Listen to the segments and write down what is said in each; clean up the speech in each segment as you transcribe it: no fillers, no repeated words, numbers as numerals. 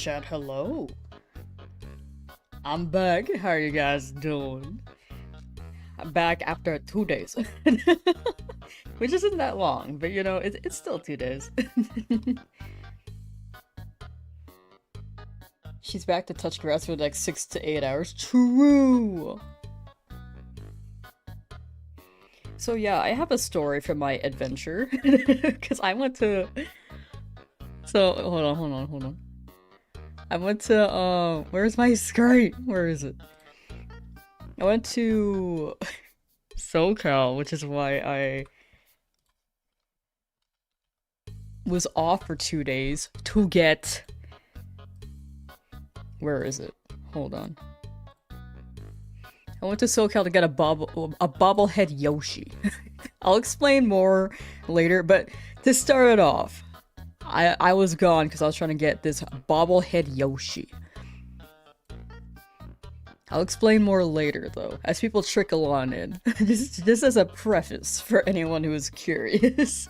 chat, hello. I'm back. How are you guys doing? I'm back after 2 days. Which isn't that long, but you know, it's still 2 days. She's back to touch grass for like 6 to 8 hours. True! So yeah, I have a story from my adventure. Because I went to... So, hold on. I went to, where's my skirt? Where is it? I went to SoCal, which is why I was off for 2 days to get... Where is it? Hold on. I went to SoCal to get a bobblehead Yoshi. I'll explain more later, but to start it off, I was gone because I was trying to get this bobblehead Yoshi. I'll explain more later, though, as people trickle on in. This is a preface for anyone who is curious.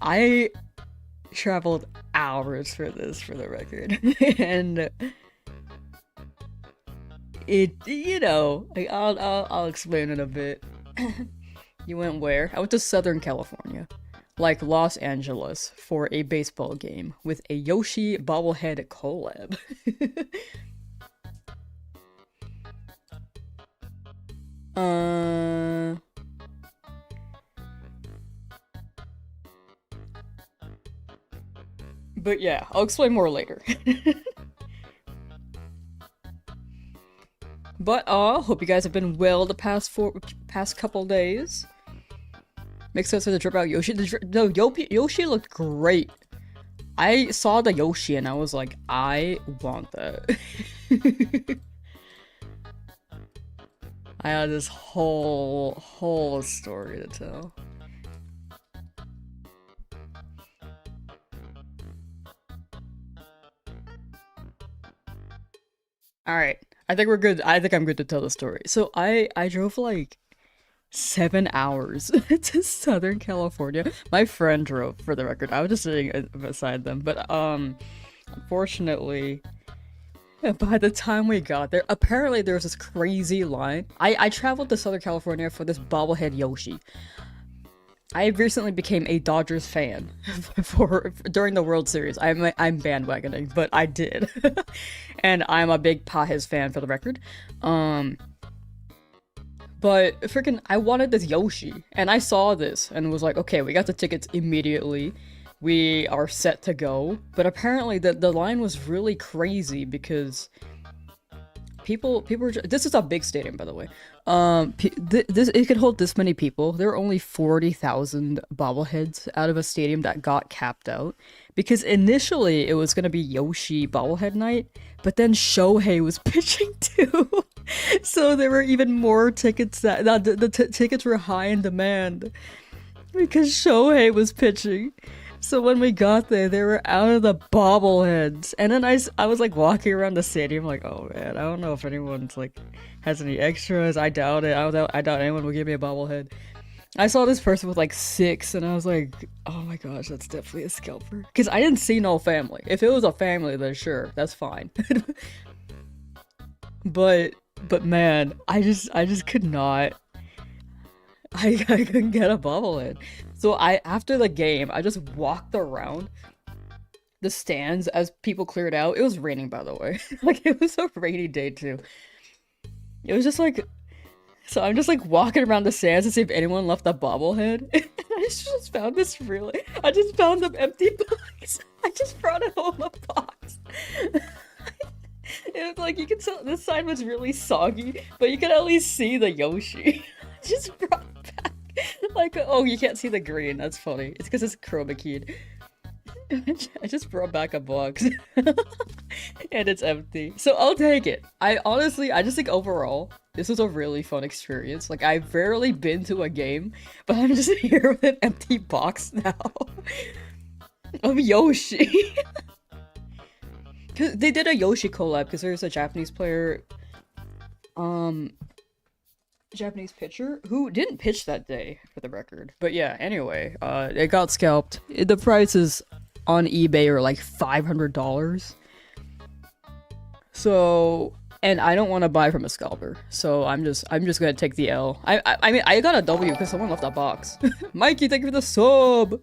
I traveled hours for this, for the record, and it, you know, I'll explain in a bit. You went where? I went to Southern California. Like Los Angeles, for a baseball game with a Yoshi bobblehead collab. But yeah, I'll explain more later. But hope you guys have been well the past couple days. Makes sense for the drip out Yoshi. Yoshi looked great. I saw the Yoshi and I was like, I want that. I had this whole story to tell. Alright, I think we're good. I think I'm good to tell the story. So I drove like 7 hours to Southern California. My friend drove, for the record. I was just sitting beside them, but unfortunately, by the time we got there, apparently there was this crazy line. I traveled to Southern California for this bobblehead Yoshi. I recently became a Dodgers fan during the World Series. I'm bandwagoning, but I did. And I'm a big Pajes fan, for the record. But freaking, I wanted this Yoshi, and I saw this, and was like, okay, we got the tickets immediately. We are set to go. But apparently the line was really crazy because people were, this is a big stadium, by the way. It could hold this many people. There were only 40,000 bobbleheads out of a stadium that got capped out. Because initially it was gonna be Yoshi bobblehead night, but then Shohei was pitching too. So there were even more tickets the tickets were high in demand because Shohei was pitching. So when we got there, they were out of the bobbleheads, and then I was like walking around the stadium like, oh man, I don't know if anyone's like has any extras. I doubt it. I doubt anyone will give me a bobblehead. I saw this person with like 6, and I was like, oh my gosh, that's definitely a scalper. Because I didn't see no family. If it was a family, then sure, that's fine. But man, I just could not. I couldn't get a bobblehead. So after the game, I just walked around the stands as people cleared out. It was raining, by the way. Like, it was a rainy day too. It was just like, so I'm just like walking around the stands to see if anyone left a bobblehead. And I just found this I just found the empty box. I just brought it home a box. It was like, you could tell this side was really soggy, but you could at least see the Yoshi. I just brought it back. Like, oh, you can't see the green. That's funny. It's because it's chroma keyed. I just brought back a box. And it's empty. So I'll take it. I just think overall, this was a really fun experience. Like, I've rarely been to a game, but I'm just here with an empty box now. Of Yoshi. They did a Yoshi collab because there's a Japanese player, Japanese pitcher who didn't pitch that day, for the record. But yeah, anyway, it got scalped. The price is on eBay are like $500. So, and I don't want to buy from a scalper, so I'm just gonna take the L. I mean, I got a W because someone left a box. Mikey, thank you for the sub!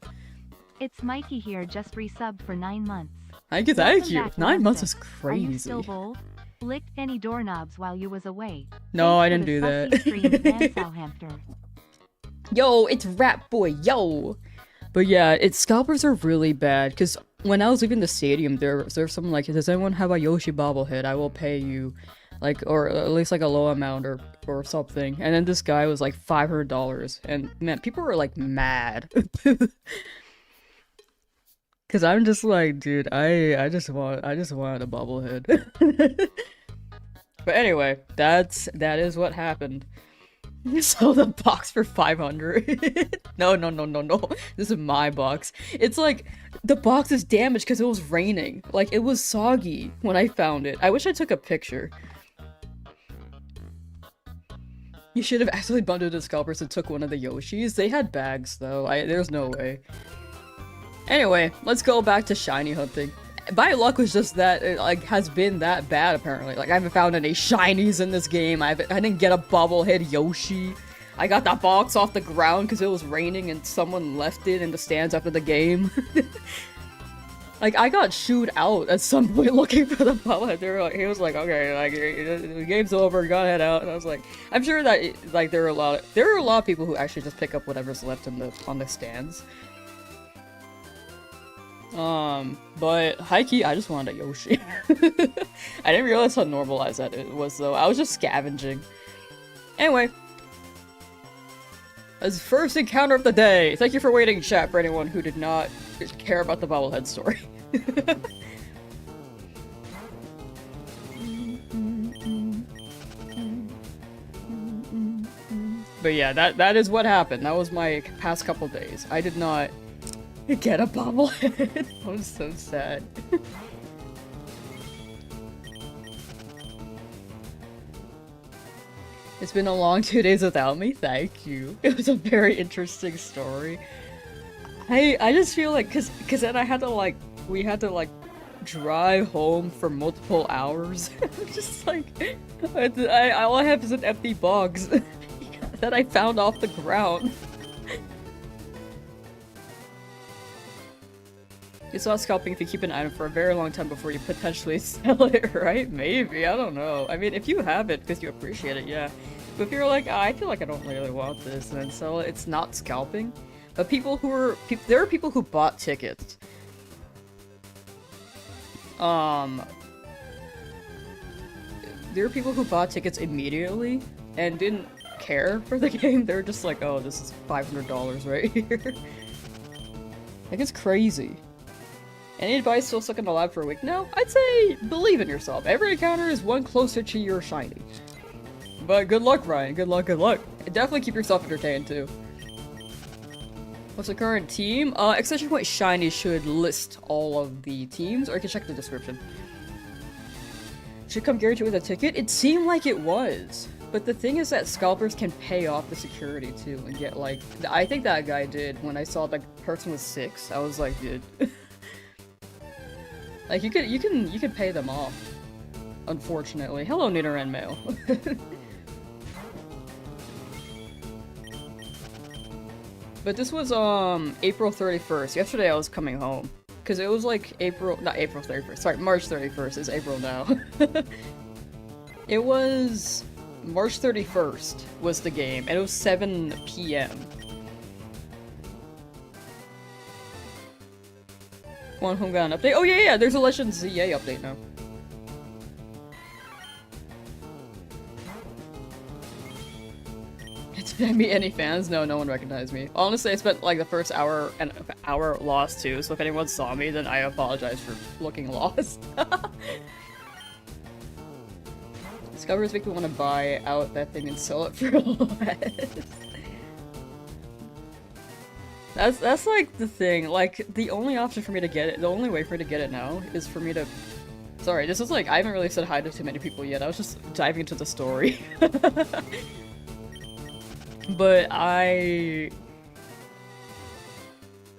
It's Mikey here, just resubbed for 9 months. Thank you, thank you. 9 months is crazy. Are you still bold? Licked any doorknobs while you was away. No, I didn't do that. Yo, it's Rat Boy, yo! But yeah, scalpers are really bad, because when I was leaving the stadium, there's someone like, does anyone have a Yoshi bobblehead? I will pay you, like, or at least like a low amount or something. And then this guy was like $500, and man, people were like mad. Cause I'm just like, dude, I just wanted a bobblehead. But anyway, that is what happened. You sold the box for 500. No. This is my box. It's like, the box is damaged because it was raining. Like, it was soggy when I found it. I wish I took a picture. You should have actually bundled the scalpers and took one of the Yoshis. They had bags, though. There's no way. Anyway, let's go back to shiny hunting. My luck was just that it, like, has been that bad, apparently. Like, I haven't found any shinies in this game. I didn't get a bobblehead Yoshi. I got that box off the ground because it was raining and someone left it in the stands after the game. Like, I got shooed out at some point looking for the bobblehead. He was like, okay, like, the game's over, gotta head out. And I was like, I'm sure that, like, there are a lot of people who actually just pick up whatever's left on the stands. But high-key, I just wanted a Yoshi. I didn't realize how normalized that it was, though. I was just scavenging. Anyway. As first encounter of the day. Thank you for waiting, chat, for anyone who did not care about the bobblehead story. But yeah, that is what happened. That was my past couple days. I did not get a bobblehead. I was so sad. It's been a long 2 days without me. Thank you. It was a very interesting story. I just feel like, cause then we had to like drive home for multiple hours. Just like, all I have is an empty box that I found off the ground. You saw scalping if you keep an item for a very long time before you potentially sell it, right? Maybe, I don't know. I mean, if you have it because you appreciate it, yeah. But if you're like, oh, I feel like I don't really want this, and then sell it, it's not scalping. But there are people who bought tickets. There are people who bought tickets immediately and didn't care for the game. They're just like, oh, this is $500 right here. Like, it's crazy. Any advice still stuck in the lab for a week now? I'd say believe in yourself. Every encounter is one closer to your shiny. But good luck, Ryan. Good luck, good luck. And definitely keep yourself entertained, too. What's the current team? Extension Point Shiny should list all of the teams, or you can check the description. Should come guaranteed with a ticket? It seemed like it was. But the thing is that scalpers can pay off the security, too, and get, like... I think that guy did. When I saw the person was 6, I was like, dude... Like, you can pay them off. Unfortunately. Hello, Nidoran Male. But this was, April 31st. Yesterday I was coming home. Because it was like not April 31st. Sorry, March 31st. It's April now. It was... March 31st was the game, and it was 7 PM. One home got an update. Oh yeah, there's a Legends ZA update now. Did I meet any fans? No, no one recognized me. Honestly, I spent like the first hour and hour lost too, so if anyone saw me, then I apologize for looking lost. Discoverers make me want to buy out that thing and sell it for less. That's like the thing, like, the only option for me to get it, the only way for me to get it now is for me to... Sorry, this is like, I haven't really said hi to too many people yet, I was just diving into the story. But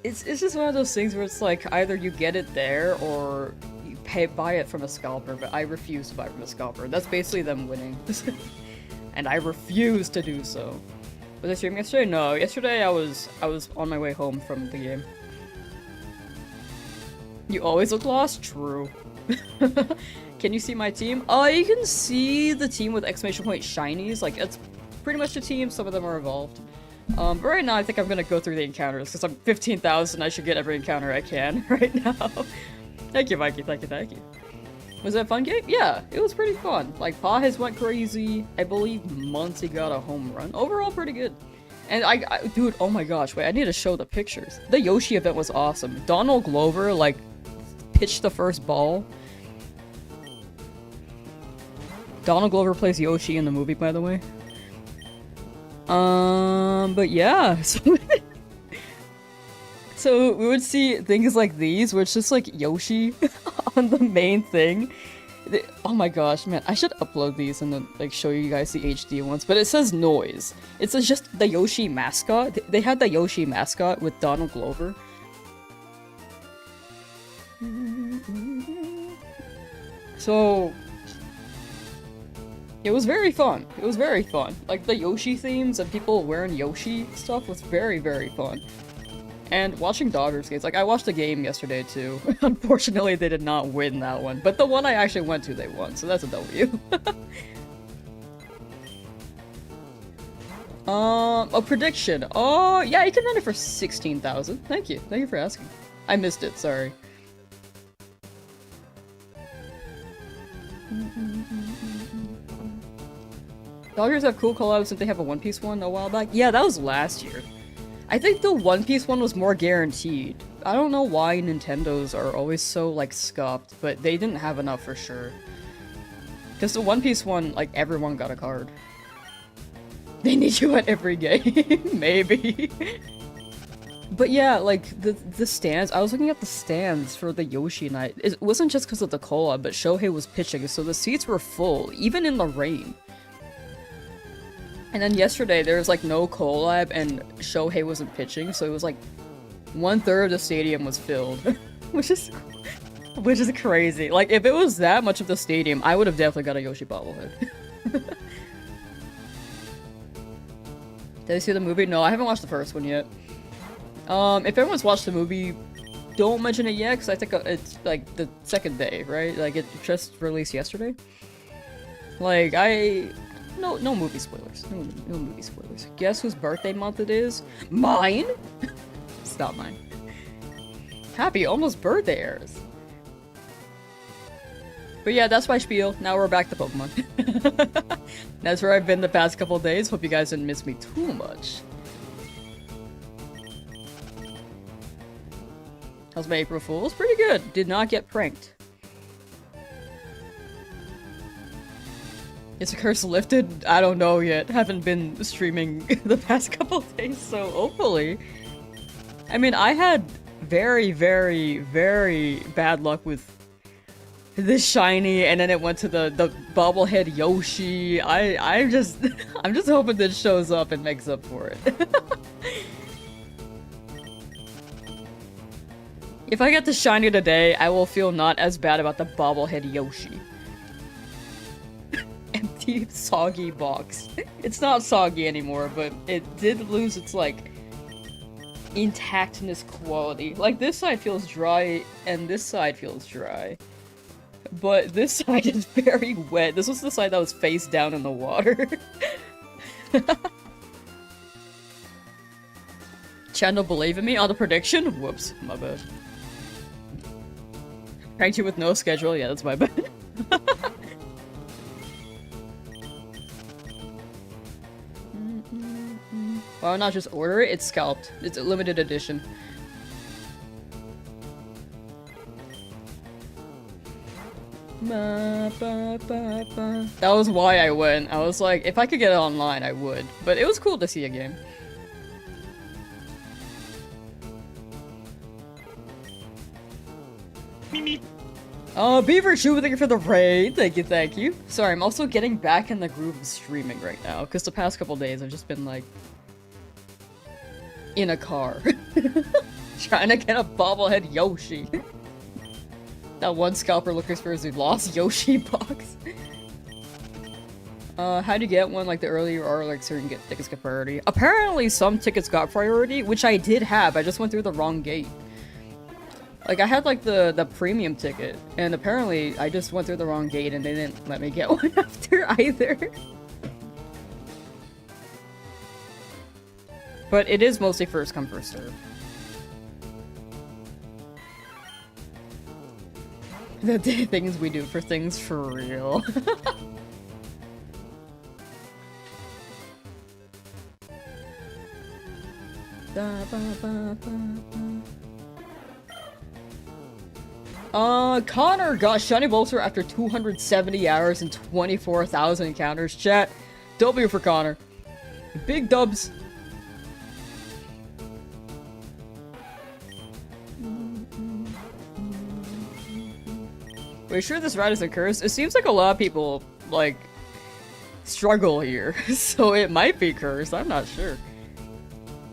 It's just one of those things where it's like either you get it there or you buy it from a scalper, but I refuse to buy from a scalper. That's basically them winning. And I refuse to do so. Was I streaming yesterday? No, yesterday I was on my way home from the game. You always look lost? True. Can you see my team? You can see the team with exclamation point shinies. Like, it's pretty much a team. Some of them are evolved. But right now I think I'm gonna go through the encounters because I'm 15,000. I should get every encounter I can right now. Thank you, Mikey. Thank you, thank you. Was it a fun game? Yeah, it was pretty fun. Like, Pages went crazy. I believe Muncie got a home run. Overall, pretty good. And dude, oh my gosh, wait, I need to show the pictures. The Yoshi event was awesome. Donald Glover, like, pitched the first ball. Donald Glover plays Yoshi in the movie, by the way. But yeah, so we would see things like these, where it's just like Yoshi on the main thing. Oh my gosh, man, I should upload these and then like show you guys the HD ones, but it says noise. It says just the Yoshi mascot. They had the Yoshi mascot with Donald Glover. So it was very fun. It was very fun. Like, the Yoshi themes and people wearing Yoshi stuff was very, very fun. And watching Dodgers games, like, I watched the game yesterday too. Unfortunately, they did not win that one. But the one I actually went to, they won, so that's a W. A prediction. Oh, yeah, you can run it for 16,000. Thank you. Thank you for asking. I missed it, sorry. Dodgers have cool collabs. Didn't they have a One Piece one a while back? Yeah, that was last year. I think the One Piece one was more guaranteed. I don't know why Nintendos are always so, like, scuffed, but they didn't have enough for sure. Because the One Piece one, like, everyone got a card. They need you at every game, maybe. But yeah, like, the stands, I was looking at the stands for the Yoshi night. It wasn't just because of the collab, but Shohei was pitching, so the seats were full, even in the rain. And then yesterday, there was, like, no collab, and Shohei wasn't pitching, so it was, like, 1/3 of the stadium was filled. which is crazy. Like, if it was that much of the stadium, I would have definitely got a Yoshi bobblehead. Did I see the movie? No, I haven't watched the first one yet. If everyone's watched the movie, don't mention it yet, because I think it's, like, the second day, right? Like, it just released yesterday. Like, No movie spoilers. No movie spoilers. Guess whose birthday month it is? Mine? It's not mine. Happy almost birthday-ers. But yeah, that's my spiel. Now we're back to Pokemon. That's where I've been the past couple days. Hope you guys didn't miss me too much. How's my April Fool's? Pretty good. Did not get pranked. Is the curse lifted? I don't know yet. Haven't been streaming the past couple days, so hopefully. I mean, I had very, very, very bad luck with this shiny, and then it went to the bobblehead Yoshi. I'm just hoping this shows up and makes up for it. If I get the shiny today, I will feel not as bad about the bobblehead Yoshi. Empty, soggy box. It's not soggy anymore, but it did lose its, like, intactness quality. Like, this side feels dry, and this side feels dry. But this side is very wet. This was the side that was face down in the water. Channel believe in me on the prediction? Whoops, my bad. Pranked you with no schedule? Yeah, that's my bad. Why not just order it? It's scalped. It's a limited edition. That was why I went. I was like, if I could get it online, I would. But it was cool to see a game. Oh, Beaver Shoe, thank you for the raid. Thank you, thank you. Sorry, I'm also getting back in the groove of streaming right now, because the past couple days I've just been, like, in a car. Trying to get a bobblehead Yoshi. That one scalper looking for his lost Yoshi box. How do you get one? Like, the earlier you are, like, certain tickets get priority. Apparently, some tickets got priority, which I did have. I just went through the wrong gate. Like, I had, like, the premium ticket, and apparently, I just went through the wrong gate, and they didn't let me get one after either. But it is mostly first come, first serve. The things we do for things for real. Connor got Shiny Bolster after 270 hours and 24,000 encounters. Chat, W for Connor. Big dubs. Wait, sure this ride is a curse? It seems like a lot of people, like, struggle here, so it might be cursed, I'm not sure.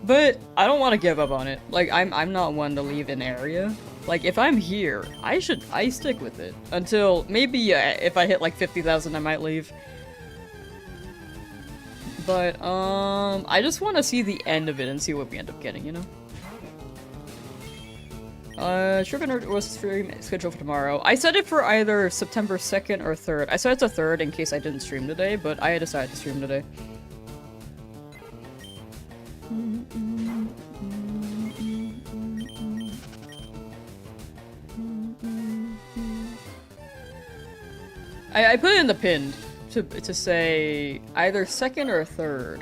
But I don't want to give up on it. Like, I'm not one to leave an area. Like, if I'm here, I stick with it. Until, maybe, if I hit, like, 50,000, I might leave. But, I just want to see the end of it and see what we end up getting, you know? Shrivin was scheduled for tomorrow. I set it for either September 2nd or 3rd. I set it to 3rd in case I didn't stream today, but I decided to stream today. I put it in the pinned to say either 2nd or 3rd.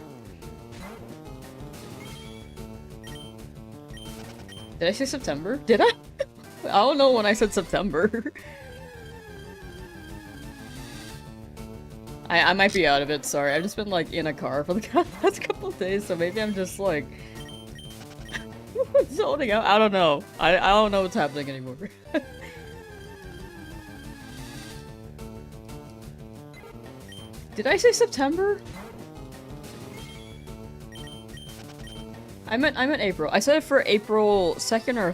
Did I say September? Did I? I don't know when I said September. I might be out of it, sorry. I've just been like in a car for the past couple of days, so maybe I'm just like zoning out. I don't know. I don't know what's happening anymore. Did I say September? I meant April. I said it for April 2nd or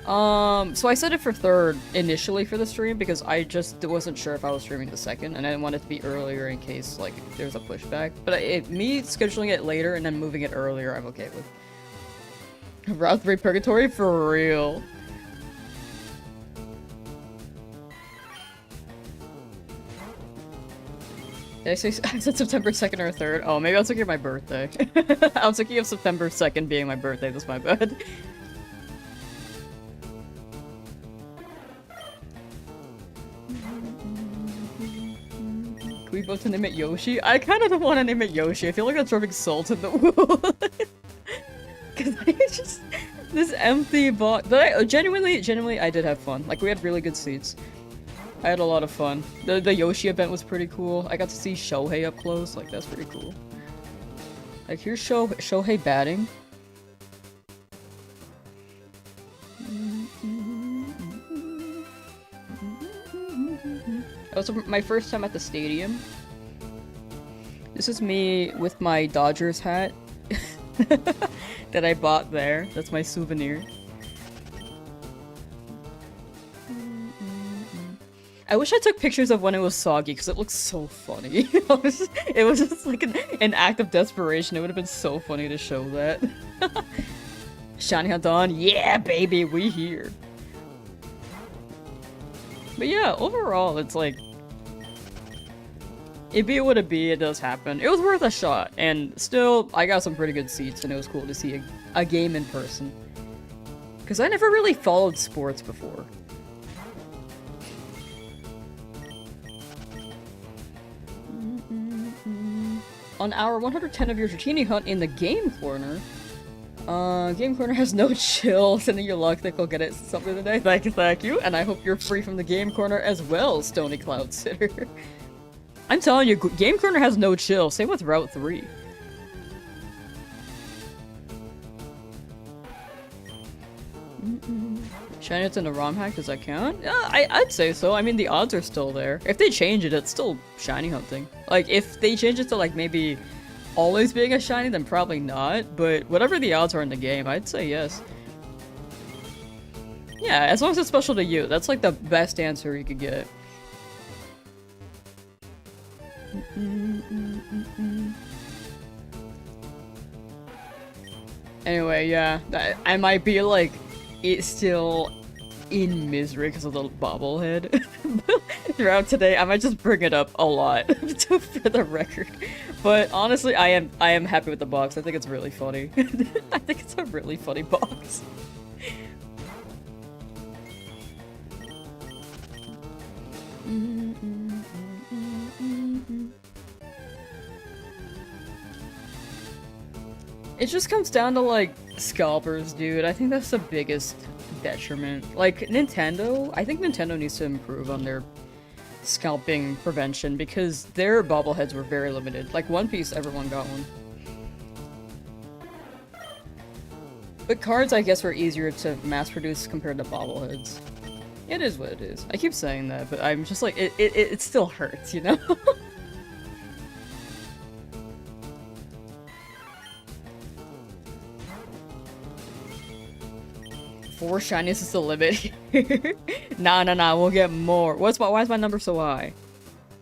3rd. So I set it for 3rd initially for the stream because I just wasn't sure if I was streaming the 2nd and I didn't want it to be earlier in case, like, there's a pushback. But me scheduling it later and then moving it earlier, I'm okay with. Route 3 Purgatory? For real. Did I say I said September 2nd or 3rd? Oh, maybe I was thinking of my birthday. I was thinking of September 2nd being my birthday, that's my bad. Can we vote to name it Yoshi? I kind of don't want to name it Yoshi. I feel like that's rubbing salt in the wound. Because I just... This empty box... But I genuinely, I did have fun. Like, we had really good seats. I had a lot of fun. The Yoshi event was pretty cool. I got to see Shohei up close. Like, that's pretty cool. Like, here's Shohei batting. That was my first time at the stadium. This is me with my Dodgers hat that I bought there. That's my souvenir. I wish I took pictures of when it was soggy because it looks so funny. It was just like an act of desperation. It would have been so funny to show that. Shiny Hunt on, yeah, baby, we here. But yeah, overall, it's like it be what it be. It does happen. It was worth a shot, and still, I got some pretty good seats, and it was cool to see a game in person. Because I never really followed sports before. On hour 110 of your Dratini hunt in the game corner. Game corner has no chill. Sending you luck, think we'll get it something today. Thank you. And I hope you're free from the game corner as well, Stony Cloud Sitter. I'm telling you, game corner has no chill. Same with Route 3. Shiny it's in a ROM hack, does that count? Yeah, I'd say so. I mean, the odds are still there. If they change it, it's still shiny hunting. Like, if they change it to, like, maybe always being a shiny, then probably not. But whatever the odds are in the game, I'd say yes. Yeah, as long as it's special to you. That's like the best answer you could get. Anyway, yeah, I might be like, it's still in misery because of the bobblehead throughout today. I might just bring it up a lot for the record. But honestly, I am happy with the box. I think it's really funny. I think it's a really funny box. It just comes down to, like, scalpers, dude. I think that's the biggest detriment. Like, Nintendo, I think Nintendo needs to improve on their scalping prevention because their bobbleheads were very limited. Like, One Piece, everyone got one. But cards, I guess, were easier to mass produce compared to bobbleheads. It is what it is. I keep saying that, but I'm just like, it still hurts, you know? 4 shinies is the limit. Nah, we'll get more. Why is my number so high?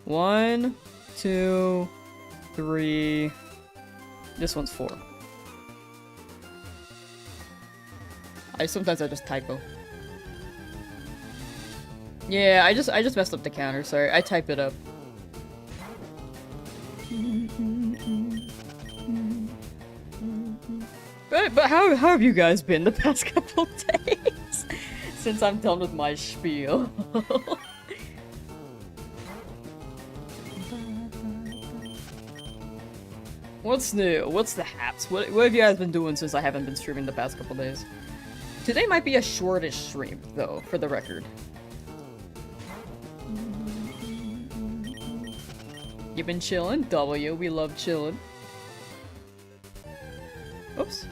1, 2, 3. This one's 4. Sometimes I just typo. Yeah, I just messed up the counter, sorry. I type it up. But how have you guys been the past couple days? Since I'm done with my spiel. What's new? What's the haps? What have you guys been doing since I haven't been streaming the past couple days? Today might be a shortish stream, though, for the record. You been chillin'? W, we love chillin'. Oops.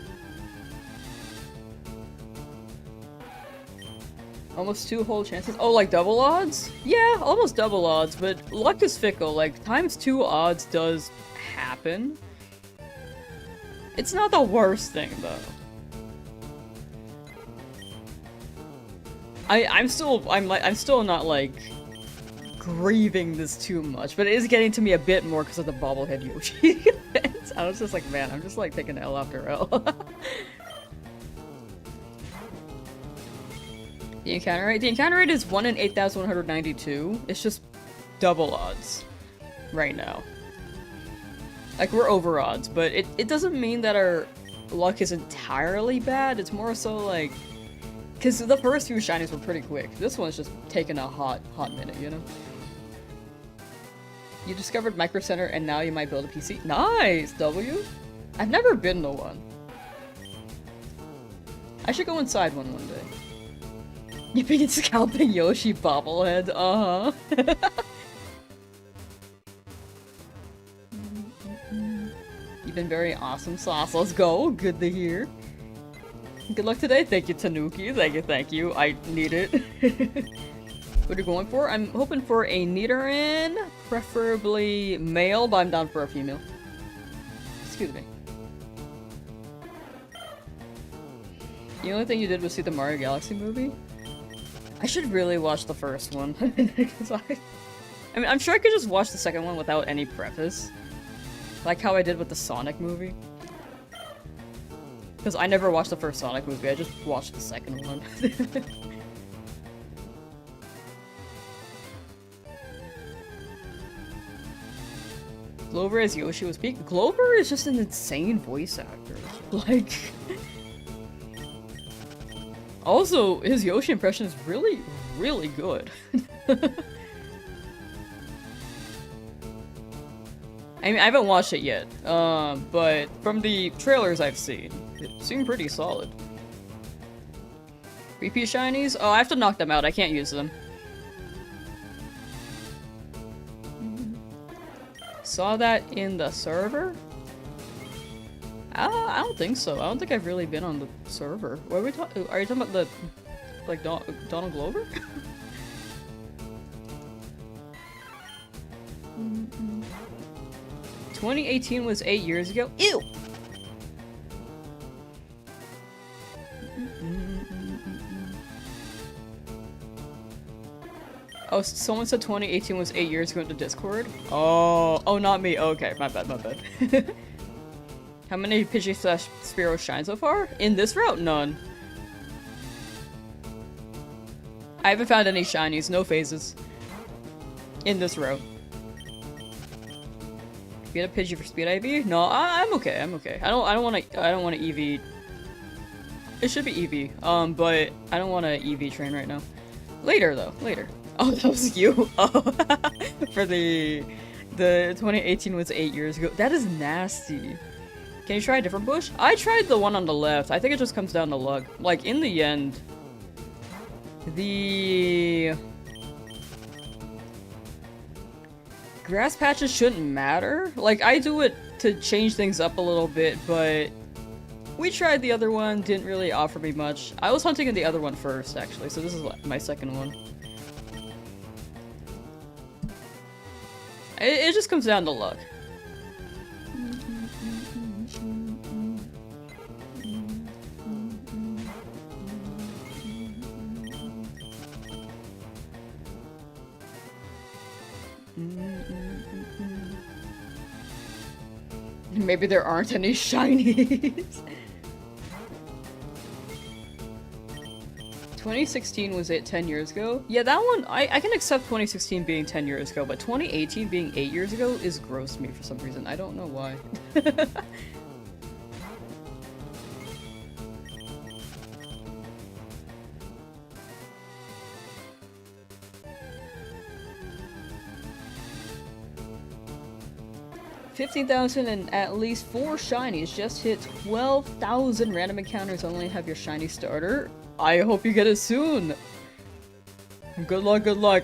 Almost 2 whole chances. Oh, like double odds? Yeah, almost double odds, but luck is fickle. Like, times 2 odds does happen. It's not the worst thing, though. I'm still not, like, grieving this too much, but it is getting to me a bit more because of the bobblehead Yoshi event. I was just like, man, I'm just like taking L after L. The encounter rate? The encounter rate is 1 in 8,192. It's just double odds right now. Like, we're over odds, but it doesn't mean that our luck is entirely bad. It's more so like, because the first few shinies were pretty quick. This one's just taking a hot minute, you know? You discovered Micro Center and now you might build a PC. Nice, W! I've never been to one. I should go inside one day. You've been scalping Yoshi bobblehead, uh-huh. You've been very awesome, Sauce. Let's go. Good to hear. Good luck today. Thank you, Tanuki. Thank you. I need it. What are you going for? I'm hoping for a Nidoran, preferably male, but I'm down for a female. Excuse me. The only thing you did was see the Mario Galaxy movie? I should really watch the first one. I mean, I'm sure I could just watch the second one without any preface. Like how I did with the Sonic movie. Because I never watched the first Sonic movie, I just watched the second one. Glover as Yoshi was peak. Glover is just an insane voice actor. Like... Also, his Yoshi impression is really, really good. I mean, I haven't watched it yet, but from the trailers I've seen, it seemed pretty solid. Repeat shinies? Oh, I have to knock them out. I can't use them. Saw that in the server? I don't think so. I don't think I've really been on the server. What are we talking? Are you talking about the, like, Donald Glover? 2018 was 8 years ago? Ew! Oh, someone said 2018 was 8 years ago into Discord? Oh, not me. Okay, my bad, my bad. How many Pidgey slash Spearow shine so far? In this route? None. I haven't found any shinies, no phases. In this route. Get a Pidgey for speed IV? No, I'm okay, I'm okay. I don't want to EV. It should be EV, but I don't want to EV train right now. Later though, later. Oh, that was you. Oh, for the 2018 was 8 years ago. That is nasty. Can you try a different bush? I tried the one on the left. I think it just comes down to luck. Like, in the end, the grass patches shouldn't matter. Like, I do it to change things up a little bit, but we tried the other one, didn't really offer me much. I was hunting in the other one first, actually, so this is my second one. It just comes down to luck. Maybe there aren't any shinies. 2016 was it 10 years ago? Yeah, that one, I can accept 2016 being 10 years ago, but 2018 being 8 years ago is gross to me for some reason. I don't know why. $15,000 and at least 4 shinies. Just hit 12,000 random encounters. Only have your shiny starter. I hope you get it soon. Good luck, good luck.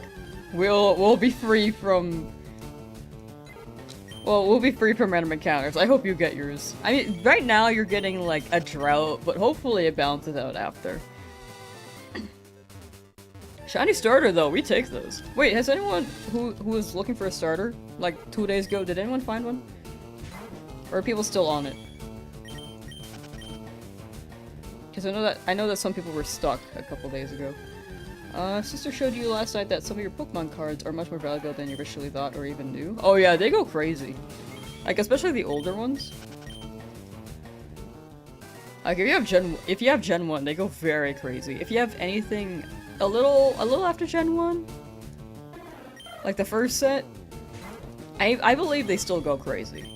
We'll be free from. Well, we'll be free from random encounters. I hope you get yours. I mean, right now you're getting like a drought, but hopefully it balances out after. Shiny starter though, we take those. Wait, has anyone who was looking for a starter like 2 days ago, did anyone find one? Or are people still on it? Because I know that some people were stuck a couple days ago. Sister showed you last night that some of your Pokemon cards are much more valuable than you originally thought or even knew. Oh yeah, they go crazy. Like especially the older ones. Like if you have Gen 1, they go very crazy. If you have anything a little after Gen 1, like the first set, I believe they still go crazy.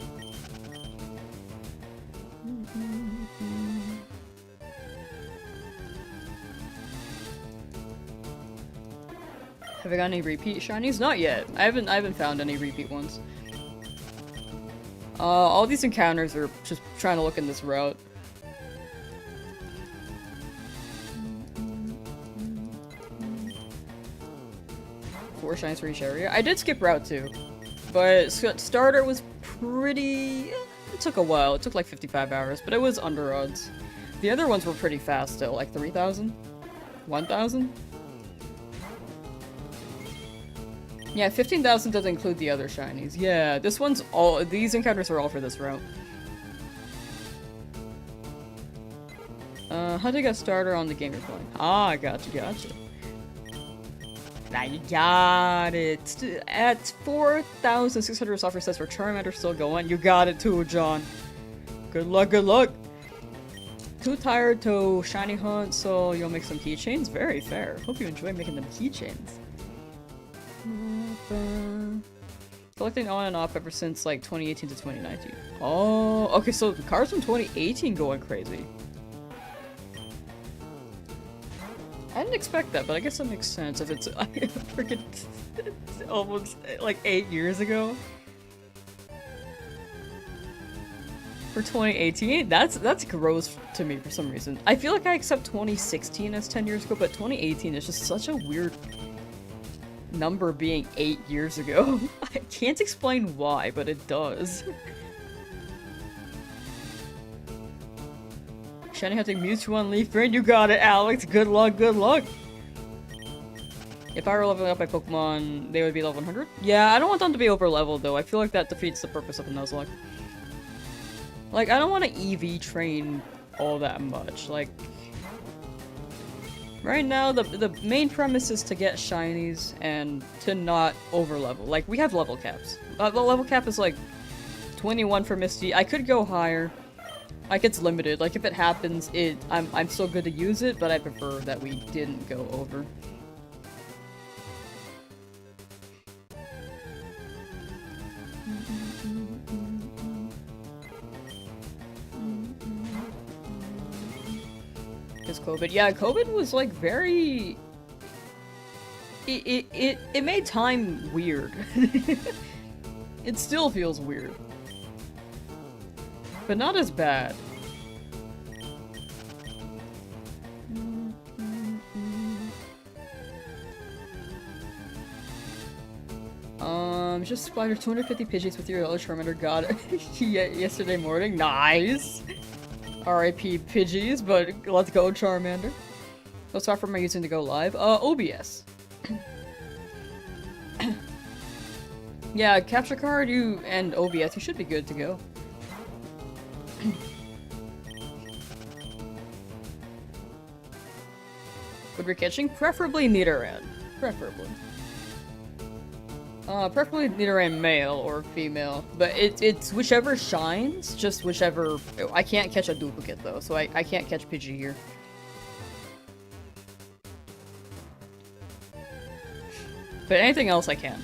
Have I got any repeat shinies? Not yet. I haven't found any repeat ones. All these encounters are just trying to look in this route. Four shinies for each area. I did skip route 2, but starter was pretty. It took a while. It took like 55 hours, but it was under odds. The other ones were pretty fast still, like 3,000, 1,000. Yeah, 15,000 doesn't include the other shinies. Yeah, this one's all. These encounters are all for this route. Hunting a starter on the game you're playing. Ah, gotcha. Now you got it. At 4,600 software sets for Charmander still going. You got it too, John. Good luck, good luck. Too tired to shiny hunt, so you'll make some keychains? Very fair. Hope you enjoy making them keychains. Collecting on and off ever since like 2018 to 2019. Oh, okay, so the cards from 2018 going crazy. I didn't expect that, but I guess that makes sense if it's freaking almost like 8 years ago. For 2018, that's gross to me for some reason. I feel like I accept 2016 as 10 years ago, but 2018 is just such a weird number being 8 years ago. I can't explain why, but it does. Shiny hunting Mewtwo on Leafgreen, you got it, Alex. Good luck, good luck. If I were leveling up my Pokemon, they would be level 100? Yeah, I don't want them to be over leveled though. I feel like that defeats the purpose of a Nuzlocke. Like, I don't want to EV train all that much. Like, Right now, the main premise is to get shinies and to not overlevel. Like, we have level caps. The level cap is like 21 for Misty. I could go higher. Like, it's limited. Like, if it happens, I'm still good to use it, but I prefer that we didn't go over. It's COVID. Yeah, COVID was like very... It made time weird. It still feels weird. But not as bad. Just splattered 250 Pidgeys with your yellow Charmander god yesterday morning. Nice! RIP Pidgeys, but let's go Charmander. What software am I using to go live? OBS. Yeah, capture card, and OBS, you should be good to go. Would we catching? Preferably Nidoran. Preferably. Preferably Nidoran male or female, but it's whichever shines, just whichever. I can't catch a duplicate though, so I can't catch Pidgey here. But anything else I can.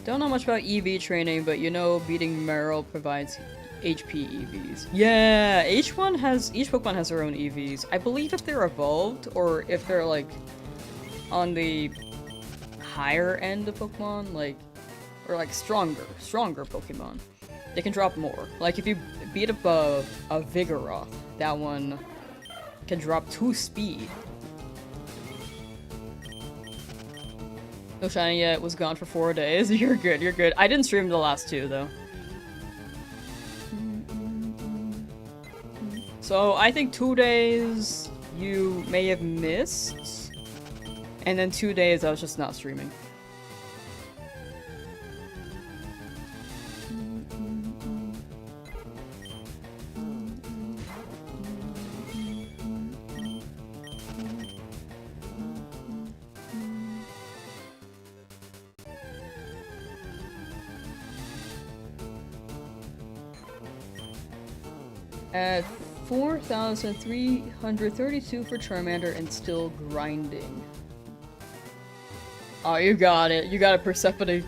Don't know much about EV training, but you know beating Meryl provides HP EVs. Yeah, each Pokemon has their own EVs. I believe if they're evolved, or if they're like on the higher end of Pokemon, like, or like stronger Pokemon, they can drop more. Like if you beat up a Vigoroth, that one can drop 2 speed. No shiny yet, was gone for 4 days. You're good, you're good. I didn't stream the last 2 though. So I think 2 days you may have missed, and then 2 days I was just not streaming. At 4,332 for Charmander and still grinding. Oh, you got it. You got it, Persephone.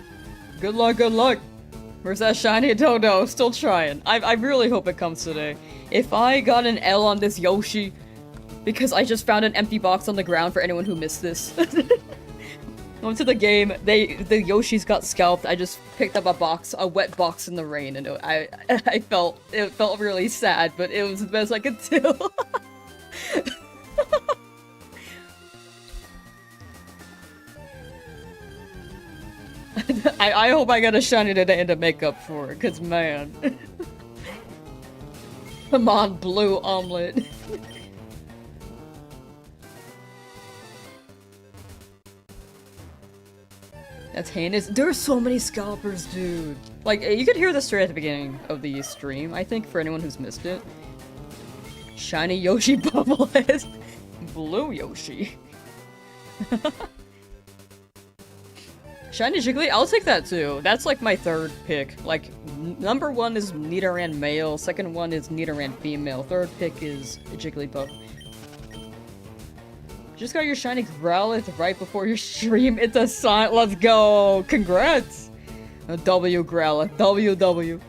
Good luck, good luck. Where's that shiny? I don't know. Still trying. I really hope it comes today. If I got an L on this Yoshi, because I just found an empty box on the ground for anyone who missed this. I went to the game, the Yoshis got scalped, I just picked up a wet box in the rain, and it felt really sad, but it was the best I could do. I hope I got a shiny today to make up for it, cause man. Come on, blue omelet. That's heinous. There are so many scalpers, dude. Like, you could hear the story at the beginning of the stream, I think, for anyone who's missed it. Shiny Yoshi bobblehead. Blue Yoshi. Shiny Jiggly, I'll take that too. That's like my 3rd pick. Like, number 1 is Nidoran male, 2nd one is Nidoran female, 3rd pick is Jigglypuff. Just got your shiny Growlithe right before your stream. It's a sign. Let's go. Congrats. A W Growlithe. WW.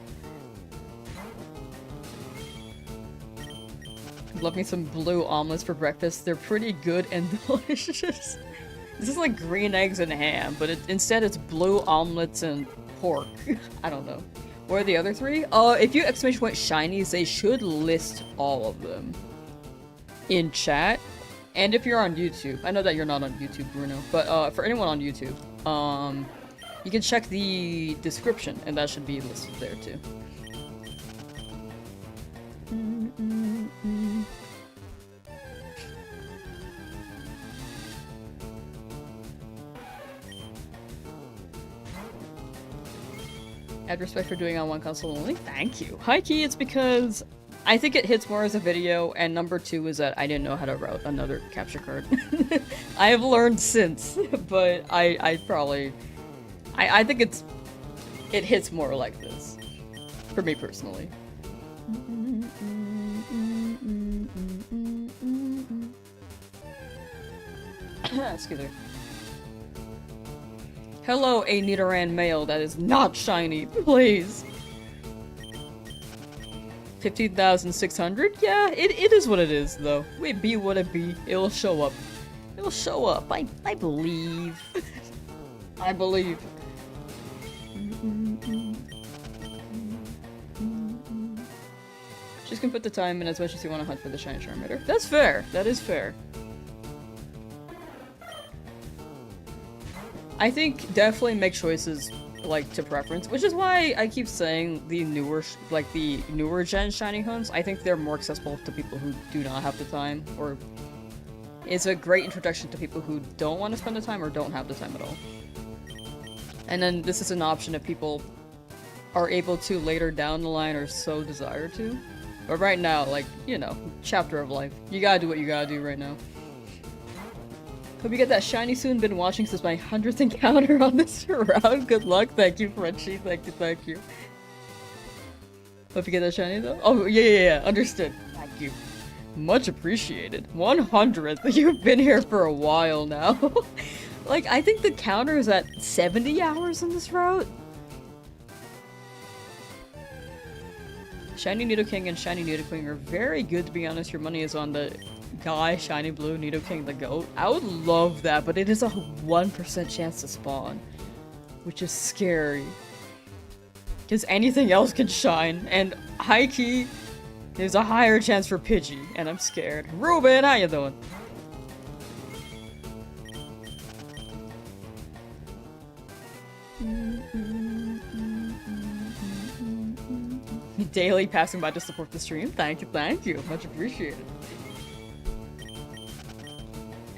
Love me some blue omelets for breakfast. They're pretty good and delicious. This is like green eggs and ham, but instead it's blue omelets and pork. I don't know. What are the other 3? If you exclamation point shinies, they should list all of them in chat. And if you're on YouTube, I know that you're not on YouTube, Bruno, but for anyone on YouTube, you can check the description, and that should be listed there too. I had respect for doing it on one console only. Thank you. High key, it's because I think it hits more as a video, and number two is that I didn't know how to route another capture card. I have learned since, but I probably... I think it hits more like this. For me personally. Excuse me. Hello, a Nidoran Male that is not shiny, please. 15,600? Yeah, it is what it is, though. It be what it be. It'll show up. It'll show up. I believe. I believe. Just can put the time in as much as you want to hunt for the shiny Charmander. That's fair. That is fair. I think definitely make choices like to preference, which is why I keep saying the newer gen shiny hunts. I think they're more accessible to people who do not have the time, or it's a great introduction to people who don't want to spend the time or don't have the time at all. And then this is an option if people are able to later down the line or so desire to. But right now, like, you know, chapter of life. You gotta do what you gotta do right now. Hope you get that shiny soon. Been watching since my 100th encounter on this round. Good luck. Thank you, Frenchie. Thank you, thank you. Hope you get that shiny though. Oh, yeah. Understood. Thank you. Much appreciated. 100th. You've been here for a while now. Like, I think the counter is at 70 hours on this route. Shiny Nidoking and Shiny Nidoking are very good, to be honest. Your money is on the guy, Shiny Blue, Nidoking the goat. I would love that, but it is a 1% chance to spawn, which is scary. Because anything else can shine, and high key, there's a higher chance for Pidgey, and I'm scared. Ruben, how you doing? Daily passing by to support the stream. Thank you. Much appreciated.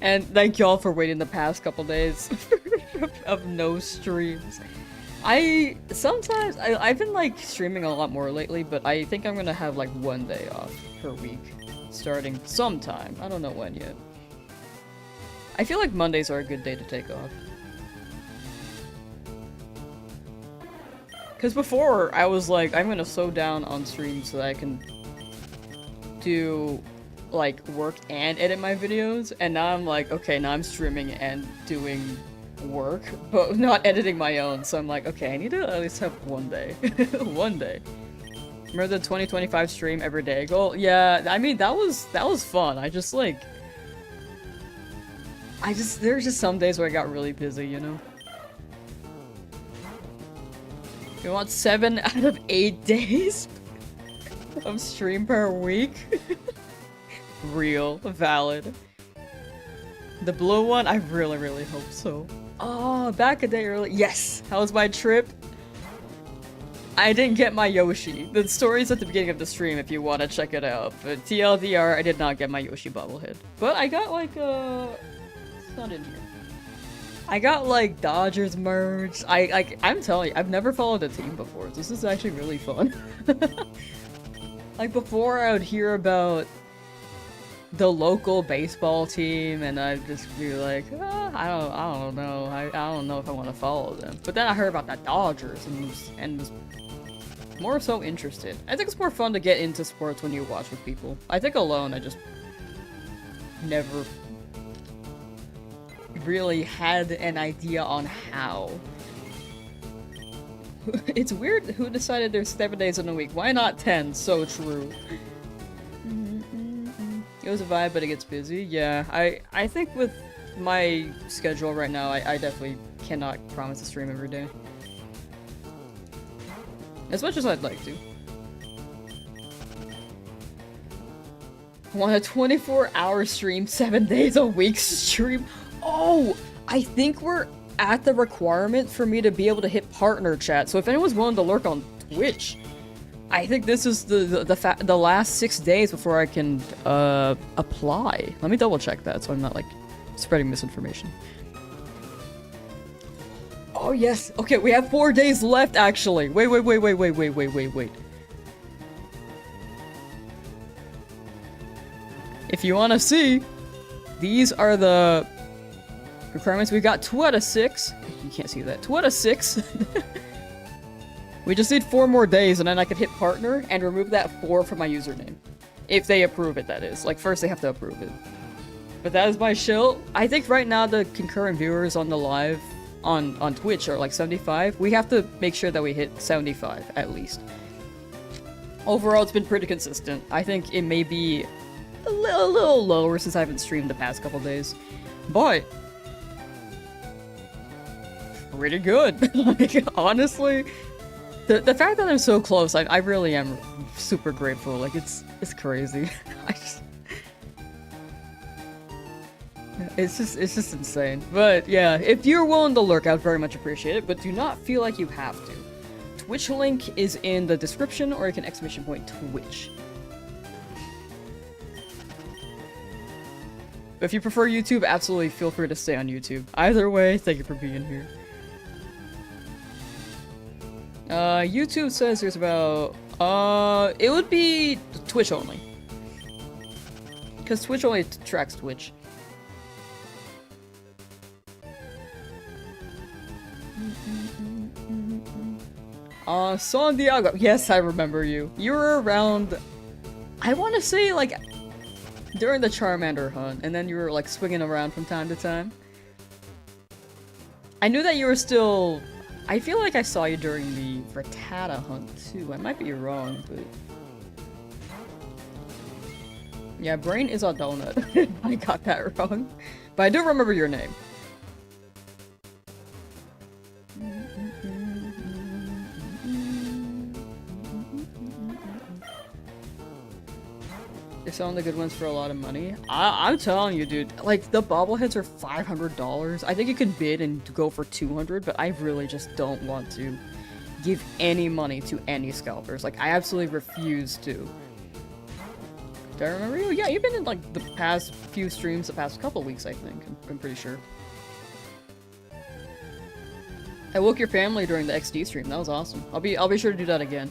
And thank y'all for waiting the past couple days of no streams. I've been like streaming a lot more lately, but I think I'm gonna have like one day off per week starting sometime. I don't know when yet. I feel like Mondays are a good day to take off. Because before, I was like, I'm gonna slow down on streams so that I can do, like, work and edit my videos, and now I'm like, okay, now I'm streaming and doing work, but not editing my own, so I'm like, okay, I need to at least have one day. One day. Remember the 2025 stream every day goal? Yeah, I mean, that was fun. There's just some days where I got really busy, you know? You want 7 out of 8 days of stream per week? Real. Valid. The blue one? I really hope so. Oh, back a day early. Yes! How was my trip? I didn't get my Yoshi. The story's at the beginning of the stream if you want to check it out. But TLDR, I did not get my Yoshi bobblehead. But I got like it's not in here. I got like Dodgers merch. I'm telling you, I've never followed a team before. This is actually really fun. Like before, I would hear about the local baseball team, and I'd just be like, I don't know. I don't know if I want to follow them. But then I heard about the Dodgers and was more so interested. I think it's more fun to get into sports when you watch with people. I think alone, I just never really had an idea on how. It's weird who decided there's 7 days in a week. Why not 10? So true. It was a vibe, but it gets busy. Yeah, I think with my schedule right now, I definitely cannot promise a stream every day. As much as I'd like to. I want a 24-hour stream, 7 days a week stream. Oh, I think we're at the requirement for me to be able to hit partner chat. So if anyone's willing to lurk on Twitch, I think this is the last 6 days before I can apply. Let me double check that so I'm not like spreading misinformation. Oh Oh yes. Okay, we have 4 days left actually. Wait. If you want to see, these are the requirements. We got 2 out of 6. You can't see that. 2 out of 6. We just need 4 more days and then I could hit partner and remove that 4 from my username. If they approve it, that is. Like, first they have to approve it. But that is my shill. I think right now the concurrent viewers on the live on Twitch are like 75. We have to make sure that we hit 75 at least. Overall, it's been pretty consistent. I think it may be a little lower since I haven't streamed the past couple days. But pretty good. Like, honestly, the fact that I'm so close, I really am super grateful. Like, it's crazy. It's just insane. But yeah, if you're willing to lurk, I'd very much appreciate it, but do not feel like you have to. Twitch link is in the description, or you can exclamation point Twitch. If you prefer YouTube, absolutely feel free to stay on YouTube. Either way, thank you for being here. YouTube says there's about, it would be Twitch only. Because Twitch only tracks Twitch. San Diego. Yes, I remember you. You were around, I want to say, like, during the Charmander hunt, and then you were, like, swinging around from time to time. I knew that you were still... I feel like I saw you during the Rattata hunt, too. I might be wrong, but... Yeah, brain is a donut. I got that wrong. But I do remember your name. They're selling the good ones for a lot of money. I'm telling you, dude. Like, the bobbleheads are $500. I think you can bid and go for $200, but I really just don't want to give any money to any scalpers. Like, I absolutely refuse to. Do I remember you? Yeah, you've been in, like, the past few streams, the past couple weeks, I think. I'm pretty sure. I woke your family during the XD stream. That was awesome. I'll be sure to do that again.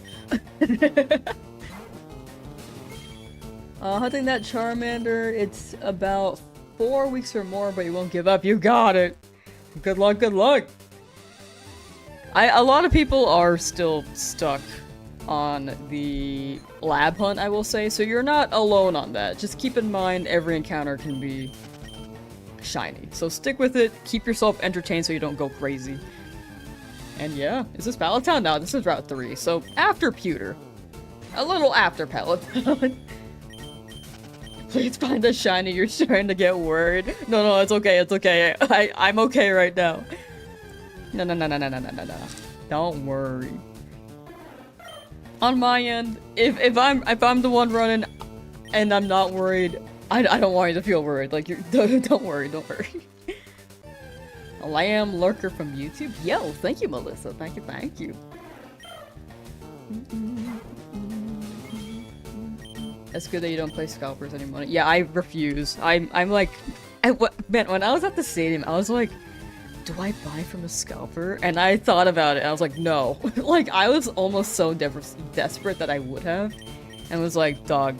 Hunting that Charmander, it's about 4 weeks or more, but you won't give up. You got it. Good luck, good luck. A lot of people are still stuck on the lab hunt, I will say, so you're not alone on that. Just keep in mind every encounter can be shiny. So stick with it, keep yourself entertained so you don't go crazy. And yeah, is this Pallet Town? No, this is Route 3, so after Pewter. A little after Pallet Town. Please find a shiny, you're starting to get worried. No, it's okay, it's okay. I'm okay right now. No. Don't worry. On my end, if I'm the one running and I'm not worried, I don't want you to feel worried. Like, don't worry. A lamb lurker from YouTube? Yo, thank you, Melissa. Thank you. It's good that you don't play scalpers anymore. Yeah, I refuse. I'm like, man, when I was at the stadium, I was like, do I buy from a scalper? And I thought about it, and I was like, no. Like, I was almost so desperate that I would have, and was like, dog,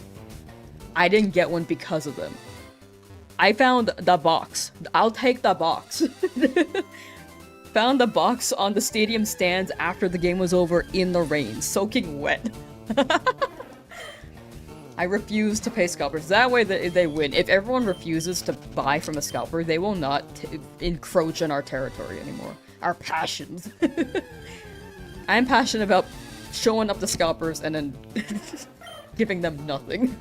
I didn't get one because of them. I found the box. I'll take the box. Found the box on the stadium stands after the game was over in the rain, soaking wet. I refuse to pay scalpers. That way they win. If everyone refuses to buy from a scalper, they will not encroach on our territory anymore. Our passions. I'm passionate about showing up the scalpers and then giving them nothing.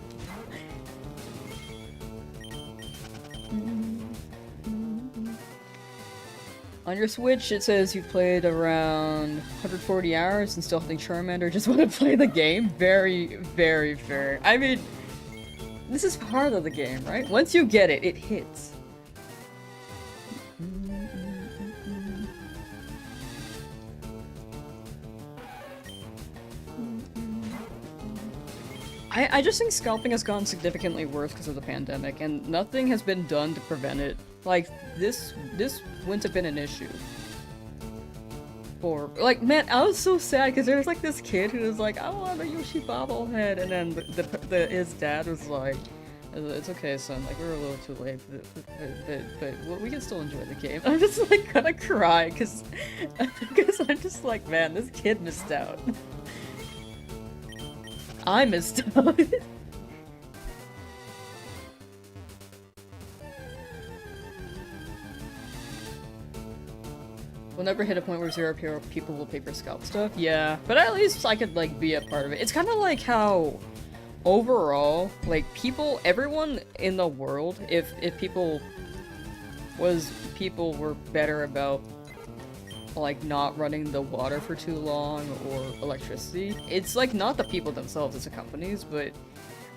On your Switch, it says you've played around 140 hours and still hunting Charmander. Just want to play the game? Very, very fair. I mean, this is part of the game, right? Once you get it, it hits. I just think scalping has gotten significantly worse because of the pandemic, and nothing has been done to prevent it. Like, this wouldn't have been an issue. for, like, man, I was so sad because there was like this kid who was like, I want a Yoshi bobblehead, and then his dad was like, it's okay, son, like, we're a little too late, but we can still enjoy the game. I'm just like gonna cry because I'm just like, man, this kid missed out. I missed out. We'll never hit a point where 0 people will pay for scalp stuff. Yeah, but at least I could, like, be a part of it. It's kind of like how, overall, like, everyone in the world, if people were better about, like, not running the water for too long or electricity, it's, like, not the people themselves, it's the companies, but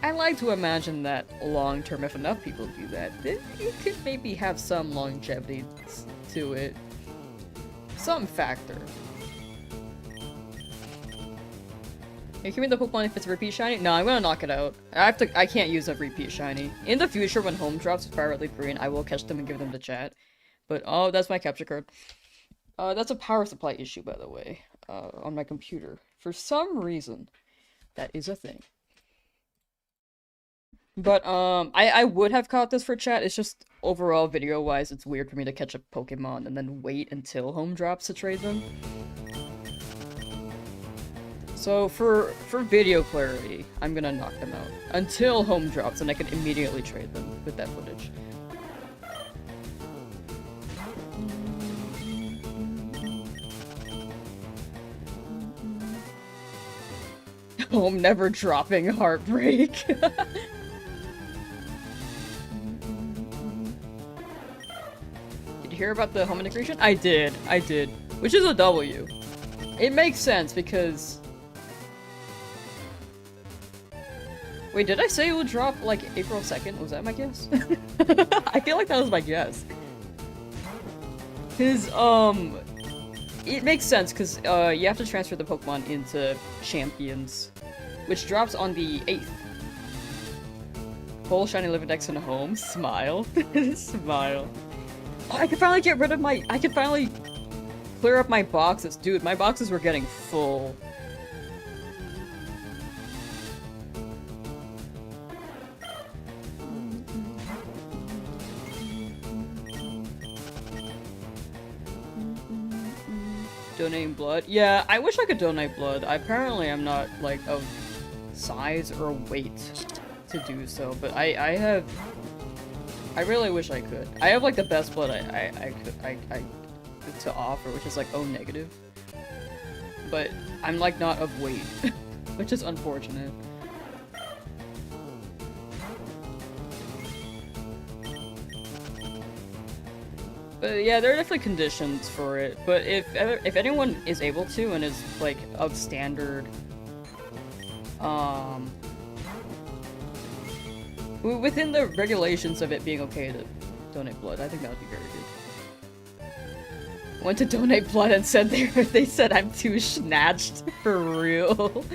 I like to imagine that long-term, if enough people do that, it could maybe have some longevity to it. Some factor. Hey, give me the Pokemon if it's a repeat shiny? No, I'm gonna knock it out. I can't use a repeat shiny. In the future, when home drops with FireRed Leafgreen, I will catch them and give them to chat. But, oh, that's my capture card. That's a power supply issue, by the way, on my computer. For some reason, that is a thing. But, I would have caught this for chat, it's just, overall, video-wise, it's weird for me to catch a Pokemon and then wait until home drops to trade them. So, for video clarity, I'm gonna knock them out. Until home drops, and I can immediately trade them with that footage. Home never dropping heartbreak. Hear about the home integration? I did. Which is a W. It makes sense because... Wait, did I say it would drop, like, April 2nd? Was that my guess? I feel like that was my guess. Cause, it makes sense, because, you have to transfer the Pokemon into Champions, which drops on the 8th. Full shiny living decks in a home. Smile. Smile. Oh, I can finally get rid of my- I can finally clear up my boxes. Dude, my boxes were getting full. Donating blood? Yeah, I wish I could donate blood. Apparently I'm not, like, of size or weight to do so, but I really wish I could. I have, like, the best blood I to offer, which is, like, O negative. But I'm, like, not of weight, which is unfortunate. But yeah, there are definitely conditions for it. But if anyone is able to and is, like, of standard, within the regulations of it being okay to donate blood, I think that would be very good. Went to donate blood and said they said I'm too snatched for real.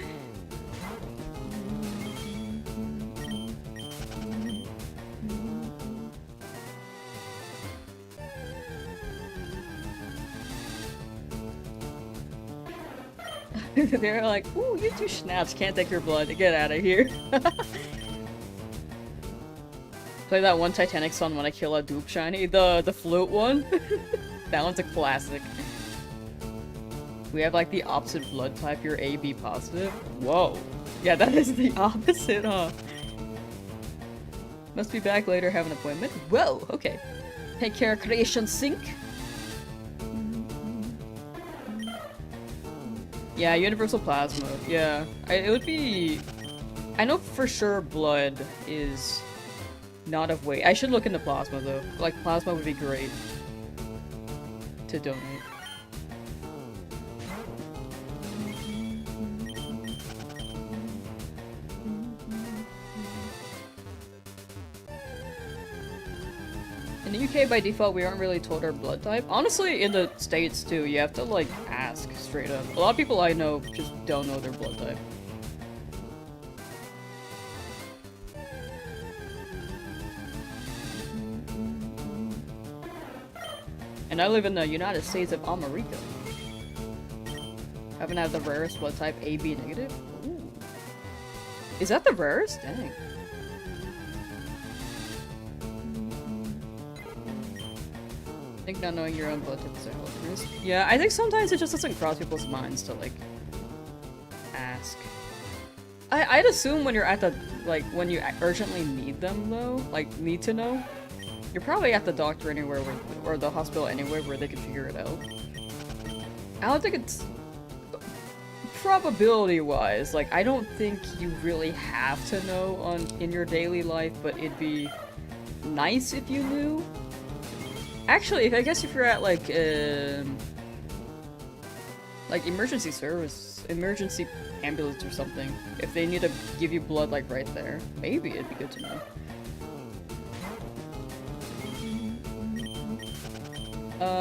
They're like, ooh, you're too snatched, can't take your blood, get out of here. Play that one Titanic song when I kill a dupe shiny, the flute one. That one's a classic. We have, like, the opposite blood type, you're AB positive. Whoa. Yeah, that is the opposite, huh? Must be back later, have an appointment. Whoa, okay. Take care, Creation Sync. Yeah, Universal Plasma. Yeah, it would be... I know for sure blood is not of weight. I should look into plasma, though. Like, plasma would be great to donate. In the UK, by default, we aren't really told our blood type. Honestly, in the States, too, you have to, like, ask straight up. A lot of people I know just don't know their blood type. And I live in the United States of America. Haven't had the rarest blood type, AB negative? Ooh. Is that the rarest? Dang. I think not knowing your own blood type is a health risk. Yeah, I think sometimes it just doesn't cross people's minds to, like, ask. I'd assume when you're at the, like, when you urgently need them, though, like, need to know, you're probably at the doctor anywhere where, or the hospital anywhere where they can figure it out. I don't think it's... Probability-wise, like, I don't think you really have to know in your daily life, but it'd be nice if you knew. Actually, I guess if you're at, like emergency service, emergency ambulance or something, if they need to give you blood, like, right there, maybe it'd be good to know.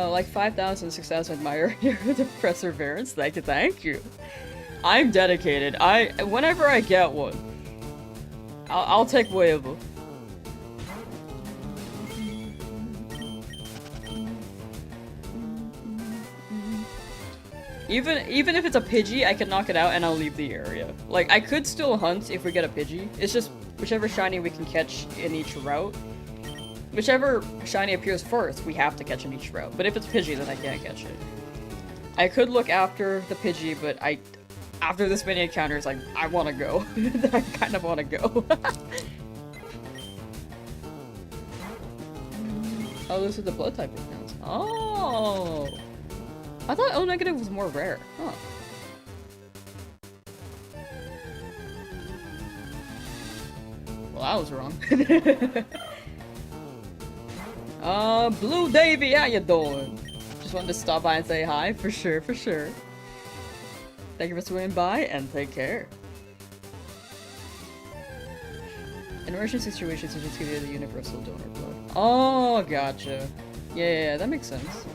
Like 5,000, 6,000 admire the perseverance. Thank you. I'm dedicated. Whenever I get one, I'll take whatever. Even if it's a Pidgey, I can knock it out and I'll leave the area. Like, I could still hunt if we get a Pidgey. It's just whichever shiny we can catch in each route. Whichever shiny appears first, we have to catch in each route. But if it's Pidgey, then I can't catch it. I could look after the Pidgey, but after this many encounters, I want to go. I kind of want to go. Oh, this is the blood type accounts. Oh! I thought O negative was more rare. Huh. Well, I was wrong. Blue Davy, how you doing? Just wanted to stop by and say hi, for sure, for sure. Thank you for swinging by, and take care. In emergency situations, you just give you the universal donor blood. Oh, gotcha. Yeah, that makes sense.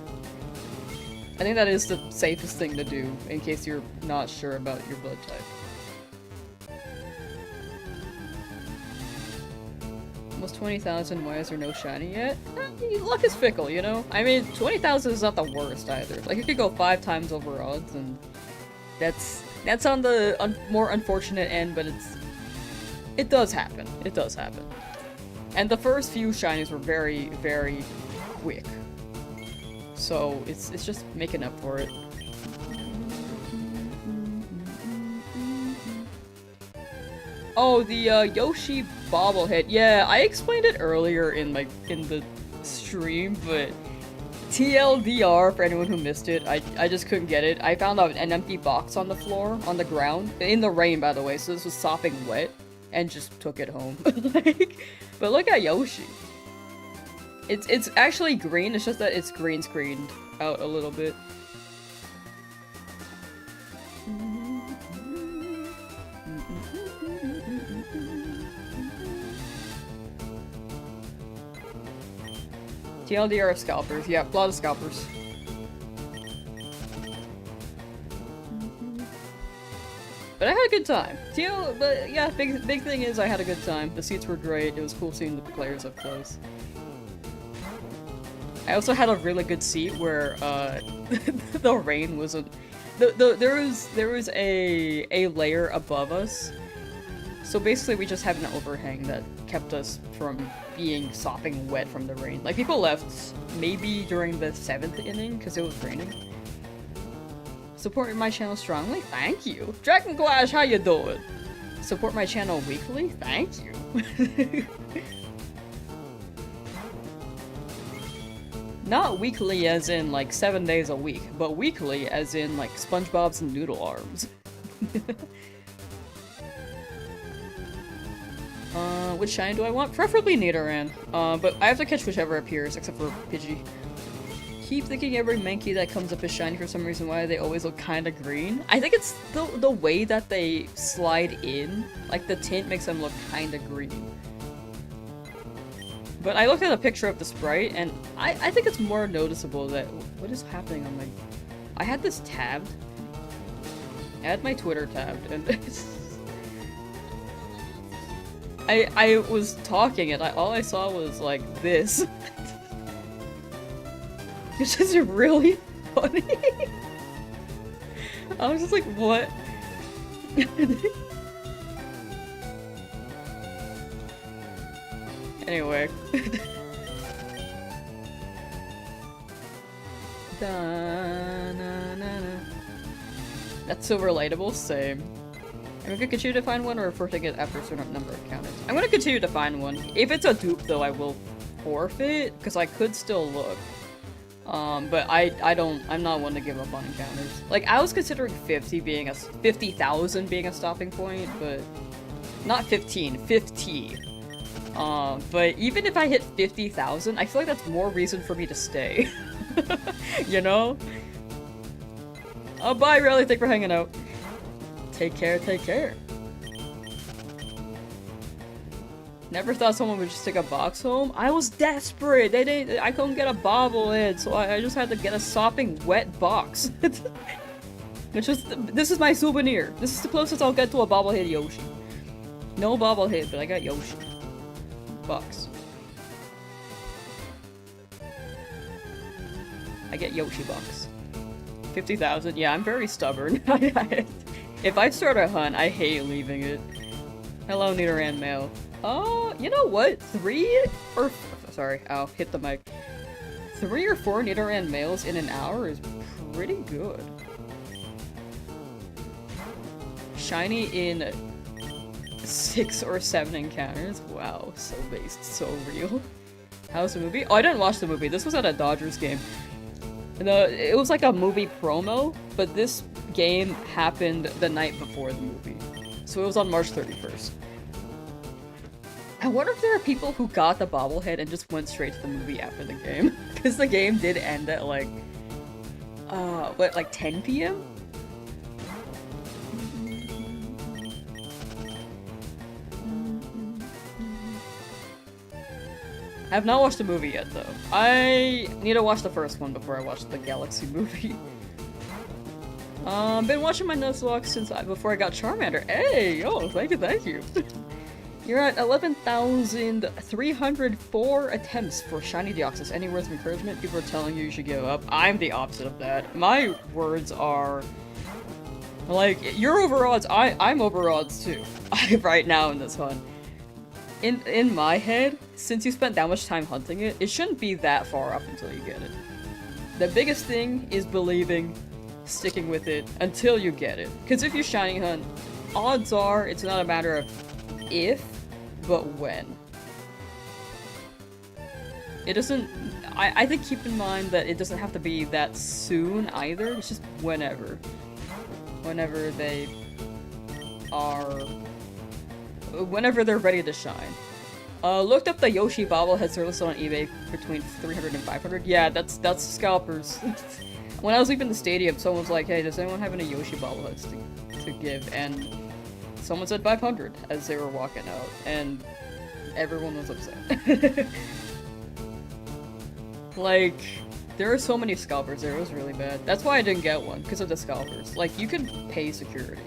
I think that is the safest thing to do, in case you're not sure about your blood type. Almost 20,000, why is there no shiny yet? Luck is fickle, you know? I mean, 20,000 is not the worst either. Like, it could go 5 times over odds, and that's on the more unfortunate end, but it does happen. It does happen. And the first few shinies were very, very quick. So, it's just making up for it. Oh, the Yoshi bobblehead. Yeah, I explained it earlier in the stream, but TLDR for anyone who missed it, I just couldn't get it. I found out an empty box on the floor, on the ground, in the rain, by the way, so this was sopping wet, and just took it home. But look at Yoshi. It's actually green, it's just that it's green screened out a little bit. TLDR of scalpers. Yeah, a lot of scalpers. But I had a good time. But yeah, big thing is I had a good time. The seats were great. It was cool seeing the players up close. I also had a really good seat where the rain wasn't. There was a layer above us. So basically we just had an overhang that kept us from being sopping wet from the rain. Like, people left maybe during the 7th inning because it was raining. Support my channel strongly? Thank you. Dragon Clash, how you doing? Support my channel weekly? Thank you. Not weekly as in like 7 days a week, but weekly as in like SpongeBob's noodle arms. Which shiny do I want? Preferably Nidoran. But I have to catch whichever appears, except for Pidgey. Keep thinking every Mankey that comes up is shiny for some reason. Why do they always look kinda green? I think it's the way that they slide in. Like, the tint makes them look kinda green. But I looked at a picture of the sprite, and I think it's more noticeable that... What is happening on my... I had this tabbed. I had my Twitter tabbed, and... I was talking, and all I saw was, like, this. It's just really funny. I was just like, what? Anyway. That's so relatable, same. I'm gonna continue to find one, or if we're taking it after a certain number of counters. I'm gonna continue to find one. If it's a dupe, though, I will forfeit, because I could still look. But I'm not one to give up on encounters. Like, I was considering 50,000 being a stopping point, but not 15, 50. But even if I hit 50,000, I feel like that's more reason for me to stay. You know? Bye, Riley. Thanks for hanging out. Take care, take care. Never thought someone would just take a box home. I was desperate. I couldn't get a bobblehead, so I just had to get a sopping wet box. This is my souvenir. This is the closest I'll get to a bobblehead Yoshi. No bobblehead, but I got Yoshi. Box. I get Yoshi box. 50,000. Yeah, I'm very stubborn. If I start a hunt, I hate leaving it. Hello, Nidoran Male. You know what? Sorry, I'll hit the mic. 3 or 4 Nidoran Males in an hour is pretty good. Shiny in 6 or 7 encounters. Wow, so based, so real. How's the movie? Oh, I didn't watch the movie. This was at a Dodgers game. It was like a movie promo, but this game happened the night before the movie. So it was on March 31st. I wonder if there are people who got the bobblehead and just went straight to the movie after the game. Because the game did end at like, like 10 p.m.? I have not watched the movie yet, though. I need to watch the first one before I watch the Galaxy movie. Been watching my Nuzlocke since before I got Charmander. Hey! Oh, thank you. You're at 11,304 attempts for Shiny Deoxys. Any words of encouragement? People are telling you should give up. I'm the opposite of that. My words are... like, you're over odds. I'm over odds, too. Right now in this hunt. In my head, since you spent that much time hunting it, it shouldn't be that far off until you get it. The biggest thing is believing, sticking with it, until you get it. Because if you shiny hunt, odds are it's not a matter of if, but when. It doesn't... I think keep in mind that it doesn't have to be that soon either, it's just whenever. Whenever they are... whenever they're ready to shine. Looked up the Yoshi bobbleheads are listed on eBay between 300 and 500. Yeah, that's scalpers. When I was leaving the stadium, someone was like, hey, does anyone have any Yoshi bobbleheads to give? And someone said 500 as they were walking out, and everyone was upset. Like, there are so many scalpers there, it was really bad. That's why I didn't get one, because of the scalpers. Like, you could pay security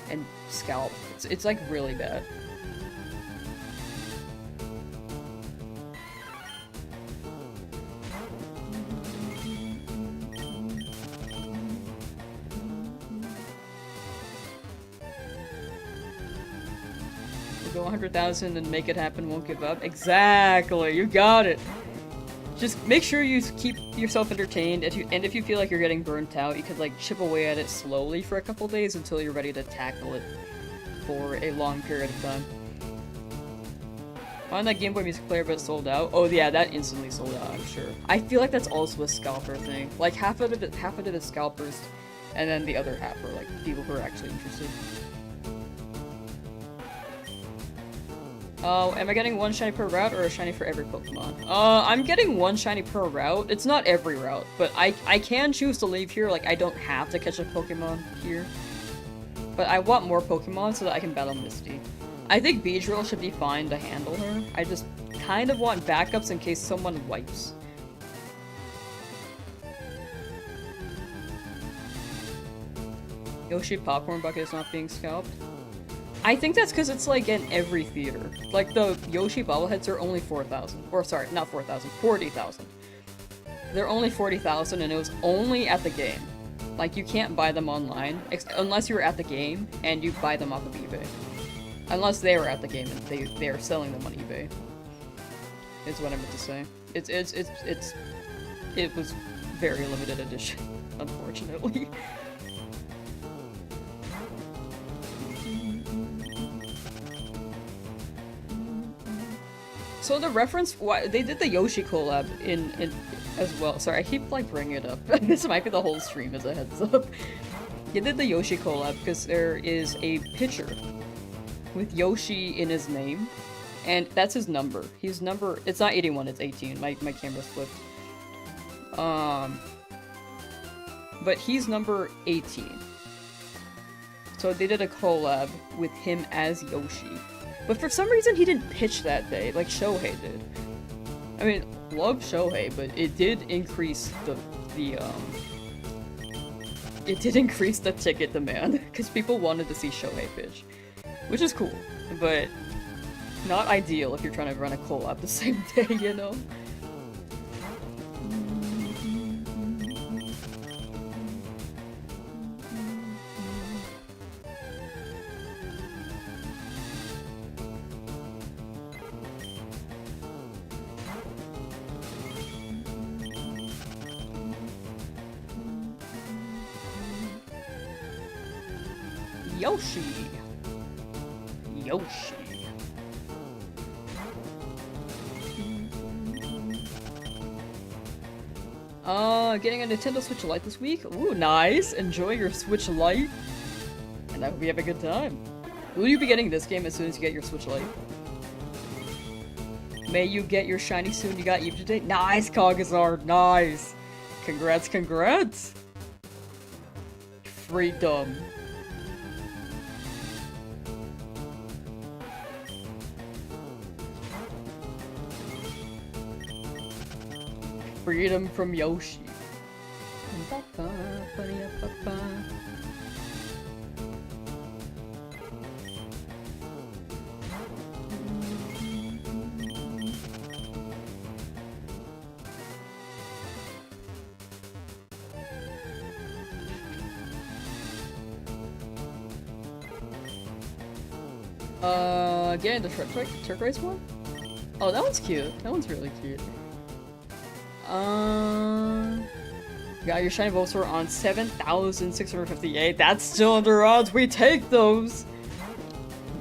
and scalp. It's like really bad. We'll go 100,000 and make it happen, won't give up. Exactly, you got it. Just make sure you keep yourself entertained, and if you feel like you're getting burnt out, you could like chip away at it slowly for a couple days until you're ready to tackle it for a long period of time. Find that Game Boy Music player, but sold out. Oh yeah, that instantly sold out, I'm sure. I feel like that's also a scalper thing. Like half of it is scalpers, and then the other half are like people who are actually interested. Oh, am I getting one shiny per route or a shiny for every Pokemon? I'm getting one shiny per route. It's not every route, but I can choose to leave here. Like, I don't have to catch a Pokemon here. But I want more Pokemon so that I can battle Misty. I think Beedrill should be fine to handle her. I just kind of want backups in case someone wipes. Yoshi Popcorn Bucket is not being scalped. I think that's because it's like in every theater. Like the Yoshi bobbleheads are only 4,000. Or sorry, not 4,000, 40,000. They're only 40,000 and it was only at the game. Like, you can't buy them online, unless you're at the game and you buy them off of eBay. Unless they were at the game and they are selling them on eBay. Is what I meant to say. It was very limited edition, unfortunately. So the reference, why they did the Yoshi collab in as well. Sorry, I keep like bringing it up. This might be the whole stream as a heads up. They did the Yoshi collab because there is a picture with Yoshi in his name, and that's his number. He's number. It's not 81. It's 18. My camera's flipped. But he's number 18. So they did a collab with him as Yoshi. But for some reason he didn't pitch that day, like Shohei did. I mean, love Shohei, but it did increase it did increase the ticket demand, because people wanted to see Shohei pitch. Which is cool, but not ideal if you're trying to run a collab the same day, you know? Yoshi. Yoshi. Getting a Nintendo Switch Lite this week? Ooh, nice! Enjoy your Switch Lite. And I hope you have a good time. Will you be getting this game as soon as you get your Switch Lite? May you get your shiny soon. You got Eve today? Nice, Kagazar! Nice! Congrats, congrats! Freedom. Freedom from Yoshi. Getting the turquoise one? Oh, that one's cute. That one's really cute. Got your shiny Bulbasaur on 7,658. That's still under odds. We take those.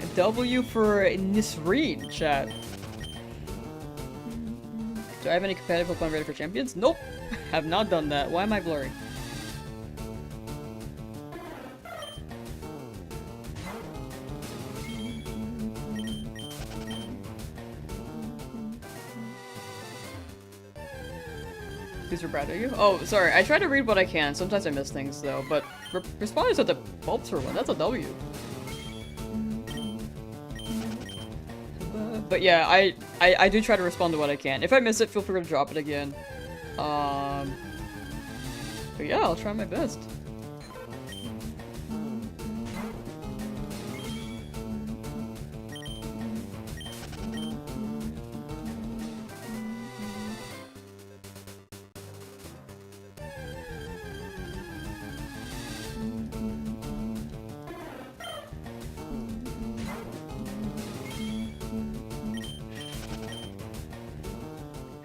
A W for Nisreen, chat. Do I have any competitive Pokemon ready for champions? Nope. Have not done that. Why am I blurry? These are bad, are you? Oh, sorry. I try to read what I can. Sometimes I miss things, though. But responding to the Bulbasaur one, that's a W. But yeah, I do try to respond to what I can. If I miss it, feel free to drop it again. But yeah, I'll try my best.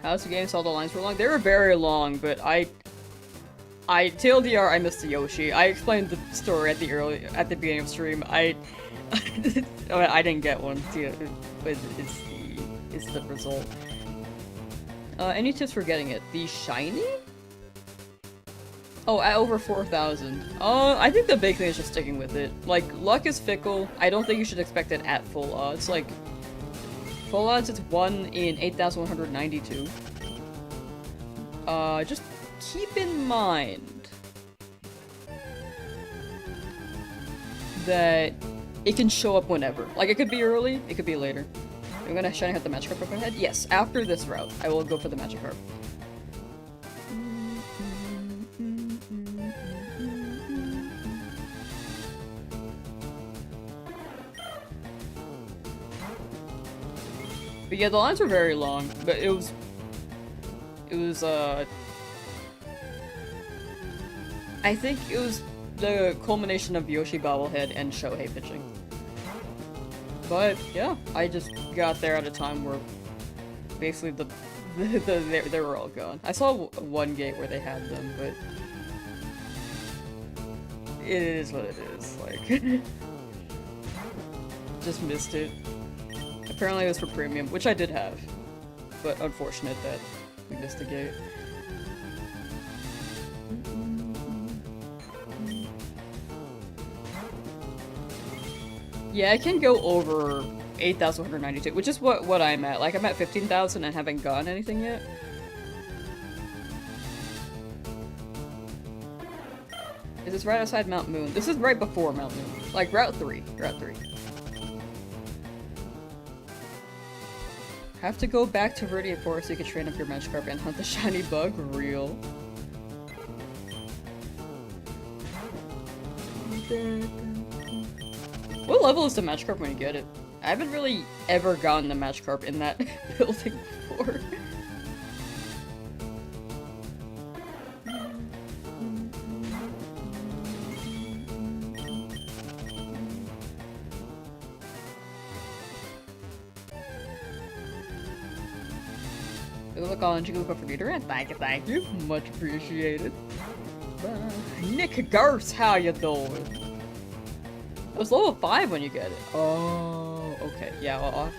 How's the game? Saw the lines were long? They were very long, but TLDR, I missed the Yoshi. I explained the story at the beginning of stream. I didn't get one. It's the result. Any tips for getting it? The shiny? Oh, at over 4,000. I think the big thing is just sticking with it. Like, luck is fickle. I don't think you should expect it at full odds. Like, full odds, it's 1 in 8,192. Just keep in mind that it can show up whenever. Like, it could be early, it could be later. I'm gonna shiny hit the Magikarp up ahead. Yes, after this route, I will go for the Magikarp. But yeah, the lines were very long, but it was I think it was the culmination of Yoshi bobblehead and Shohei pitching. But yeah, I just got there at a time where basically they were all gone. I saw one gate where they had them, but it is what it is. Like, just missed it. Apparently it was for premium, which I did have, but unfortunate that we missed the gate. Yeah, I can go over 8,192, which is what I'm at. Like, I'm at 15,000 and haven't gotten anything yet. Is this right outside Mount Moon? This is right before Mount Moon. Like, Route 3. Route 3. Have to go back to Viridian Forest so you can train up your Magikarp and hunt the shiny bug? Real. What level is the Magikarp when you get it? I haven't really ever gotten the Magikarp in that building before. Look on you for Nidoran. Thank you. Much appreciated. Nick Garth, how you doing? It was level 5 when you get it. Oh, okay. Yeah, well,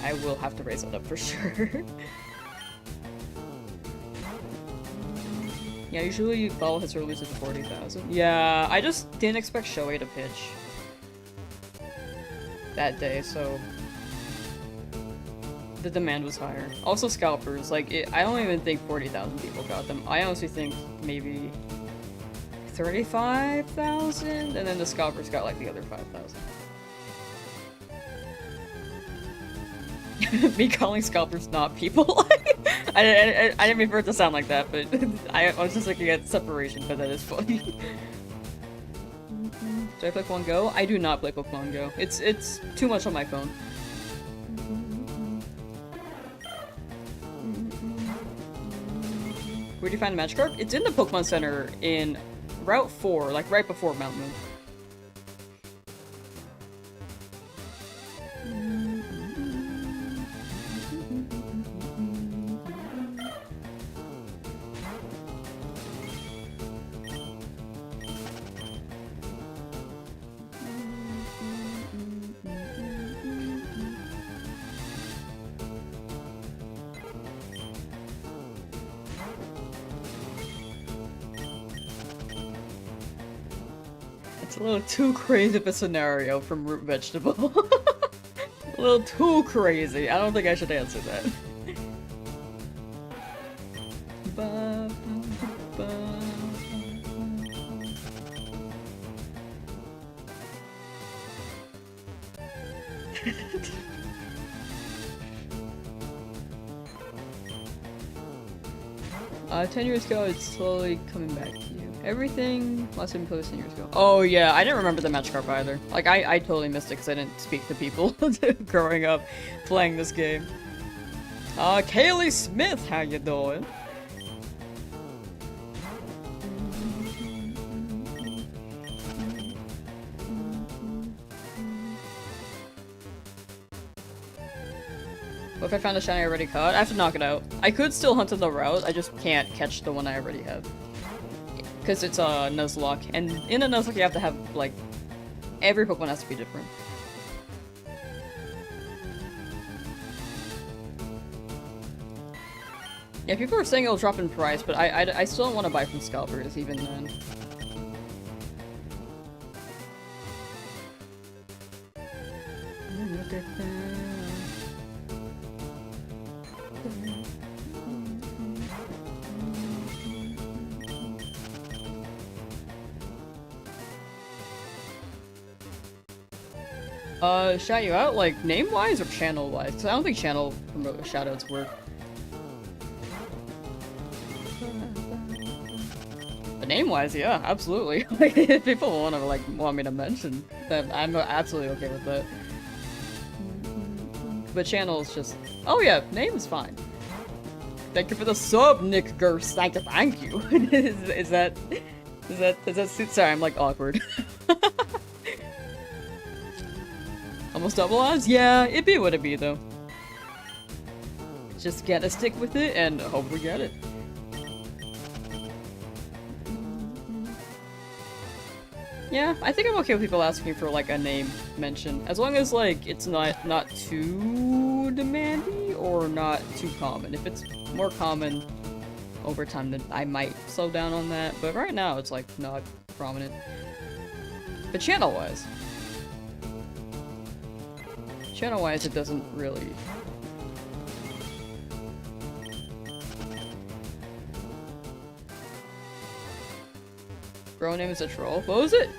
I will have to raise it up for sure. Yeah, usually follow his releases to 40,000. Yeah, I just didn't expect Shohei to pitch that day, so the demand was higher. Also scalpers, like, I don't even think 40,000 people got them. I honestly think maybe 35,000, and then the scalpers got like the other 5,000. Me calling scalpers not people. I didn't mean for it to sound like that, but I was just looking at separation, but that is funny. Do I play Pokemon Go? I do not play Pokemon Go. It's too much on my phone. Where do you find the Magikarp? It's in the Pokemon Center in Route 4, like right before Mount Moon. It's a little too crazy of a scenario from Root Vegetable. A little too crazy. I don't think I should answer that. 10 years ago, it's slowly coming back to you. Everything must have been close 10 years ago. Oh yeah, I didn't remember the Magikarp either. Like, I totally missed it because I didn't speak to people growing up playing this game. Kaylee Smith, how you doing? What if I found a shiny I already caught? I have to knock it out. I could still hunt in the route, I just can't catch the one I already have. Because it's a Nuzlocke, and in a Nuzlocke you have to have, like, every Pokemon has to be different. Yeah, people are saying it'll drop in price, but I still don't want to buy from scalpers even then. Look at that. Shout you out, like, name-wise or channel-wise? Because I don't think channel shoutouts work. But name-wise, yeah, absolutely. Like, if people want me to mention them, I'm absolutely okay with that. But channel is just, oh yeah, name is fine. Thank you for the sub, Nick Gurst. Thank you. Is that sorry, I'm like awkward. Almost double odds? Yeah, it'd be what it be though. Just gotta stick with it and hope we get it. Yeah, I think I'm okay with people asking for like a name mention, as long as like it's not too demanding or not too common. If it's more common over time, then I might slow down on that. But right now, it's like not prominent. But channel-wise, it doesn't really. Bro name is a troll. What was it?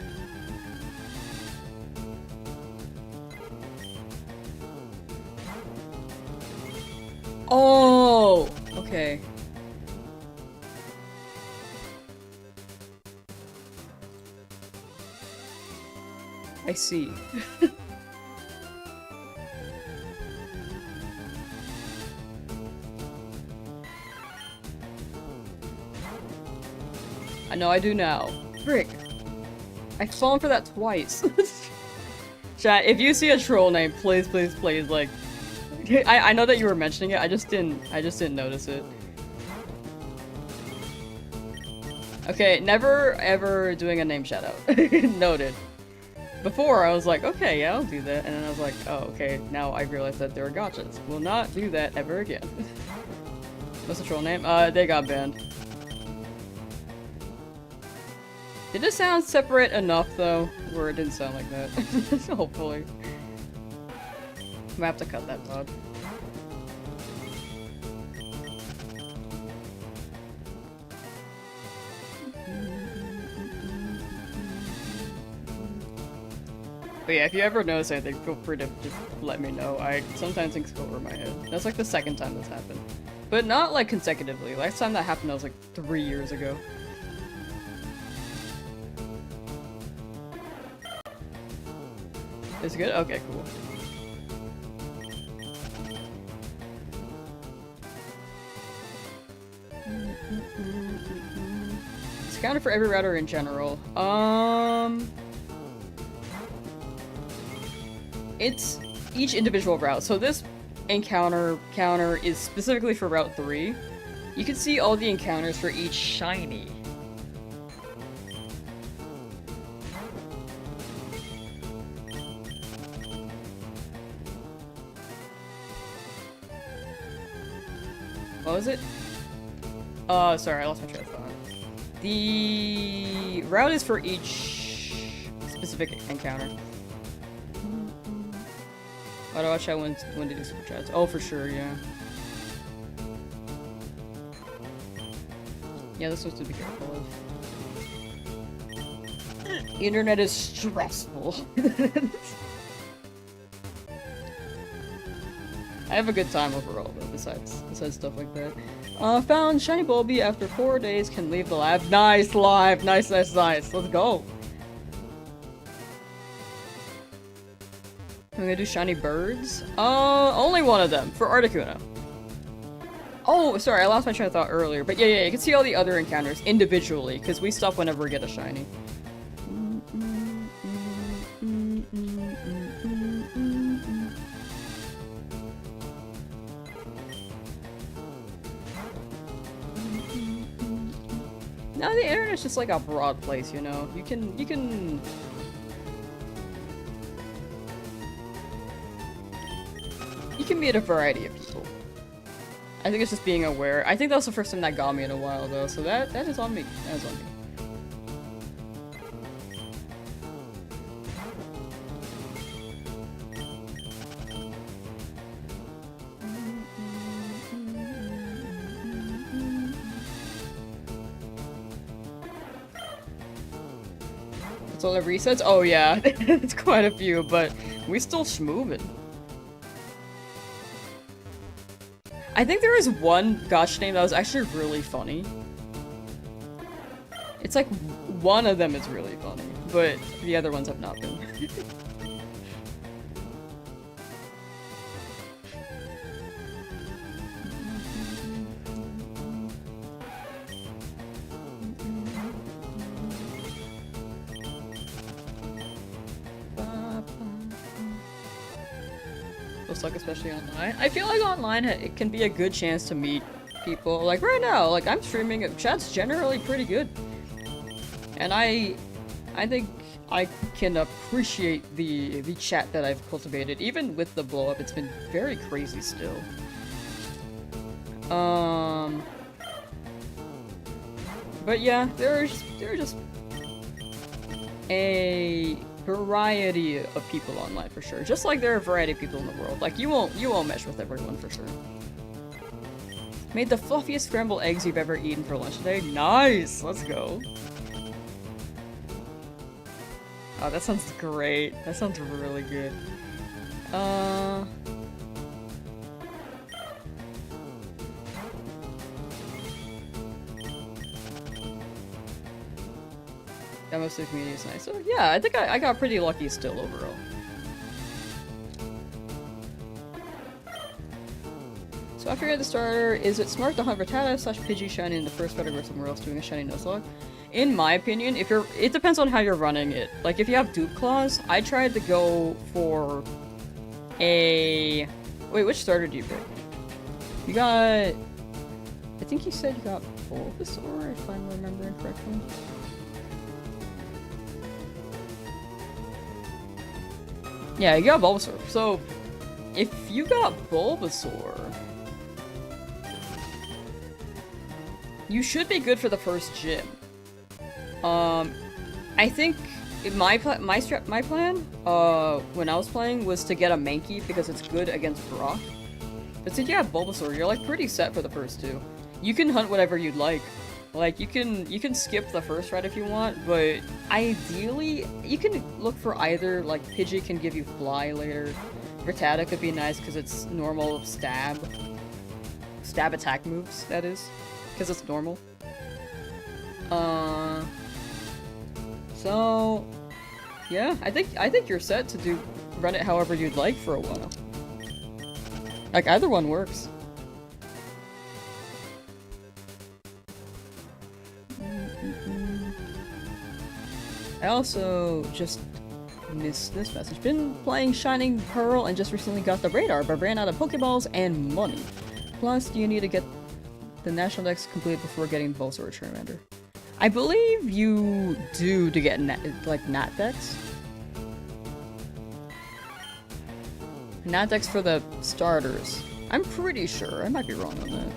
Oh, okay. I see. I know I do now. Frick. I've fallen for that twice. Chat, if you see a troll name, please, like... I know that you were mentioning it, I just didn't notice it. Okay, never ever doing a name shout out. Noted. Before, I was like, okay, yeah, I'll do that, and then I was like, oh, okay, now I realize that there are gotchas. Will not do that ever again. What's the troll name? They got banned. Did it sound separate enough, though, where it didn't sound like that? Hopefully. I'm gonna have to cut that pod. But yeah, if you ever notice anything, feel free to just let me know. Sometimes things go over my head. That's like the second time this happened. But not like consecutively. Last time that happened, that was like 3 years ago. Is it good? Okay, cool. It's counted for every router in general. It's each individual route. So this encounter counter is specifically for Route 3. You can see all the encounters for each shiny. What was it? Sorry, I lost my train of thought. The route is for each specific encounter. Why do I watch out when to do super chats? Oh, for sure, yeah. Yeah, this was to be careful of. Internet is stressful. I have a good time overall, though, besides stuff like that. Found Shiny Bulby after 4 days, can leave the lab. Nice live! Nice. Let's go! I'm gonna do Shiny Birds. Only one of them, for Articuno. Oh, sorry, I lost my train of thought earlier, but yeah, you can see all the other encounters individually, because we stop whenever we get a Shiny. Now the internet's just like a broad place, you know? You can meet a variety of people. I think it's just being aware. I think that was the first time that got me in a while though, so that is on me. That is on me. All the resets? Oh yeah, it's quite a few, but we still schmoovin'. I think there is one gotcha name that was actually really funny. It's like one of them is really funny, but the other ones have not been. people suck, especially online. I feel like online it can be a good chance to meet people. Like right now, like I'm streaming, chat's generally pretty good. And I think I can appreciate the chat that I've cultivated. Even with the blow up, it's been very crazy still. But yeah, there are just a variety of people online for sure. Just like there are a variety of people in the world. Like you won't mesh with everyone for sure. Made the fluffiest scrambled eggs you've ever eaten for lunch today. Nice! Let's go. Oh, that sounds great. That sounds really good. That most of the community is nice. So yeah, I think I got pretty lucky still overall. So after you get the starter, is it smart to hunt Rattata / Pidgey shiny in the first battle or somewhere else doing a shiny Nuzlocke? In my opinion, it depends on how you're running it. Like if you have dupe claws, I tried to go for a... Wait, which starter do you pick? You got... I think you said you got Bulbasaur, if I'm remembering correctly. Yeah, you got Bulbasaur. So, if you got Bulbasaur, you should be good for the first gym. I think my plan when I was playing was to get a Mankey because it's good against Brock. But since you have Bulbasaur, you're like pretty set for the first two. You can hunt whatever you'd like. Like you can skip the first ride if you want, but ideally you can look for either. Like Pidgey can give you Fly later. Rattata could be nice because it's normal stab attack moves. That is, because it's normal. So yeah, I think you're set to run it however you'd like for a while. Like either one works. I also just missed this message. Been playing Shining Pearl and just recently got the radar, but ran out of Pokeballs and money. Plus, you need to get the National Dex complete before getting Bulbasaur or Charmander. I believe you do to get Nat Dex. Nat Dex for the starters. I'm pretty sure. I might be wrong on that.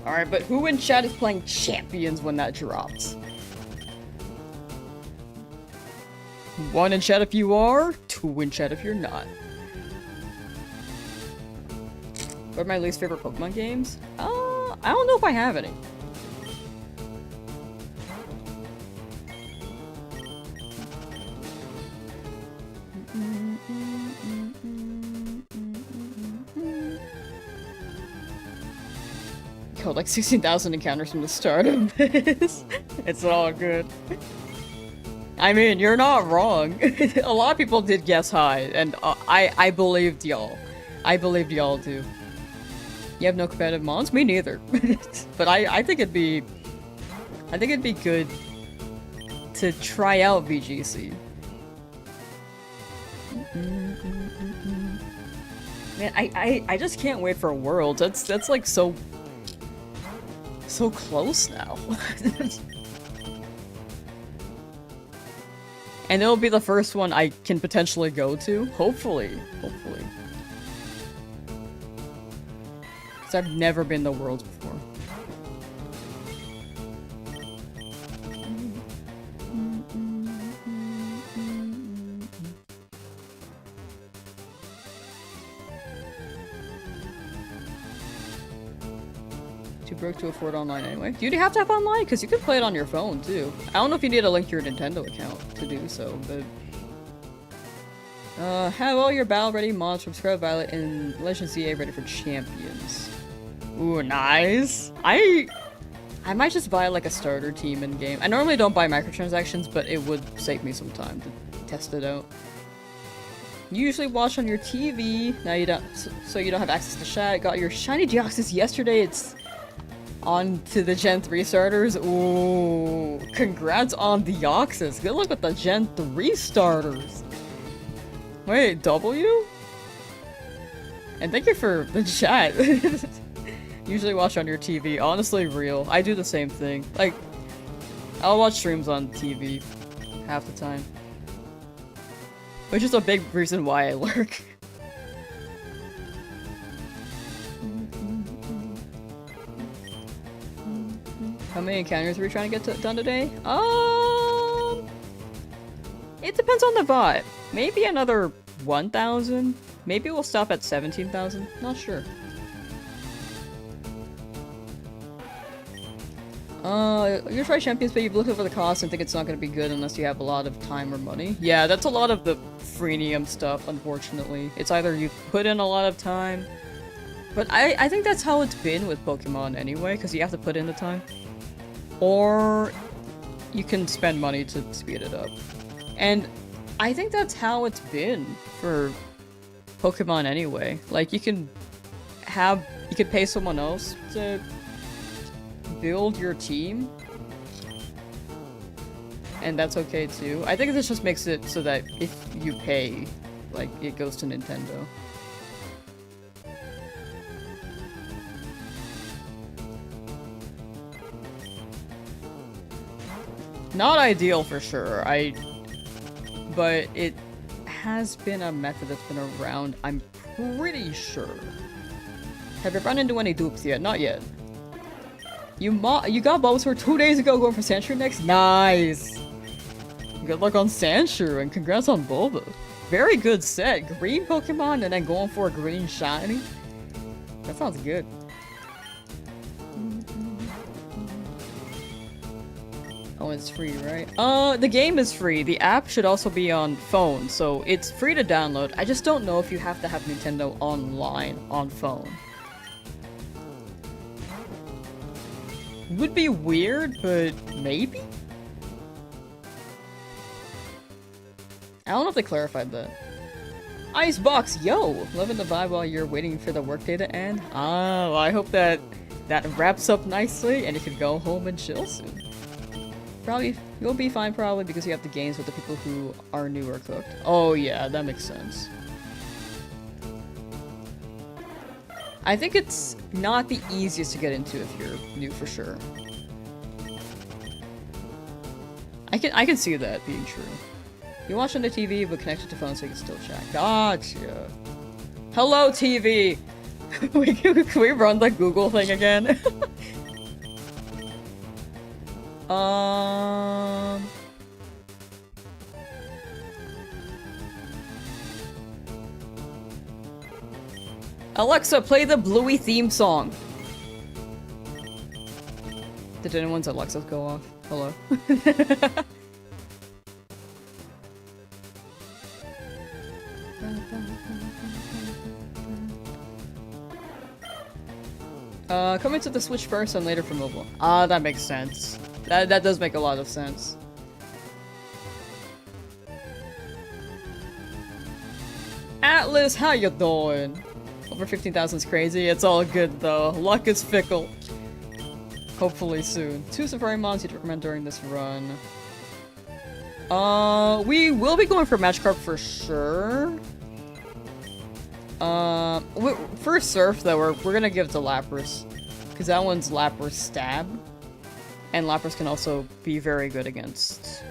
Alright, but who in chat is playing Champions when that drops? 1 in chat if you are, 2 in chat if you're not. What are my least favorite Pokemon games? I don't know if I have any. Killed like 16,000 encounters from the start of this. It's all good. I mean, you're not wrong. A lot of people did guess high, and I believed y'all. I believed y'all too. You have no competitive mons? Me neither. But I think it'd be good to try out VGC. Man, I just can't wait for Worlds. That's like so close now. And it'll be the first one I can potentially go to. Hopefully. Because I've never been to Worlds before. Too broke to afford online anyway. Do you have to have online? Because you can play it on your phone too. I don't know if you need to link your Nintendo account to do so, but... have all your battle ready mods from Scarlet Violet and Legend ZA ready for Champions. Ooh, nice! I might just buy like a starter team in game. I normally don't buy microtransactions, but it would save me some time to test it out. You usually watch on your TV. Now you don't, so you don't have access to chat. Got your shiny Deoxys yesterday. It's on to the Gen 3 starters. Ooh, congrats on Deoxys. Good luck with the Gen 3 starters. Wait, W? And thank you for the chat. Usually watch on your TV. Honestly, real. I do the same thing. Like, I'll watch streams on TV half the time. Which is a big reason why I lurk. How many encounters are we trying to get done today? It depends on the vibe. Maybe another 1,000? Maybe we'll stop at 17,000? Not sure. You try champions, but you've looked over the cost and think it's not going to be good unless you have a lot of time or money. Yeah, that's a lot of the freemium stuff, unfortunately. It's either you put in a lot of time, but I think that's how it's been with Pokemon anyway, because you have to put in the time. Or you can spend money to speed it up. And I think that's how it's been for Pokemon anyway. Like, you can pay someone else to build your team, and that's okay too. I think this just makes it so that if you pay, like, it goes to Nintendo. Not ideal for sure, but it has been a method that's been around, I'm pretty sure. Have you run into any dupes yet? Not yet. You got Bulbasaur 2 days ago going for Sandshrew next? Nice! Good luck on Sandshrew and congrats on Bulba. Very good set. Green Pokemon and then going for a green shiny? That sounds good. Oh, it's free, right? The game is free. The app should also be on phone, so it's free to download. I just don't know if you have to have Nintendo Online on phone. Would be weird, but maybe? I don't know if they clarified that. Icebox, yo! Loving the vibe while you're waiting for the workday to end. Oh, I hope that wraps up nicely and you can go home and chill soon. Probably, you'll be fine probably because you have the games with the people who are new or cooked. Oh yeah, that makes sense. I think it's not the easiest to get into if you're new for sure. I can see that being true. You watch on the TV but connected to phone so you can still chat. Gotcha. Hello TV! Can we run the Google thing again? Alexa, play the Bluey theme song. Did anyone's Alexas go off? Hello? Come into the Switch first and later for mobile. Ah, that makes sense. That does make a lot of sense. Atlas, how you doing? Over 15,000 is crazy. It's all good though. Luck is fickle. Hopefully soon. 2 Safari Mons you'd recommend during this run. We will be going for Magikarp for sure. For Surf though, we're gonna give it to Lapras. Because that one's Lapras Stab. And Lapras can also be very good against...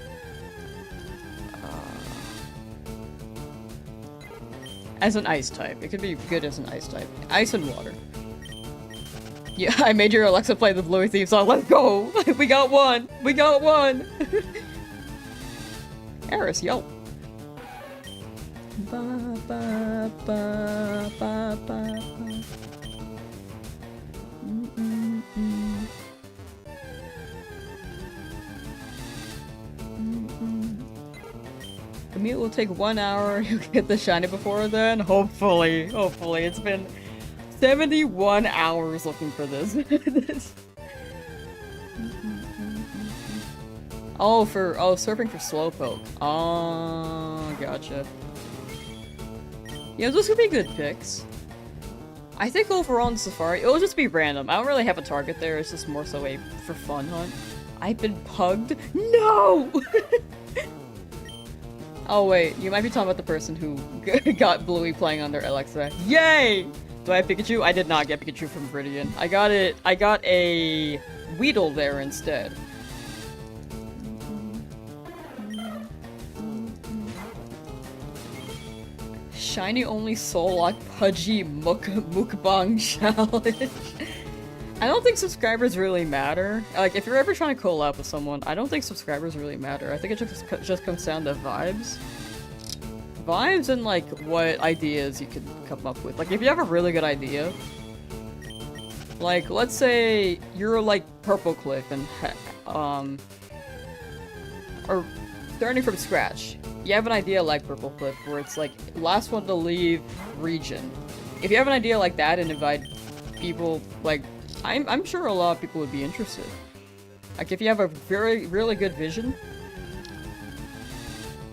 as an ice type. It could be good as an ice type. Ice and water. Yeah, I made your Alexa play the Bluey theme song. Let's go! We got one! We got one! Eris, yo! Ba, ba, ba, ba, ba, ba. The meet will take 1 hour. You'll get the shiny before then. Hopefully. Hopefully. It's been 71 hours looking for this. Surfing for Slowpoke. Oh, gotcha. Yeah, those could be good picks. I think overall in Safari, it'll just be random. I don't really have a target there, it's just more so a for fun hunt. I've been pugged? No! Oh wait, you might be talking about the person who got Bluey playing on their Alexa. Yay! Do I have Pikachu? I did not get Pikachu from Viridian. I got a Weedle there instead. Shiny only Sollock Pudgy Mukbang challenge. I don't think subscribers really matter. Like, if you're ever trying to collab with someone, I don't think subscribers really matter. I think it just comes down to vibes. Vibes and, like, what ideas you could come up with. Like, if you have a really good idea, like, let's say you're, like, Purple Cliff and, or starting from scratch. You have an idea like Purple Cliff, where it's like, last one to leave region. If you have an idea like that and invite people, like, I'm sure a lot of people would be interested. Like, if you have a really good vision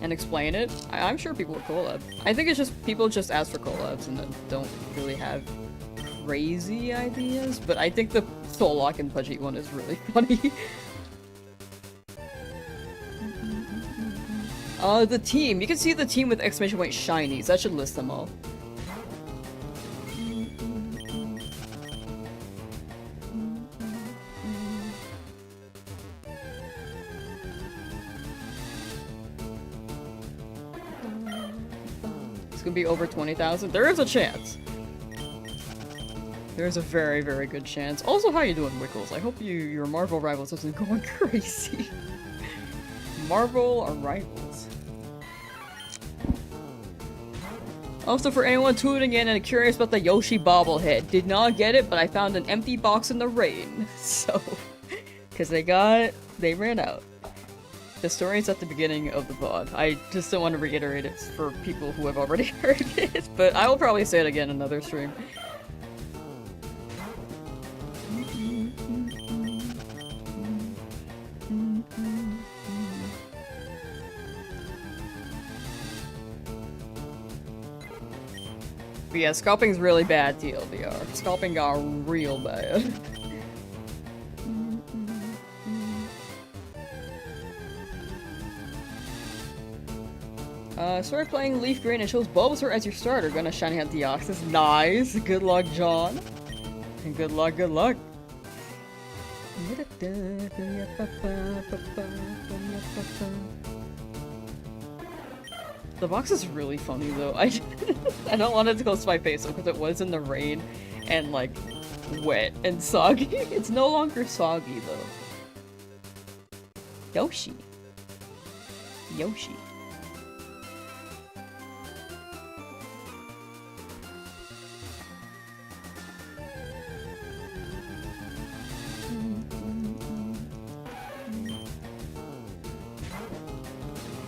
and explain it, I'm sure people would collab. I think it's just, people just ask for collabs and then don't really have crazy ideas, but I think the Sollock and Pudgy one is really funny. The team. You can see the team with exclamation point shinies. That should list them all. It's gonna be over 20,000. There is a chance. There's a very, very good chance. Also, how you doing, Wickles? I hope your Marvel Rivals isn't going crazy. Marvel Arrivals. Also, for anyone tuning in and curious about the Yoshi bobblehead, did not get it, but I found an empty box in the rain. So, because they ran out. The story's at the beginning of the VOD. I just don't want to reiterate it for people who have already heard it, but I will probably say it again in another stream. But yeah, Scalping's really bad TLDR. Scalping got real bad. Started playing Leafgreen and chose Bulbasaur as your starter. Gonna shiny hunt Deoxys. Nice! Good luck, John. And good luck, good luck. The box is really funny though. I don't want it to go to my face because it was in the rain and like wet and soggy. It's no longer soggy though. Yoshi. Yoshi.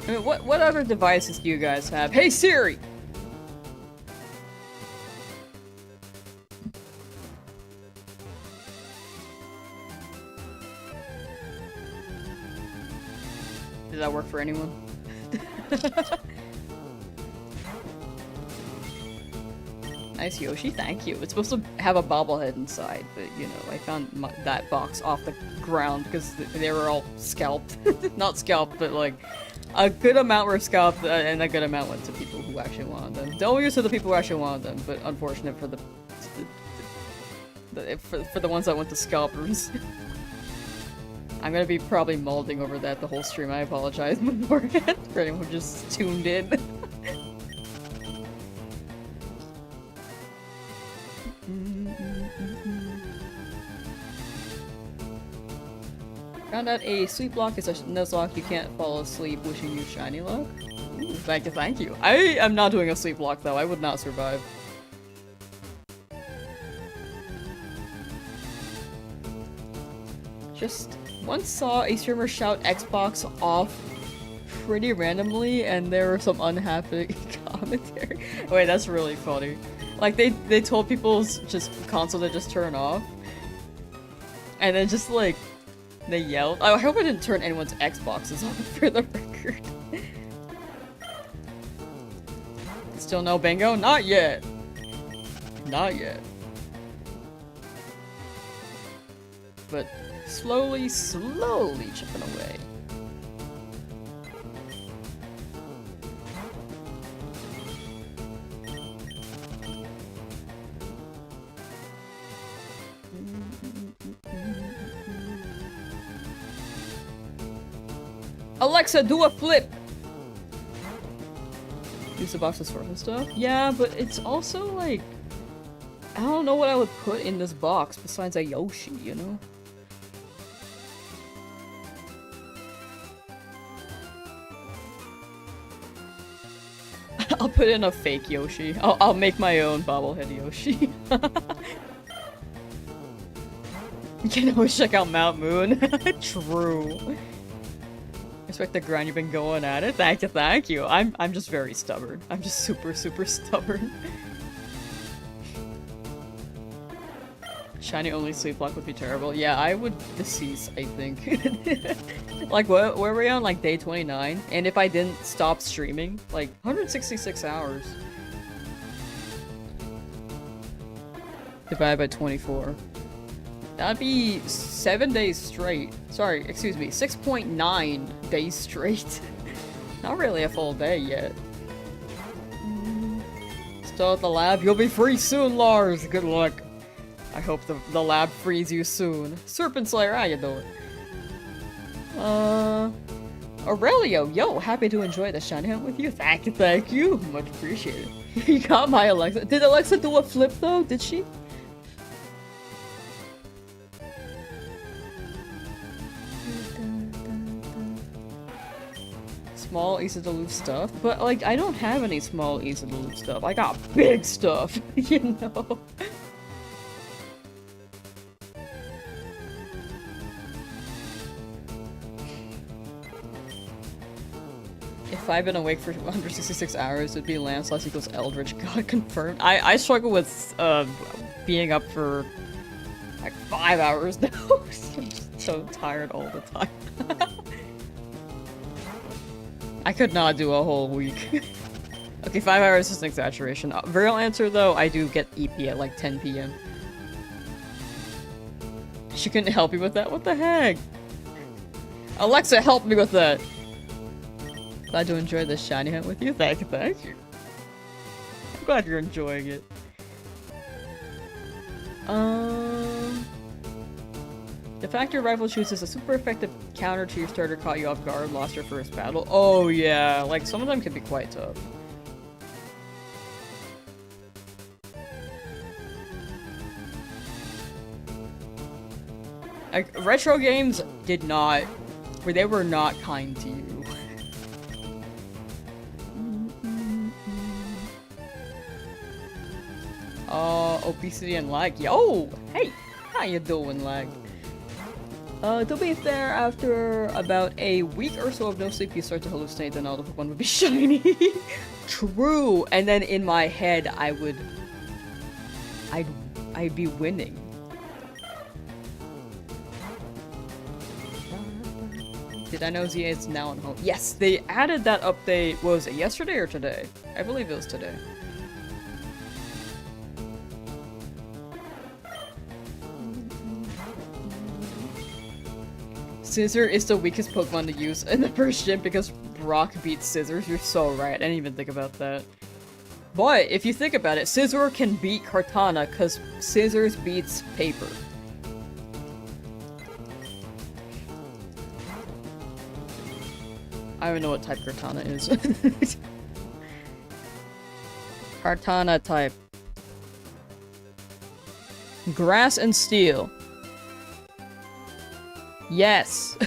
I mean, what other devices do you guys have? Hey Siri! Does that work for anyone? Nice Yoshi, thank you. It's supposed to have a bobblehead inside, but you know, I found that box off the ground because they were all scalped. Not scalped, but like, a good amount were scalped and a good amount went to people who actually wanted them. Don't use to the people who actually wanted them, but unfortunate for the ones that went to scalpers. I'm gonna be probably molding over that the whole stream. I apologize beforehand for anyone who just tuned in. Found out a sleep lock is a Nuzlocke. You can't fall asleep. Wishing you shiny luck. Ooh, thank you. I am not doing a sleep lock though. I would not survive. Just once saw a streamer shout Xbox off pretty randomly, and there were some unhappy commentary. Wait, that's really funny. Like they told people's just console to just turn off, and then just like. They yelled. I hope I didn't turn anyone's Xboxes off for the record. Still no bingo? Not yet. Not yet. But slowly, slowly chipping away. Alexa, do a flip! Use the boxes for and stuff? Yeah, but it's also like... I don't know what I would put in this box besides a Yoshi, you know? I'll put in a fake Yoshi. I'll make my own bobblehead Yoshi. You can always check out Mount Moon. True. Respect the grind, you've been going at it. Thank you, thank you. I'm just very stubborn. I'm just super, super stubborn. Shiny only sleep block would be terrible. Yeah, I would decease, I think. Like, what? Where were we on? Like, day 29? And if I didn't stop streaming, like, 166 hours. Divided by 24. That'd be 7 days straight. Sorry, excuse me, 6.9 days straight. Not really a full day yet. Still at the lab? You'll be free soon, Lars! Good luck. I hope the lab frees you soon. Serpent Slayer, how you doing? Aurelio, yo, happy to enjoy the shiny hunt with you. Thank you. Much appreciated. You got my Alexa. Did Alexa do a flip though? Did she? Small, easy to loot stuff, but like I don't have any small, easy to loot stuff. I got big stuff, you know. If I've been awake for 166 hours, it'd be Lamsauce equals Eldritch God confirmed. I struggle with being up for like 5 hours now. I'm just so tired all the time. I could not do a whole week. Okay, 5 hours is an exaggeration. Real answer though, I do get EP at like 10 PM. She couldn't help you with that? What the heck? Alexa, help me with that! Glad to enjoy this shiny hunt with you. Thank you. I'm glad you're enjoying it. The fact your rifle chooses a super effective counter to your starter caught you off guard, lost your first battle. Oh yeah, like some of them can be quite tough. Like, retro games did not, they were not kind to you. Obesity and lag. Yo! Hey! How you doing, lag? To be fair, after about a week or so of no sleep, you start to hallucinate, then all the Pokemon would be shiny. True! And then in my head, I'd be winning. Did I know ZA is now on home? Yes, they added that update, was it yesterday or today? I believe it was today. Scizor is the weakest Pokemon to use in the first gym because Brock beats Scissors. You're so right. I didn't even think about that. But if you think about it, Scizor can beat Kartana because Scissors beats Paper. I don't even know what type Kartana is. Kartana type. Grass and Steel. Yes!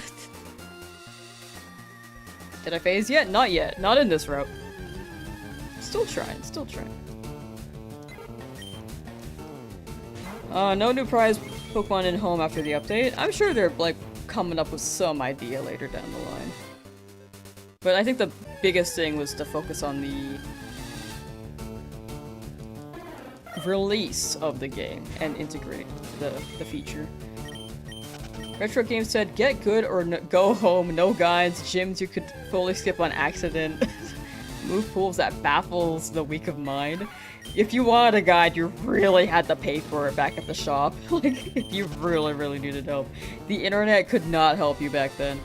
Did I phase yet? Not yet. Not in this route. Still trying, still trying. No new prize Pokemon in home after the update. I'm sure they're, like, coming up with some idea later down the line. But I think the biggest thing was to focus on the release of the game and integrate the feature. Retro Games said, get good or go home, no guides, gyms you could fully skip on accident. Move pools that baffles the weak of mind. If you wanted a guide, you really had to pay for it back at the shop. Like, if you really, really needed help. The internet could not help you back then.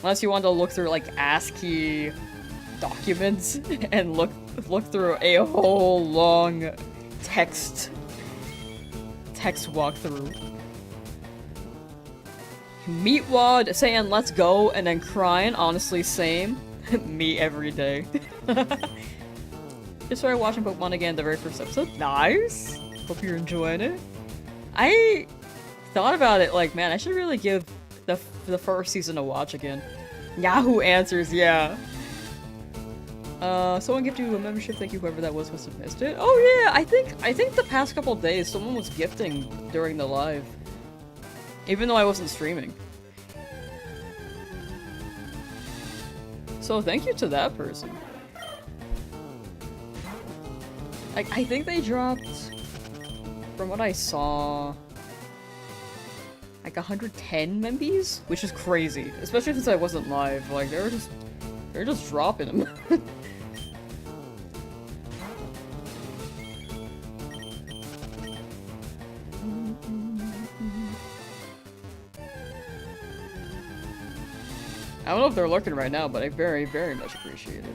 Unless you wanted to look through, like, ASCII documents and look through a whole long text walkthrough. Meatwad saying let's go and then crying, honestly same. Me every day. Just started watching Pokemon again the very first episode. Nice! Hope you're enjoying it. I thought about it like, man, I should really give the first season a watch again. Yahoo Answers, yeah. Someone gifted you a membership, thank you whoever that was must have missed it. Oh yeah, I think the past couple days someone was gifting during the live. Even though I wasn't streaming. So thank you to that person. Like, I think they dropped, from what I saw, like 110 membies, which is crazy, especially since I wasn't live. Like, they're just dropping them. I don't know if they're lurking right now, but I very, very much appreciate it.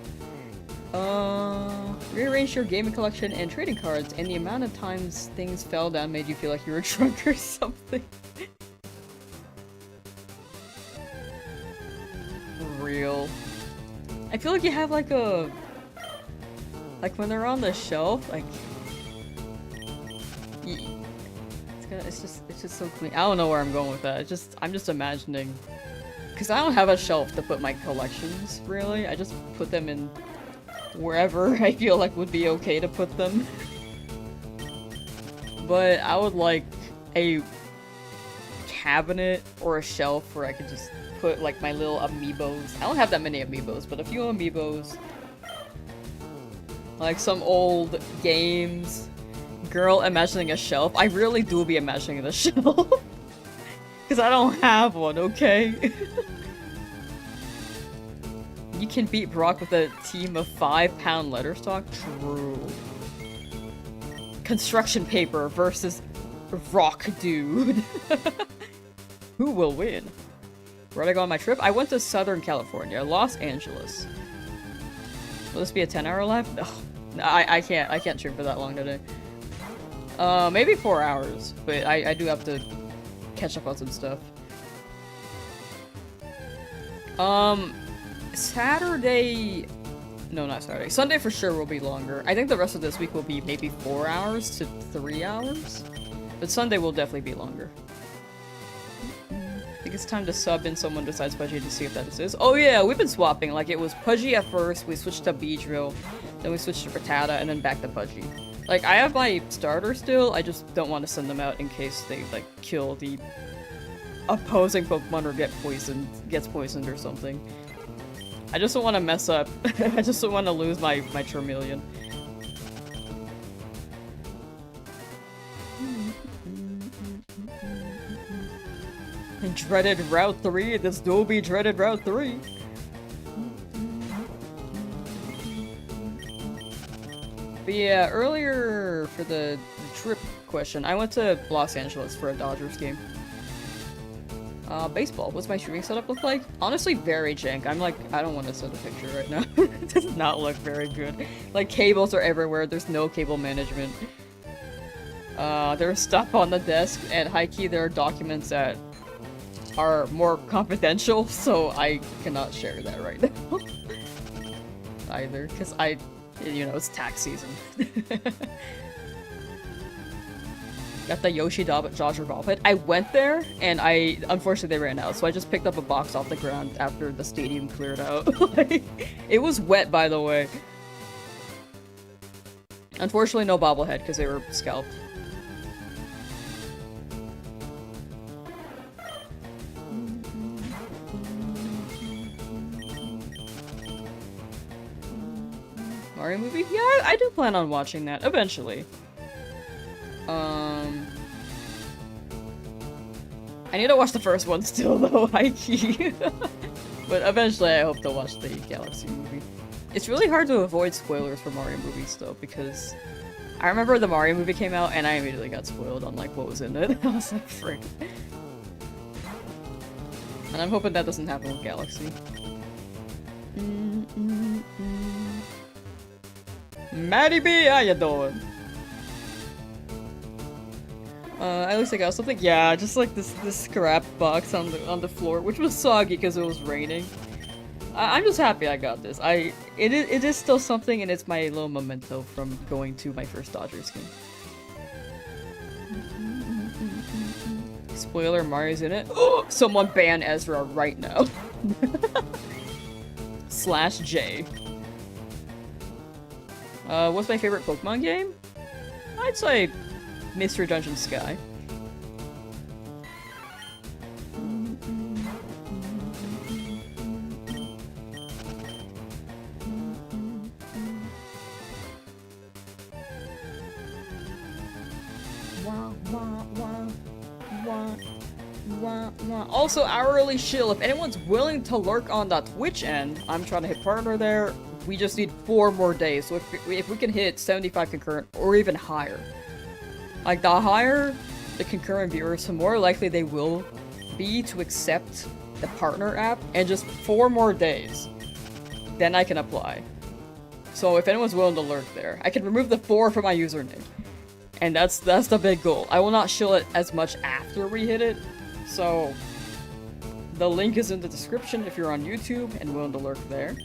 Rearrange your gaming collection and trading cards, and the amount of times things fell down made you feel like you were drunk or something. Real. I feel like you have like a... Like when they're on the shelf, like... It's just so clean. I don't know where I'm going with that. I'm just imagining... Because I don't have a shelf to put my collections, really. I just put them in wherever I feel like would be okay to put them. But I would like a cabinet or a shelf where I could just put like my little amiibos. I don't have that many amiibos, but a few amiibos. Like some old games. Girl imagining a shelf. I really do be imagining the shelf. Because I don't have one, okay? You can beat Brock with a team of 5-pound letter stock? True. Construction paper versus rock dude. Who will win? Where'd I go on my trip? I went to Southern California, Los Angeles. Will this be a 10-hour live? No. I can't stream for that long today. Maybe 4 hours, but I do have to catch up on some stuff. Saturday... No, not Saturday. Sunday for sure will be longer. I think the rest of this week will be maybe 4 hours to 3 hours. But Sunday will definitely be longer. I think it's time to sub in someone besides Pudgy to see if that is. Oh yeah, we've been swapping. Like, it was Pudgy at first, we switched to Beedrill, then we switched to Rattata, and then back to Pudgy. Like, I have my starter still, I just don't want to send them out in case they, like, kill the opposing Pokemon or gets poisoned or something. I just don't want to mess up. I just don't want to lose my Charmeleon. Dreaded Route 3, this do be dreaded Route 3. But yeah, earlier for the trip question, I went to Los Angeles for a Dodgers game. Baseball. What's my streaming setup look like? Honestly, very jank. I'm like, I don't want to send a picture right now. It does not look very good. Like, cables are everywhere. There's no cable management. There's stuff on the desk, and high-key there are documents that are more confidential, so I cannot share that right now. Either, because you know, it's tax season. Got the Yoshi Dodger bobblehead. I went there, and unfortunately they ran out, so I just picked up a box off the ground after the stadium cleared out. Like, it was wet, by the way. Unfortunately, no bobblehead, because they were scalped. Mario movie? Yeah, I do plan on watching that eventually. I need to watch the first one still, though, high-key. But eventually I hope to watch the Galaxy movie. It's really hard to avoid spoilers for Mario movies though, because I remember the Mario movie came out and I immediately got spoiled on like what was in it. I was like, frick. And I'm hoping that doesn't happen with Galaxy. Maddie B, how you doing? At least I got something. Yeah, just like this scrap box on the floor, which was soggy because it was raining. I'm just happy I got this. It is still something, and it's my little memento from going to my first Dodgers game. Spoiler: Mario's in it. Oh, someone ban Ezra right now. /J. What's my favorite Pokemon game? I'd say Mr. Dungeon Sky. Also, hourly shill. If anyone's willing to lurk on that Twitch end, I'm trying to hit partner there. We just need 4 more days. So if we can hit 75 concurrent or even higher, like the higher the concurrent viewers, the more likely they will be to accept the partner app. And just 4 more days, then I can apply. So if anyone's willing to lurk there, I can remove the 4 from my username. And that's the big goal. I will not shill it as much after we hit it. So the link is in the description if you're on YouTube and willing to lurk there.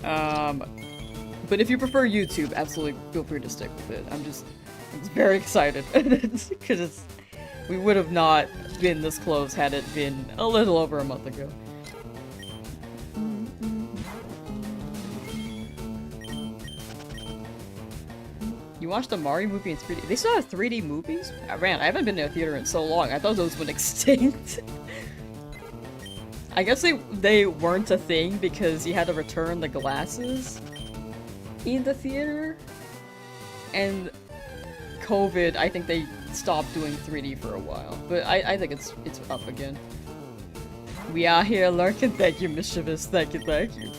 But if you prefer YouTube, absolutely feel free to stick with it. I'm just very excited because we would have not been this close had it been a little over a month ago. You watched the Mario movie in 3D? They still have 3D movies? Man, I haven't been to a theater in so long. I thought those went extinct. I guess they weren't a thing because you had to return the glasses in the theater. And COVID, I think they stopped doing 3D for a while. But I think it's up again. We are here lurking. Thank you, Mischievous. Thank you, thank you.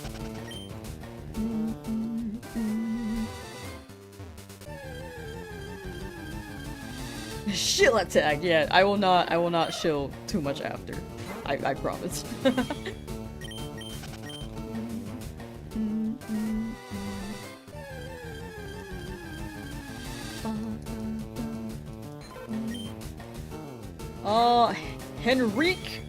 Shill attack, yeah. I will not shill too much after. I promise. Henrique?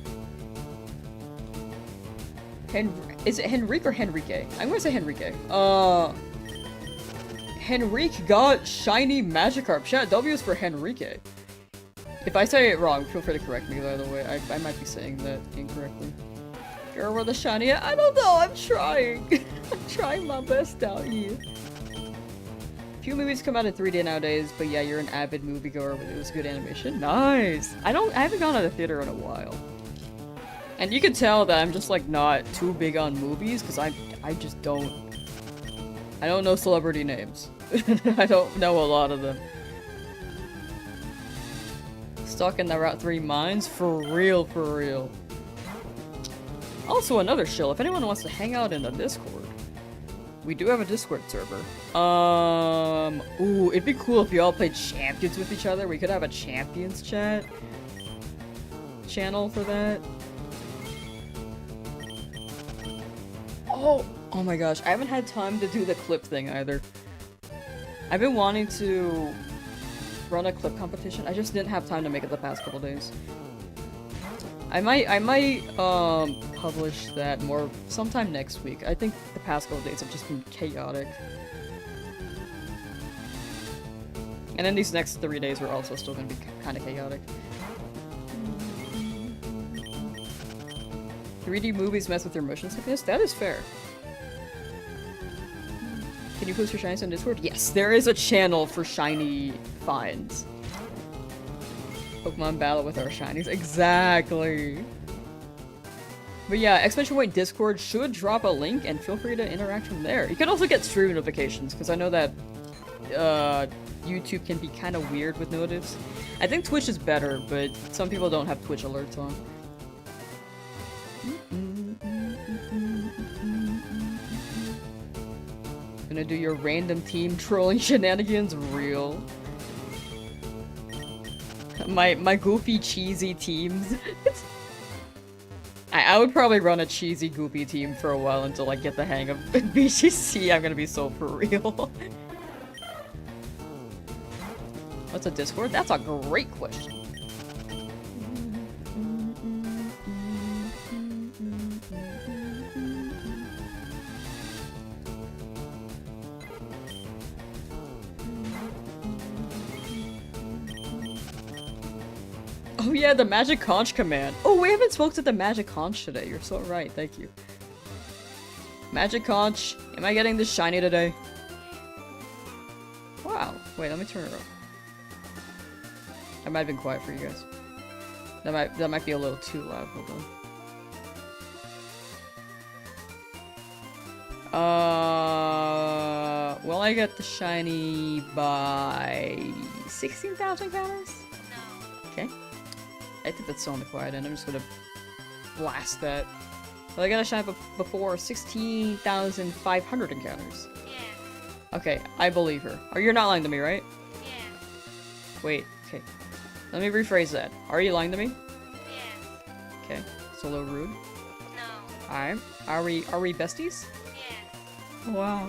Is it Henrique or Henrique? I'm gonna say Henrique. Henrique got shiny Magikarp. Chat W is for Henrique. If I say it wrong, feel free to correct me, by the way. I might be saying that incorrectly. Girl with a shiny? I don't know, I'm trying. I'm trying my best out here. Few movies come out in 3D nowadays, but yeah, you're an avid moviegoer with it was good animation. Nice! I haven't gone to the theater in a while. And you can tell that I'm just like not too big on movies, because I just don't... I don't know celebrity names. I don't know a lot of them. Stuck in the Route 3 mines? For real, for real. Also another shill, if anyone wants to hang out in the Discord. We do have a Discord server. Ooh, it'd be cool if you all played Champions with each other. We could have a Champions chat channel for that. Oh my gosh, I haven't had time to do the clip thing either. I've been wanting to run a clip competition. I just didn't have time to make it the past couple days. I might publish that more sometime next week. I think the past couple days have just been chaotic. And then these next 3 days are also still gonna be kind of chaotic. 3D movies mess with your motion sickness? That is fair. Can you post your shinies on Discord? Yes, there is a channel for shiny finds. Pokemon battle with our shinies. Exactly. But yeah, exclamation point Discord should drop a link and feel free to interact from there. You can also get stream notifications because I know that YouTube can be kind of weird with notice. I think Twitch is better, but some people don't have Twitch alerts on. Gonna do your random team trolling shenanigans real. My goofy cheesy teams. I would probably run a cheesy goofy team for a while until I get the hang of BGC. I'm gonna be so for real. What's a Discord? That's a great question. Oh yeah, the magic conch command. Oh, we haven't spoke to the magic conch today. You're so right. Thank you. Magic conch. Am I getting this shiny today? Wow. Wait, let me turn it up. I might have been quiet for you guys. That might be a little too loud. Hold on. Will I get the shiny by 16,000 counters? No. Okay. I think that's on the quiet end. I'm just gonna blast that. Well, I got a shine before 16,500 encounters. Yeah. Okay, I believe her. Or you're not lying to me, right? Yeah. Wait, okay. Let me rephrase that. Are you lying to me? Yeah. Okay, it's a little rude. No. Alright. Are we besties? Yeah. Wow.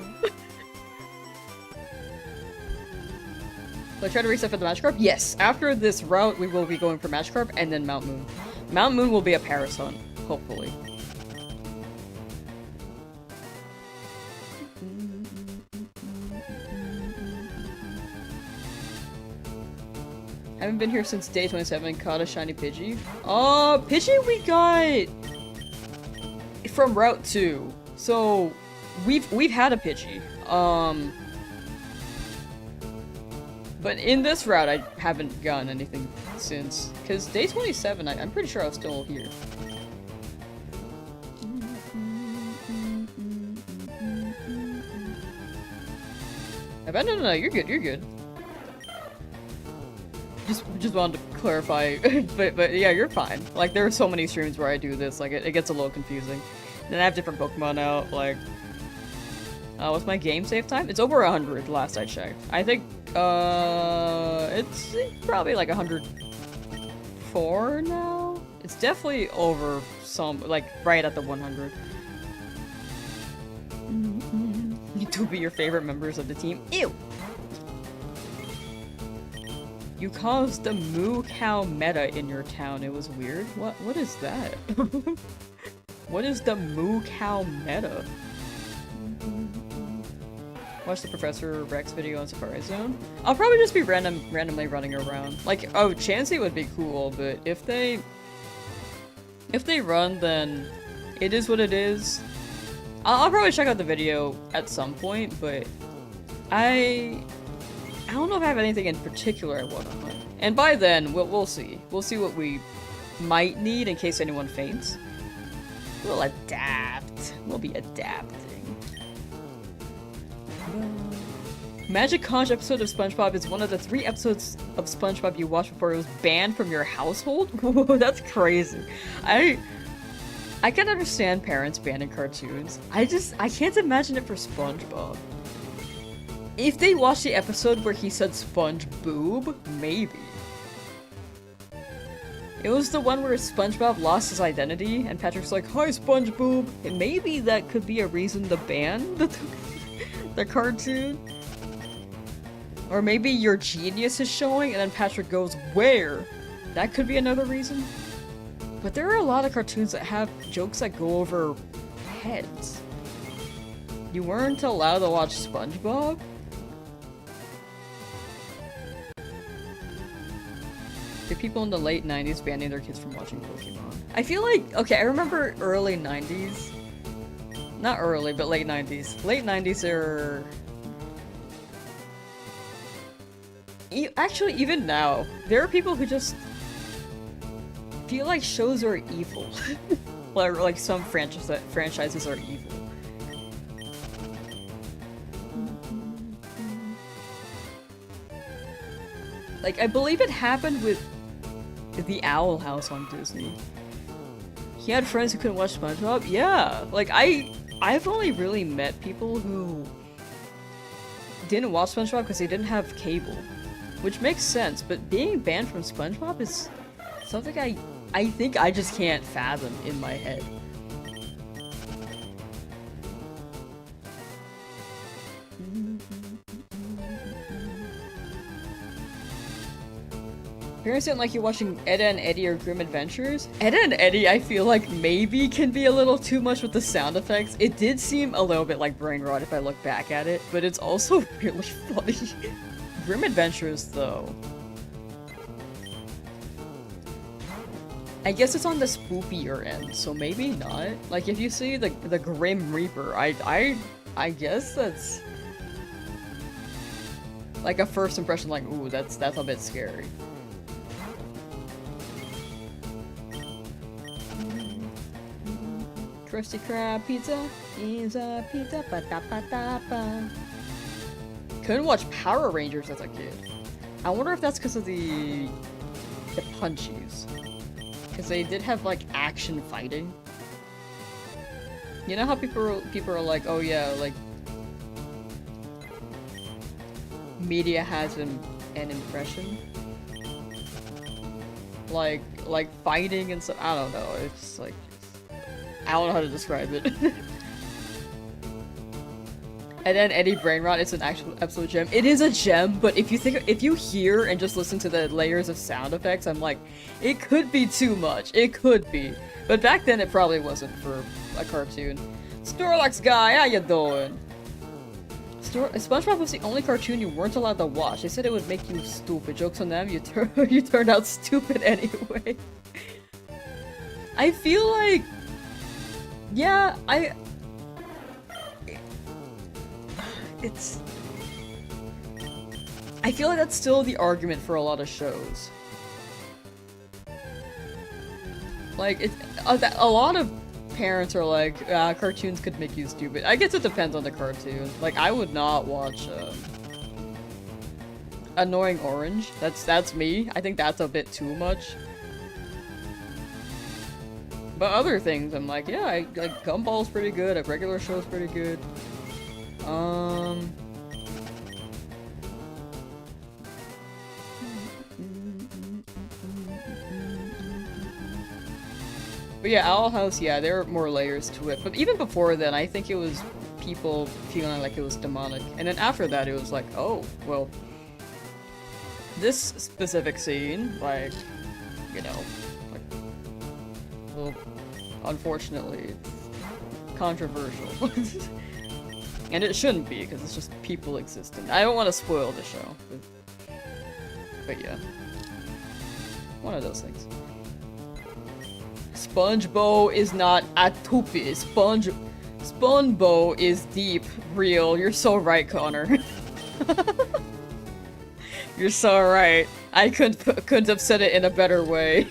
So I try to reset for the Magikarp? Yes! After this route, we will be going for Magikarp and then Mount Moon. Mount Moon will be a Paris hunt, hopefully. Haven't been here since day 27, caught a shiny Pidgey. Oh, Pidgey we got from Route 2. So, we've had a Pidgey. But in this route, I haven't gotten anything since. Because day 27, I'm pretty sure I was still here. No, you're good, you're good. Just wanted to clarify, but yeah, you're fine. Like, there are so many streams where I do this, like, it gets a little confusing. Then I have different Pokemon out, like... what's my game save time? It's over 100 last I checked. I think, it's probably like 104 now? It's definitely over some, like, right at the 100. You two be your favorite members of the team. Ew! You caused the moo cow meta in your town. It was weird. What is that? What is the moo cow meta? Watch the Professor Rex video on Safari Zone. I'll probably just be randomly running around. Like, oh, Chansey would be cool, but if they run, then it is what it is. I'll probably check out the video at some point, but I don't know if I have anything in particular I want to hunt. And by then, we'll see. We'll see what we might need in case anyone faints. We'll adapt. We'll be adapting. Magic Conch episode of SpongeBob is one of the 3 episodes of SpongeBob you watched before it was banned from your household? Whoa, that's crazy. I can understand parents banning cartoons. I can't imagine it for SpongeBob. If they watched the episode where he said Sponge Boob, maybe. It was the one where SpongeBob lost his identity and Patrick's like, "Hi, Sponge Boob." And maybe that could be a reason to ban the cartoon. Or maybe your genius is showing and then Patrick goes, "Where?" That could be another reason. But there are a lot of cartoons that have jokes that go over heads. You weren't allowed to watch SpongeBob? The people in the late 90s banning their kids from watching Pokemon. I feel like, okay, I remember early 90s. Not early, but late 90s. Late 90s are... Actually, even now, there are people who just feel like shows are evil. Like some franchises are evil. Like, I believe it happened with the Owl House on Disney. He had friends who couldn't watch SpongeBob? Yeah! Like, I've only really met people who didn't watch SpongeBob because they didn't have cable, which makes sense. But being banned from SpongeBob is something I think I just can't fathom in my head. Parents didn't like you watching Edda and Eddie or Grim Adventures. Edda and Eddie, I feel like maybe can be a little too much with the sound effects. It did seem a little bit like brain rot if I look back at it, but it's also really funny. Grim Adventures, though. I guess it's on the spookier end, so maybe not. Like, if you see the Grim Reaper, I guess that's like a first impression, like, ooh, that's a bit scary. Krusty Krab pizza is a pizza, ba-da-ba-da-ba. Couldn't watch Power Rangers as a kid. I wonder if that's because of the punchies. Because they did have, like, action fighting. You know how people are like, oh yeah, like, media has an impression? Like fighting and stuff. I don't know, it's like, I don't know how to describe it. And then Eddie Brainrot, it's an actual absolute gem. It is a gem, but if you hear and just listen to the layers of sound effects, I'm like, it could be too much. It could be. But back then it probably wasn't for a cartoon. Snorlax guy, how you doing? SpongeBob was the only cartoon you weren't allowed to watch. They said it would make you stupid. Joke's on them, you turned out stupid anyway. I feel like, yeah, I feel like that's still the argument for a lot of shows. Like, a lot of parents are like, cartoons could make you stupid. I guess it depends on the cartoon. Like, I would not watch, Annoying Orange. That's me. I think that's a bit too much. But other things, I'm like, yeah, like, Gumball's pretty good, a regular show's pretty good. But yeah, Owl House, yeah, there are more layers to it. But even before then, I think it was people feeling like it was demonic. And then after that, it was like, oh, well, this specific scene, like, you know, like, well, unfortunately, it's controversial. And it shouldn't be, because it's just people existing. I don't want to spoil the show, but yeah. One of those things. SpongeBob is not a toupee. SpongeBob is deep, real. You're so right, Connor. You're so right. I couldn't have said it in a better way.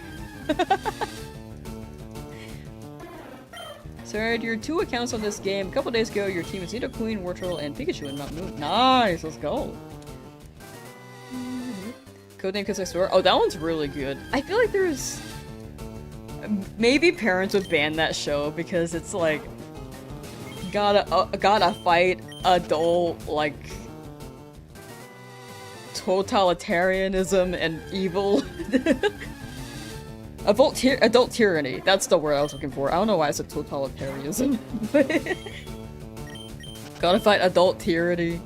So I had your 2 accounts on this game. A couple days ago, your team is Nidoqueen, Wartortle, and Pikachu in Mount Moon. Nice, let's go. Codename Cause I Swear. Oh, that one's really good. I feel like there's... Maybe parents would ban that show because it's like... Gotta fight adult, like... totalitarianism and evil. Adult tyranny. That's the word I was looking for. I don't know why I said totalitarianism. Gotta fight adult tyranny.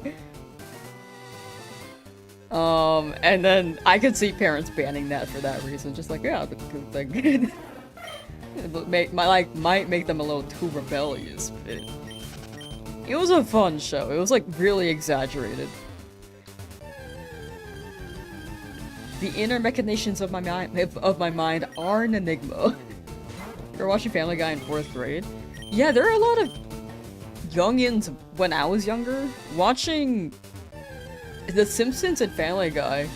And then I could see parents banning that for that reason. Just like, yeah, like, might make them a little too rebellious. But it was a fun show. It was like really exaggerated. The inner machinations of my mind are an enigma. You were watching Family Guy in 4th grade? Yeah, there are a lot of youngins when I was younger watching The Simpsons and Family Guy.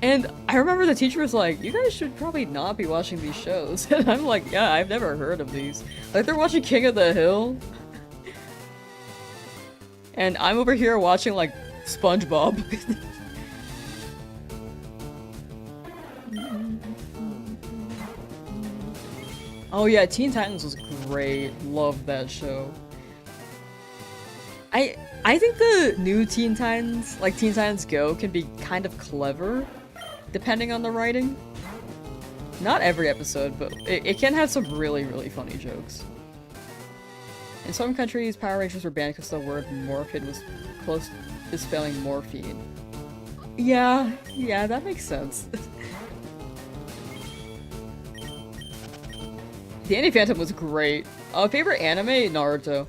And I remember the teacher was like, you guys should probably not be watching these shows. And I'm like, yeah, I've never heard of these. Like, they're watching King of the Hill. And I'm over here watching, like, SpongeBob. Oh yeah, Teen Titans was great. Loved that show. I think the new Teen Titans, like Teen Titans Go, can be kind of clever, depending on the writing. Not every episode, but it can have some really, really funny jokes. In some countries, Power Rangers were banned because the word morphid was close to spelling morphine. Yeah, that makes sense. Danny Phantom was great. Favorite anime? Naruto.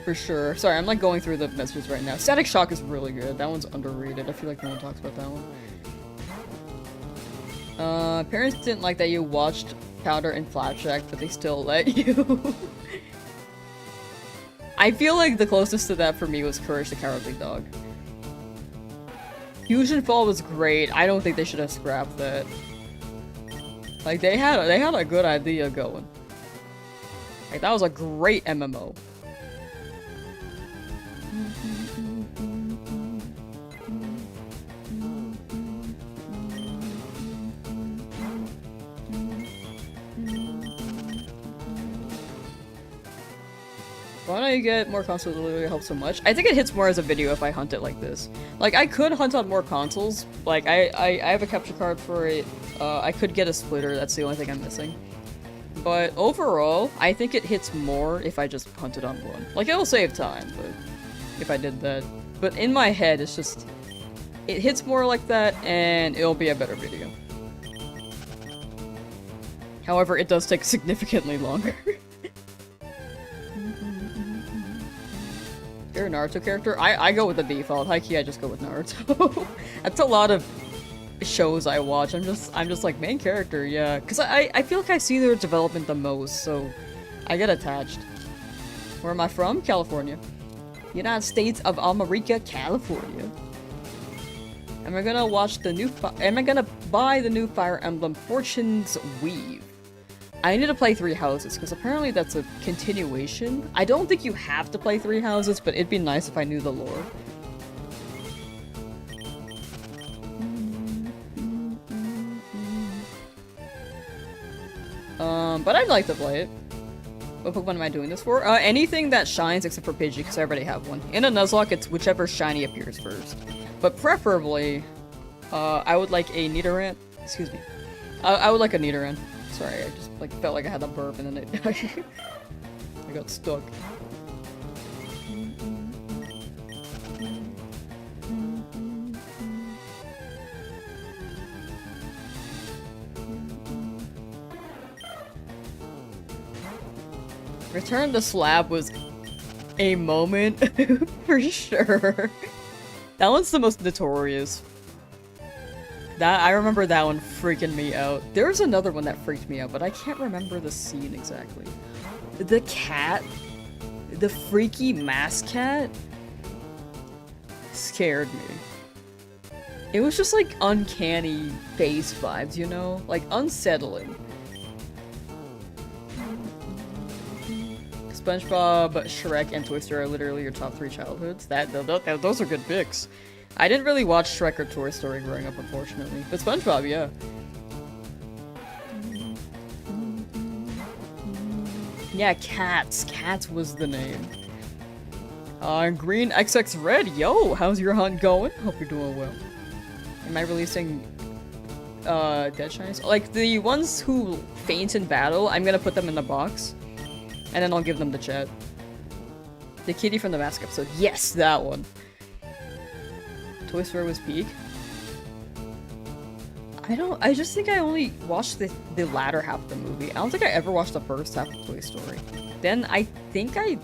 For sure. Sorry, I'm like going through the messages right now. Static Shock is really good. That one's underrated. I feel like no one talks about that one. Parents didn't like that you watched Powder and Flapjack, but they still let you. I feel like the closest to that for me was Courage the Cowardly Dog. Fusion Fall was great. I don't think they should have scrapped that. Like they had a good idea going. Like that was a great MMO. Why don't you get more consoles? It literally helps so much. I think it hits more as a video if I hunt it like this. Like, I could hunt on more consoles. Like, I have a capture card for it. I could get a splitter. That's the only thing I'm missing. But overall, I think it hits more if I just hunt it on one. Like, it'll save time, but if I did that. But in my head, it's just... It hits more like that, and it'll be a better video. However, it does take significantly longer. You're a Naruto character? I go with the default. High-key, I just go with Naruto. That's a lot of shows I watch. I'm just like, main character, yeah. Because I feel like I see their development the most, so I get attached. Where am I from? California. United States of America, California. Am I gonna watch the new am I gonna buy the new Fire Emblem Fortune's Weave? I need to play Three Houses, because apparently that's a continuation. I don't think you have to play Three Houses, but it'd be nice if I knew the lore. But I'd like to play it. What Pokemon am I doing this for? Anything that shines except for Pidgey, because I already have one. In a Nuzlocke, it's whichever shiny appears first. But preferably, I would like a Nidoran. Excuse me. I would like a Nidoran. Sorry, I just like felt like I had a burp and then I got stuck. Return to Slab was a moment for sure. That one's the most notorious. That I remember that one freaking me out. There was another one that freaked me out, but I can't remember the scene exactly. The cat, the freaky mask cat, scared me. It was just like uncanny face vibes, you know, like unsettling. SpongeBob, Shrek, and Toy Story are literally your top 3 childhoods. Those are good picks. I didn't really watch Shrek or Toy Story growing up, unfortunately. But SpongeBob, yeah. Yeah, Cats. Cats was the name. Green XX Red. Yo, how's your hunt going? Hope you're doing well. Am I releasing dead shinies? Like, the ones who faint in battle, I'm gonna put them in the box. And then I'll give them to chat. The kitty from the mask episode. Yes, that one. Toy Story was peak. I just think I only watched the latter half of the movie. I don't think I ever watched the first half of Toy Story. Then I think I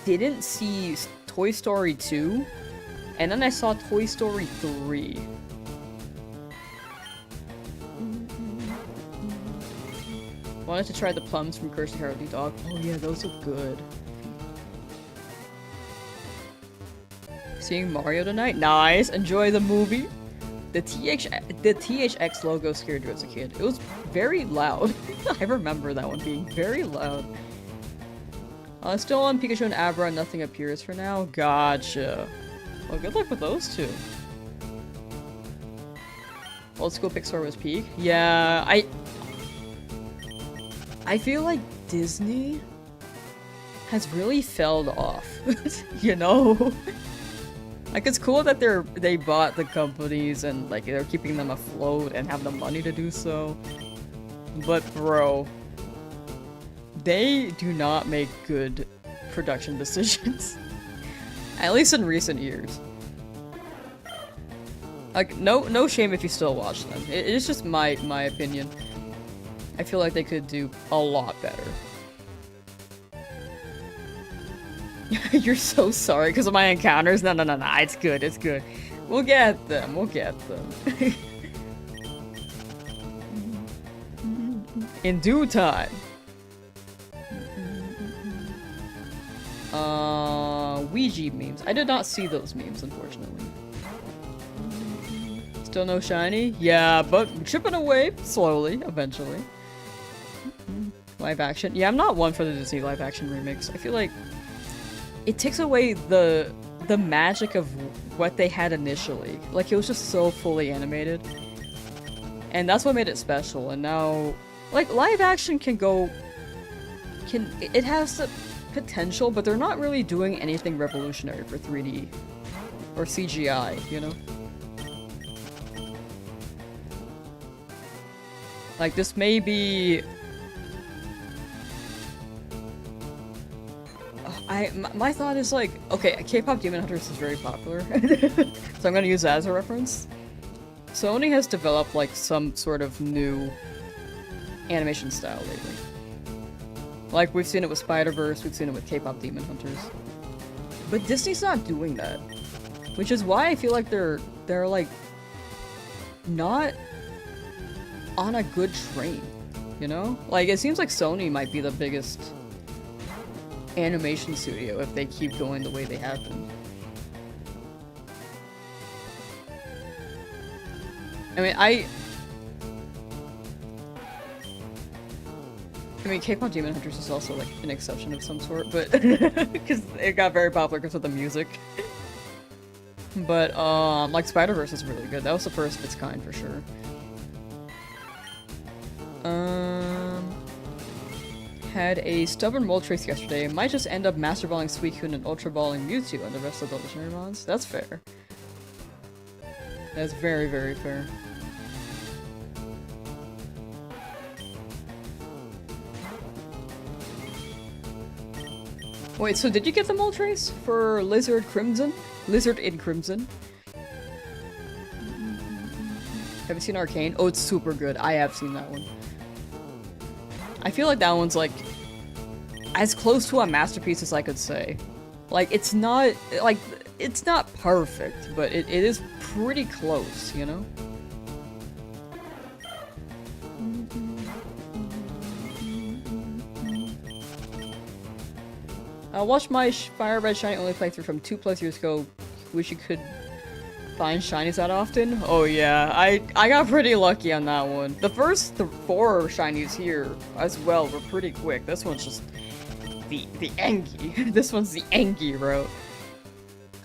didn't see Toy Story 2. And then I saw Toy Story 3. Wanted to try the plums from Curse the Cowardly Dog. Oh yeah, those look good. Seeing Mario tonight? Nice! Enjoy the movie! The THX logo scared you as a kid. It was very loud. I remember that one being very loud. Still on Pikachu and Abra, nothing appears for now. Gotcha. Well, good luck with those two. Old school Pixar was peak. Yeah, I feel like Disney has really fell off, you know? Like, it's cool that they bought the companies and, like, they're keeping them afloat and have the money to do so. But, bro, they do not make good production decisions. At least in recent years. Like, no shame if you still watch them. It's just my opinion. I feel like they could do a lot better. You're so sorry because of my encounters? No, it's good, it's good. We'll get them, we'll get them. In due time. Ouija memes. I did not see those memes, unfortunately. Still no shiny? Yeah, but chipping away slowly, eventually. Live action. Yeah, I'm not one for the Disney live action remix. I feel like it takes away the magic of what they had initially. Like, it was just so fully animated. And that's what made it special. And now, like, live action it has the potential, but they're not really doing anything revolutionary for 3D or CGI, you know? Like, this may be... My thought is like, okay, K-pop Demon Hunters is very popular, so I'm gonna use that as a reference. Sony has developed like some sort of new animation style lately. Like, we've seen it with Spider-Verse, we've seen it with K-pop Demon Hunters. But Disney's not doing that. Which is why I feel like they're like not on a good train, you know? Like, it seems like Sony might be the biggest animation studio if they keep going the way they have been. I mean, K-pop Demon Hunters is also like an exception of some sort, but because it got very popular because of the music. But like Spider-Verse is really good. That was the first of its kind for sure. Had a stubborn Moltres yesterday. Might just end up Master Balling Suicune and Ultra Balling Mewtwo and the rest of the legendary mons. That's fair. That's very, very fair. Wait, so did you get the Moltres for Lizard Crimson? Lizard in Crimson? Have you seen Arcane? Oh, it's super good. I have seen that one. I feel like that one's like as close to a masterpiece as I could say. Like, it's not perfect, but it is pretty close, you know? I watched my FireRed Shiny Only playthrough from 2+ years ago. Wish you could find shinies that often. Oh yeah, I got pretty lucky on that one. The first 4 shinies here as well were pretty quick. This one's just the Engi. This one's the Engi route.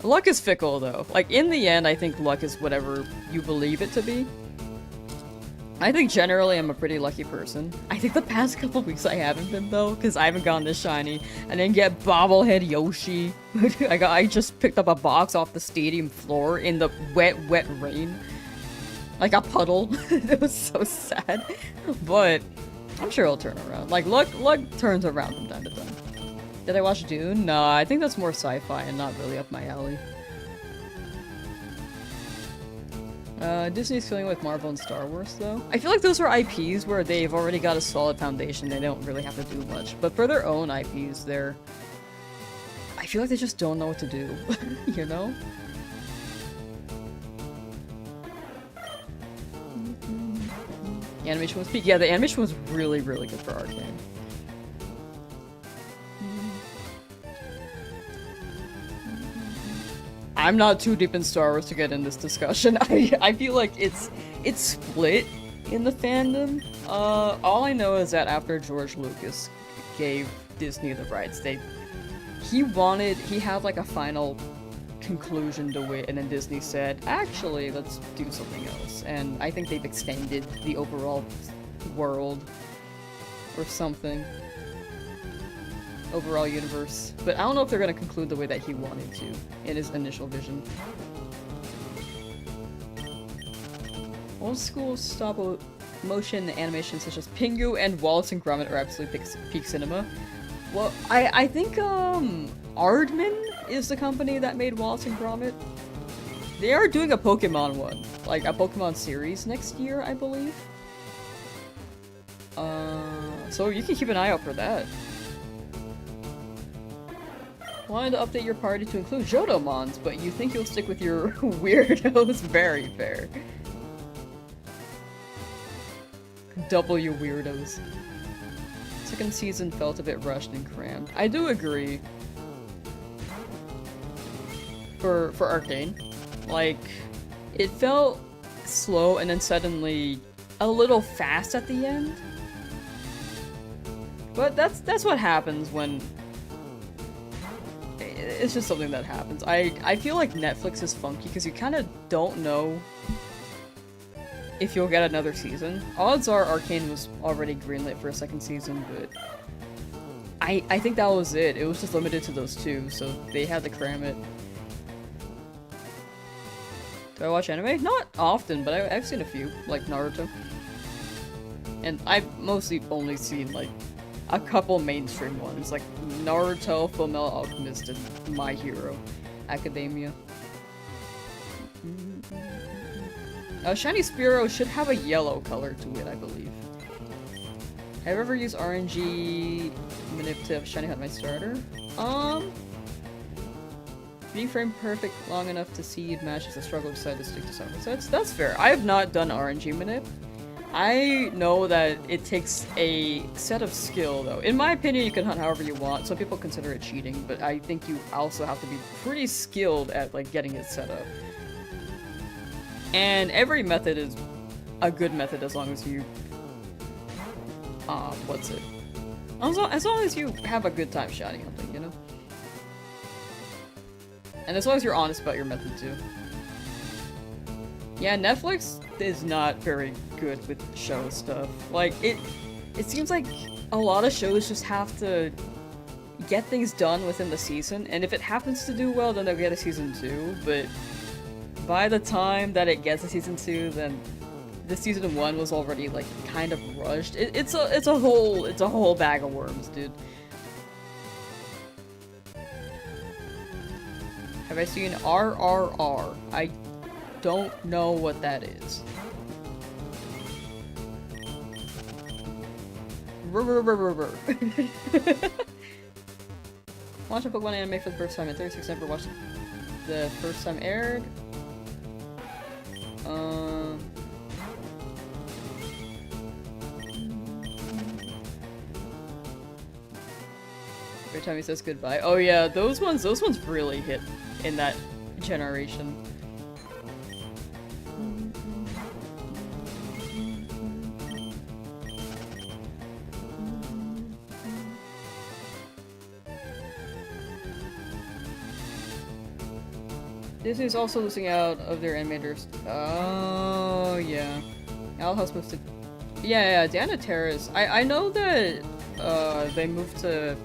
Luck is fickle though. Like, in the end, I think luck is whatever you believe it to be. I think generally I'm a pretty lucky person. I think the past couple weeks I haven't been though, because I haven't gotten this shiny. I didn't get bobblehead Yoshi. I just picked up a box off the stadium floor in the wet rain. Like a puddle. It was so sad. But I'm sure it'll turn around. Like, luck turns around from time to time. Did I watch Dune? No, I think that's more sci-fi and not really up my alley. Disney's filling with Marvel and Star Wars, though. I feel like those are IPs where they've already got a solid foundation. They don't really have to do much. But for their own IPs, I feel like they just don't know what to do, you know? The animation was peak. Yeah, the animation was really, really good for Arcane. I'm not too deep in Star Wars to get in this discussion. I feel like it's split in the fandom. All I know is that after George Lucas gave Disney the rights, he had like a final conclusion to it, and then Disney said, actually, let's do something else. And I think they've extended the overall world or something. Overall universe. But I don't know if they're gonna conclude the way that he wanted to in his initial vision. Old school stop motion animation such as Pingu and Wallace and Gromit are absolutely peak cinema. Well, I think Aardman is the company that made Wallace and Gromit. They are doing a Pokemon one, like a Pokemon series next year, I believe. So you can keep an eye out for that. Wanted to update your party to include Jodomons, but you think you'll stick with your weirdos? Very fair. W weirdos. Second season felt a bit rushed and crammed. I do agree. For Arcane. Like, it felt slow and then suddenly a little fast at the end. But that's what happens when... It's just something that happens. I feel like Netflix is funky because you kind of don't know if you'll get another season. Odds are Arcane was already greenlit for a second season, but I think that was it. It was just limited to those two, so they had to cram it. Do I watch anime? Not often, but I've seen a few, like Naruto. And I've mostly only seen, like, a couple mainstream ones, like Naruto, Fullmetal Alchemist, and My Hero Academia. Shiny Spearow should have a yellow color to it, I believe. Have you ever used RNG manip to shiny hunt my starter? Being frame perfect long enough to seed match is a struggle to decide to stick to something. So that's fair. I have not done RNG manip. I know that it takes a set of skill, though. In my opinion, you can hunt however you want. Some people consider it cheating, but I think you also have to be pretty skilled at, like, getting it set up. And every method is a good method as long as you... what's it? As long as you have a good time shiny hunting, you know? And as long as you're honest about your method, too. Yeah, Netflix is not very good with show stuff. Like, it seems like a lot of shows just have to get things done within the season, and if it happens to do well, then they'll get a season 2, but by the time that it gets a season 2, then the season 1 was already, like, kind of rushed. It's a whole bag of worms, dude. Have I seen RRR? I don't know what that is. Watch a Pokemon anime for the first time in 36 never watched the first time aired. Every time he says goodbye. Oh yeah, those ones really hit in that generation. Disney's also losing out of their animators. Oh, yeah. Owl House moved to... Yeah, Diana Terrace. I know that they moved to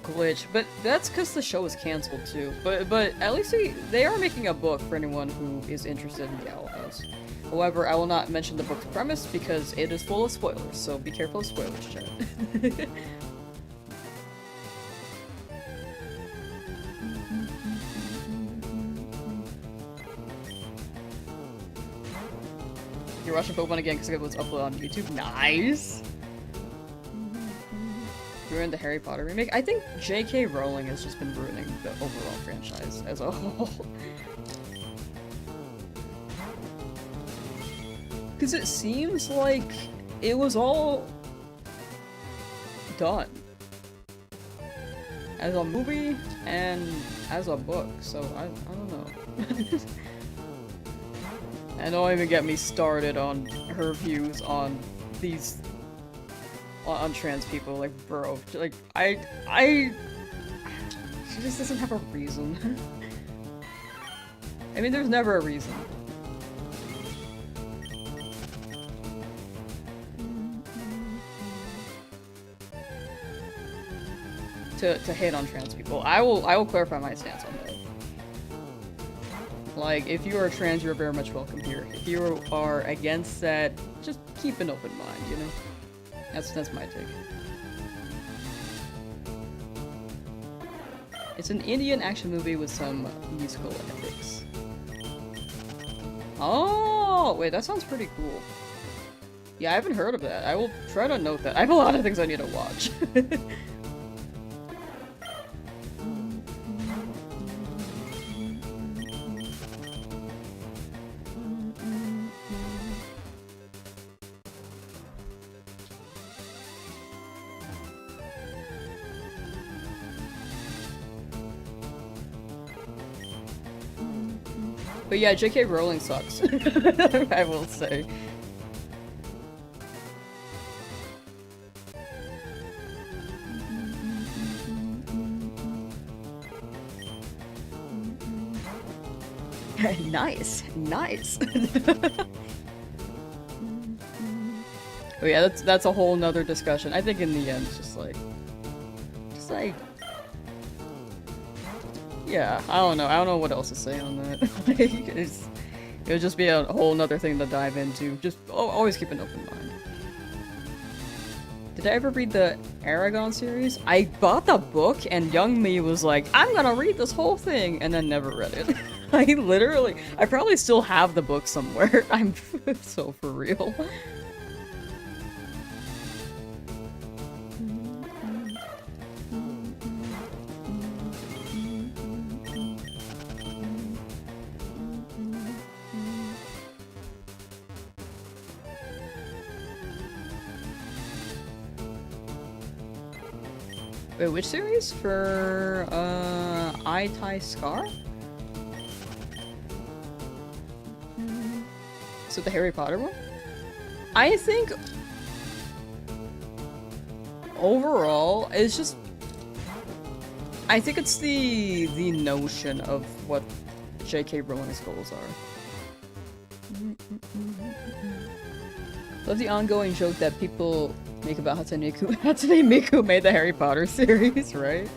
Glitch, but that's because the show was cancelled too. But at least they are making a book for anyone who is interested in the Owl House. However, I will not mention the book's premise because it is full of spoilers, so be careful of spoilers, chat. You're watching Pokemon again because it was uploaded on YouTube. Nice! You're in the Harry Potter remake. I think J.K. Rowling has just been ruining the overall franchise as a whole. Because it seems like it was all done. As a movie and as a book, so I don't know. And don't even get me started on her views on these on trans people, like, bro, like, she just doesn't have a reason. I mean, there's never a reason. To hate on trans people. I will clarify my stance on that. Like, if you are trans, you're very much welcome here. If you are against that, just keep an open mind, you know? That's my take. It's an Indian action movie with some musical ethics. Oh, wait, that sounds pretty cool. Yeah, I haven't heard of that. I will try to note that. I have a lot of things I need to watch. But yeah, J.K. Rowling sucks. I will say. Nice, nice. Oh yeah, that's a whole nother discussion. I think in the end, it's just like, yeah, I don't know what else to say on that. It'll just be a whole nother thing to dive into. Just always keep an open mind. Did I ever read the Aragon series? I bought the book and young me was like, I'm gonna read this whole thing, and then never read it. I probably still have the book somewhere. I'm so for real. Wait, which series? For, I Tai Scar? So the Harry Potter one? I think overall, it's just, I think it's the notion of what J.K. Rowling's goals are. Love the ongoing joke that people make about Hatsune Miku made the Harry Potter series, right?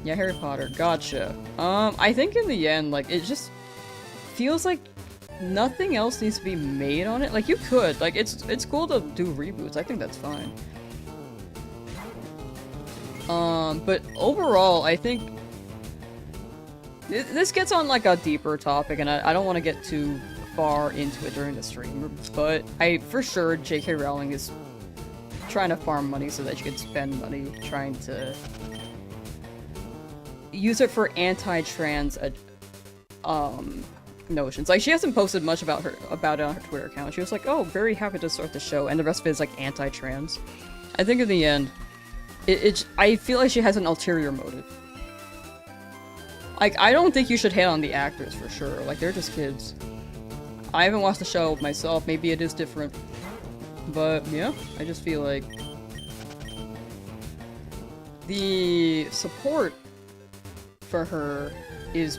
Yeah, Harry Potter, gotcha. I think in the end, like, it just feels like nothing else needs to be made on it. Like, you could, like, it's cool to do reboots, I think that's fine. But overall, I think this gets on, like, a deeper topic, and I don't want to get too far into it during the stream, but for sure, J.K. Rowling is trying to farm money so that she can spend money trying to use it for anti-trans notions. Like, she hasn't posted much about it on her Twitter account. She was like, oh, very happy to start the show, and the rest of it is like anti-trans. I think in the end, I feel like she has an ulterior motive. Like, I don't think you should hate on the actors for sure. Like, they're just kids. I haven't watched the show myself. Maybe it is different. But, yeah, I just feel like the support for her is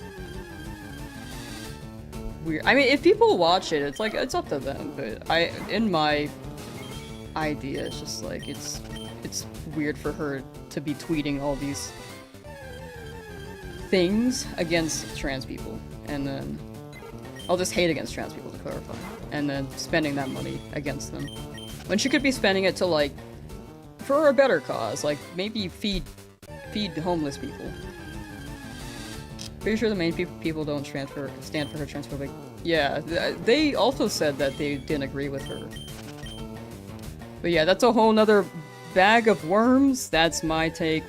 weird. I mean, if people watch it, it's like, it's up to them, but in my idea, it's just like, it's weird for her to be tweeting all these things against trans people, and then all this hate against trans people, to clarify, and then spending that money against them. When she could be spending it to, like, for a better cause, like, maybe feed homeless people. Pretty sure the main people don't stand for her transphobic. Yeah, they also said that they didn't agree with her. But yeah, that's a whole nother bag of worms. That's my take.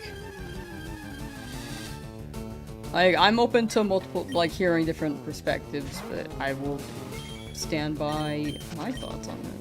I'm open to multiple, like, hearing different perspectives, but I will stand by my thoughts on that.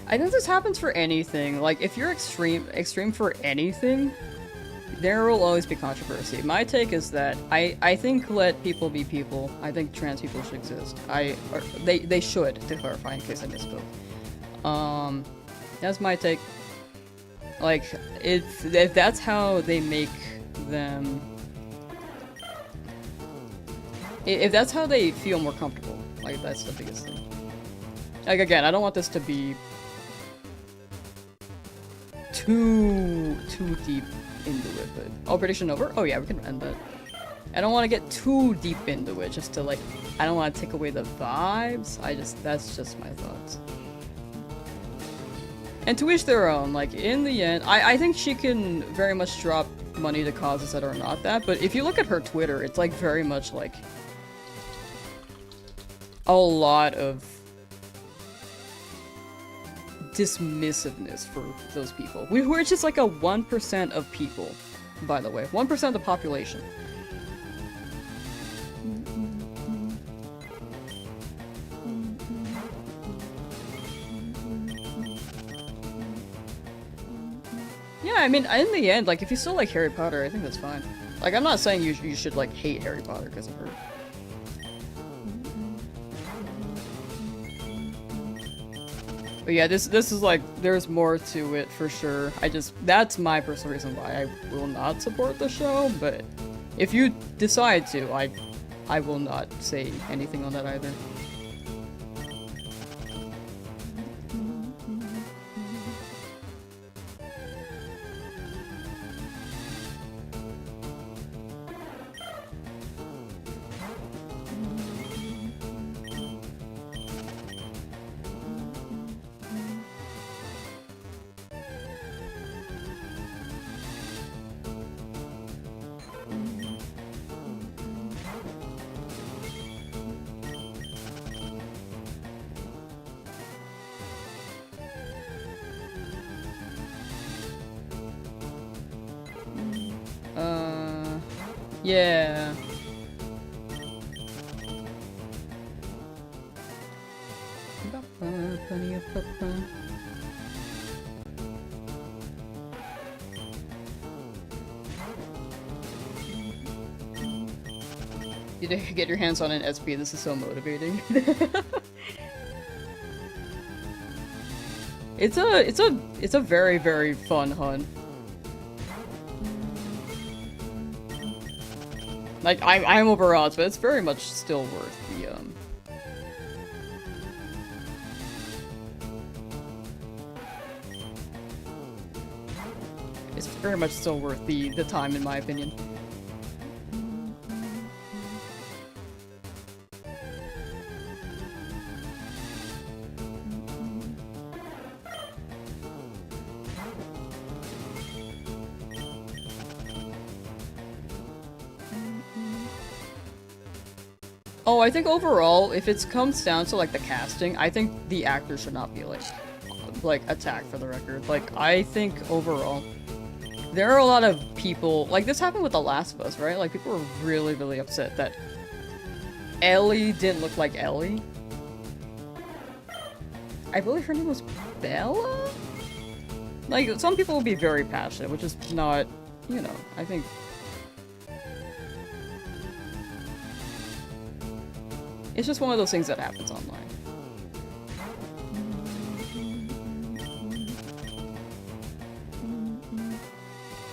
I think this happens for anything. Like, if you're extreme for anything, There will always be controversy. My take is that I think let people be people. I think trans people should exist. They should, to clarify in case I misspoke. That's my take. Like, if that's how they make them... If that's how they feel more comfortable, like, that's the biggest thing. Like, again, I don't want this to be too deep into it, but... Oh, prediction over? Oh yeah, we can end that. I don't want to get too deep into it, just to, like... I don't want to take away the vibes. That's just my thoughts. And to each their own, like, in the end, I think she can very much drop money to causes that are not that, but if you look at her Twitter, it's, like, very much, like... a lot of dismissiveness for those people. We're just like a 1% of people, by the way. 1% of the population. Yeah, I mean, in the end, like, if you still like Harry Potter, I think that's fine. Like, I'm not saying you should, like, hate Harry Potter because of her. But yeah, this is like, there's more to it for sure. That's my personal reason why I will not support the show, but if you decide to, I will not say anything on that either. Yeah. You get your hands on an SP, this is so motivating. It's a very, very fun hunt. Like, I'm over odds, but it's very much still worth the, It's very much still worth the time, in my opinion. Oh, I think overall, if it comes down to, like, the casting, I think the actors should not be, like attacked for the record. Like, I think overall, there are a lot of people, like, this happened with The Last of Us, right? Like, people were really, really upset that Ellie didn't look like Ellie. I believe her name was Bella? Like, some people will be very passionate, which is not, you know, I think... It's just one of those things that happens online.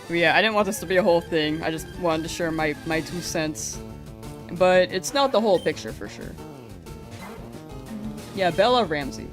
But yeah, I didn't want this to be a whole thing. I just wanted to share my 2 cents. But it's not the whole picture for sure. Yeah, Bella Ramsey.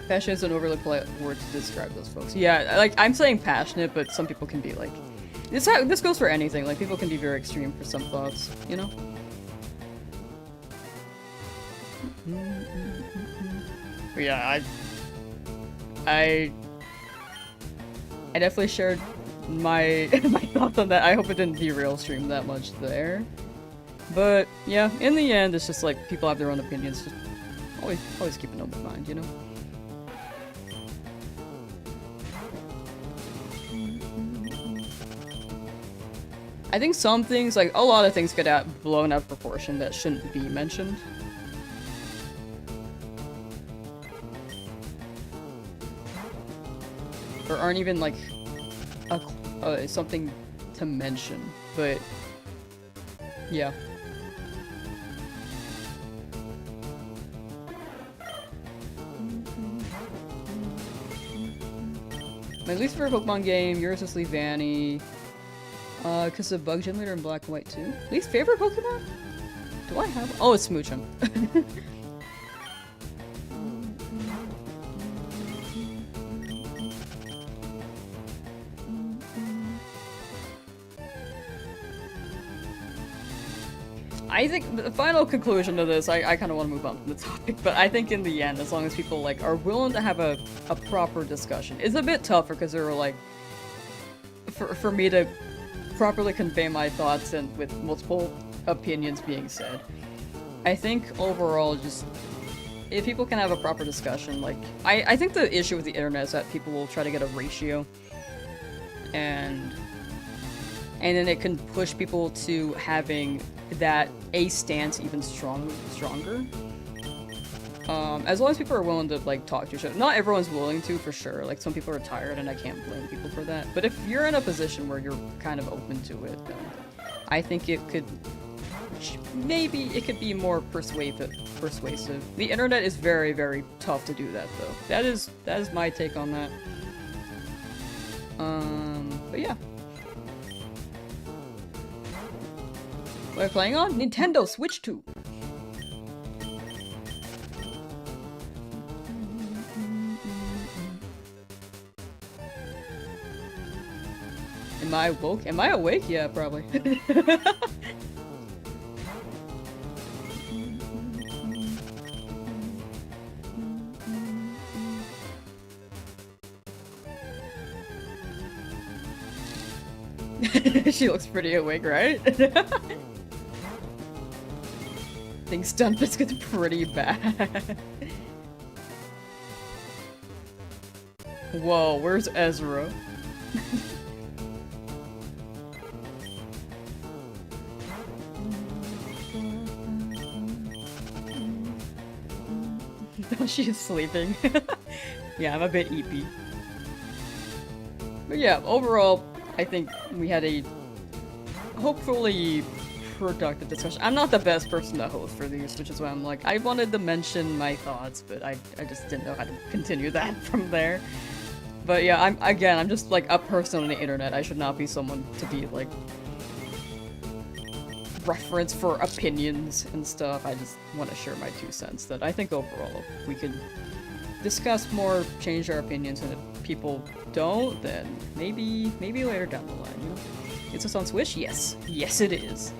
Passionate is an overly polite word to describe those folks. Yeah, like, I'm saying passionate, but some people can be like... This goes for anything, like, people can be very extreme for some thoughts, you know? But yeah, I definitely shared my my thoughts on that. I hope it didn't derail stream that much there. But yeah, in the end, it's just like, people have their own opinions. Just always keep an open mind, you know? I think some things, like a lot of things, get blown out of proportion that shouldn't be mentioned. Or aren't even like something to mention, but yeah. My least favorite Pokemon game, yours is Leafvanny. Because of Bug Gym Leader in Black and White too. Least favorite Pokemon? Do I have? Oh, it's Smoochum. I think the final conclusion to this, I kind of want to move on from the topic, but I think in the end, as long as people like are willing to have a proper discussion, it's a bit tougher because there were like, for me to properly convey my thoughts and with multiple opinions being said. I think overall, just if people can have a proper discussion, like I think the issue with the internet is that people will try to get a ratio, and then it can push people to having that a stance even stronger. As long as people are willing to like talk to each other. Not everyone's willing to, for sure. Like some people are tired, and I can't blame people for that. But if you're in a position where you're kind of open to it, then I think it could be more persuasive. The internet is very, very tough to do that, though. That is my take on that. But yeah. What are we playing on? Nintendo Switch 2. Am I woke? Am I awake? Yeah, probably. She looks pretty awake, right? Think Stun Biscuit's pretty bad. Whoa, where's Ezra? She's sleeping. Yeah, I'm a bit eepy. But yeah, overall, I think we had a hopefully productive discussion. I'm not the best person to host for these, which is why I'm like, I wanted to mention my thoughts, but I just didn't know how to continue that from there. But yeah, I'm just like a person on the internet. I should not be someone to be like reference for opinions and stuff. I just want to share my 2 cents that I think overall we could discuss more, change our opinions, and if people don't, then maybe later down the line, you know? Is this on Switch? Yes. Yes, it is.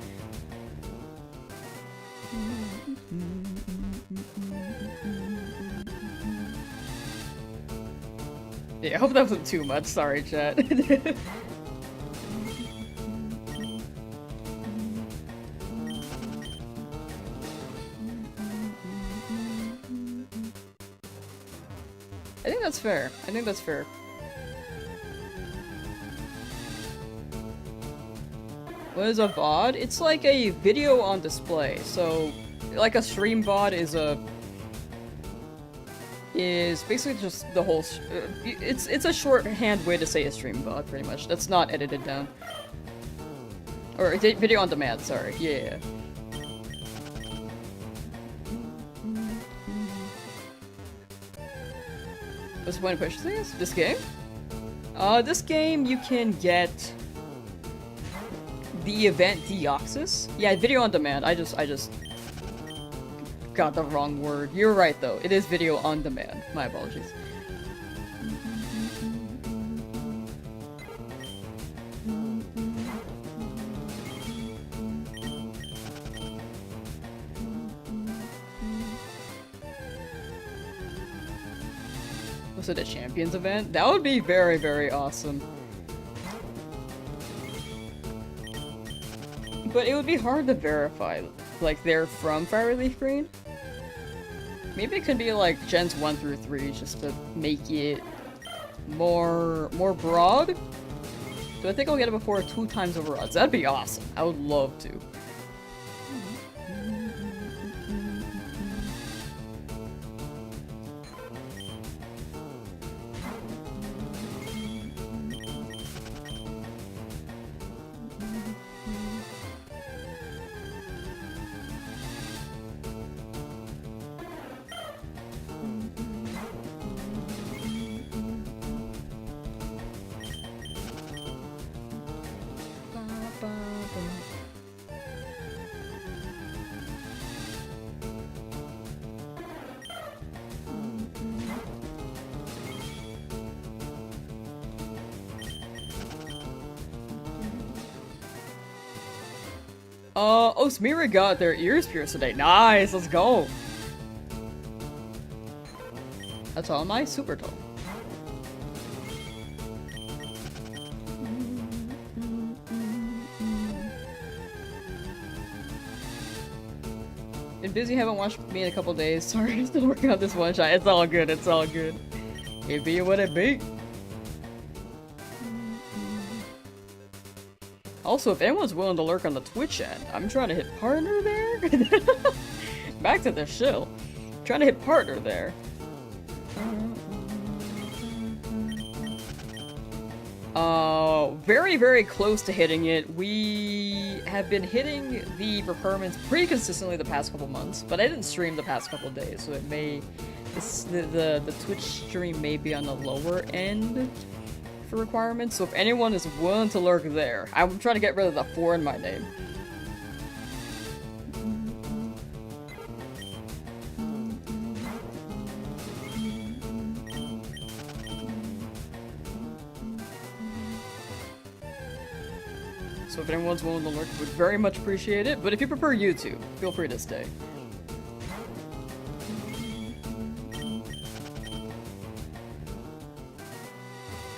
Yeah, I hope that wasn't too much. Sorry, chat. I think that's fair. I think that's fair. What is a VOD? It's like a video on display. So, like a stream VOD is basically just the whole. It's a shorthand way to say a stream VOD, pretty much. That's not edited down. Or video on demand. Sorry. Yeah. What's the point of purchasing this game? This game you can get the event Deoxys. Yeah, video on demand. I just got the wrong word. You're right though. It is video on demand. My apologies. Was it a Champions event? That would be very, very awesome. But it would be hard to verify, like, they're from FireRed Leafgreen. Maybe it could be, like, Gens 1 through 3, just to make it more broad? Do I think I'll get it before 2 times over odds? That'd be awesome. I would love to. Oh, Smira got their ears pierced today. Nice, let's go. That's all my super tall. Been busy, haven't watched me in a couple days. Sorry, still working on this one shot. It's all good, it's all good. It be what it be. Also, if anyone's willing to lurk on the Twitch end, I'm trying to hit partner there. Back to the shill. Trying to hit partner there. Very, very close to hitting it. We have been hitting the requirements pretty consistently the past couple months, but I didn't stream the past couple days, so it may... the Twitch stream may be on the lower end for requirements, so if anyone is willing to lurk there, I'm trying to get rid of the 4 in my name. So if anyone's willing to lurk, would very much appreciate it, but if you prefer YouTube, feel free to stay.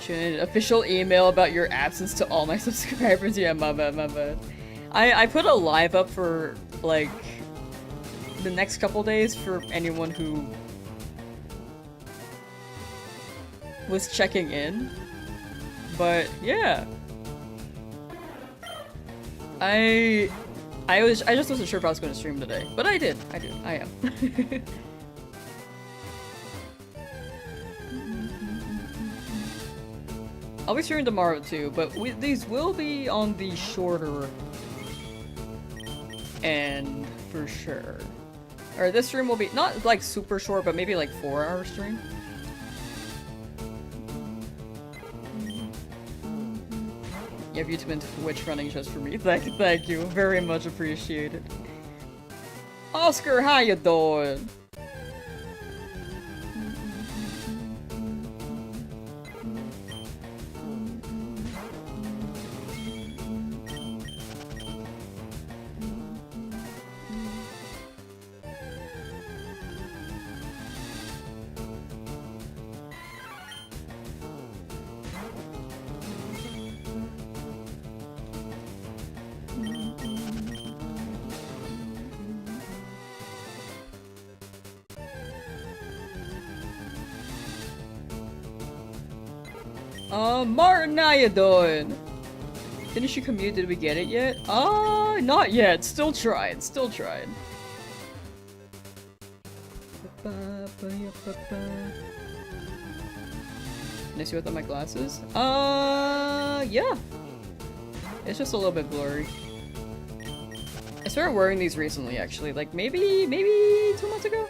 Official email about your absence to all my subscribers. Yeah, my bad, my bad. I put a live up for, like, the next couple days for anyone who was checking in. But, yeah. I just wasn't sure if I was going to stream today. But I did. I am. I'll be streaming tomorrow too, but these will be on the shorter end for sure. Or this stream will be not like super short, but maybe like 4-hour stream. You have YouTube and Twitch running just for me. Thank you. Very much appreciated. Oscar, how you doing? Martin, how you doing? Finish your commute, did we get it yet? Not yet. Still trying, still trying. Can I see without my glasses? Yeah. It's just a little bit blurry. I started wearing these recently, actually. Like, maybe 2 months ago?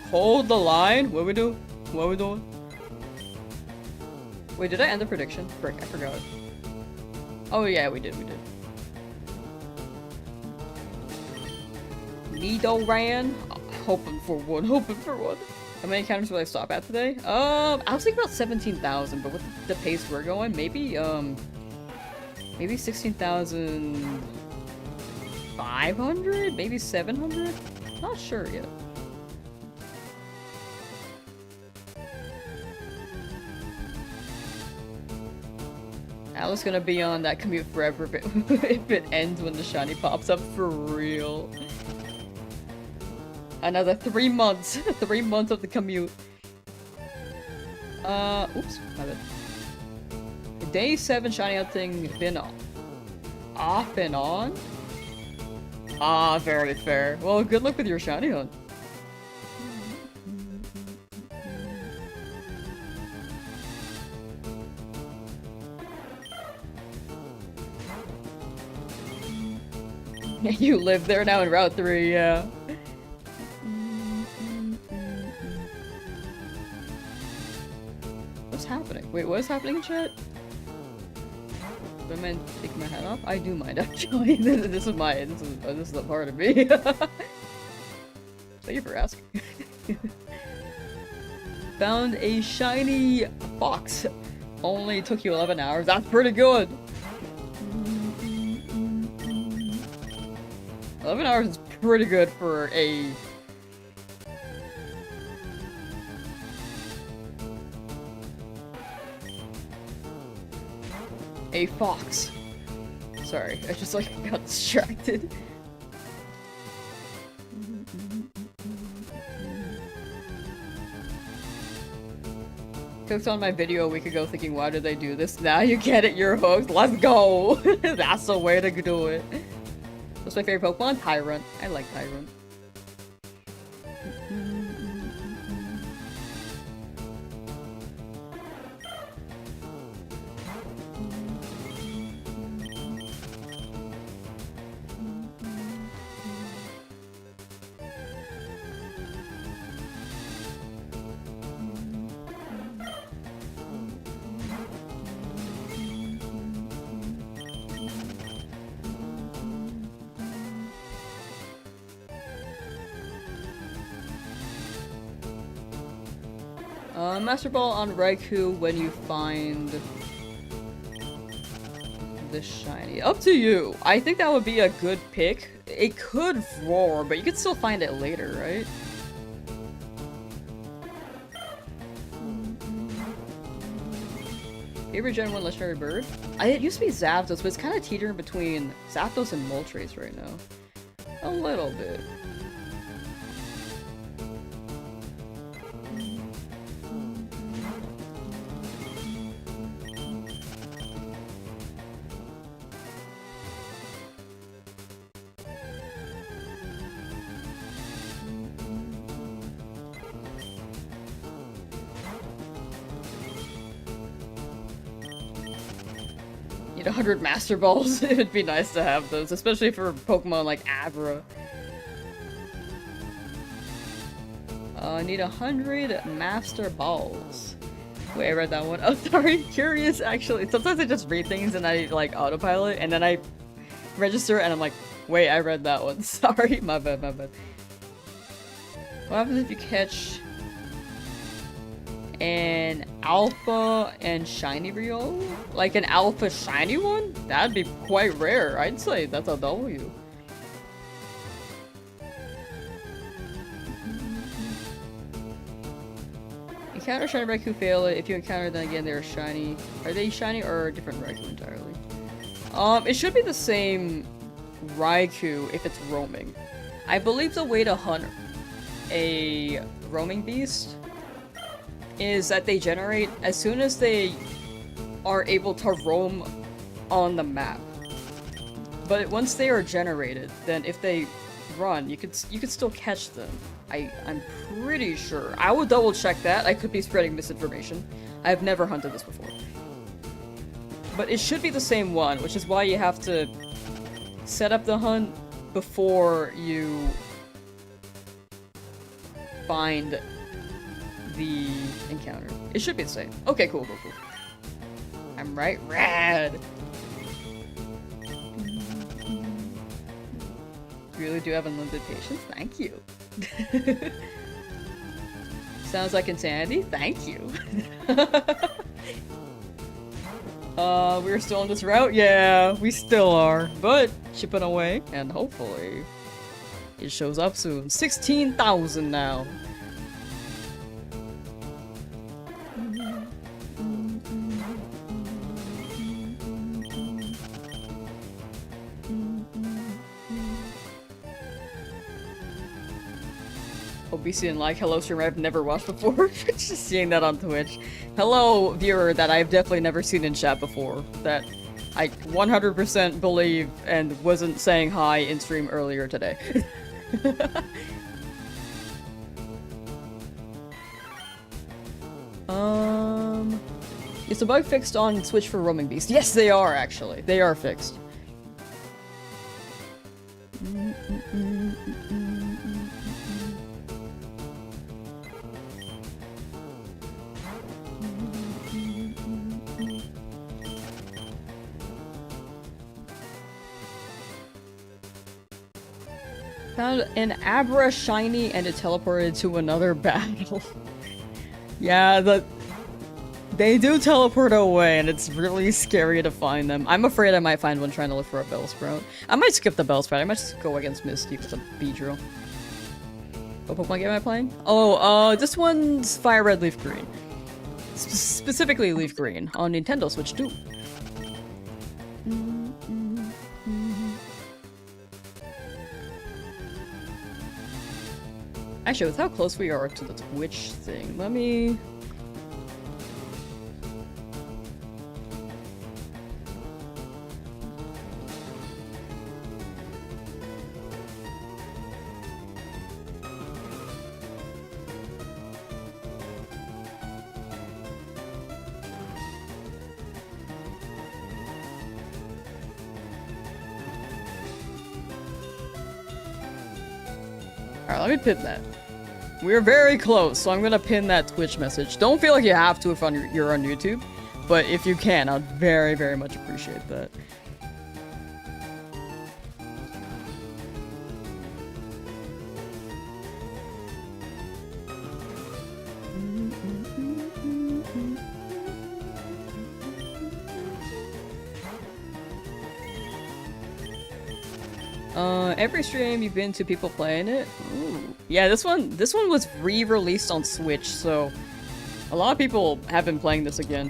Hold the line? What we do? What we doing? Wait, did I end the prediction? Frick, I forgot. Oh yeah, we did. Nidoran? Hoping for one. How many encounters will I stop at today? I was thinking about 17,000, but with the pace we're going, maybe 16,500? Maybe 700? Not sure yet. Alice gonna be on that commute forever if it ends when the shiny pops up for real. Another 3 months. 3 months of the commute. Oops, my bad. I day 7 shiny hunting been off and on? Ah, very fair. Well, good luck with your shiny hunt. You live there now in Route 3, yeah. What's happening? Wait, what is happening in chat? Do I mind taking my hat off? I do mind, actually. This is a part of me. Thank you for asking. Found a shiny fox. Only took you 11 hours. That's pretty good. 11 hours is pretty good for a... fox. Sorry, I just like got distracted. Cooked on my video a week ago thinking, why did they do this? Now you get it, you're hooked. Let's go! That's the way to do it. What's my favorite Pokemon? Tyrant. I like Tyrant. Master Ball on Raikou when you find the shiny. Up to you. I think that would be a good pick. It could roar, but you could still find it later, right? Favorite Gen 1 Legendary Bird? It used to be Zapdos, but it's kind of teetering between Zapdos and Moltres right now. A little bit. Need 100 Master Balls. It'd be nice to have those, especially for Pokemon like Abra. I need 100 Master Balls. Wait, I read that one. Oh, sorry. Curious, actually. Sometimes I just read things and I like autopilot, and then I register and I'm like, wait, I read that one. Sorry, my bad, my bad. What happens if you catch an alpha and shiny Rio? Like an alpha shiny one? That'd be quite rare. I'd say that's a W. Encounter shiny Raikou, fail it. If you encounter them again, they're shiny. Are they shiny or a different Raikou entirely? It should be the same Raikou if it's roaming. I believe the way to hunt a roaming beast is that they generate as soon as they are able to roam on the map. But once they are generated, then if they run, you could still catch them. I'm pretty sure. I will double check that. I could be spreading misinformation. I've never hunted this before. But it should be the same one, which is why you have to set up the hunt before you find the encounter. It should be the same. Okay, cool. I'm right, rad. You really do have unlimited patience? Thank you. Sounds like insanity? Thank you. We're still on this route? Yeah, we still are. But chipping away, and hopefully it shows up soon. 16,000 now. be seeing like hello streamer I've never watched before. Just seeing that on Twitch. Hello viewer that I've definitely never seen in chat before. That I 100% believe and wasn't saying hi in stream earlier today. Is the bug fixed on Switch for Roaming Beast? Yes, they are actually. They are fixed. Found an Abra shiny and it teleported to another battle. Yeah, they do teleport away and it's really scary to find them. I'm afraid I might find one trying to look for a Bellsprout. I might skip the Bellsprout. I might just go against Misty with a Beedrill. What Pokemon game am I playing? Oh, this one's FireRed Leafgreen. Specifically Leafgreen on Nintendo Switch 2. Actually, with how close we are to the Twitch thing, let me... Alright, let me pin that. We're very close, so I'm gonna pin that Twitch message. Don't feel like you have to if you're on YouTube, but if you can, I'd very, very much appreciate that. Every stream you've been to people playing it? Ooh. Yeah, this one was re-released on Switch, so a lot of people have been playing this again.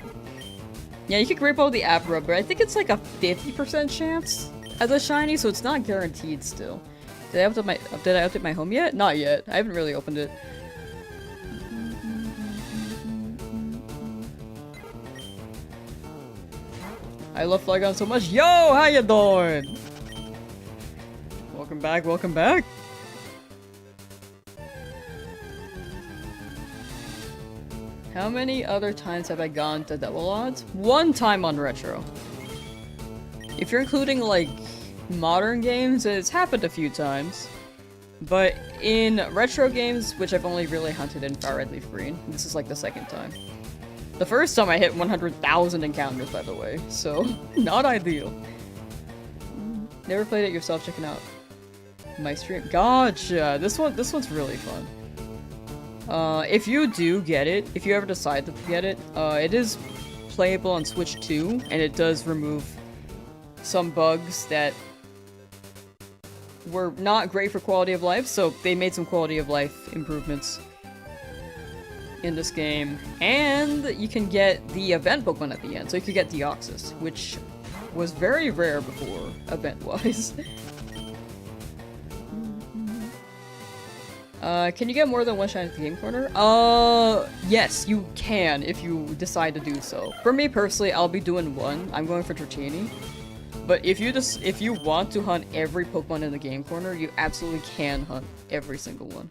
Yeah, you could grip out the Abra, but I think it's like a 50% chance as a shiny, so it's not guaranteed still. Did I update my home yet? Not yet. I haven't really opened it. I love Flygon so much. Yo, how you doing? Welcome back, welcome back. How many other times have I gone to double odds? One time on retro. If you're including like modern games, it's happened a few times. But in retro games, which I've only really hunted in FireRed Leafgreen, this is like the second time. The first time I hit 100,000 encounters, by the way, so not ideal. Never played it yourself, checking out my stream. Gotcha! This one's really fun. If you do get it, if you ever decide to get it, it is playable on Switch 2, and it does remove some bugs that were not great for quality of life, so they made some quality of life improvements in this game. And you can get the event Pokemon at the end, so you could get Deoxys, which was very rare before, event-wise. Can you get more than one shiny at the game corner? Yes, you can if you decide to do so. For me personally, I'll be doing one. I'm going for Dratini. But if you want to hunt every Pokemon in the game corner, you absolutely can hunt every single one.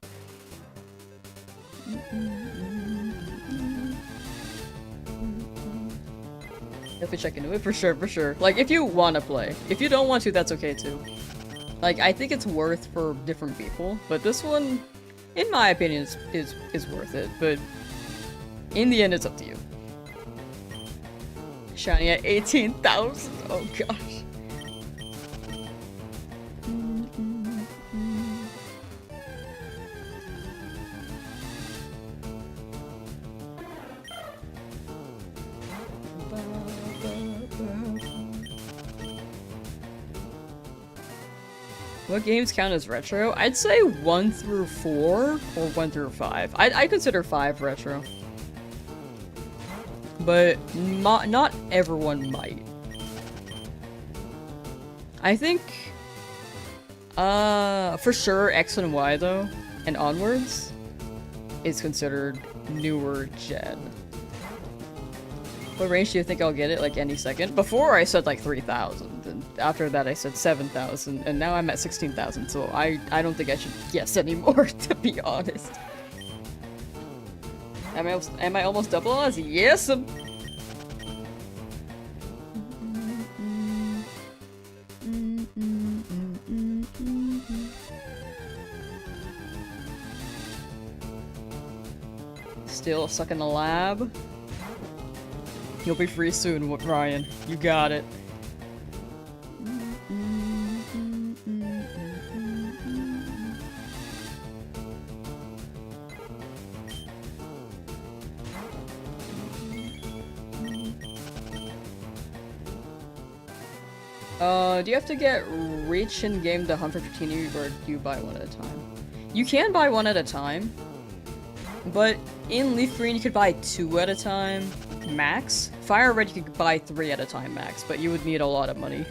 Definitely check into it, for sure, for sure. Like, if you want to play. If you don't want to, that's okay too. Like, I think it's worth for different people, but this one, in my opinion, is worth it, but in the end, it's up to you. Shiny at 18,000? Oh gosh. What games count as retro? I'd say 1 through 4 or 1 through 5. I consider 5 retro. But not everyone might. I think for sure X and Y though, and onwards. is considered newer gen. What range do you think I'll get it? Like any second? Before I said like 3,000, and after that I said 7,000, and now I'm at 16,000, so I don't think I should guess anymore, to be honest. Am I almost double odds? Yes! Still stuck in the lab. You'll be free soon, Ryan. You got it. Do you have to get rich in game to hunt for Trini, or do you buy one at a time? You can buy one at a time, but in Leafgreen you could buy 2 at a time, max. FireRed you could buy 3 at a time, max, but you would need a lot of money.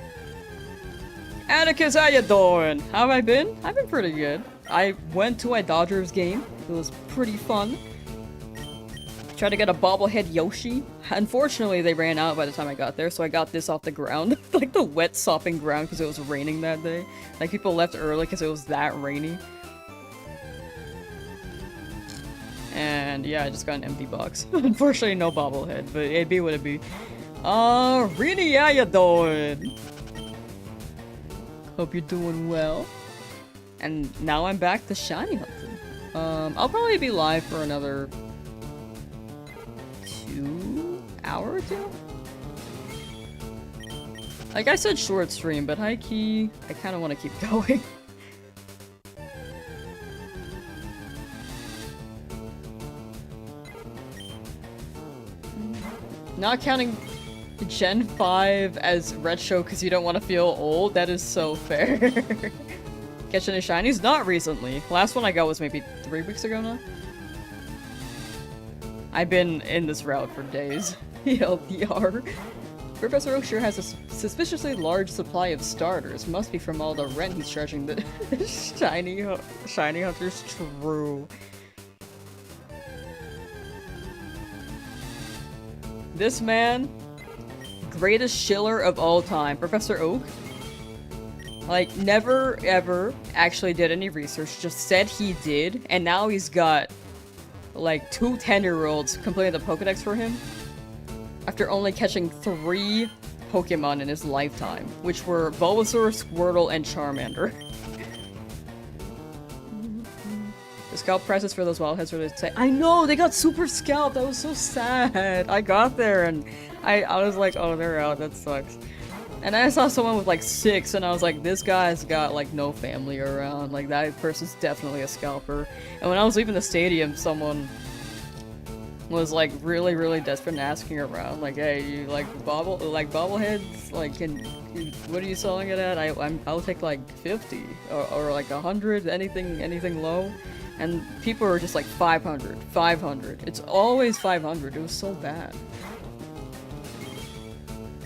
Atticus, how you doing? How have I been? I've been pretty good. I went to a Dodgers game. It was pretty fun. Tried to get a bobblehead Yoshi. Unfortunately, they ran out by the time I got there, so I got this off the ground. Like the wet, sopping ground because it was raining that day. Like people left early because it was that rainy. And yeah, I just got an empty box. Unfortunately, no bobblehead, but it'd be what it'd be. Rini, how you doing? Hope you're doing well. And now I'm back to shiny hunting. I'll probably be live for another 2 hours or 2? Like I said short stream, but high key, I kind of want to keep going. Not counting Gen 5 as retro because you don't want to feel old, that is so fair. Catch any shinies? Not recently. Last one I got was maybe 3 weeks ago now. I've been in this route for days. LDR. Professor Oak sure has a suspiciously large supply of starters. Must be from all the rent he's charging the shiny hunters. True. This man, greatest shiller of all time, Professor Oak. Like, never ever actually did any research, just said he did, and now he's got like 2 10-year-olds completing the Pokedex for him after only catching 3 Pokemon in his lifetime, which were Bulbasaur, Squirtle, and Charmander. The scalp prices for those wild heads were say, I know, they got super scalped, that was so sad. I got there and I was like, oh, they're out, that sucks. And I saw someone with like 6 and I was like, this guy's got like no family around, like that person's definitely a scalper. And when I was leaving the stadium, someone was like really desperate and asking around, like, hey, you like bobbleheads? Like, what are you selling it at? I'll take like 50 or like 100, anything low. And people were just like 500, 500. It's always 500. It was so bad.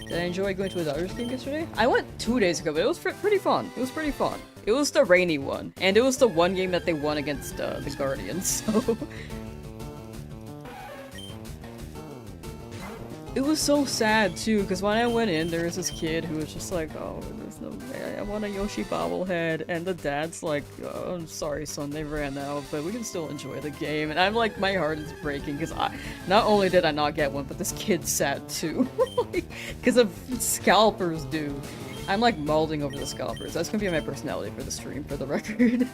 Did I enjoy going to a Dodgers game yesterday? I went 2 days ago, but it was pretty fun. It was pretty fun. It was the rainy one, and it was the one game that they won against the Guardians, so... It was so sad, too, because when I went in, there was this kid who was just like, oh, there's no way, I want a Yoshi bobblehead, and the dad's like, oh, I'm sorry, son, they ran out, but we can still enjoy the game, and I'm like, my heart is breaking, because not only did I not get one, but this kid's sad, too, because of scalpers, dude. I'm like molding over the scalpers. That's gonna be my personality for the stream, for the record.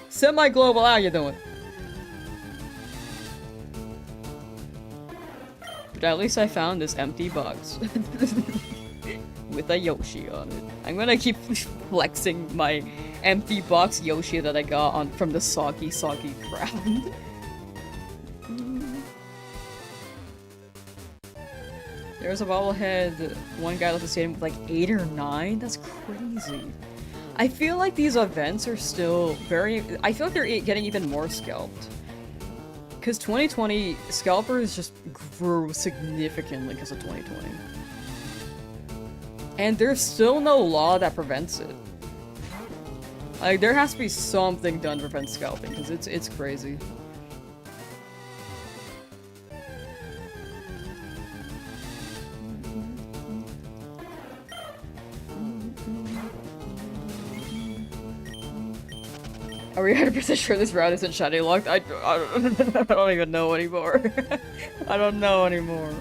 Semi-global, how you doing? But at least I found this empty box with a Yoshi on it. I'm gonna keep flexing my empty box Yoshi that I got from the soggy ground. There's a bobblehead, one guy left the stadium with like 8 or 9? That's crazy. I feel like these events are still I feel like they're getting even more scalped. Because 2020, scalpers just grew significantly because of 2020. And there's still no law that prevents it. Like, there has to be something done to prevent scalping, because it's crazy. Are we 100% sure this route isn't shiny locked? I don't even know anymore. I don't know anymore.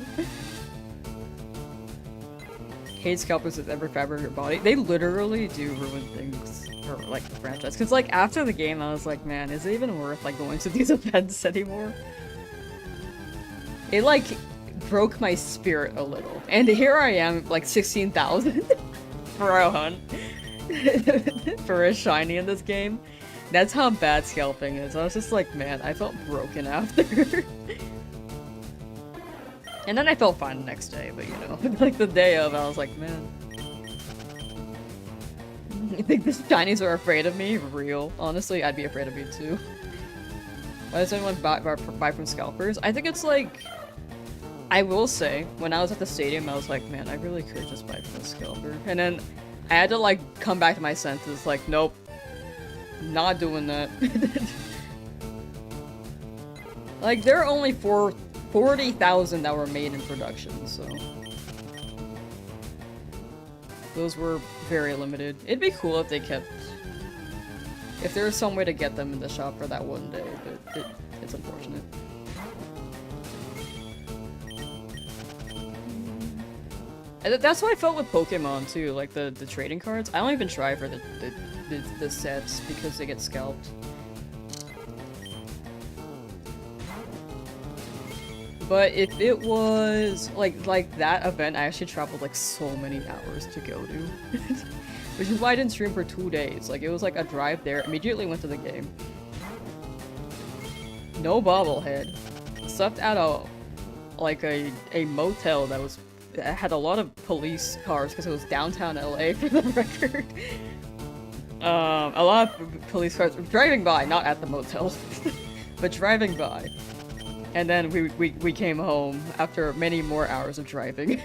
Hate scalpers with every fiber of your body. They literally do ruin things for like the franchise. Cause like after the game I was like, man, is it even worth like going to these events anymore? It like broke my spirit a little. And here I am, like 16,000 for a hunt. For a shiny in this game. That's how bad scalping is. I was just like, man, I felt broken after. And then I felt fine the next day, but you know, like the day of, I was like, man. You think the shinies are afraid of me? Real. Honestly, I'd be afraid of you too. Why does anyone buy from scalpers? I think it's like, I will say, when I was at the stadium, I was like, man, I really could just buy from a scalper. And then I had to like come back to my senses, like, nope. Not doing that. Like, there are only 40,000 that were made in production, so... Those were very limited. It'd be cool if they kept... If there was some way to get them in the shop for that one day, but it's unfortunate. And that's what I felt with Pokemon, too, like the trading cards. I don't even try for the sets because they get scalped. But if it was like that event, I actually traveled like so many hours to go to. Which is why I didn't stream for 2 days. Like it was like a drive there, immediately went to the game. No bobblehead. Slept at a motel that had a lot of police cars because it was downtown LA for the record. A lot of police cars driving by, not at the motel, but driving by. And then we came home after many more hours of driving.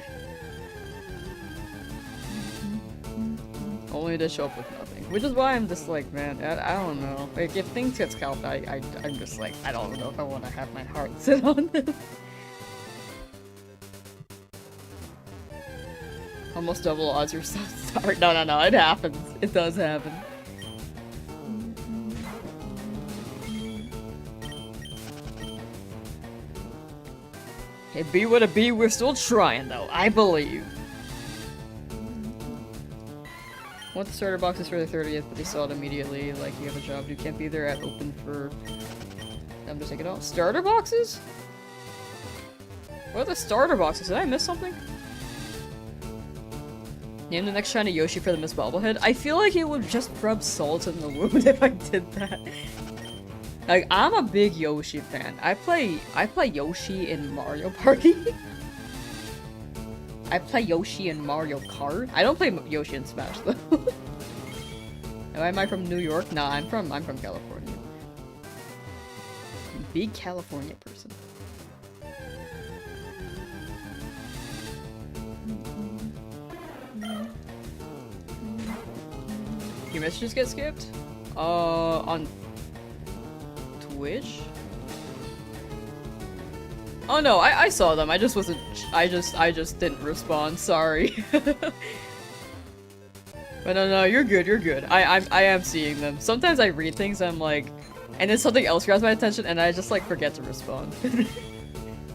Only to show up with nothing. Which is why I'm just like, man, I don't know. Like, if things get scalped, I'm just like, I don't know if I want to have my heart sit on them. Almost double odds, you're so sorry. No, it happens. It does happen. It be what it be, we're still trying though, I believe. Want the starter boxes for the 30th, but they saw it immediately, like you have a job, you can't be there at open for them to take it off. Starter boxes? What are the starter boxes? Did I miss something? Name the next shiny Yoshi for the Miss Bobblehead. I feel like it would just rub salt in the wound if I did that. Like, I'm a big Yoshi fan. I play Yoshi in Mario Party. I play Yoshi in Mario Kart. I don't play Yoshi in Smash though. Am I from New York? Nah, I'm from California. Big California person. Your messages get skipped? On Twitch? Oh no, I saw them. I just wasn't. I just didn't respond. Sorry. But no, you're good. You're good. I am seeing them. Sometimes I read things. I'm like, and then something else grabs my attention, and I just like forget to respond.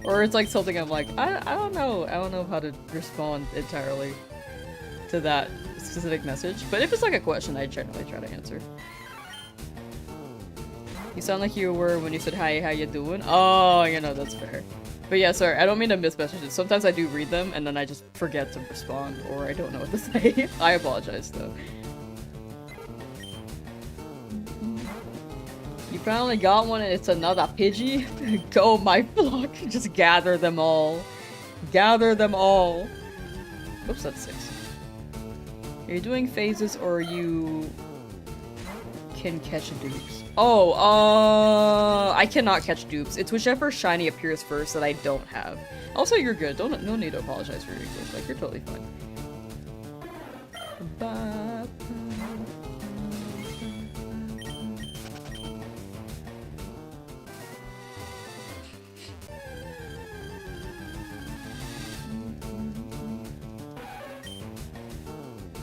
Or it's like something I'm like, I don't know. I don't know how to respond entirely to that specific message. But if it's like a question, I generally try to answer. You sound like you were when you said, hi, how you doing? Oh, you know, that's fair. But yeah, sorry, I don't mean to miss messages. Sometimes I do read them, and then I just forget to respond, or I don't know what to say. I apologize, though. You finally got one, and it's another Pidgey? Go, my flock. Just gather them all. Gather them all. Oops, that's 6. Are you doing phases, or you can catch dupes? Oh, I cannot catch dupes. It's whichever shiny appears first that I don't have. Also, you're good. No need to apologize for your English. Like, you're totally fine.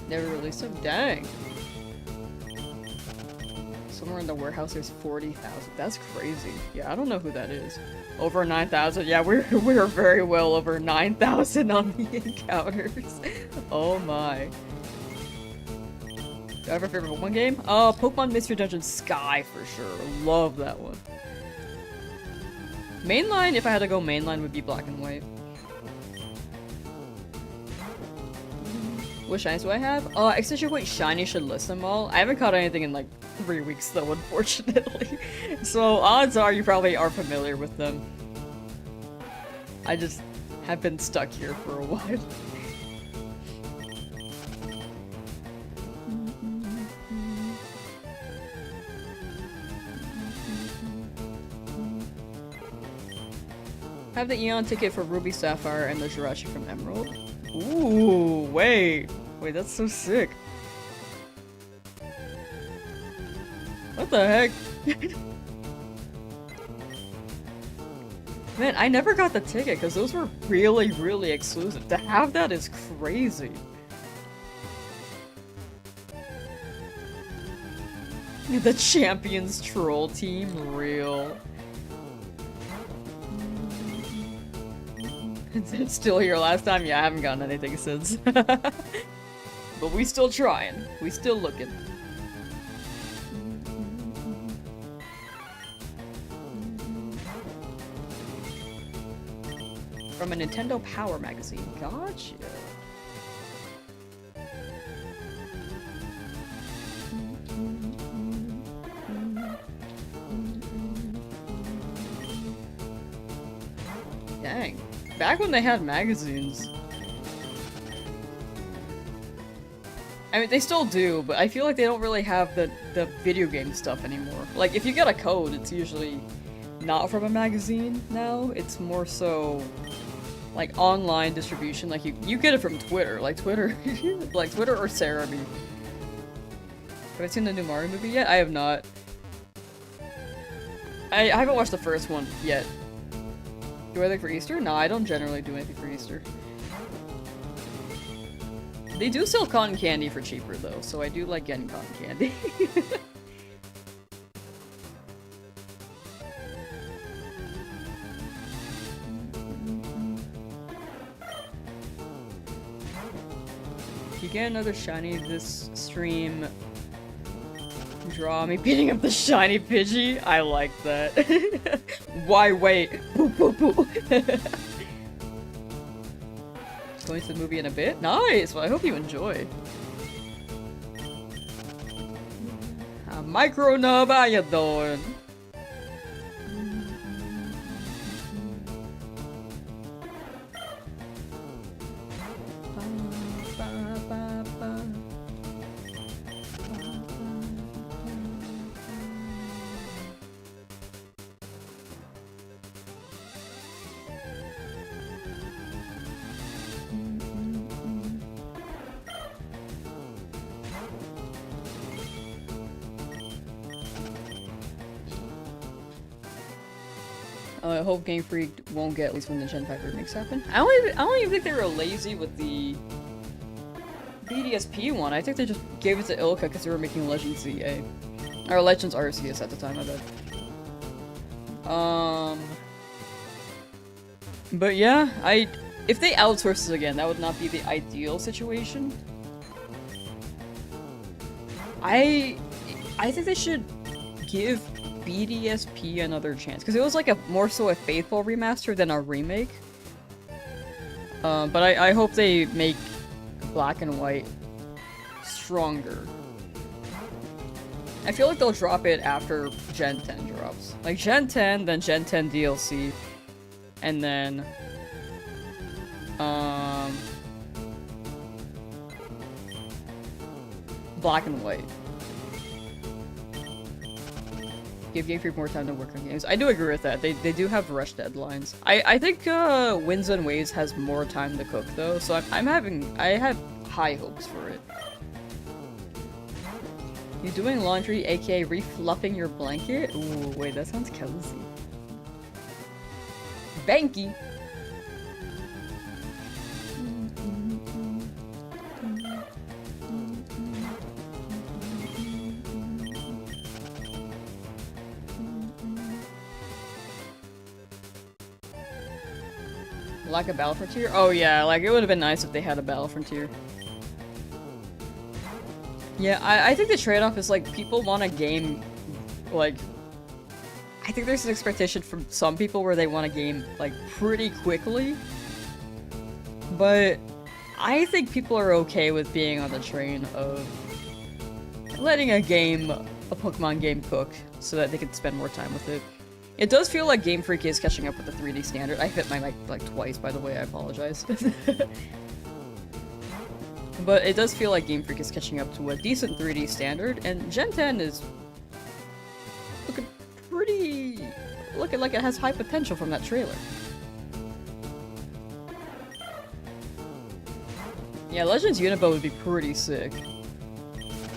Never released them? Dang. Somewhere in the warehouse, there's 40,000. That's crazy. Yeah, I don't know who that is. Over 9,000. Yeah, we're very well over 9,000 on the encounters. Oh my. Do I have a favorite Pokemon game? Pokemon Mystery Dungeon Sky for sure. Love that one. Mainline, if I had to go mainline, would be Black and White. What shinies do I have? Extension Point Shiny should list them all. I haven't caught anything in like 3 weeks though, unfortunately. So odds are you probably are familiar with them. I just have been stuck here for a while. Have the Eon ticket for Ruby Sapphire and the Jirachi from Emerald. Ooh, wait, that's so sick. What the heck? Man, I never got the ticket because those were really, really exclusive. To have that is crazy. The Champions Troll Team, real. It's still here last time? Yeah, I haven't gotten anything since. But we still trying. We still looking. From a Nintendo Power magazine. Gotcha. Dang. Back when they had magazines. I mean, they still do, but I feel like they don't really have the video game stuff anymore. Like, if you get a code, it's usually not from a magazine now. It's more so, like, online distribution. Like, you get it from Twitter. Like, Twitter or Cerebi. Have I seen the new Mario movie yet? I have not. I haven't watched the first one yet. Do anything for Easter? No, I don't generally do anything for Easter. They do sell cotton candy for cheaper though, so I do like getting cotton candy. If you get another shiny this stream, draw me beating up the shiny Pidgey. I like that. Why wait? Boo boo boo. Going to the movie in a bit? Nice! Well, I hope you enjoy. Micro Nub, how you doing? I hope Game Freak won't get at least when the Gen 5 remakes happen. I don't even think they were lazy with the BDSP one. I think they just gave it to Ilka because they were making Legends ZA. Or Legends Arceus at the time, I bet. But yeah, if they outsource this again, that would not be the ideal situation. I think they should give BDSP another chance because it was like more so a faithful remaster than a remake. But I hope they make Black and White stronger. I feel like they'll drop it after Gen 10 drops. Like Gen 10, then Gen 10 DLC, and then Black and White. Give Game Freak more time to work on games. I do agree with that. They do have rush deadlines. I think Winds and Waves has more time to cook though, so I have high hopes for it. You doing laundry, aka refluffing your blanket? Ooh, wait, that sounds cozy. Banky! Lack of Battle Frontier? Oh yeah, like it would have been nice if they had a Battle Frontier. Yeah, I think the trade-off is like people want a game, like, I think there's an expectation from some people where they want a game like pretty quickly, but I think people are okay with being on the train of letting a Pokemon game cook so that they can spend more time with it. It does feel like Game Freak is catching up with the 3D standard. I hit my mic like twice, by the way, I apologize. But it does feel like Game Freak is catching up to a decent 3D standard, and Gen 10 is looking like it has high potential from that trailer. Yeah, Legends Unibo would be pretty sick.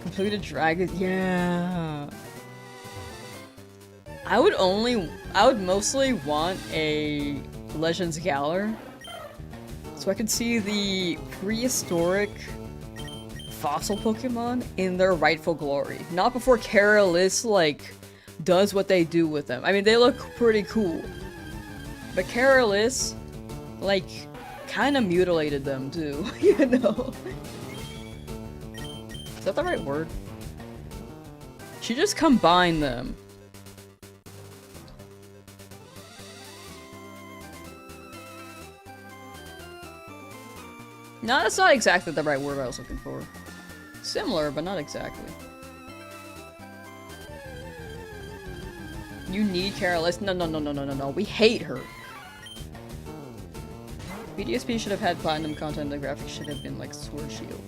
Completed Dragon, yeah. I would mostly want a Legends Galar, so I could see the prehistoric fossil Pokemon in their rightful glory. Not before Carolus, like, does what they do with them. I mean, they look pretty cool. But Carolus, like, kinda mutilated them too, you know? Is that the right word? She just combined them. No, that's not exactly the right word I was looking for. Similar, but not exactly. You need Carolus. No. We hate her. BDSP should have had platinum content. The graphics should have been like Sword Shield.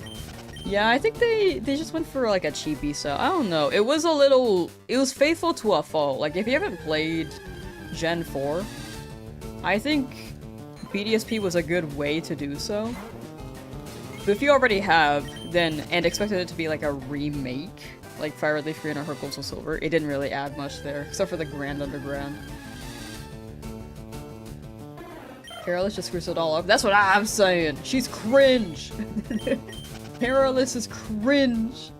Yeah, I think they just went for like a cheapy style. I don't know. It was faithful to a fault. Like if you haven't played Gen 4, I think BDSP was a good way to do so. But if you already have, and expected it to be like a remake, like FireRed, Leafgreen, or Gold, Soul, Silver, it didn't really add much there, except for the Grand Underground. Carolus just screws it all up. That's what I'm saying! She's cringe! Carolus is cringe!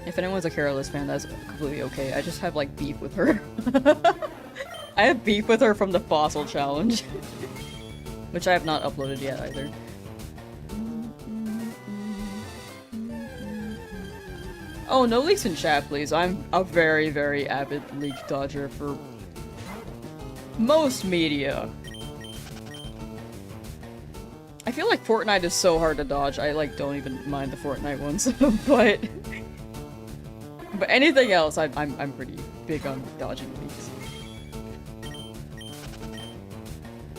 If anyone's a Carolus fan, that's completely okay. I just have, like, beef with her. I have beef with her from the Fossil Challenge. Which I have not uploaded yet, either. Oh, no leaks in chat, please. I'm a very, very avid leak dodger for most media. I feel like Fortnite is so hard to dodge, I, like, don't even mind the Fortnite ones, but anything else, I'm pretty big on dodging leaks.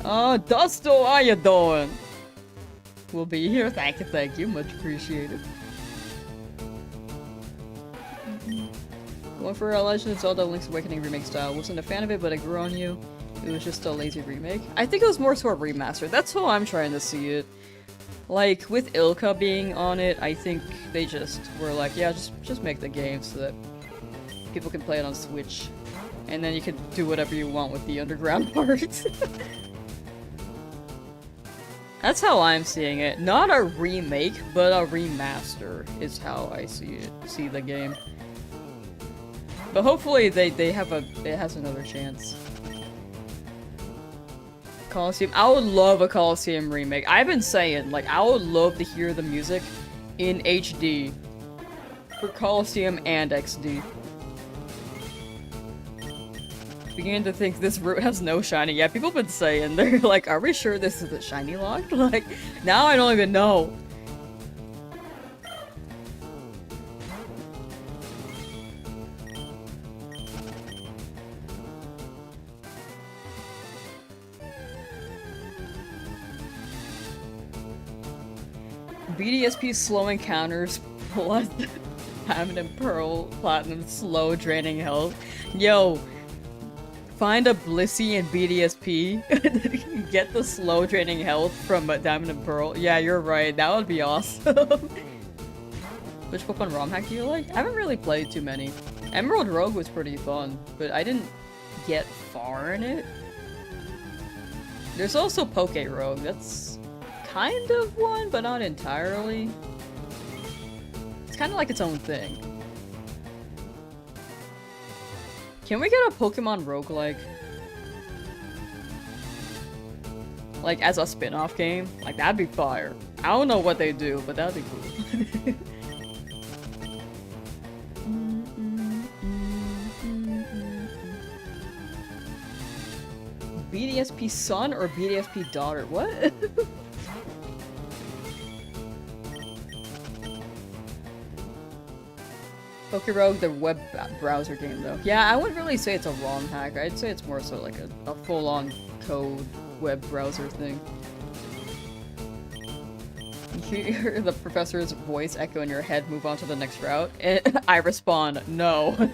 Oh, Dusto, how you doing? We'll be here. Thank you. Much appreciated. Going for a Legend of Zelda Link's Awakening remake style. Wasn't a fan of it, but it grew on you. It was just a lazy remake. I think it was more so a remaster. That's how I'm trying to see it. Like, with Ilka being on it, I think they just were like, yeah, just make the game so that people can play it on Switch. And then you can do whatever you want with the underground parts. That's how I'm seeing it. Not a remake, but a remaster is how I see the game. But hopefully it has another chance. Coliseum. I would love a Coliseum remake. I've been saying, like, I would love to hear the music in HD for Coliseum and XD. Beginning to think this route has no shiny. Yeah, people have been saying, they're like, are we sure this is a shiny locked? Like, now I don't even know. BDSP slow encounters plus Diamond and Pearl Platinum slow draining health. Yo, find a Blissey and BDSP. Get the slow draining health from Diamond and Pearl. Yeah, you're right. That would be awesome. Which Pokemon ROM hack do you like? I haven't really played too many. Emerald Rogue was pretty fun, but I didn't get far in it. There's also Poke Rogue. That's kind of one, but not entirely. It's kind of like its own thing. Can we get a Pokemon roguelike? Like, as a spin-off game. Like, that'd be fire. I don't know what they do, but that'd be cool. BDSP son or BDSP daughter? What? Pokerogue, the web browser game, though. Yeah, I wouldn't really say it's a ROM hack. I'd say it's more so like a full-on code web browser thing. You hear the professor's voice echo in your head, move on to the next route, and I respond, no.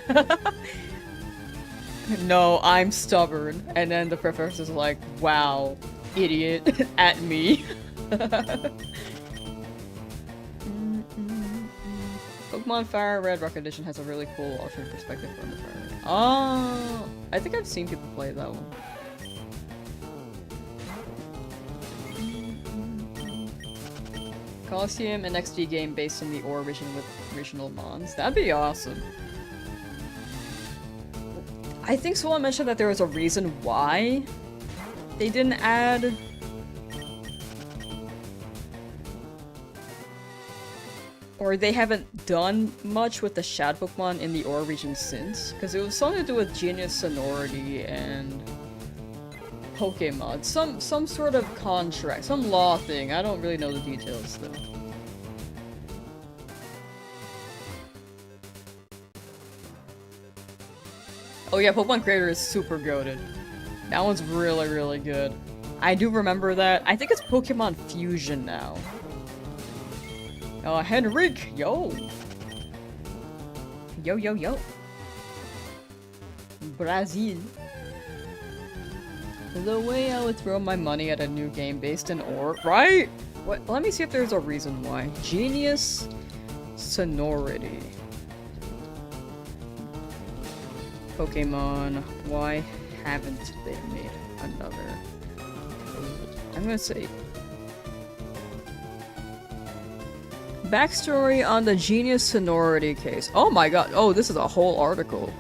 No, I'm stubborn. And then the professor's like, wow, idiot, at me. Pokemon FireRed Rock Edition has a really cool alternate perspective from the FireRed. Oh, I think I've seen people play that one. Coliseum, an XD game based on the ore region with regional mons. That'd be awesome. I think someone mentioned that there was a reason why they didn't add... Or they haven't done much with the Shad Pokemon in the ore region since. Because it was something to do with Genius Sonority and... Pokemon. Some sort of contract. Some law thing. I don't really know the details though. Oh yeah, Pokemon Creator is super goated. That one's really, really good. I do remember that. I think it's Pokemon Fusion now. Henrik! Yo! Yo, yo, yo. Brazil. The way I would throw my money at a new game based in ore, right? What? Let me see if there's a reason why. Genius Sonority. Pokemon, why haven't they made another? I'm gonna say... Backstory on the Genius Sonority case. Oh my god, oh, this is a whole article.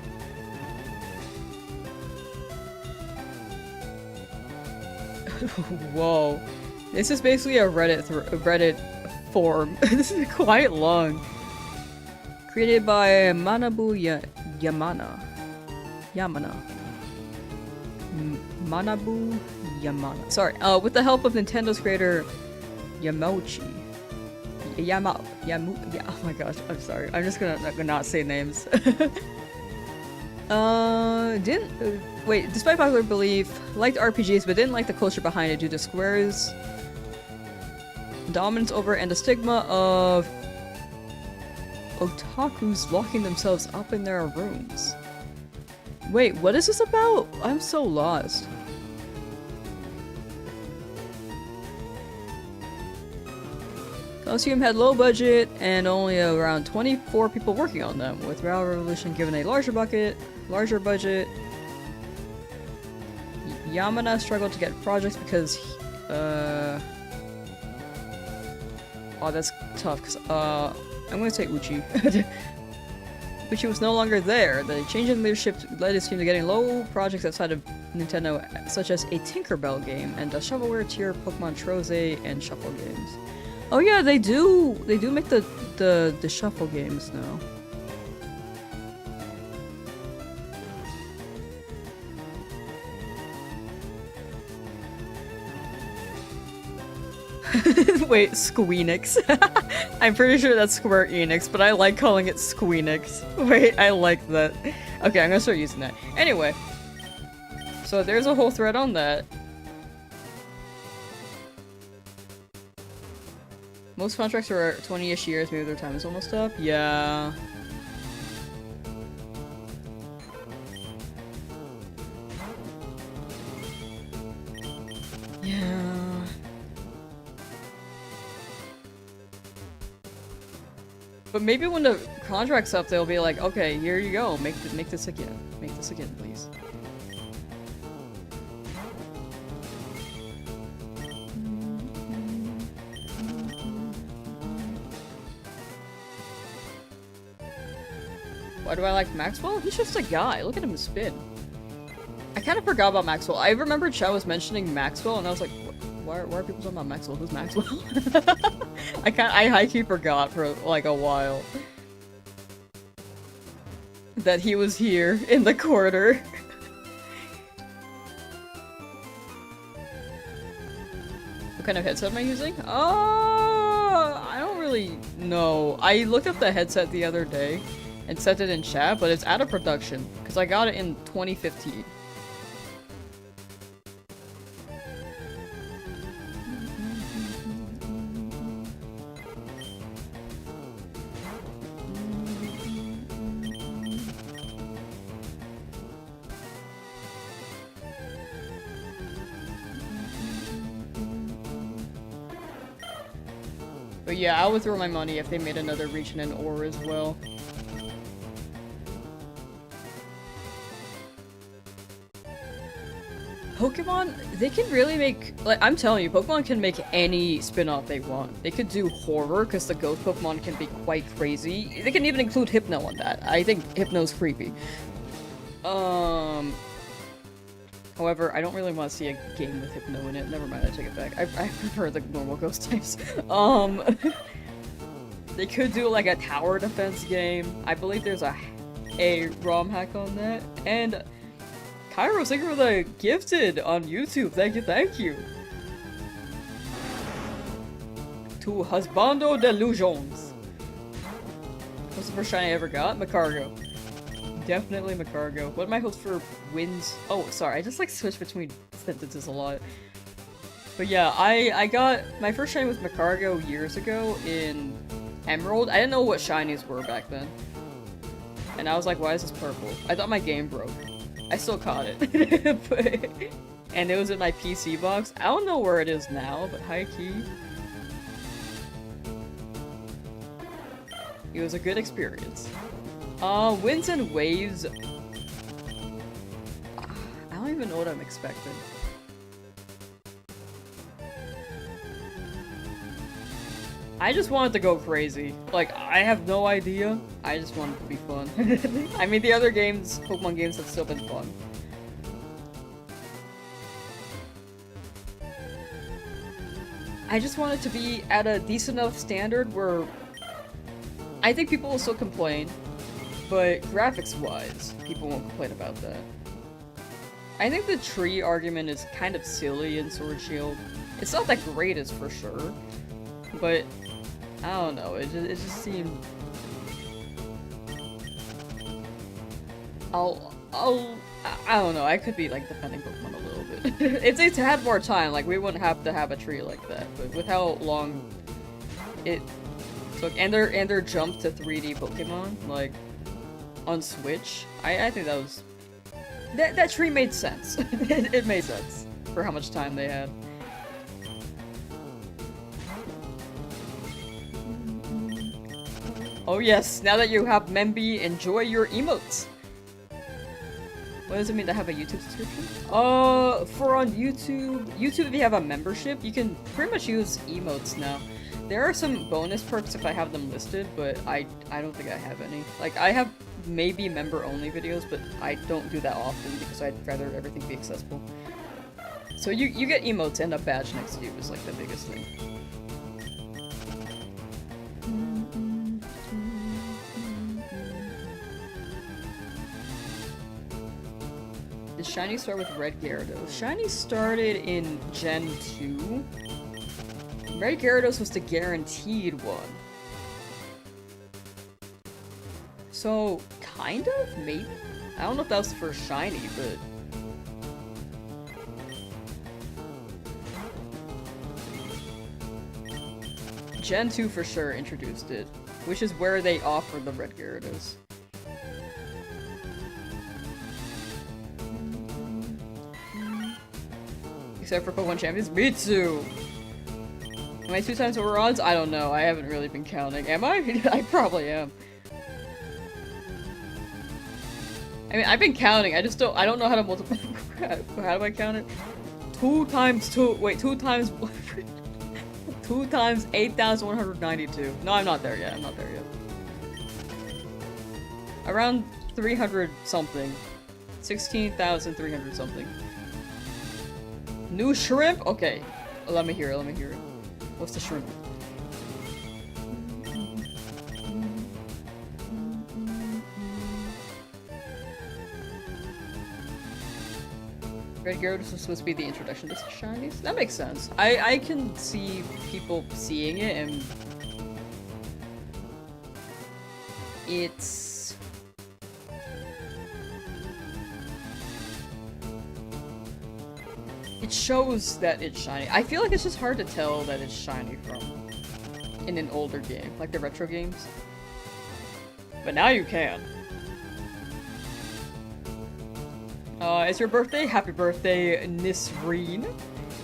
Whoa. This is basically a Reddit forum. This is quite long. Created by Manabu Yamana. Manabu Yamana. Sorry, with the help of Nintendo's creator Yamauchi. Yeah, oh my gosh, I'm sorry. I'm just gonna not say names. Wait, despite popular belief, liked RPGs but didn't like the culture behind it due to Square's dominance over and the stigma of otakus locking themselves up in their rooms. Wait, what is this about? I'm so lost. Coliseum had low budget and only around 24 people working on them, with Rail Revolution given a larger budget. Yamana struggled to get projects because oh, that's tough because I'm gonna say Uchi. Uchi was no longer there. The change in leadership led his team to getting low projects outside of Nintendo, such as a Tinkerbell game and a shovelware tier Pokemon Troze and Shuffle games. Oh yeah, they do make the Shuffle games now. Wait, Squeenix. I'm pretty sure that's Square Enix, but I like calling it Squeenix. Wait, I like that. Okay, I'm gonna start using that. Anyway, so there's a whole thread on that. Most contracts are 20-ish years, maybe their time is almost up. Yeah. Yeah. But maybe when the contract's up, they'll be like, okay, here you go, make this again. Make this again, please. Why do I like Maxwell? He's just a guy. Look at him spin. I kind of forgot about Maxwell. I remember Chow was mentioning Maxwell, and I was like, why are people talking about Maxwell? Who's Maxwell? I high-key forgot for like a while that he was here in the corner. What kind of headset am I using? I don't really know. I looked up the headset the other day and set it in chat, but it's out of production because I got it in 2015. But yeah, I would throw my money if they made another region in Ore as well. Pokemon, they can really make, like, I'm telling you, Pokemon can make any spin-off they want. They could do horror, because the ghost Pokemon can be quite crazy. They can even include Hypno on that. I think Hypno's creepy. However, I don't really want to see a game with Hypno in it. Never mind, I take it back. I prefer the normal ghost types. They could do, like, a tower defense game. I believe there's a ROM hack on that. And Kairos, thank you for the gifted on YouTube. Thank you, thank you. To Husbando Delusions. What's the first shiny I ever got? Macargo. Definitely Macargo. What are my hopes for wins? Oh, sorry, I just like switch between sentences a lot. But yeah, I got my first shiny was Macargo years ago in Emerald. I didn't know what shinies were back then. And I was like, why is this purple? I thought my game broke. I still caught it. And it was in my PC box. I don't know where it is now, but high key. It was a good experience. Winds and waves. I don't even know what I'm expecting. I just wanted to go crazy. Like, I have no idea. I just want it to be fun. I mean, the other games, Pokemon games, have still been fun. I just want it to be at a decent enough standard where I think people will still complain, but graphics-wise, people won't complain about that. I think the tree argument is kind of silly in Sword Shield. It's not the greatest for sure, but I don't know, it just seemed... I don't know, I could be like defending Pokemon a little bit. It's had more time, like we wouldn't have to have a tree like that, but with how long it took, and their jump to 3D Pokemon, like, on Switch, I think that was... That tree made sense. It made sense for how much time they had. Oh yes, now that you have Memby, enjoy your emotes! What does it mean to have a YouTube subscription? For on YouTube, if you have a membership, you can pretty much use emotes now. There are some bonus perks if I have them listed, but I don't think I have any. Like, I have maybe member-only videos, but I don't do that often because I'd rather everything be accessible. So you get emotes and a badge next to you is like the biggest thing. Did Shiny start with Red Gyarados? Shiny started in Gen 2. Red Gyarados was the guaranteed one. So, kind of? Maybe? I don't know if that was the first Shiny, but... Gen 2 for sure introduced it, which is where they offered the Red Gyarados. Except for Pokemon Champions? Me too! Am I 2 times over odds? I don't know. I haven't really been counting. Am I? I probably am. I mean, I've been counting. I don't know how to multiply. How do I count it? 2 times 2. Wait, 2 times 2 times 8,192. No, I'm not there yet. I'm not there yet. Around 300 something. 16,300 something. New shrimp? Okay. Let me hear it, let me hear it. What's the shrimp? Red Gyarados is supposed to be the introduction to Shinies? That makes sense. I can see people seeing it and... It's... It shows that it's shiny. I feel like it's just hard to tell that it's shiny from in an older game, like the retro games. But now you can. It's your birthday? Happy birthday, Nisreen.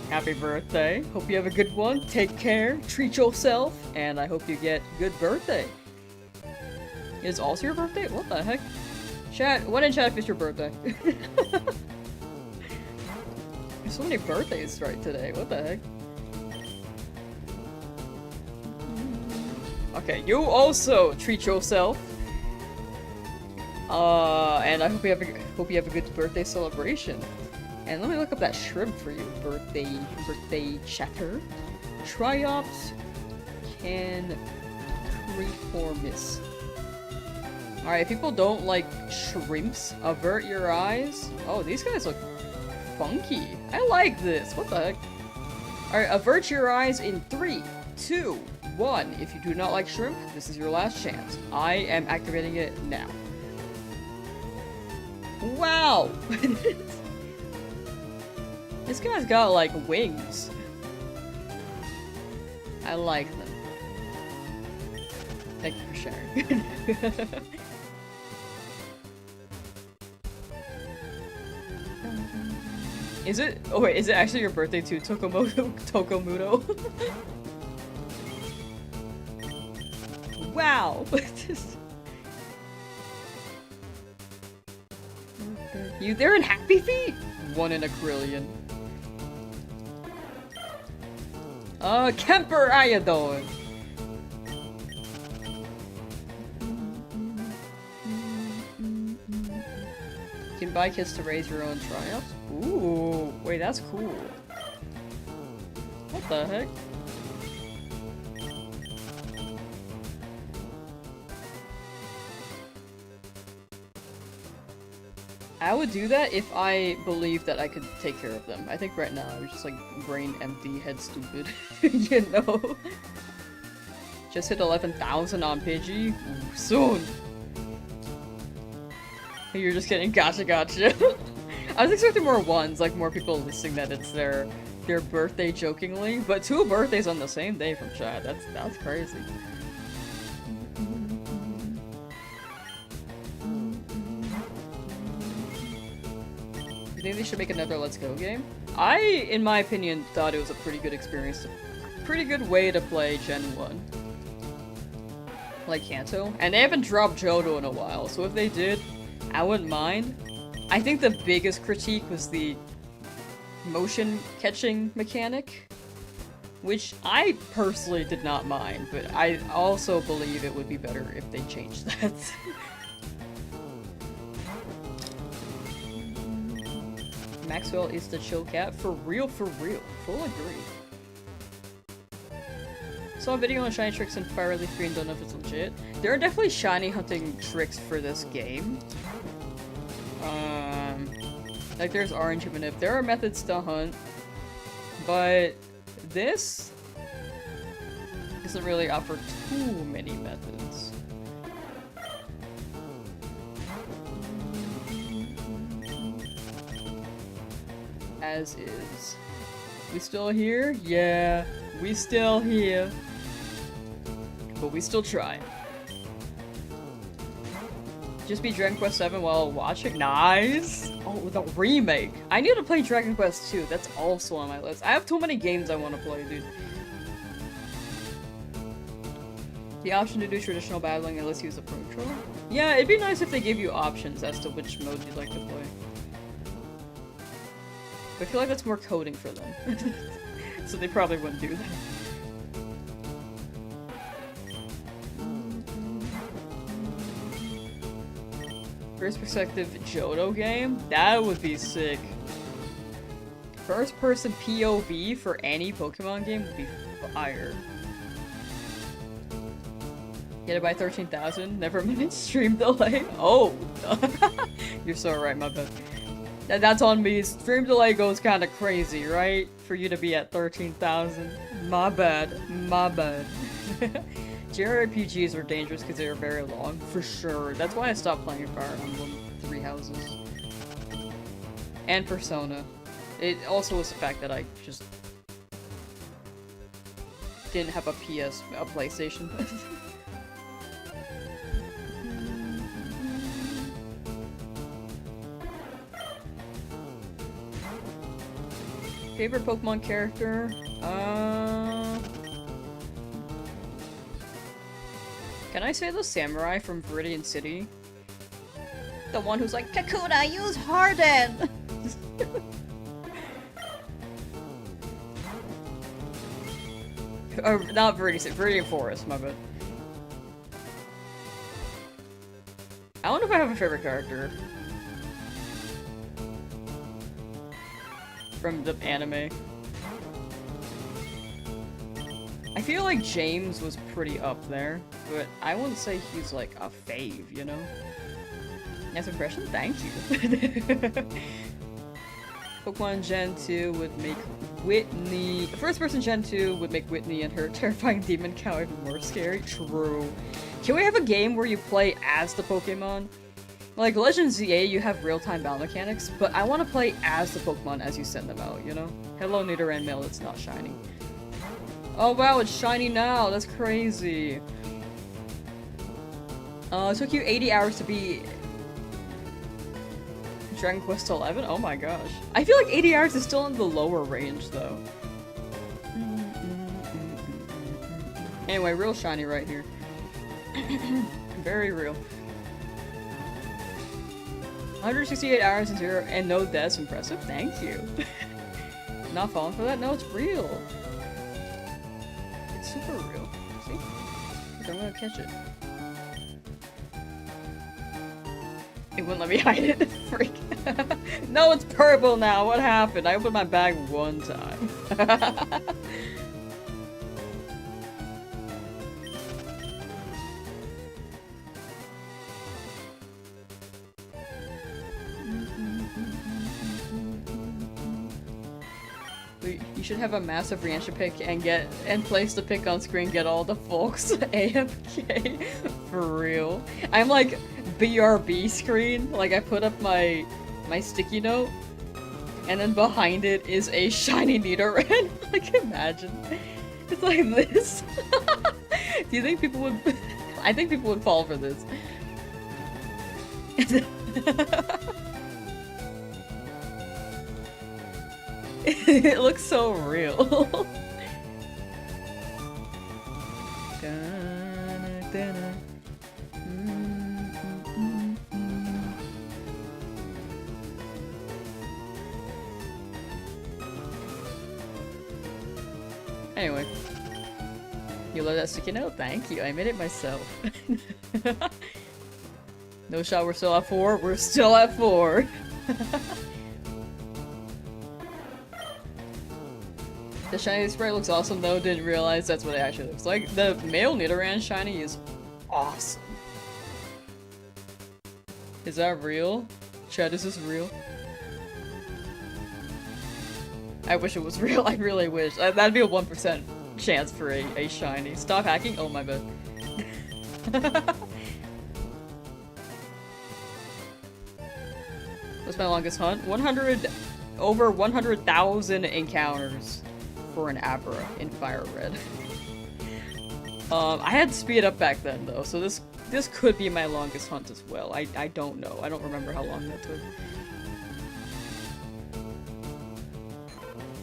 Happy birthday. Hope you have a good one. Take care, treat yourself, and I hope you get good birthday. It's also your birthday? What the heck? Chat, what in chat if it's your birthday? There's so many birthdays right today, what the heck? Okay, you also treat yourself. And I hope you have a good birthday celebration. And let me look up that shrimp for you. Birthday chatter. Triops can reformis. Alright, if people don't like shrimps, avert your eyes. Oh, these guys look funky. I like this. What the heck? Alright, avert your eyes in 3, 2, 1. If you do not like shrimp, this is your last chance. I am activating it now. Wow! This guy's got like wings. I like them. Thank you for sharing. Is it? Oh wait, is it actually your birthday too? Tokomudo? Wow! You there in Happy Feet? 1 in a trillion. Kemper, how you doing? You can buy kits to raise your own triumphs? Ooh, wait, that's cool. What the heck? I would do that if I believed that I could take care of them. I think right now I'm just like brain empty, head stupid, you know? Just hit 11,000 on Pidgey? Ooh, soon! You're just kidding, gotcha. I was expecting more ones, like more people listing that it's their birthday jokingly, but 2 birthdays on the same day from chat, that's crazy. You think they should make another Let's Go game? I, in my opinion, thought it was a pretty good experience. Pretty good way to play Gen 1. Like Kanto. And they haven't dropped Johto in a while, so if they did, I wouldn't mind. I think the biggest critique was the motion catching mechanic, which I personally did not mind, but I also believe it would be better if they changed that. Maxwell is the chill cat. For real, full agree. Saw a video on shiny tricks in FireRed Leafgreen, don't know if it's legit. There are definitely shiny hunting tricks for this game. Like there's orange manip. There are methods to hunt, but this doesn't really offer too many methods. As is. We still here? Yeah, we still here. But we still try. Just beat Dragon Quest 7 while watching? Nice! Oh, the remake! I need to play Dragon Quest 2. That's also on my list. I have too many games I want to play, dude. The option to do traditional battling and let's use the Pro Controller? Yeah, it'd be nice if they gave you options as to which mode you'd like to play. But I feel like that's more coding for them. So they probably wouldn't do that. First perspective Johto game? That would be sick. First person POV for any Pokemon game would be fire. Get it by 13,000? Never mind, stream delay. Oh! You're so right, my bad. That's on me. Stream delay goes kinda crazy, right? For you to be at 13,000. My bad. My bad. JRPGs are dangerous because they are very long, for sure. That's why I stopped playing Fire Emblem Three Houses. And Persona. It also was the fact that I just didn't have a PlayStation. Favorite Pokemon character? Can I say the samurai from Viridian City? The one who's like, Kakuna, use Harden! Or, not Viridian City, Viridian Forest, my bad. I don't know if I have a favorite character. From the anime. I feel like James was pretty up there, but I wouldn't say he's like a fave, you know? Nice impression? Thank you. Pokemon Gen 2 would make Whitney... First person Gen 2 would make Whitney and her terrifying demon cow even more scary. True. Can we have a game where you play as the Pokemon? Like, Legends ZA, you have real-time battle mechanics, but I want to play as the Pokemon as you send them out, you know? Hello, Nidoran Male, it's not shiny. Oh wow, it's shiny now! That's crazy! It took you 80 hours to beat Dragon Quest 11? Oh my gosh. I feel like 80 hours is still in the lower range, though. Anyway, real shiny right here. Very real. 168 hours and 0 and no deaths. Impressive. Thank you. Not falling for that? No, it's real. It's super real. See? I'm gonna catch it. It wouldn't let me hide it. Freak. No, it's purple now. What happened? I opened my bag one time. You should have a massive reaction pick and place the pick on screen, get all the folks AFK. For real. I'm like BRB screen. Like I put up my sticky note and then behind it is a shiny Nidoran. Like imagine. It's like this. Do you think people would I think people would fall for this. It looks so real. Anyway. You love that sticky note? Thank you, I made it myself. No shot, we're still at 4? We're still at 4! The shiny sprite looks awesome though, didn't realize that's what it actually looks like. The male Nidoran shiny is awesome. Is that real? Chad, is this real? I wish it was real, I really wish. That'd be a 1% chance for a shiny. Stop hacking? Oh my bad. What's my longest hunt? Over 100,000 encounters for an Abra in FireRed. I had to speed up back then though, so this could be my longest hunt as well. I don't know. I don't remember how long that took.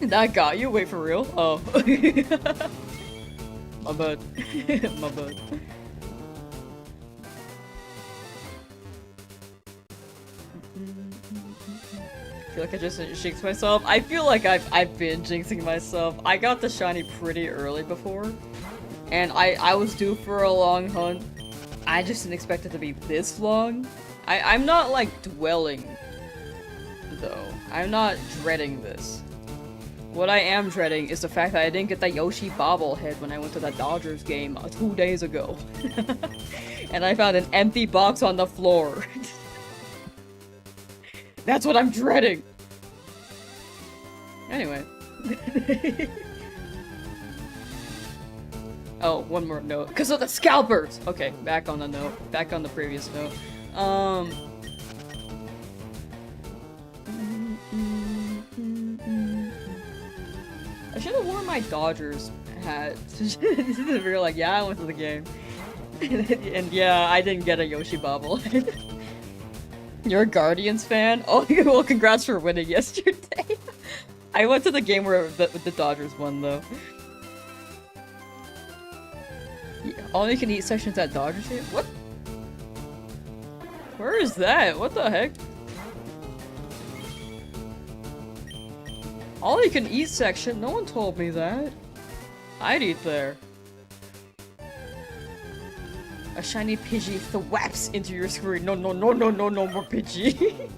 That got you? Wait, for real? Oh. My bad. My bad. I feel like I just jinxed myself. I feel like I've been jinxing myself. I got the shiny pretty early before, and I was due for a long hunt. I just didn't expect it to be this long. I'm not like dwelling though. I'm not dreading this. What I am dreading is the fact that I didn't get that Yoshi bobblehead when I went to the Dodgers game 2 days ago. And I found an empty box on the floor. That's what I'm dreading! Anyway. Oh, one more note. Because of the scalpers! Okay, back on the note. Back on the previous note. I should have worn my Dodgers hat. We were like, yeah, I went to the game. And yeah, I didn't get a Yoshi bobblehead. You're a Guardians fan? Oh, well, congrats for winning yesterday. I went to the game where the Dodgers won, though. Yeah, all you can eat sections at Dodgers game? What? Where is that? What the heck? All you can eat section? No one told me that. I'd eat there. A shiny Pidgey thwaps into your screen. No, no, no, no, no, no more Pidgey.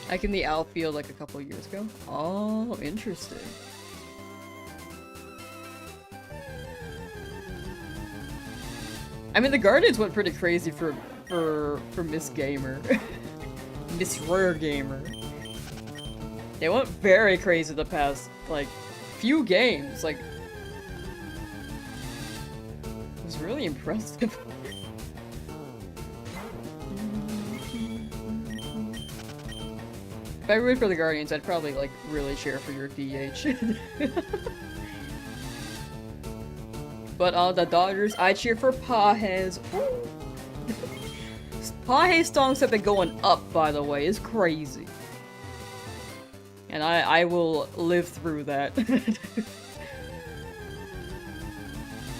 Like in the outfield like a couple years ago. Oh, interesting. I mean, the Guardians went pretty crazy for Miss Gamer. Miss Rare Gamer. They went very crazy the past, like, few games. Like, it was really impressive. If I root for the Guardians, I'd probably, like, really cheer for your DH. But the Dodgers, I cheer for Pages. Pages songs have been going up, by the way. It's crazy. And I will live through that.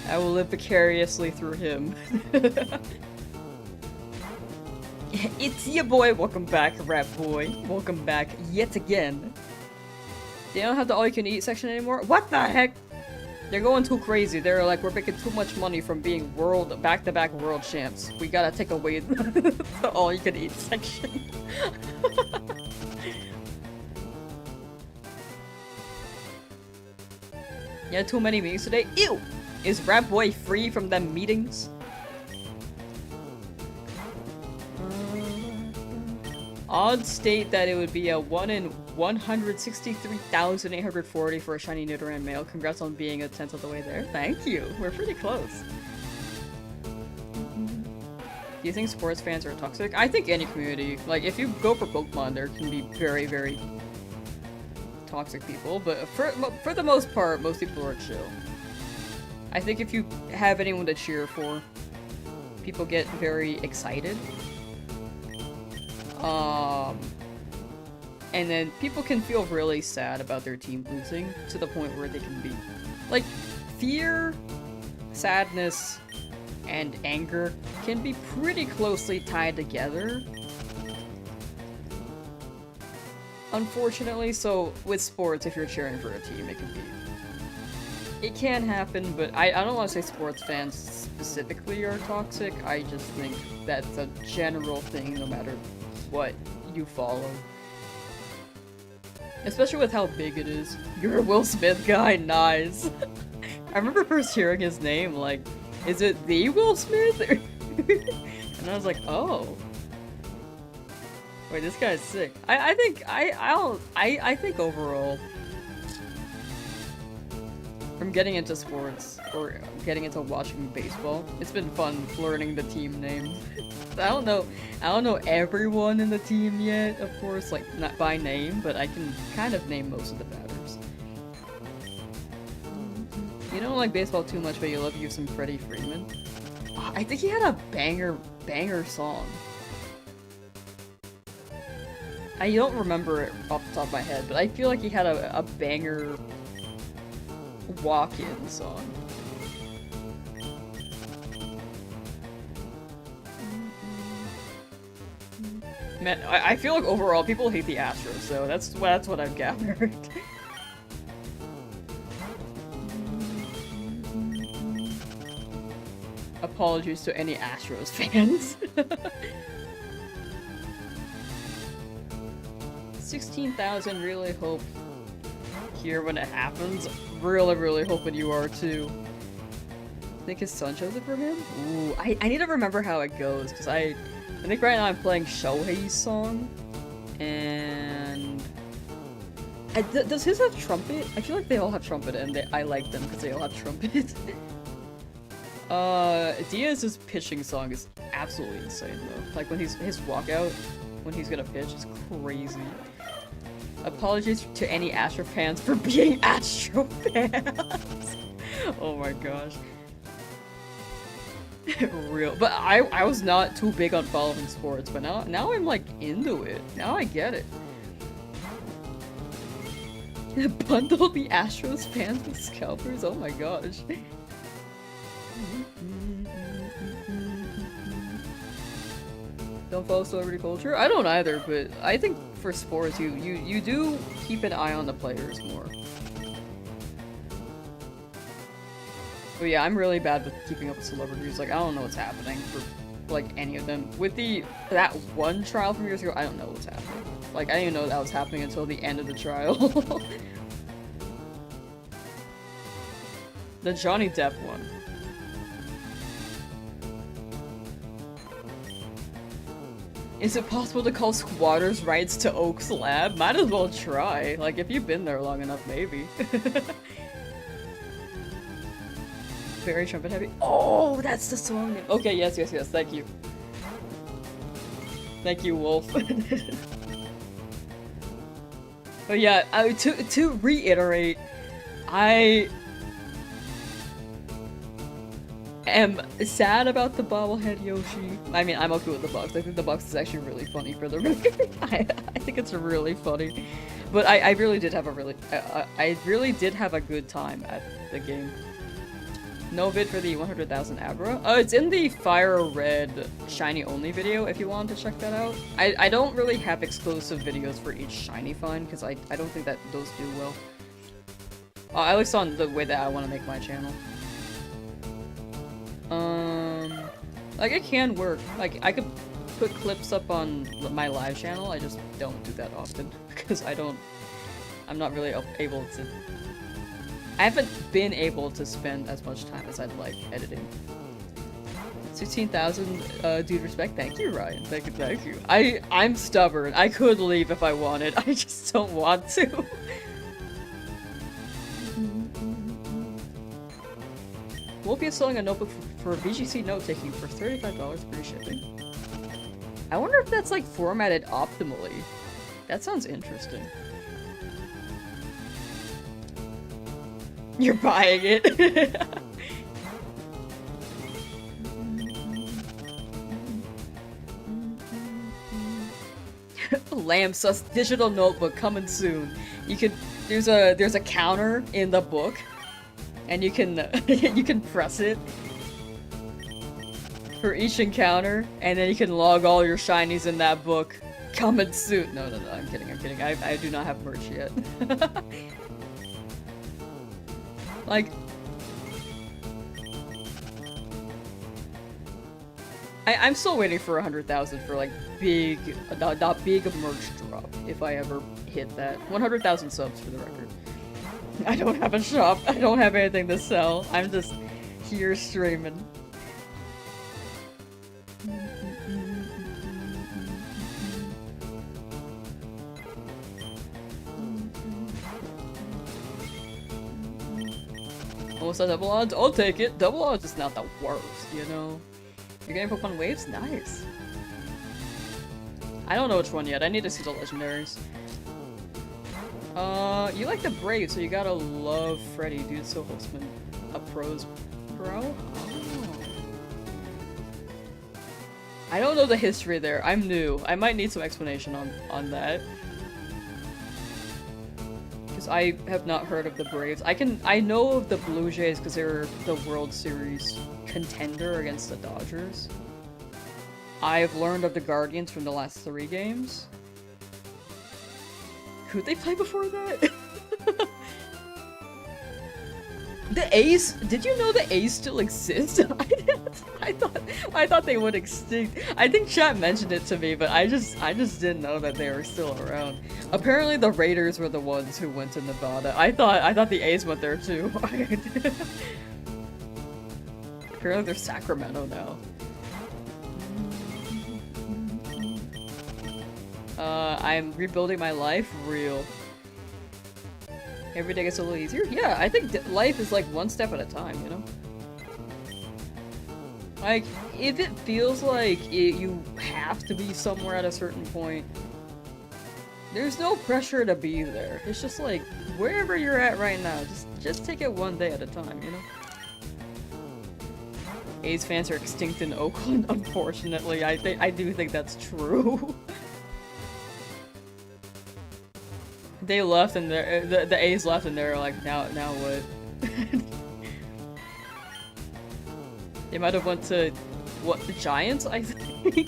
I will live vicariously through him. It's your boy. Welcome back, Rat Boy. Welcome back yet again. They don't have the all-you-can-eat section anymore? What the heck? They're going too crazy. They're like, we're making too much money from being back-to-back world champs. We gotta take away the all-you-can-eat section. You had too many meetings today? Ew! Is Rat Boy free from them meetings? Odds state that it would be a 1 in 163,840 for a shiny Nidoran Male. Congrats on being a 10th of the way there. Thank you. We're pretty close. Do you think sports fans are toxic? I think any community. Like, if you go for Pokemon, there can be very, very toxic people. But for the most part, most people are chill. I think if you have anyone to cheer for, people get very excited. And then people can feel really sad about their team losing to the point where they can be like, fear, sadness, and anger can be pretty closely tied together. Unfortunately, so with sports, if you're cheering for a team, it can happen, but I don't want to say sports fans specifically are toxic. I just think that's a general thing no matter what you follow. Especially with how big it is. You're a Will Smith guy? Nice. I remember first hearing his name, like, is it the Will Smith? And I was like, oh. Wait, this guy's sick. I think overall, from getting into sports, or getting into watching baseball, it's been fun learning the team names. I don't know everyone in the team yet, of course, like, not by name, but I can kind of name most of the batters. You don't like baseball too much, but you love you some Freddie Freeman. Oh, I think he had a banger song. I don't remember it off the top of my head, but I feel like he had a banger walk-in song. Man, I feel like overall people hate the Astros, so that's what I've gathered. Apologies to any Astros fans. 16,000, really hope here when it happens. Really hoping you are too. Think his son chose it for him? Ooh, I need to remember how it goes, because I think right now I'm playing Shohei's song, and... does his have trumpet? I feel like they all have trumpet, and I like them because they all have trumpet. Diaz's pitching song is absolutely insane though. Like when his walkout, when he's gonna pitch, is crazy. Apologies to any Astro fans for being Astro fans. Oh my gosh. Real, but I was not too big on following sports, but now I'm like into it. Now I get it. Bundle the Astros fans with scalpers? Oh my gosh. Don't follow celebrity culture? I don't either, but I think for sports you do keep an eye on the players more. But yeah, I'm really bad with keeping up with celebrities. Like, I don't know what's happening for, like, any of them. With that one trial from years ago, I don't know what's happening. Like, I didn't even know that was happening until the end of the trial. The Johnny Depp one. Is it possible to call squatters' rights to Oak's lab? Might as well try. Like, if you've been there long enough, maybe. Very trumpet heavy. Oh, that's the song name. Okay, yes, thank you. Thank you, Wolf. But yeah, to reiterate, I am sad about the bobblehead Yoshi. I mean, I'm okay with the box. I think the box is actually really funny for the record. I think it's really funny. But I really did have I really did have a good time at the game. No vid for the 100,000 Abra. It's in the FireRed Shiny Only video if you want to check that out. I don't really have exclusive videos for each Shiny find because I don't think that those do well. At least on the way that I want to make my channel. Like it can work. Like I could put clips up on my live channel. I just don't do that often because I'm not really able to. I haven't been able to spend as much time as I'd like editing. 16,000, dude, respect. Thank you, Ryan. Thank you. I'm stubborn. I could leave if I wanted. I just don't want to. Wolfie is selling a notebook for VGC note-taking for $35 free shipping. I wonder if that's like formatted optimally. That sounds interesting. You're buying it. Lamsauce digital notebook coming soon. You could there's a counter in the book, and you can you can press it for each encounter, and then you can log all your shinies in that book. Coming soon. No, I'm kidding. I do not have merch yet. Like, I'm still waiting for 100,000 for like big, not big merch drop if I ever hit that. 100,000 subs for the record. I don't have a shop. I don't have anything to sell. I'm just here streaming. Almost a double odds? I'll take it. Double odds is not the worst, you know? You're getting Pokemon waves? Nice. I don't know which one yet. I need to see the legendaries. You like the Brave, so you gotta love Freddy, dude. So Holtzman. A pros bro? Oh. I don't know the history there. I'm new. I might need some explanation on that. I have not heard of the Braves. I know of the Blue Jays because they're the World Series contender against the Dodgers. I've learned of the Guardians from the last 3 games. Who'd they play before that? The A's? Did you know the A's still exist? I thought they would extinct. I think chat mentioned it to me, but I just didn't know that they were still around. Apparently the Raiders were the ones who went to Nevada. I thought the A's went there too. Apparently they're Sacramento now. I'm rebuilding my life real. Every day gets a little easier? Yeah, I think life is like one step at a time, you know? Like, if it feels like you have to be somewhere at a certain point, there's no pressure to be there. It's just like, wherever you're at right now, just take it one day at a time, you know? A's fans are extinct in Oakland, unfortunately. I do think that's true. They left and the A's left and they're like, now what? They might have went to, what, the Giants, I think?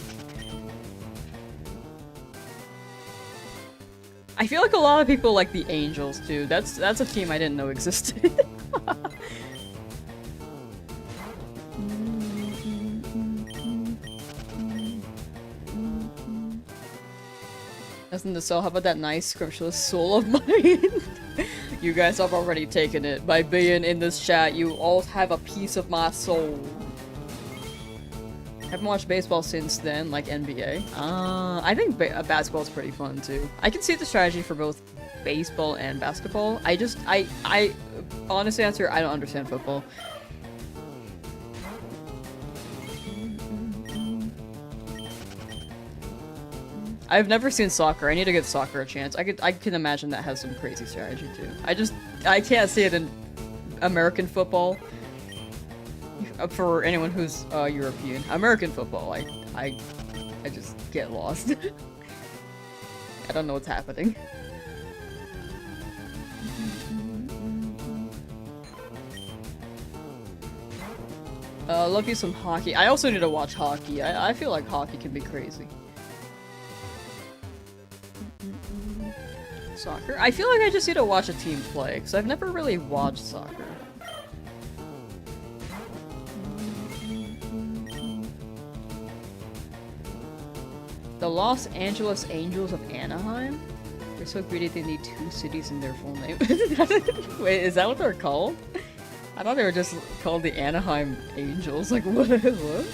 I feel like a lot of people like the Angels too. That's a team I didn't know existed. Nothing to sell. How about that nice scrumptious soul of mine? You guys have already taken it. By being in this chat, you all have a piece of my soul. Haven't watched baseball since then, like NBA. I think basketball is pretty fun too. I can see the strategy for both baseball and basketball. I honestly answer, I don't understand football. I've never seen soccer. I need to give soccer a chance. I can imagine that has some crazy strategy too. I can't see it in American football. For anyone who's European. American football, I just get lost. I don't know what's happening. Love you some hockey. I also need to watch hockey. I feel like hockey can be crazy. Soccer? I feel like I just need to watch a team play, because I've never really watched soccer. The Los Angeles Angels of Anaheim? They're so greedy they need 2 cities in their full name. Wait, is that what they're called? I thought they were just called the Anaheim Angels. Like, what? What?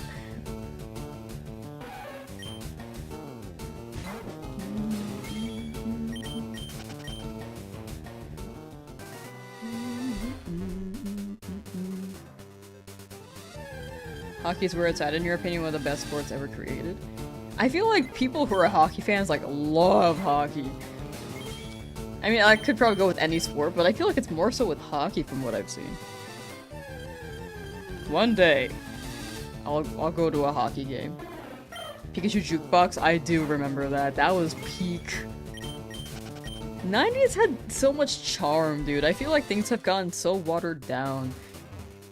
Hockey's where it's at. In your opinion, one of the best sports ever created? I feel like people who are hockey fans, like, love hockey. I mean, I could probably go with any sport, but I feel like it's more so with hockey from what I've seen. One day, I'll go to a hockey game. Pikachu Jukebox, I do remember that. That was peak. 90s had so much charm, dude. I feel like things have gotten so watered down.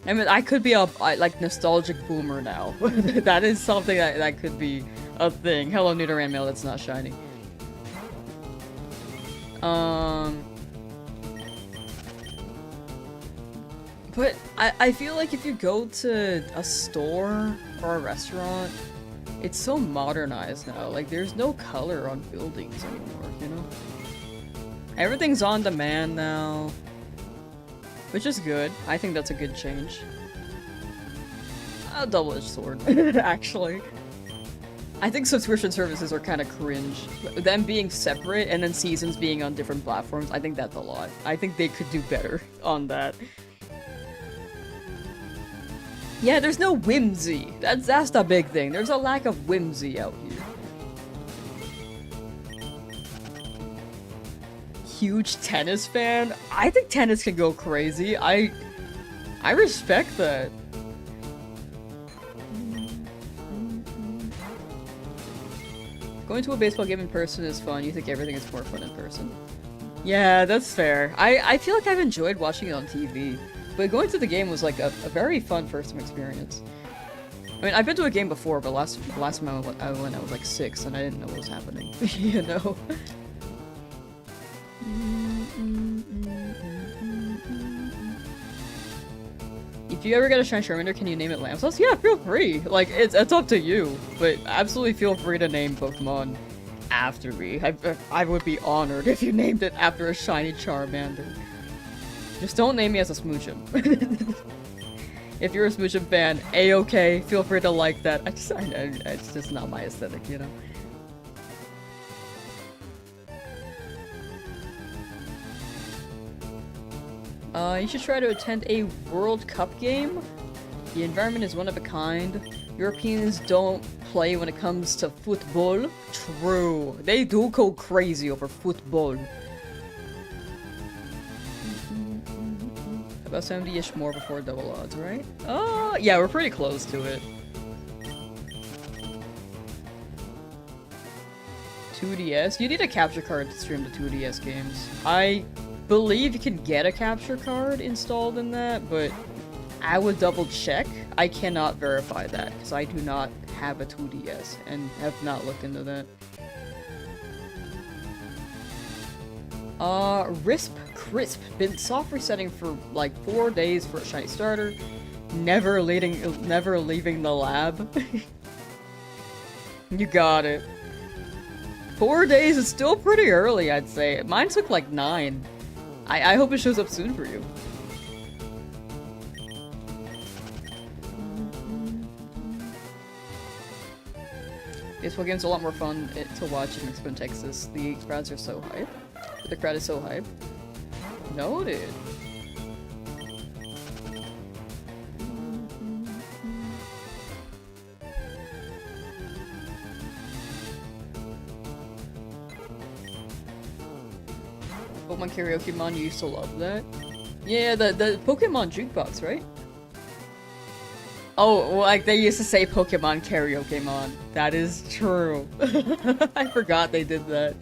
I mean, I could be a, like, nostalgic boomer now. That is something that could be a thing. Hello, Nidoran Male, that's not shiny. But I feel like if you go to a store or a restaurant, it's so modernized now. Like, there's no color on buildings anymore, you know? Everything's on demand now. Which is good. I think that's a good change. A double-edged sword, actually. I think subscription services are kind of cringe. Them being separate and then seasons being on different platforms, I think that's a lot. I think they could do better on that. Yeah, there's no whimsy. That's the big thing. There's a lack of whimsy out here. Huge tennis fan? I think tennis can go crazy. I respect that. Going to a baseball game in person is fun. You think everything is more fun in person. Yeah, that's fair. I feel like I've enjoyed watching it on TV. But going to the game was like a very fun first-time experience. I mean, I've been to a game before, but last time I went, I was like 6 and I didn't know what was happening. You know? you ever get a Shiny Charmander, can you name it Lamsauce? Yeah, feel free. Like, it's up to you. But absolutely feel free to name Pokemon after me. I would be honored if you named it after a Shiny Charmander. Just don't name me as a Smoochum. If you're a Smoochum fan, A-okay, feel free to like that. It's just not my aesthetic, you know? You should try to attend a World Cup game. The environment is one of a kind. Europeans don't play when it comes to football. True. They do go crazy over football. About 70-ish more before double odds, right? Oh, yeah, we're pretty close to it. 2DS? You need a capture card to stream the 2DS games. I believe you can get a capture card installed in that, but I would double check. I cannot verify that, because I do not have a 2DS and have not looked into that. Crisp. Been soft resetting for like 4 days for a shiny starter. Never leaving the lab. You got it. 4 days is still pretty early, I'd say. Mine took like 9. I hope it shows up soon for you. Baseball game's a lot more fun to watch in Mexico and Texas. The crowds are so hype. The crowd is so hype. Noted. Pokemon Karaoke Mon, you used to love that? Yeah, the Pokemon jukebox, right? Oh, well, like they used to say Pokemon Karaoke Mon. That is true. I forgot they did that.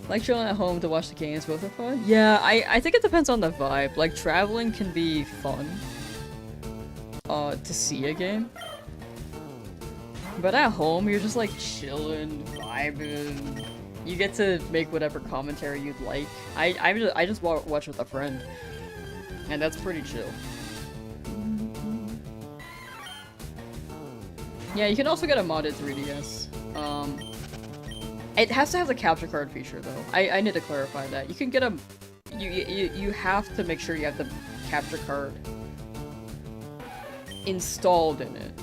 Like chilling at home to watch the games, both are fun? Yeah, I think it depends on the vibe. Like, traveling can be fun. To see a game. But at home, you're just like chilling, vibing. You get to make whatever commentary you'd like. I just watch with a friend. And that's pretty chill. Yeah, you can also get a modded 3DS. It has to have the capture card feature though. I need to clarify that. You can get a... You have to make sure you have the capture card installed in it.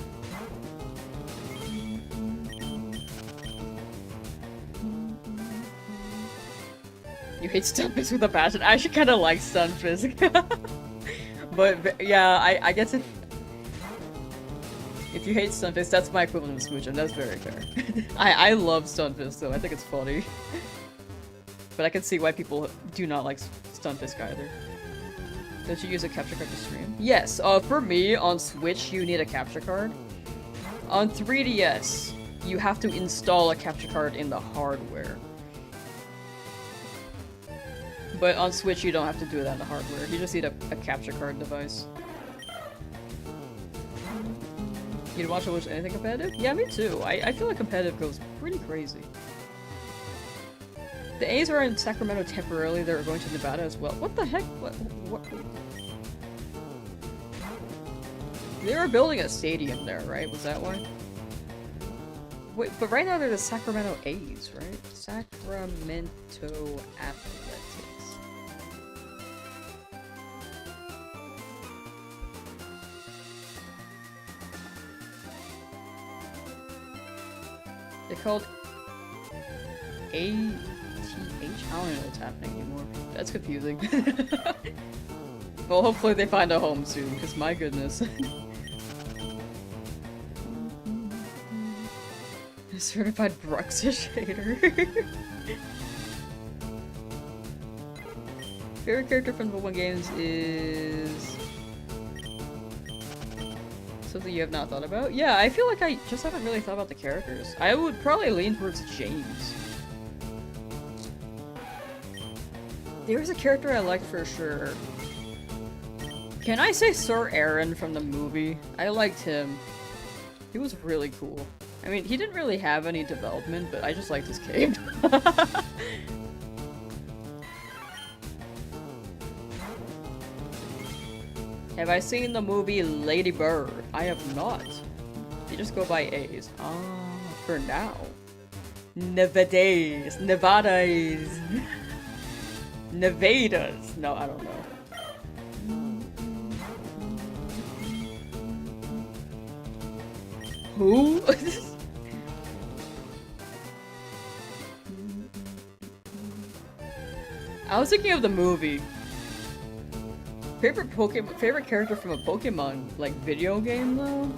You hate Stunfisk with a passion. I actually kind of like Stunfisk. But yeah, I guess if you hate Stunfisk, that's my equivalent of Smoochum. That's very fair. I love Stunfisk though. I think it's funny. But I can see why people do not like Stunfisk either. Don't you use a capture card to stream? Yes. For me, on Switch, you need a capture card. On 3DS, you have to install a capture card in the hardware. But on Switch, you don't have to do that in the hardware. You just need a capture card device. You'd watch anything competitive? Yeah, me too. I feel like competitive goes pretty crazy. The A's are in Sacramento temporarily. They're going to Nevada as well. What the heck? What? They were building a stadium there, right? Was that why? Wait, but right now they're the Sacramento A's, right? Sacramento Athletics. They're called ATH? I don't know what's happening anymore. That's confusing. Well, hopefully they find a home soon, because my goodness. Certified Bruxish hater. Favorite character from Pokemon games is... something you have not thought about? Yeah, I feel like I just haven't really thought about the characters. I would probably lean towards James. There's a character I liked for sure. Can I say Sir Aaron from the movie? I liked him. He was really cool. I mean, he didn't really have any development, but I just liked his cape. Have I seen the movie Lady Bird? I have not. You just go by A's. For now. Nevadas. Nevadas. No, I don't know. Who? I was thinking of the movie. Favorite character from a Pokemon like video game though?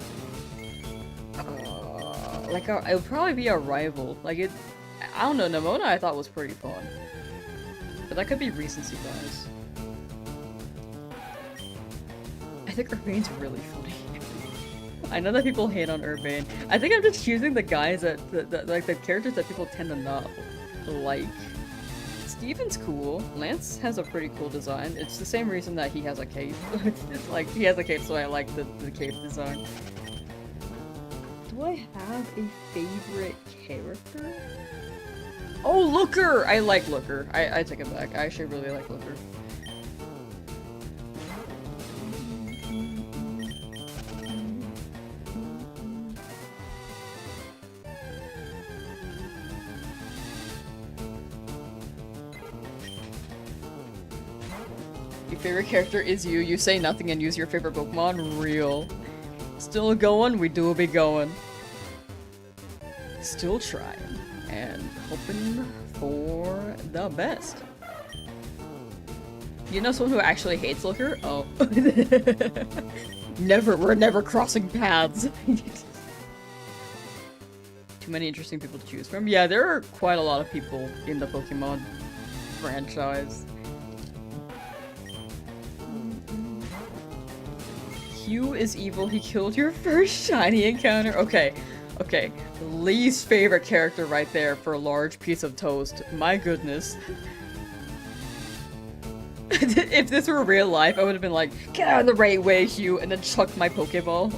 It would probably be a rival. I don't know, Nemona I thought was pretty fun. But that could be recency bias. I think Urbane's really funny. I know that people hate on Urbane. I think I'm just choosing the guys that like the characters that people tend to not like. Steven's cool. Lance has a pretty cool design. It's the same reason that he has a cape. It's like, he has a cape, so I like the cape design. Do I have a favorite character? Oh, Looker! I like Looker. I take it back. I actually really like Looker. Your favorite character is you. You say nothing and use your favorite Pokemon. Real. Still going? We do be going. Still trying. And hoping for the best. You know someone who actually hates Looker? Oh. We're never crossing paths. Too many interesting people to choose from. Yeah, there are quite a lot of people in the Pokemon franchise. Hugh is evil, he killed your first shiny encounter. Okay. Least favorite character right there for a large piece of toast. My goodness. If this were real life, I would have been like, get out of the right way, Hugh, and then chucked my Pokeball.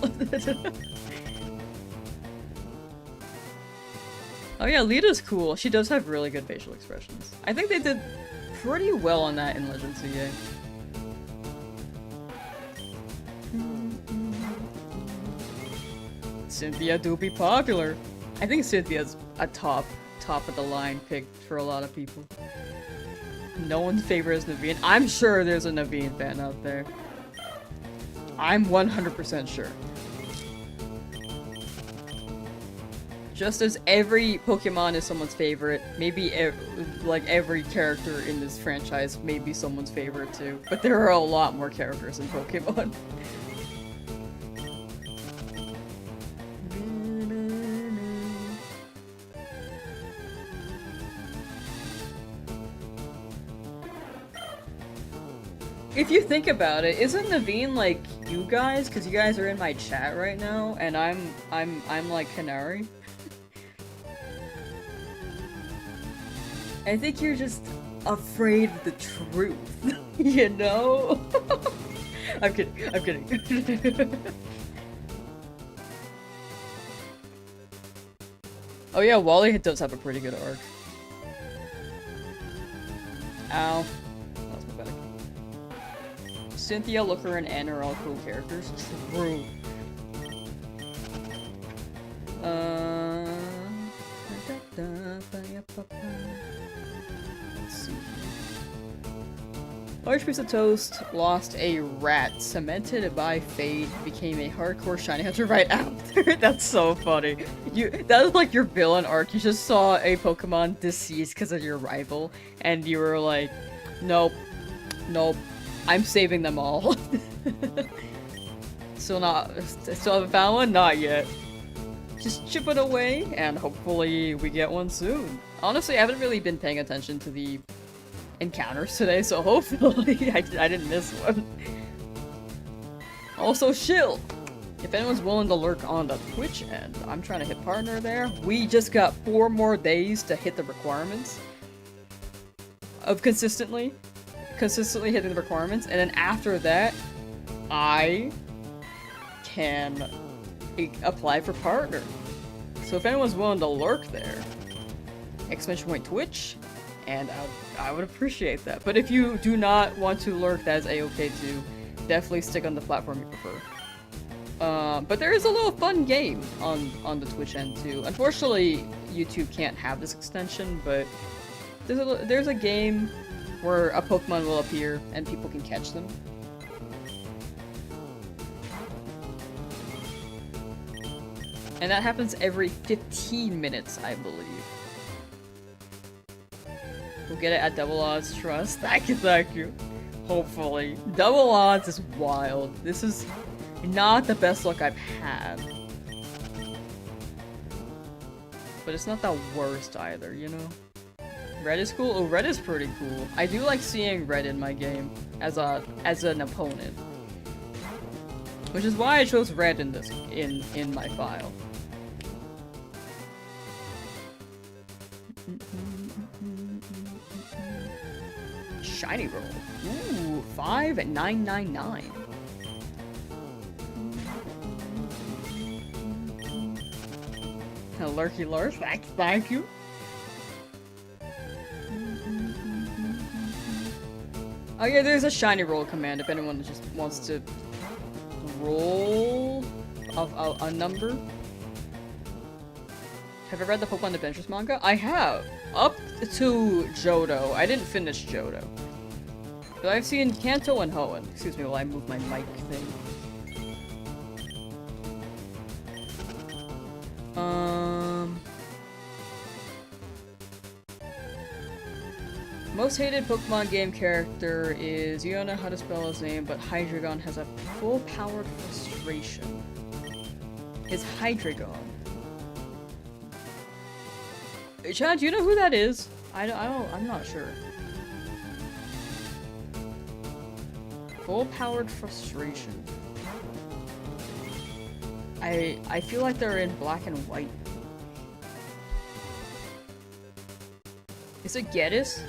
Oh yeah, Lita's cool. She does have really good facial expressions. I think they did pretty well on that in Legend CA. Cynthia do be popular. I think Cynthia's a top of the line pick for a lot of people. No one's favorite is Naveen. I'm sure there's a Naveen fan out there. I'm 100% sure. Just as every Pokemon is someone's favorite, maybe every character in this franchise may be someone's favorite too. But there are a lot more characters in Pokemon. If you think about it, isn't Naveen like you guys? Because you guys are in my chat right now, and I'm like Canary. I think you're just afraid of the truth, you know? I'm kidding. Oh yeah, Wally does have a pretty good arc. Ow. That was pathetic. Cynthia, Looker, and Anne are all cool characters. True. Let's see. Large piece of toast, lost a rat, cemented by fate, became a hardcore shiny hunter right after. That's so funny. That was like your villain arc. You just saw a Pokemon deceased because of your rival, and you were like, nope, I'm saving them all. Still haven't found one? Not yet. Just chip it away, and hopefully we get one soon. Honestly, I haven't really been paying attention to the encounters today, so hopefully I didn't miss one. Also, Shill! If anyone's willing to lurk on the Twitch end, I'm trying to hit partner there. We just got 4 more days to hit the requirements of consistently hitting the requirements, and then after that, I can apply for partner. So if anyone's willing to lurk there, ! Twitch, and I would appreciate that. But if you do not want to lurk, that is a-okay too. definitely stick on the platform you prefer. But there is a little fun game on the Twitch end too. Unfortunately, YouTube can't have this extension, but there's a game where a Pokemon will appear and people can catch them. And that happens every 15 minutes, I believe. We'll get it at double odds, trust. Thank you. Hopefully. Double odds is wild. This is not the best luck I've had. But it's not the worst either, you know? Red is cool? Oh, red is pretty cool. I do like seeing red in my game as an opponent. Which is why I chose red in this in my file. Shiny roll. Ooh, 5999. Lurky lurk, thank you. Oh yeah, there's a shiny roll command if anyone just wants to roll a number. Have I read the Pokemon Adventures manga? I have! Up to Johto. I didn't finish Johto. But I've seen Kanto and Hoenn. Excuse me while I move my mic thing. Most hated Pokemon game character is, you don't know how to spell his name, but Hydreigon has a full-powered frustration. It's Hydreigon. Chad, do you know who that is? I'm not sure. Full-powered frustration. I feel like they're in black and white. Is it Gedis?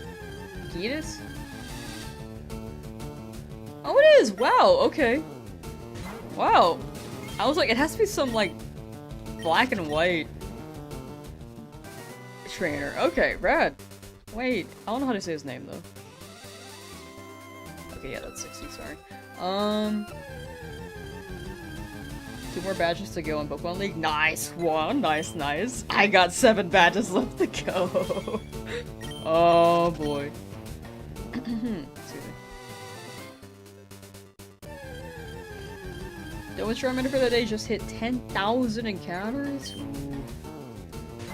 Gedis? Oh, it is! Wow, okay. Wow. I was like, it has to be some, like, black and white trainer. Okay, rad. Wait, I don't know how to say his name, though. Okay, yeah, that's 60, sorry. 2 more badges to go in Pokemon League. Nice one, nice. I got 7 badges left to go. Oh boy. Excuse me. The witch remedy for the day just hit 10,000 encounters. Ooh.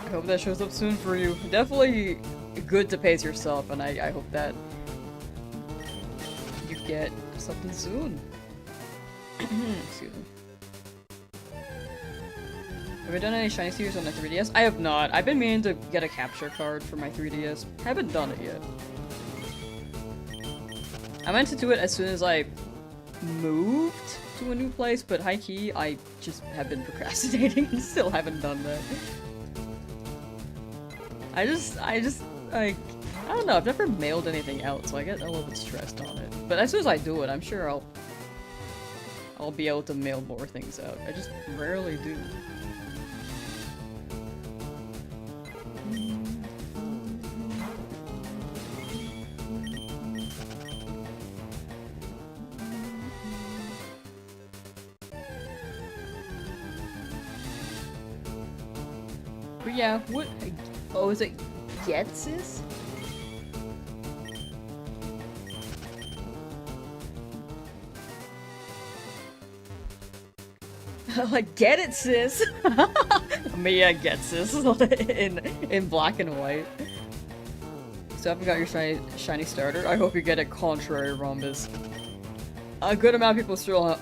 I hope that shows up soon for you. Definitely good to pace yourself, and I hope that you get something soon. Excuse me. Have I done any shiny series on the 3DS? I have not. I've been meaning to get a capture card for my 3DS. Haven't done it yet. I meant to do it as soon as I moved to a new place, but high-key, I just have been procrastinating and still haven't done that. I just, like, I don't know, I've never mailed anything out, so I get a little bit stressed on it. But as soon as I do it, I'm sure I'll be able to mail more things out. I just rarely do. But yeah, what? Oh, is it Getsis? Like, get it, sis! Mia gets sis in black and white. So I haven't got your shiny starter. I hope you get it, contrary Rhombus. A good amount of people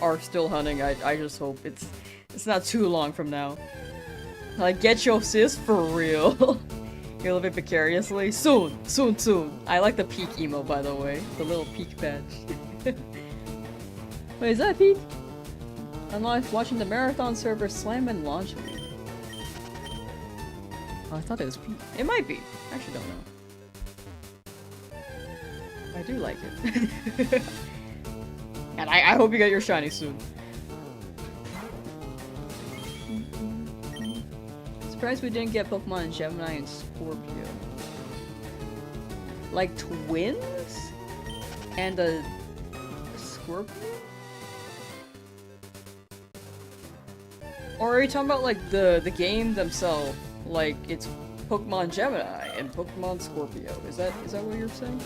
are still hunting. I just hope it's not too long from now. Like, get your sis for real. You're living precariously. Soon. I like the peak emo, by the way. The little peak badge. Wait, is that peak? I'm live watching the marathon server slam and launch me. Oh, I thought it was peak. It might be. I actually don't know. I do like it. And I hope you get your shiny soon. Surprised we didn't get Pokemon in Gemini and Scorpio. Like twins? And a Scorpio? Or are you talking about like the game themselves? Like it's Pokemon Gemini and Pokemon Scorpio. Is that what you're saying?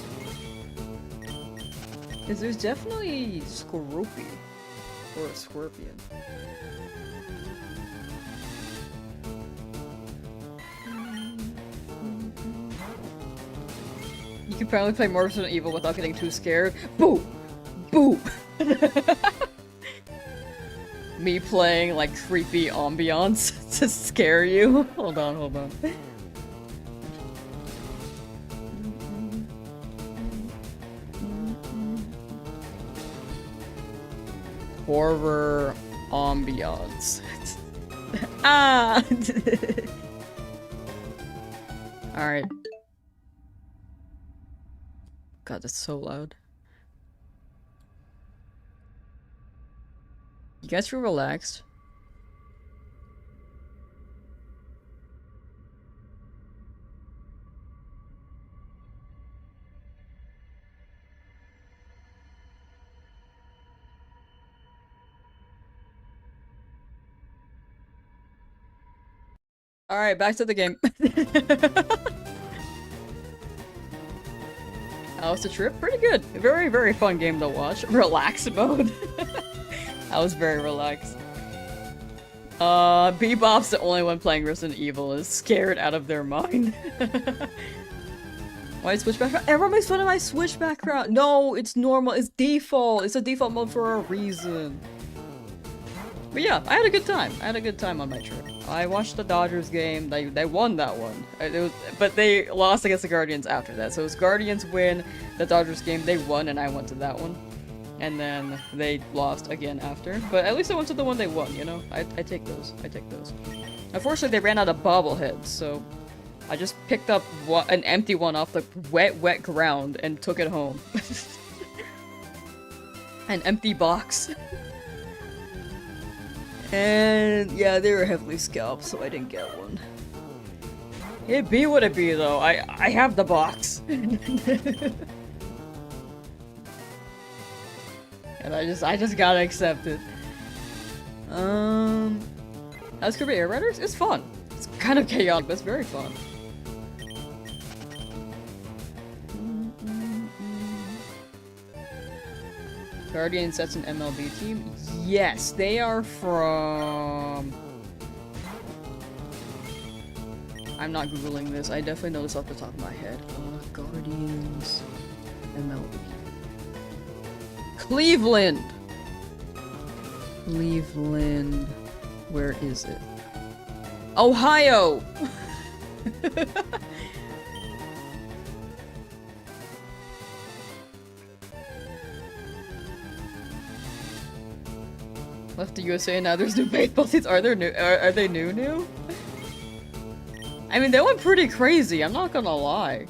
Because there's definitely Skorupi or a Scorpion. You can apparently play more Resident Evil without getting too scared. Boo! Boo! Me playing like creepy ambiance to scare you. Hold on, hold on. Horror ambiance. Ah! Alright. God, that's so loud. You guys feel relaxed? Alright, back to the game. How was the trip? Pretty good. Very, very fun game to watch. Relax mode. I was very relaxed. Bebop's the only one playing Resident Evil is scared out of their mind. Why switch background? Everyone makes fun of my switch background. No, it's normal. It's default. It's a default mode for a reason. But yeah, I had a good time. I had a good time on my trip. I watched the Dodgers game. They won that one. But they lost against the Guardians after that. So it was Guardians win, the Dodgers game, they won, and I went to that one. And then they lost again after. But at least I went to the one they won, you know? I take those. I take those. Unfortunately, they ran out of bobbleheads, so I just picked up an empty one off the wet ground and took it home. An empty box. And yeah, they were heavily scalped, so I didn't get one. It'd be what it be, though. I have the box. And I just gotta accept it. As could be Air Riders? It's fun. It's kind of chaotic, but it's very fun. Guardian sets an MLB team? Yes, they are from... I'm not googling this, I definitely know this off the top of my head. Guardians... MLB... Cleveland! Cleveland... Where is it? Ohio! Left the USA and now there's new baseball teams. Are there new? Are they new? I mean, they went pretty crazy. I'm not gonna lie.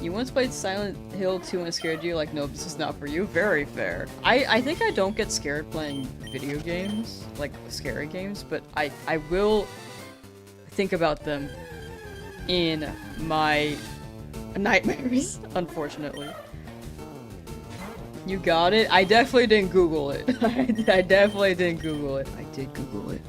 You once played Silent Hill 2 and it scared you? Like, no, this is not for you. Very fair. I think I don't get scared playing video games, like scary games, but I will think about them in my nightmares, unfortunately. You got it? I definitely didn't Google it. I definitely didn't Google it. I did Google it.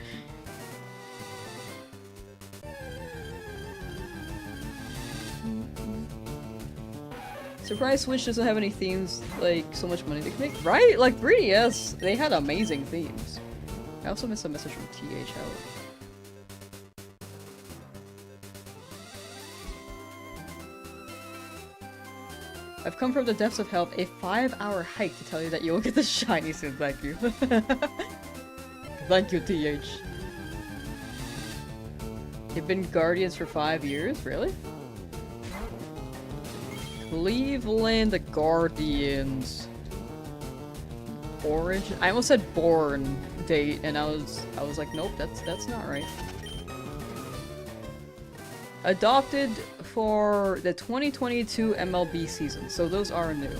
Surprise Switch doesn't have any themes, like, so much money they can make. Right? Like, 3DS, they had amazing themes. I also missed a message from TH Howard. I've come from the depths of hell, a 5-hour hike to tell you that you will get the shiny soon. Thank you. Thank you, TH. You've been Guardians for 5 years? Really? Cleveland Guardians. Origin? I almost said born date, and I was like, nope, that's not right. Adopted for the 2022 MLB season, so those are new.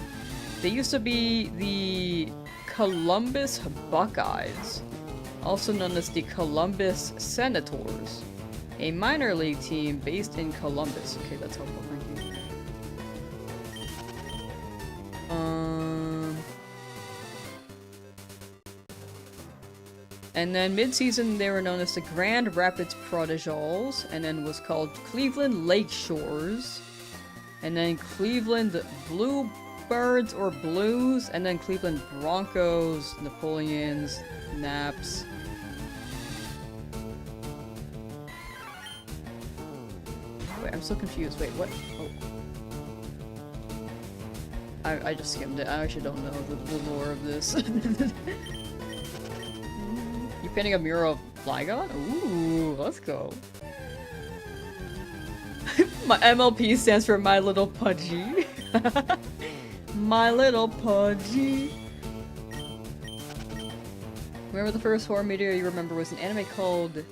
They used to be the Columbus Buckeyes, also known as the Columbus Senators, a minor league team based in Columbus. Okay, that's helpful, thank you. And then mid-season, they were known as the Grand Rapids Prodigals, and then was called Cleveland Lake Shores, and then Cleveland Bluebirds or Blues, and then Cleveland Broncos, Napoleons, Naps. Wait, I'm so confused. Wait, what? Oh. I just skimmed it. I actually don't know the lore of this. You painting a mural of Flygon? Ooh, let's go. My MLP stands for My Little Pudgy. My Little Pudgy. Remember the first horror media you remember was an anime called...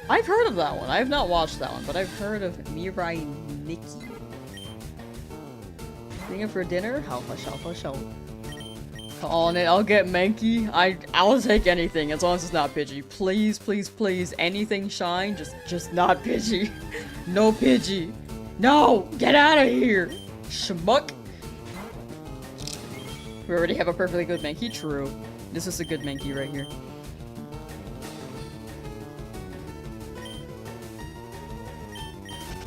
I've heard of that one. I have not watched that one, but I've heard of Mirai Nikki. Bring it for dinner? How on it, I'll get Mankey. I'll take anything as long as it's not Pidgey. Please, please, please, anything shine, just not Pidgey. No Pidgey. No! Get out of here! Schmuck! We already have a perfectly good Mankey? True. This is a good Mankey right here.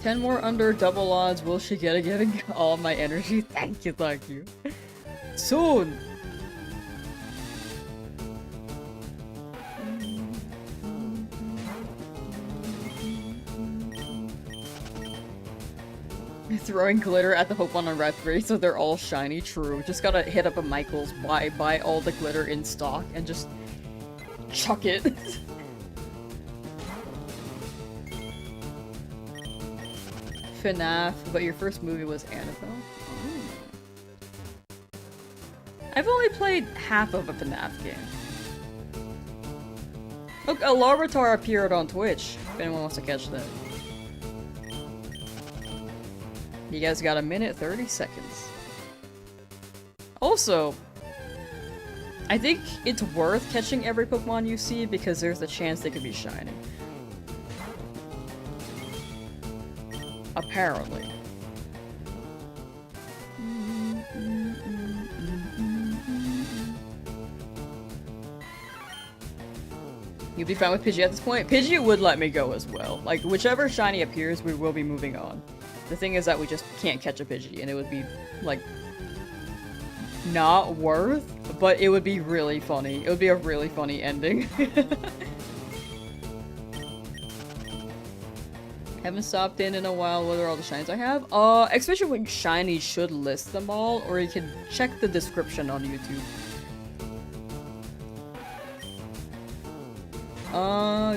Ten more under double odds. Will she get getting all my energy? Thank you, thank you. Soon! Throwing glitter at the Pokemon on Route 3 so they're all shiny. True. Just gotta hit up a Michael's, buy all the glitter in stock, and just chuck it. FNAF, but your first movie was Annabelle? Oh. I've only played half of a FNAF game. Look, a Larvitar appeared on Twitch, if anyone wants to catch that. You guys got a minute 30 seconds. Also, I think it's worth catching every Pokemon you see because there's a chance they could be shiny. Apparently. You'd be fine with Pidgey at this point? Pidgey would let me go as well. Like, whichever shiny appears, we will be moving on. The thing is that we just can't catch a Pidgey, and it would be, like, not worth, but it would be really funny. It would be a really funny ending. Haven't stopped in a while. What are all the shinies I have? Especially when shinies should list them all, or you can check the description on YouTube.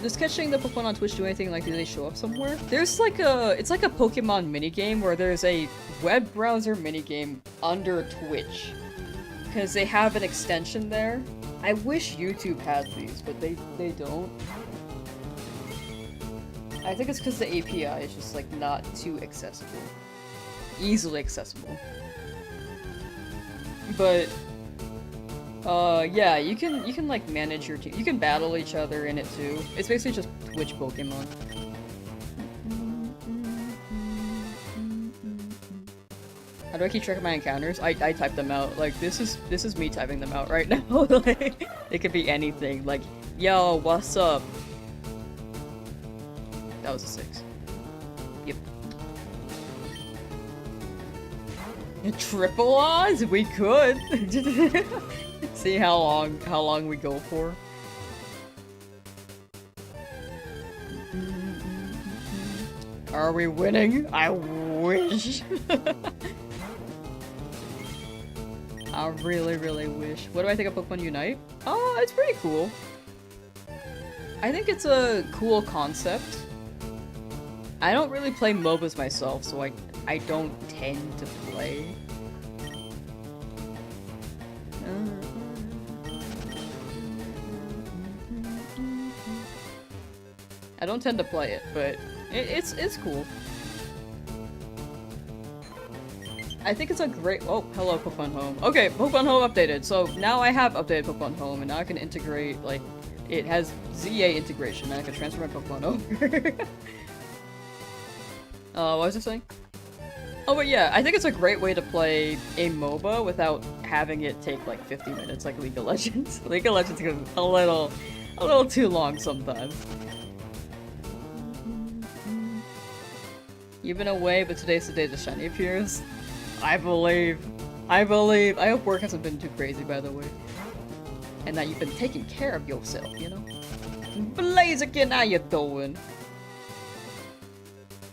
Does catching the Pokemon on Twitch do anything? Like, do they show up somewhere? There's like it's like a Pokemon minigame where there's a web browser minigame under Twitch. Because they have an extension there. I wish YouTube had these, but they don't. I think it's because the API is just, like, not too accessible. Easily accessible. But, yeah, you can, like, manage your team. You can battle each other in it, too. It's basically just Twitch Pokemon. How do I keep track of my encounters? I type them out. Like, this is me typing them out right now. Like, it could be anything. Like, yo, what's up? That was a 6. Yep. Triple odds? We could. See how long we go for. Are we winning? I wish. I really, really wish. What do I think of Pokemon Unite? Oh, it's pretty cool. I think it's a cool concept. I don't really play MOBAs myself, so I don't tend to play. I don't tend to play it, but it's cool. I think it's a great- oh, hello Pokemon Home. Okay, Pokemon Home updated. So now I have updated Pokemon Home, and now I can integrate, like, it has ZA integration, and I can transfer my Pokemon over. What was I saying? Oh, but yeah, I think it's a great way to play a MOBA without having it take like 50 minutes like League of Legends. League of Legends goes a little too long sometimes. You've been away, but today's the day the shiny appears. I believe. I hope work hasn't been too crazy, by the way. And that you've been taking care of yourself, you know? Blaziken, how you doing?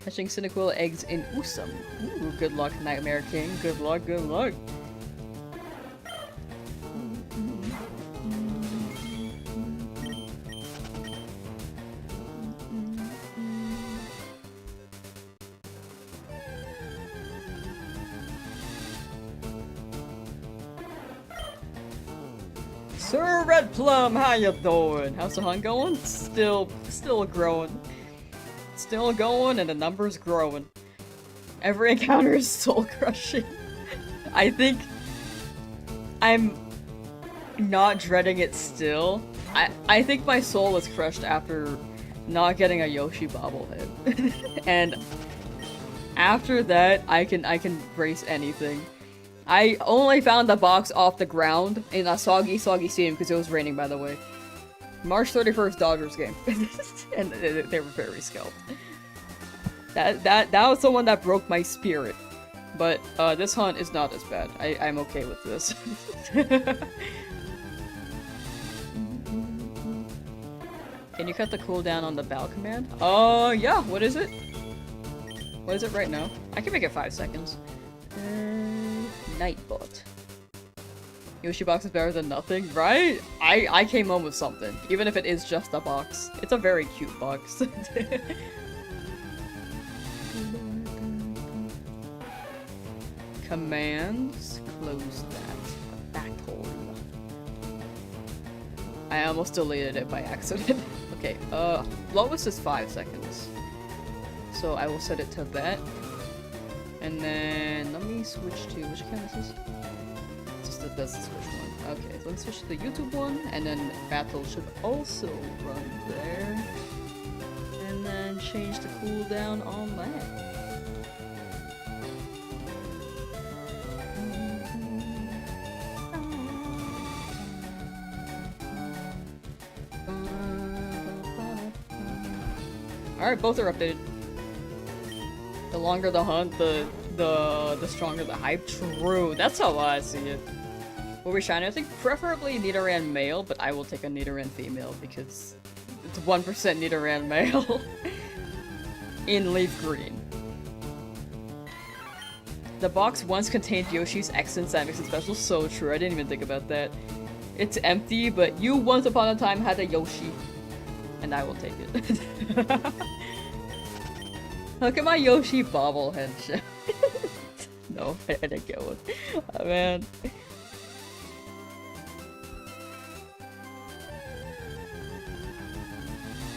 Catching Cyndaquil eggs in Usum. Ooh, good luck, Nightmare King. Good luck, good luck. Sir Red Plum, how you doing? How's the hunt going? Still growing. Still going, and the number's growing. Every encounter is soul crushing. I think I'm not dreading it still. I think my soul is crushed after not getting a Yoshi bobblehead. And after that, I can brace anything. I only found the box off the ground in a soggy seam because it was raining, by the way. March 31st Dodgers game. And they were very scalped. That was the one that broke my spirit. But this hunt is not as bad. I'm okay with this. Can you cut the cooldown on the bow command? Yeah, what is it? What is it right now? I can make it 5 seconds. Nightbot. Yoshi box is better than nothing, right? I came home with something, even if it is just a box. It's a very cute box. Commands. Close that. Battle. I almost deleted it by accident. Okay, lowest is 5 seconds. So I will set it to that. And then let me switch to which account is this? That's the Switch one. Okay, so let's switch to the YouTube one, and then Battle should also run there. And then change the cooldown on that. Alright, both are updated. The longer the hunt, the stronger the hype. True, that's how I see it. Will we shiny? I think preferably Nidoran Male, but I will take a Nidoran Female because it's 1% Nidoran Male in Leafgreen. The box once contained Yoshi's X-Sense, that makes it special. So true, I didn't even think about that. It's empty, but you once upon a time had a Yoshi. And I will take it. Look at my Yoshi bobblehead shit. No, I didn't get one. Oh, man.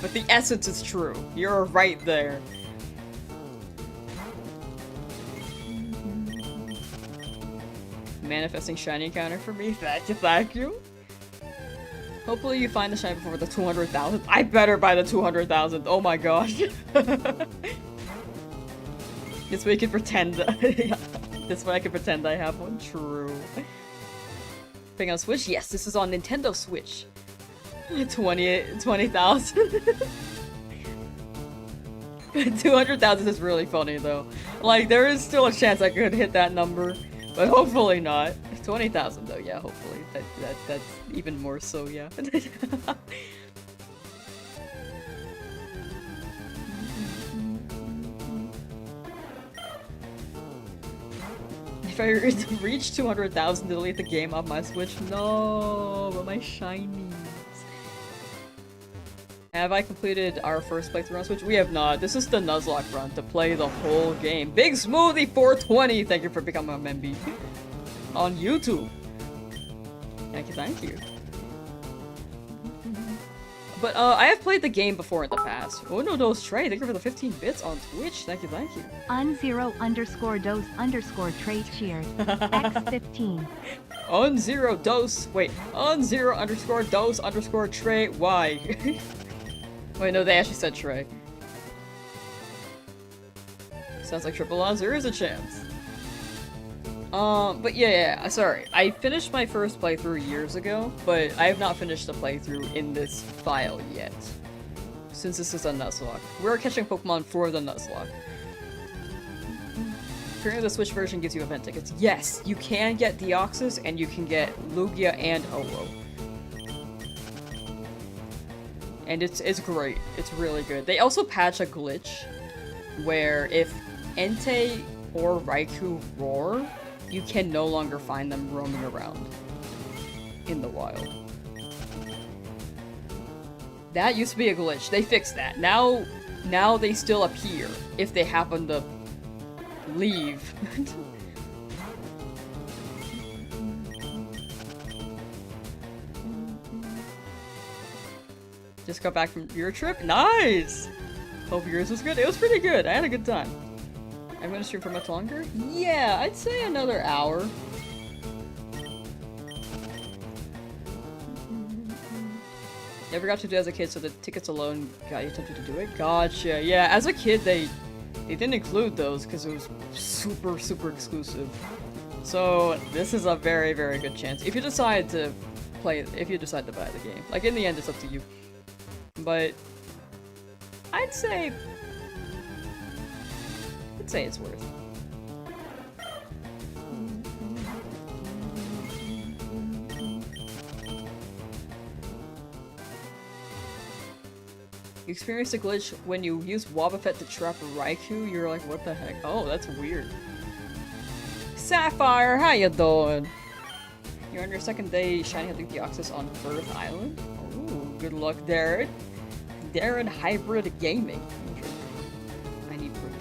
But the essence is true. You're right there. Manifesting shiny encounter for me. Thank you. Hopefully you find the shiny before the 200,000. I better buy the 200,000. Oh my gosh. This way I can pretend. This way I can pretend I have one. True. Thing on Switch? Yes, this is on Nintendo Switch. 20,000. 200,000 is really funny though. Like, there is still a chance I could hit that number, but hopefully not. 20,000 though, yeah, hopefully. That's even more so, yeah. If I reach 200,000, delete the game off my Switch. No, but my shinies. Have I completed our first playthrough on Switch? We have not. This is the Nuzlocke run to play the whole game. Big Smoothie 420, thank you for becoming a member on YouTube. Thank you. But I have played the game before in the past. Oh no, Dose Trey, thank you for the 15 bits on Twitch. Thank you. Un0_dose_Trey cheers. X15. Un0_dose_Trey. Why? Wait, no, they actually said Trey. Sounds like triple odds. There is a chance. But yeah, sorry. I finished my first playthrough years ago, but I have not finished the playthrough in this file yet. Since this is a Nuzlocke. We're catching Pokemon for the Nuzlocke. Apparently the Switch version gives you event tickets. Yes, you can get Deoxys, and you can get Lugia and Ho-Oh. And it's great. It's really good. They also patch a glitch where if Entei or Raikou roar, you can no longer find them roaming around in the wild. That used to be a glitch. They fixed that. Now they still appear if they happen to leave. Just got back from your trip? Nice! Hope yours was good. It was pretty good. I had a good time. I'm gonna stream for much longer? Yeah, I'd say another hour. Never got to do it as a kid, so the tickets alone got you tempted to do it? Gotcha. Yeah, as a kid, they didn't include those because it was super, super exclusive. So this is a very, very good chance. If you decide to play, if you decide to buy the game. Like, in the end, it's up to you. But I'd say it's worth. You experienced a glitch when you use Wobbuffet to trap a Raikou. You're like, what the heck? Oh, that's weird. Sapphire, how you doing? You're on your second day shiny hunting Deoxys on Earth Island. Oh, good luck, Darren. Darren Hybrid Gaming. I need protein.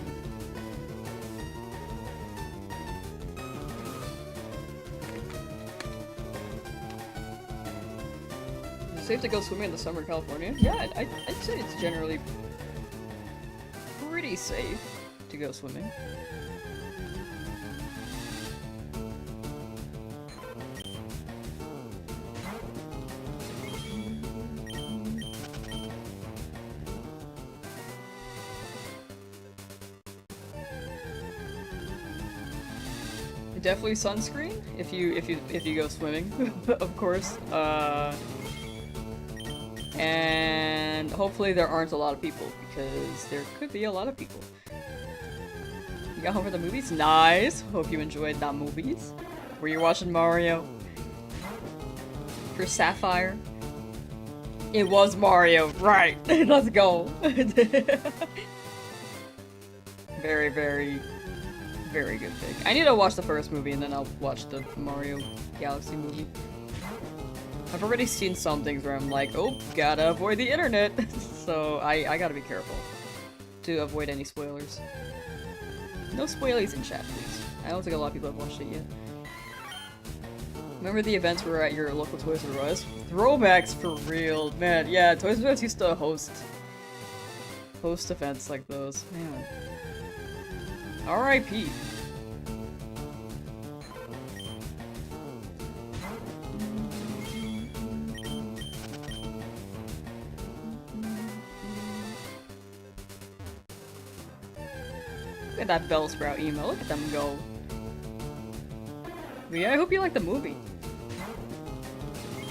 Is it safe to go swimming in the summer in California? Yeah, I'd say it's generally pretty safe to go swimming. Definitely sunscreen if you go swimming, of course. And hopefully there aren't a lot of people because there could be a lot of people. You got home for the movies? Nice. Hope you enjoyed the movies. Were you watching Mario? For Sapphire? It was Mario, right? Let's go. Very, very. Very good pick. I need to watch the first movie and then I'll watch the Mario Galaxy movie. I've already seen some things where I'm like, oh, gotta avoid the internet. So I gotta be careful to avoid any spoilers. No spoilies in chat, please. I don't think a lot of people have watched it yet. Remember the events were at your local Toys R Us? Throwbacks for real. Man, yeah, Toys R Us used to host events like those. Man. R.I.P. Look at that Bellsprout emo. Look at them go. But yeah, I hope you like the movie.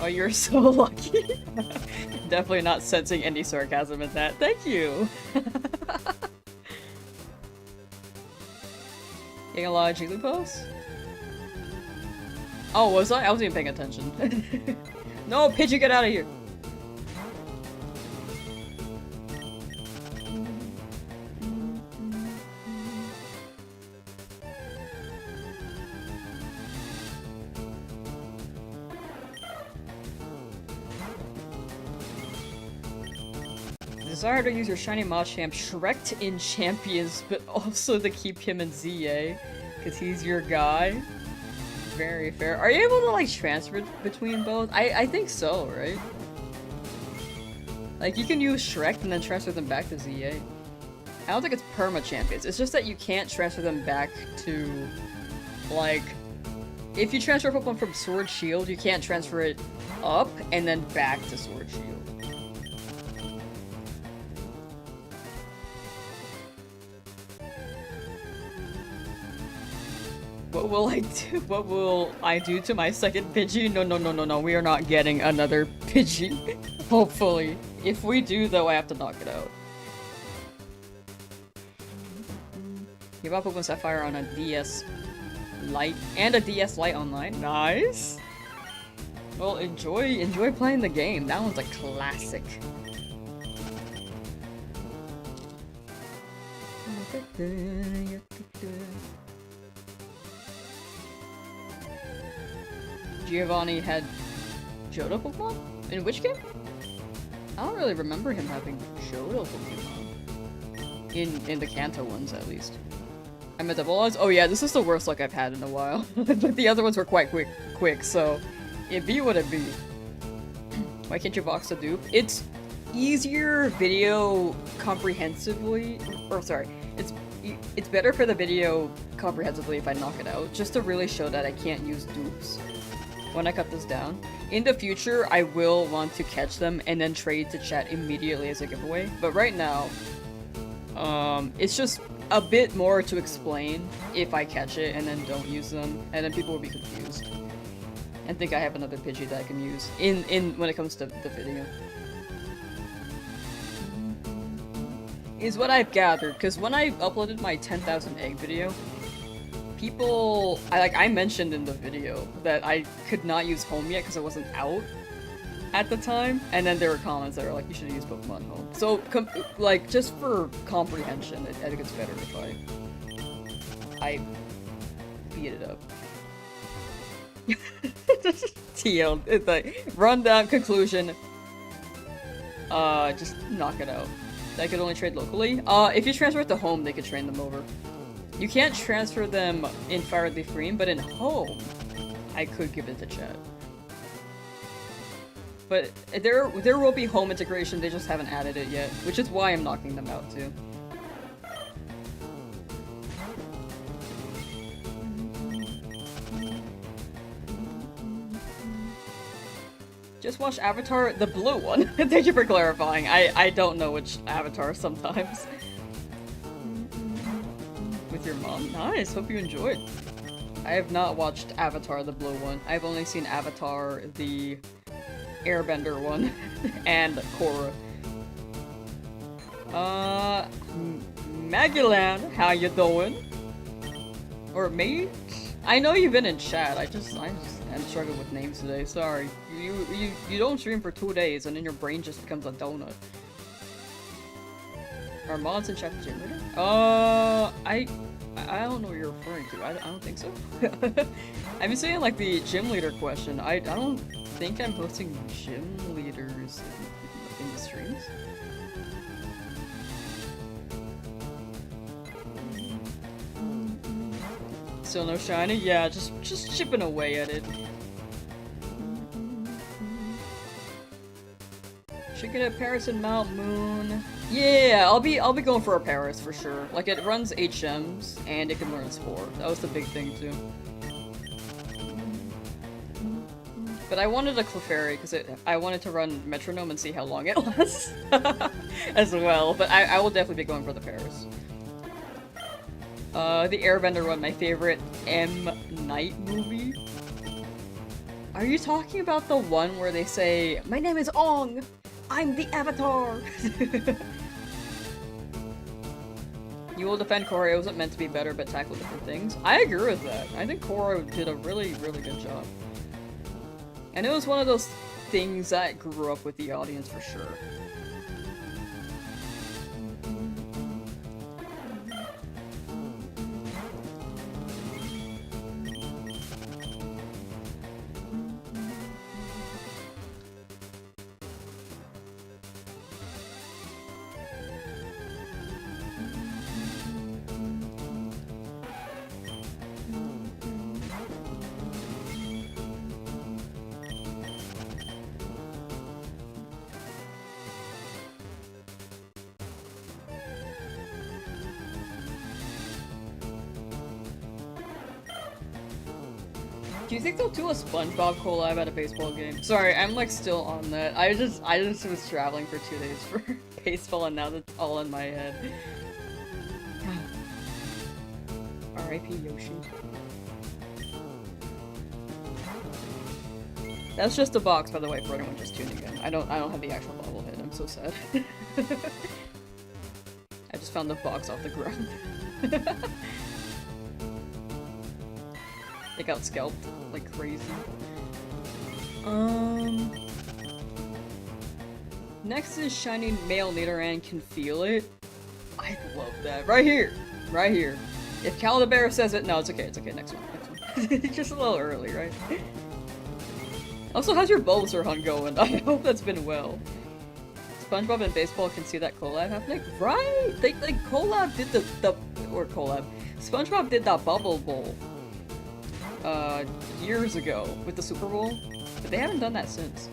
Oh, you're so lucky. Definitely not sensing any sarcasm in that. Thank you. Getting a lot of Jigglypuffs? Oh, was I? I wasn't even paying attention. No, Pidgey, get out of here! Desire to use your shiny Machamp Shrek in Champions, but also to keep him in ZA, because he's your guy. Very fair. Are you able to, like, transfer between both? I think so, right? Like, you can use Shrek and then transfer them back to ZA. I don't think it's perma-champions. It's just that you can't transfer them back to, like... If you transfer Pokemon from Sword Shield, you can't transfer it up and then back to Sword Shield. What will I do? What will I do to my second Pidgey? No, no, no, no, no. We are not getting another Pidgey. Hopefully. If we do, though, I have to knock it out. Give up Pokemon Sapphire on a DS Lite and a DS Lite online. Nice. Well, enjoy playing the game. That one's a classic. Giovanni had Johto Pokemon? In which game? I don't really remember him having Johto Pokemon. In the Kanto ones, at least. I meant Double Odds? Oh yeah, this is the worst luck I've had in a while. But the other ones were quite quick, so it'd be what it'd be. Why can't you box the dupe? It's easier video comprehensively, or sorry, it's better for the video comprehensively if I knock it out, just to really show that I can't use dupes when I cut this down. In the future, I will want to catch them and then trade to chat immediately as a giveaway, but right now, it's just a bit more to explain if I catch it and then don't use them, and then people will be confused and think I have another Pidgey that I can use in when it comes to the video. Is what I've gathered, because when I uploaded my 10,000 egg video, people, I mentioned in the video that I could not use Home yet because it wasn't out at the time, and then there were comments that were like, you should use Pokemon Home. So, like, just for comprehension, I think it's better if I beat it up. TL, it's like, rundown, conclusion, just knock it out. I could only trade locally. If you transfer it to Home, they could train them over. You can't transfer them in FireRed Leafgreen, but in Home, I could give it to chat. But there will be Home integration, they just haven't added it yet, which is why I'm knocking them out too. Just watch Avatar, the blue one. Thank you for clarifying. I don't know which Avatar sometimes. With your mom. Nice, hope you enjoyed. I have not watched Avatar, the blue one. I've only seen Avatar, the Airbender one, and Korra. Magellan, how you doing? Or me? I know you've been in chat, I'm struggling with names today, sorry. You don't stream for 2 days and then your brain just becomes a donut. Are mods in chat the gym leader? I don't know what you're referring to. I don't think so. I've been saying like the gym leader question. I don't think I'm posting gym leaders in the streams. Still no shiny? Yeah, just chipping away at it. Should get a Paris and Mount Moon. Yeah, I'll be going for a Paris for sure. Like it runs HMs and it can learn Spore. That was the big thing too. But I wanted a Clefairy because I wanted to run Metronome and see how long it lasts as well. But I will definitely be going for the Paris. The Airbender one, my favorite M. Night movie. Are you talking about the one where they say, "My name is Ong, I'm the Avatar"? You will defend Korra, it wasn't meant to be better but tackle different things. I agree with that. I think Korra did a really, really good job. And it was one of those things that grew up with the audience for sure. Do you think they'll do a SpongeBob collab at a baseball game? Sorry, I'm like still on that. I just was traveling for 2 days for baseball and now that's all in my head. R.I.P. Yoshi. That's just a box, by the way, for anyone just tuning in. I don't have the actual bobblehead. I'm so sad. I just found the box off the ground. It got scalped like crazy. Next is Shiny Male Nidoran Can Feel It. I love that. Right here! Right here. If Calabar says it, no, it's okay, next one. Just a little early, right? Also, how's your Bulbasaur hunt going? I hope that's been well. SpongeBob and baseball can see that collab happening? Right! They collab did SpongeBob did that Bubble Bowl years ago with the Super Bowl, but they haven't done that since.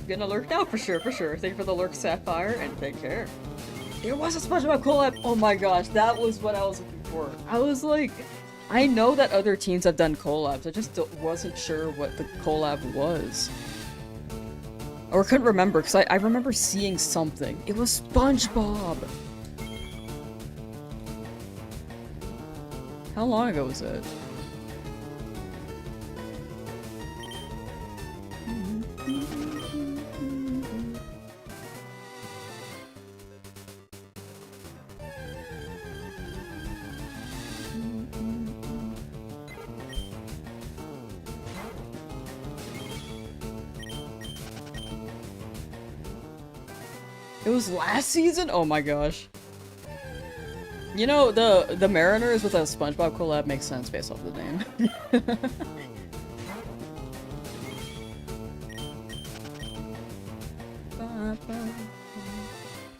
Getting a lurk now for sure. Thank you for the lurk, Sapphire, and take care. There was a SpongeBob collab! Oh my gosh, that was what I was looking for. I was like, I know that other teams have done collabs, I just wasn't sure what the collab was. Or couldn't remember, because I remember seeing something. It was SpongeBob! How long ago was it? It was last season? Oh my gosh. You know, the Mariners with a SpongeBob collab makes sense based off the name.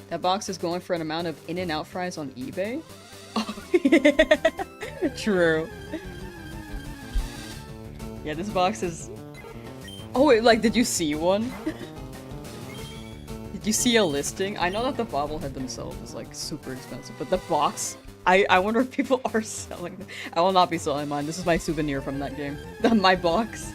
That box is going for an amount of In-N-Out fries on eBay? Oh, yeah. True. Yeah, this box is... Oh wait, like, did you see one? Did you see a listing? I know that the bobblehead themselves is like super expensive, but the box, I wonder if people are selling them. I will not be selling mine. This is my souvenir from that game. My box.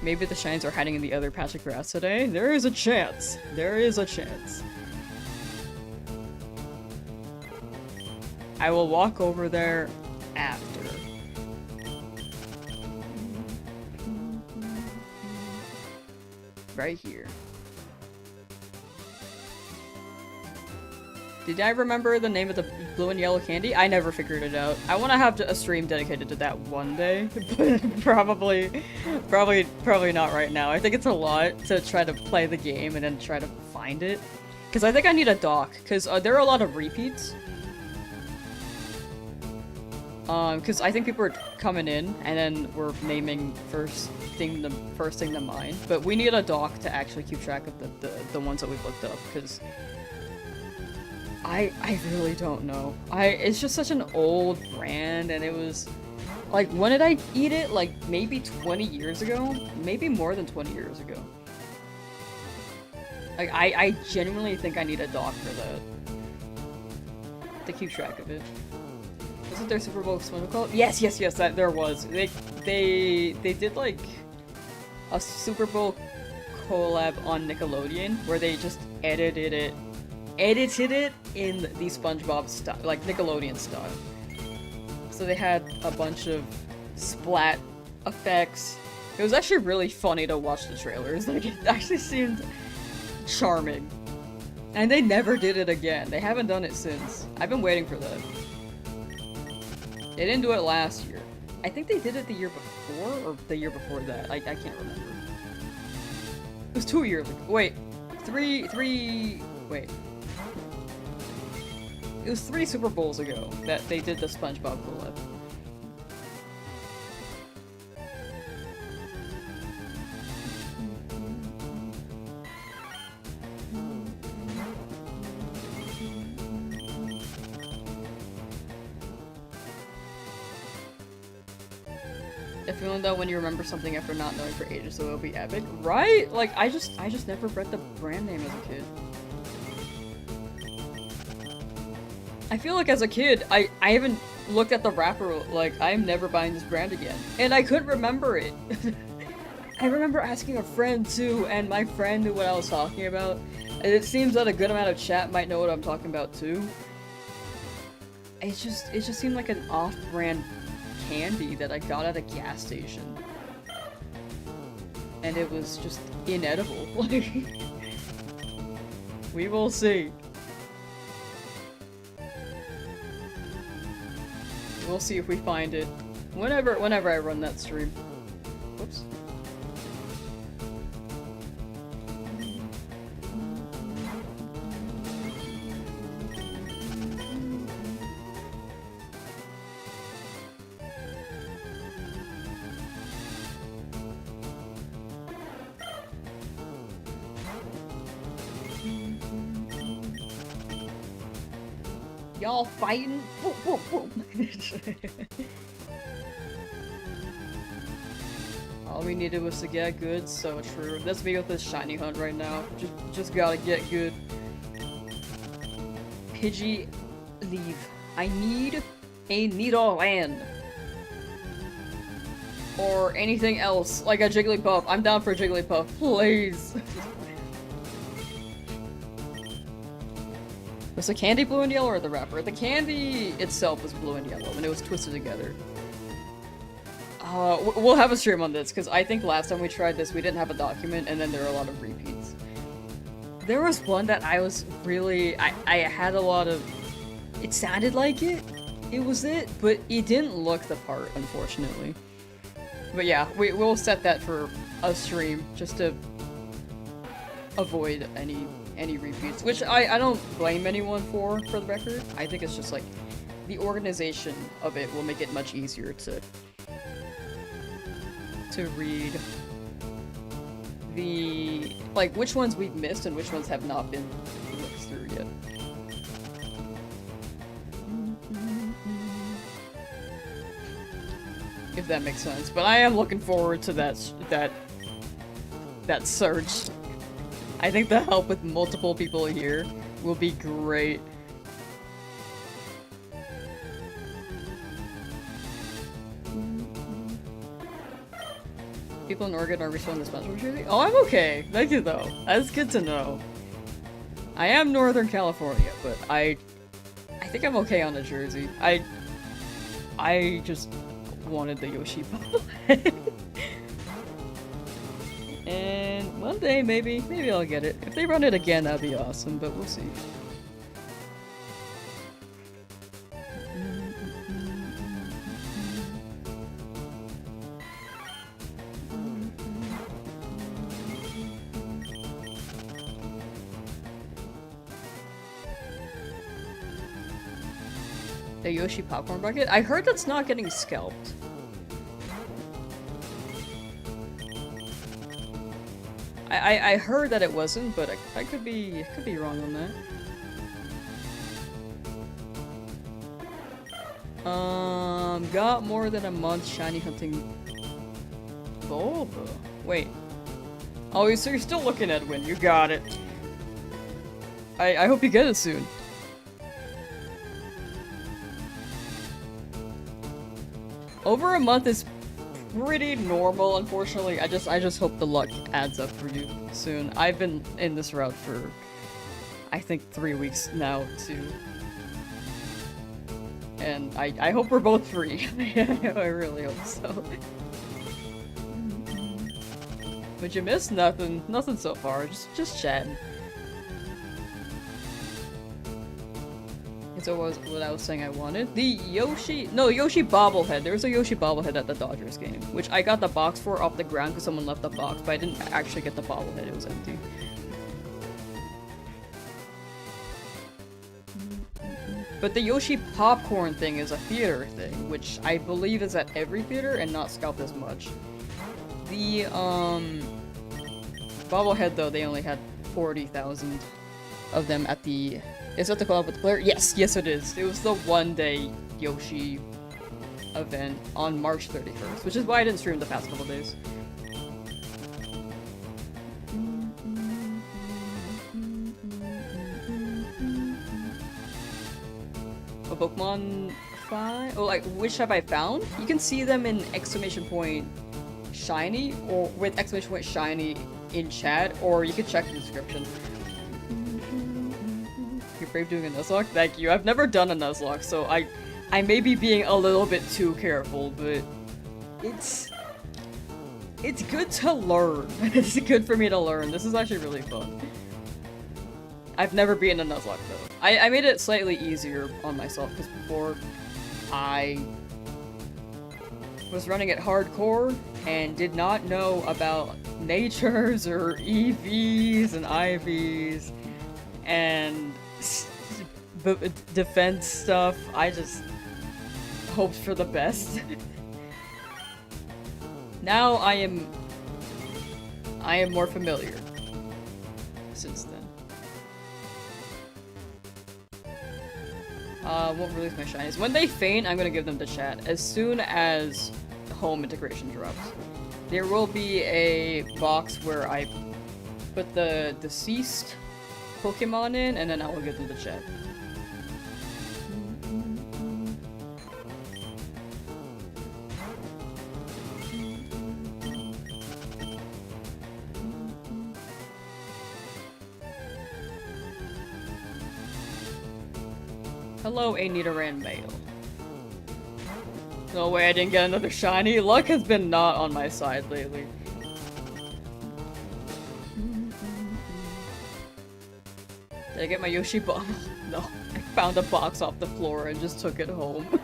Maybe the shines are hiding in the other patch of grass today. There is a chance. There is a chance. I will walk over there after. Right here. Did I remember the name of the blue and yellow candy? I never figured it out. I want to have a stream dedicated to that one day, but probably not right now. I think it's a lot to try to play the game and then try to find it. Because I think I need a doc, because there are a lot of repeats. Because I think people are coming in, and then we're naming first thing to mind. But we need a doc to actually keep track of the ones that we've looked up, because I really don't know. It's just such an old brand, and it was like, when did I eat it? Like maybe 20 years ago? Maybe more than 20 years ago. Like I genuinely think I need a doc for that to keep track of it. Wasn't there Super Bowl swim call? Yes, that there was. They did like a Super Bowl collab on Nickelodeon where they just edited it in the SpongeBob style, like Nickelodeon style. So they had a bunch of splat effects. It was actually really funny to watch the trailers. Like, it actually seemed charming. And they never did it again. They haven't done it since. I've been waiting for that. They didn't do it last year. I think they did it the year before, or the year before that. I can't remember. It was 2 years ago. Wait. Wait. It was 3 Super Bowls ago that they did the SpongeBob collab. The feeling though when you remember something after not knowing for ages, so it'll be epic, right? Like I just never read the brand name as a kid. I feel like as a kid, I haven't looked at the wrapper, like I'm never buying this brand again, and I couldn't remember it. I remember asking a friend too, and my friend knew what I was talking about. And it seems that a good amount of chat might know what I'm talking about too. It just seemed like an off-brand candy that I got at a gas station. And it was just inedible. Like, we will see. We'll see if we find it. Whenever I run that stream. Whoops. Y'all fighting? Boom, boom, boom. All we needed was to get good, so true. That's me with this shiny hunt right now. Just gotta get good. Pidgey, leave. I need a Nidoran. Or anything else, like a Jigglypuff. I'm down for a Jigglypuff, please. Was the candy blue and yellow or the wrapper? The candy itself was blue and yellow, and it was twisted together. We'll have a stream on this, because I think last time we tried this, we didn't have a document, and then there were a lot of repeats. There was one that I was really... I had a lot of... It sounded like it. It was it, but it didn't look the part, unfortunately. But yeah, we'll set that for a stream, just to avoid any repeats, which I don't blame anyone for the record. I think it's just like the organization of it will make it much easier to read the like which ones we've missed and which ones have not been looked through yet. If that makes sense, but I am looking forward to that search. I think the help with multiple people here will be great. People in Oregon are restoring the special jersey? Oh, I'm okay. Thank you, though. That's good to know. I am Northern California, but I think I'm okay on the jersey. I just wanted the Yoshi bobblehead. And one day, maybe I'll get it. If they run it again, that'd be awesome, but we'll see. The Yoshi popcorn bucket? I heard that's not getting scalped. I heard that it wasn't, but I could be wrong on that. Got more than a month shiny hunting Bulba. Wait. Oh, so you're still looking, Edwin. You got it. I hope you get it soon. Over a month is pretty normal, unfortunately. I just hope the luck adds up for you soon. I've been in this route for, I think, 3 weeks now, too. And I hope we're both free. I really hope so. Would you miss? Nothing. Nothing so far. Just chatting. So what I was saying I wanted. The Yoshi bobblehead. There was a Yoshi bobblehead at the Dodgers game, which I got the box for off the ground because someone left the box, but I didn't actually get the bobblehead. It was empty. But the Yoshi popcorn thing is a theater thing, which I believe is at every theater and not scalped as much. The bobblehead though, they only had 40,000 of them at the... Is that the collab with the player? Yes, yes it is. It was the one-day Yoshi event on March 31st, which is why I didn't stream the past couple days. A Pokemon 5? Oh, like, which have I found? You can see them in exclamation point shiny, or with exclamation point shiny in chat, or you can check the description. You're brave doing a Nuzlocke? Thank you. I've never done a Nuzlocke, so I may be being a little bit too careful, but it's good to learn. It's good for me to learn. This is actually really fun. I've never beaten a Nuzlocke though. I made it slightly easier on myself because before I was running it hardcore and did not know about natures or EVs and IVs and defense stuff. I just hoped for the best. Now I am more familiar since then. Won't release my shinies. When they faint, I'm gonna give them to chat. As soon as home integration drops. There will be a box where I put the deceased Pokemon in, and then I will give them to chat. Hello, a Nidoran Male. No way I didn't get another shiny. Luck has been not on my side lately. Did I get my Yoshi bottle? No. I found a box off the floor and just took it home.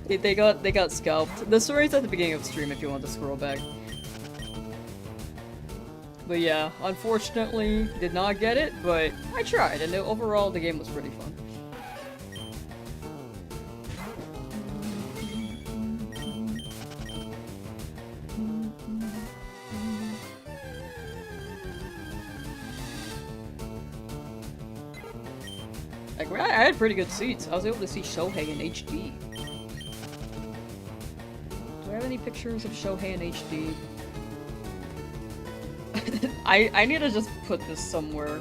they got scalped. The story's at the beginning of the stream if you want to scroll back. But yeah, unfortunately, did not get it, but I tried, and overall the game was pretty fun. I had pretty good seats. I was able to see Shohei in HD. Do I have any pictures of Shohei in HD? I need to just put this somewhere.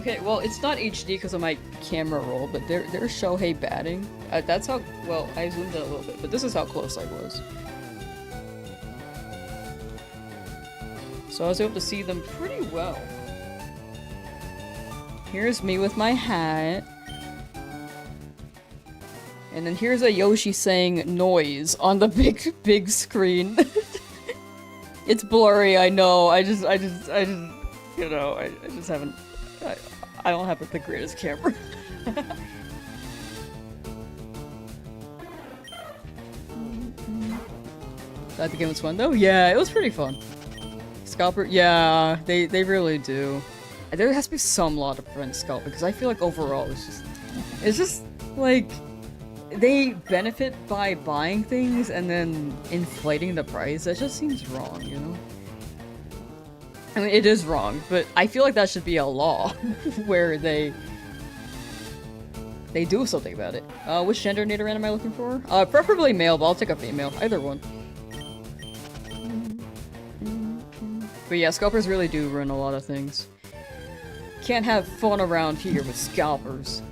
Okay, well, it's not HD because of my camera roll, but there's Shohei batting. That's how, well, I zoomed in a little bit, but this is how close I was. So I was able to see them pretty well. Here's me with my hat. And then here's a Yoshi saying noise on the big screen. It's blurry, I know. I just, you know, I just haven't, I don't have the greatest camera. Thought the game was fun though? Yeah, it was pretty fun. Scalper, yeah, they really do. There has to be some law to prevent scalping, because I feel like overall it's just like they benefit by buying things and then inflating the price. That just seems wrong, you know? I mean, it is wrong, but I feel like that should be a law where they do something about it. Which gender Nidoran am I looking for? Preferably male, but I'll take a female. Either one. But yeah, scalpers really do ruin a lot of things. Can't have fun around here with scalpers.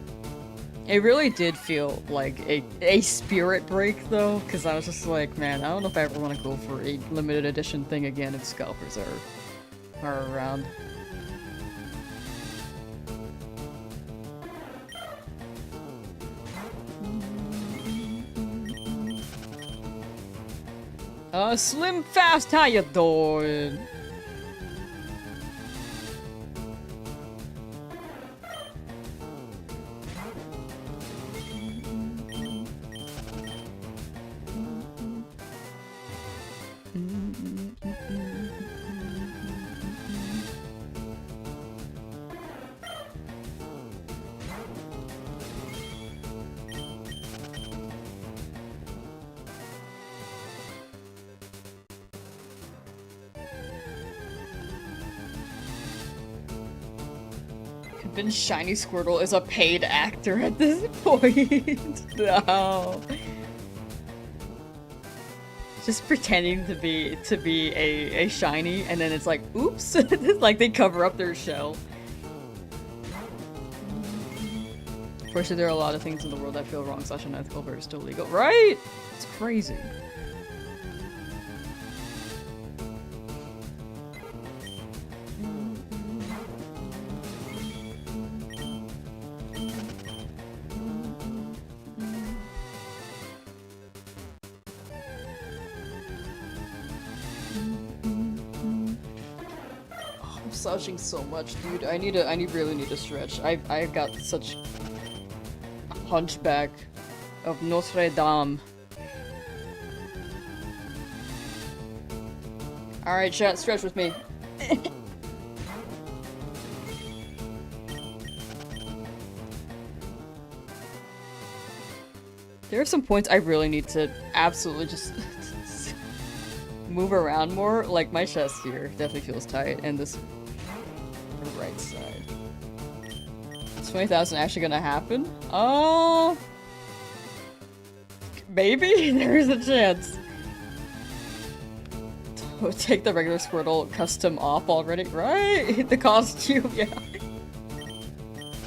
It really did feel like a spirit break though, because I was just like, man, I don't know if I ever want to go for a limited edition thing again if scalpers are around. Slim Fast, how you doing? Convinced Shiny Squirtle is a paid actor at this point. No. Just pretending to be a shiny, and then it's like, oops, like they cover up their shell. Unfortunately, there are a lot of things in the world that feel wrong / unethical, but are still legal. Right? It's crazy. Slouching so much, dude. I really need to stretch. I've got such a hunchback of Notre Dame. Alright, chat, stretch with me. There are some points I really need to absolutely just move around more. Like, my chest here definitely feels tight, and this right side. Is 20,000 actually gonna happen? Oh, maybe? There's a chance. Take the regular Squirtle custom off already, right? The costume, yeah.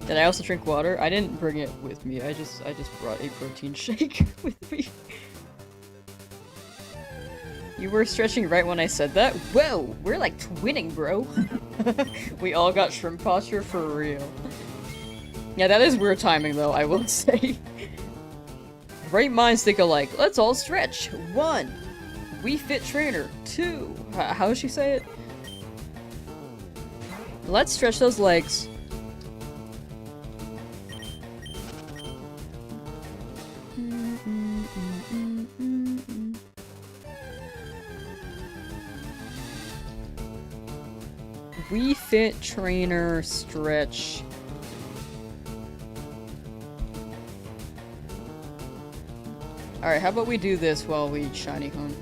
Did I also drink water? I didn't bring it with me. I just brought a protein shake with me. You were stretching right when I said that? Whoa, we're like twinning, bro. We all got shrimp posture for real. Yeah, that is weird timing though, I will say. Great minds think alike. Let's all stretch. 1. We Fit Trainer. 2. How does she say it? Let's stretch those legs. We Fit Trainer stretch. Alright, how about we do this while we shiny hone?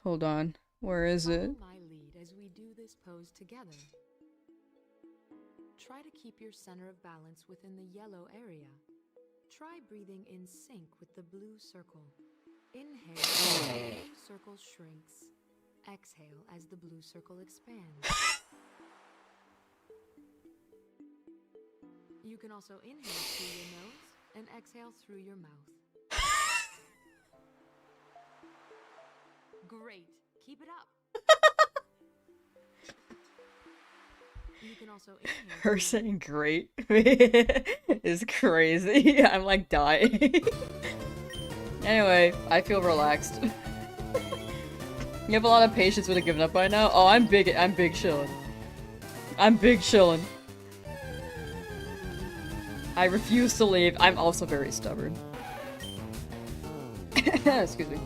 Hold on. Where is it? Follow my lead as we do this pose together. Try to keep your center of balance within the yellow area. Try breathing in sync with the blue circle. Inhale as the blue circle shrinks. Exhale as the blue circle expands. You can also inhale through your nose and exhale through your mouth. Great. Keep it up. You can also inhale. Her saying great is crazy. I'm like dying. Anyway, I feel relaxed. You have a lot of patience with it given up by now? Oh, I'm big chillin'. I'm big chillin'. I refuse to leave. I'm also very stubborn. Excuse me.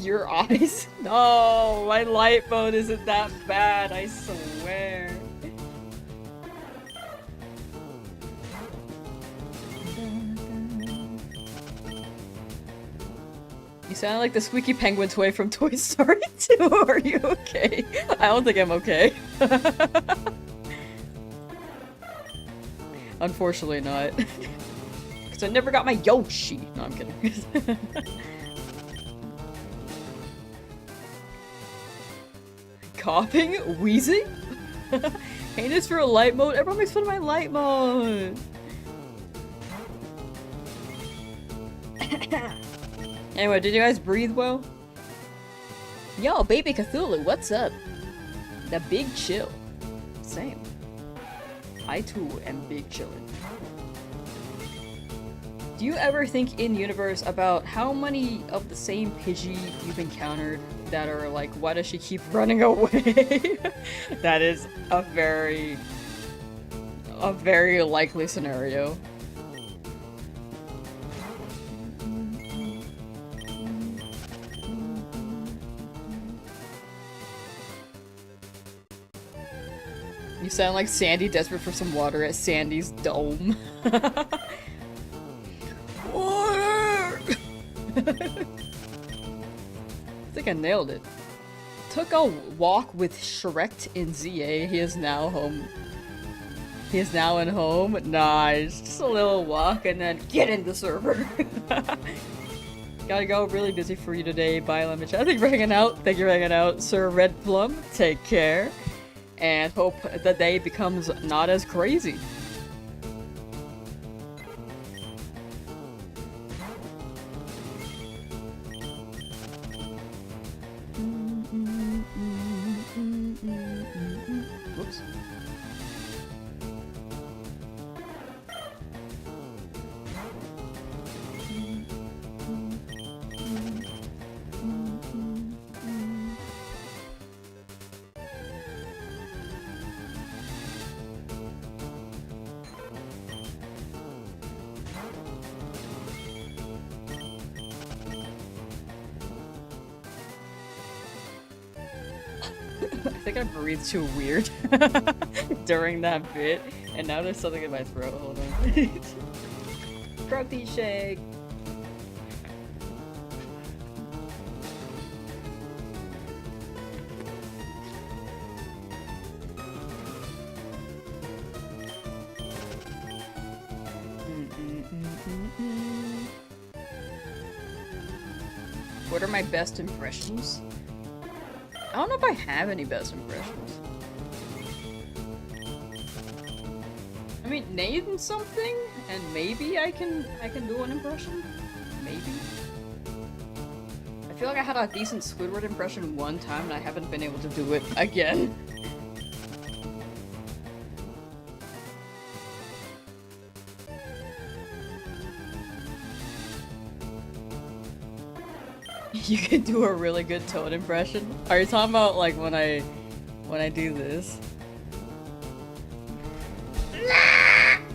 Your eyes? No, my light mode isn't that bad, I swear. You sound like the squeaky penguin toy from Toy Story 2. Are you okay? I don't think I'm okay. Unfortunately not. Because I never got my Yoshi. No, I'm kidding. Coughing? Wheezing? Heinous for a light mode? Everyone makes fun of my light mode! Anyway, did you guys breathe well? Yo, baby Cthulhu, what's up? The big chill. Same. I too am big chillin'. Do you ever think in universe about how many of the same Pidgey you've encountered that are like, why does she keep running away? That is a very likely scenario. You sound like Sandy desperate for some water at Sandy's dome. Water! I think I nailed it. Took a walk with Shrek in ZA. He is now home. He is now in home. Nice. Just a little walk and then get in the server. Gotta go, really busy for you today. Bye, Lemon Chat. Thank you for hanging out. Thank you for hanging out, Sir Red Plum. Take care. And hope the day becomes not as crazy. Whoops. I think I breathed too weird during that bit, and now there's something in my throat. Hold on. Protein shake! What are my best impressions? I don't know if I have any best impressions. I mean, name something, and maybe I can do an impression. Maybe. I feel like I had a decent Squidward impression one time, and I haven't been able to do it again. You can do a really good Toad impression. Are you talking about like when I do this?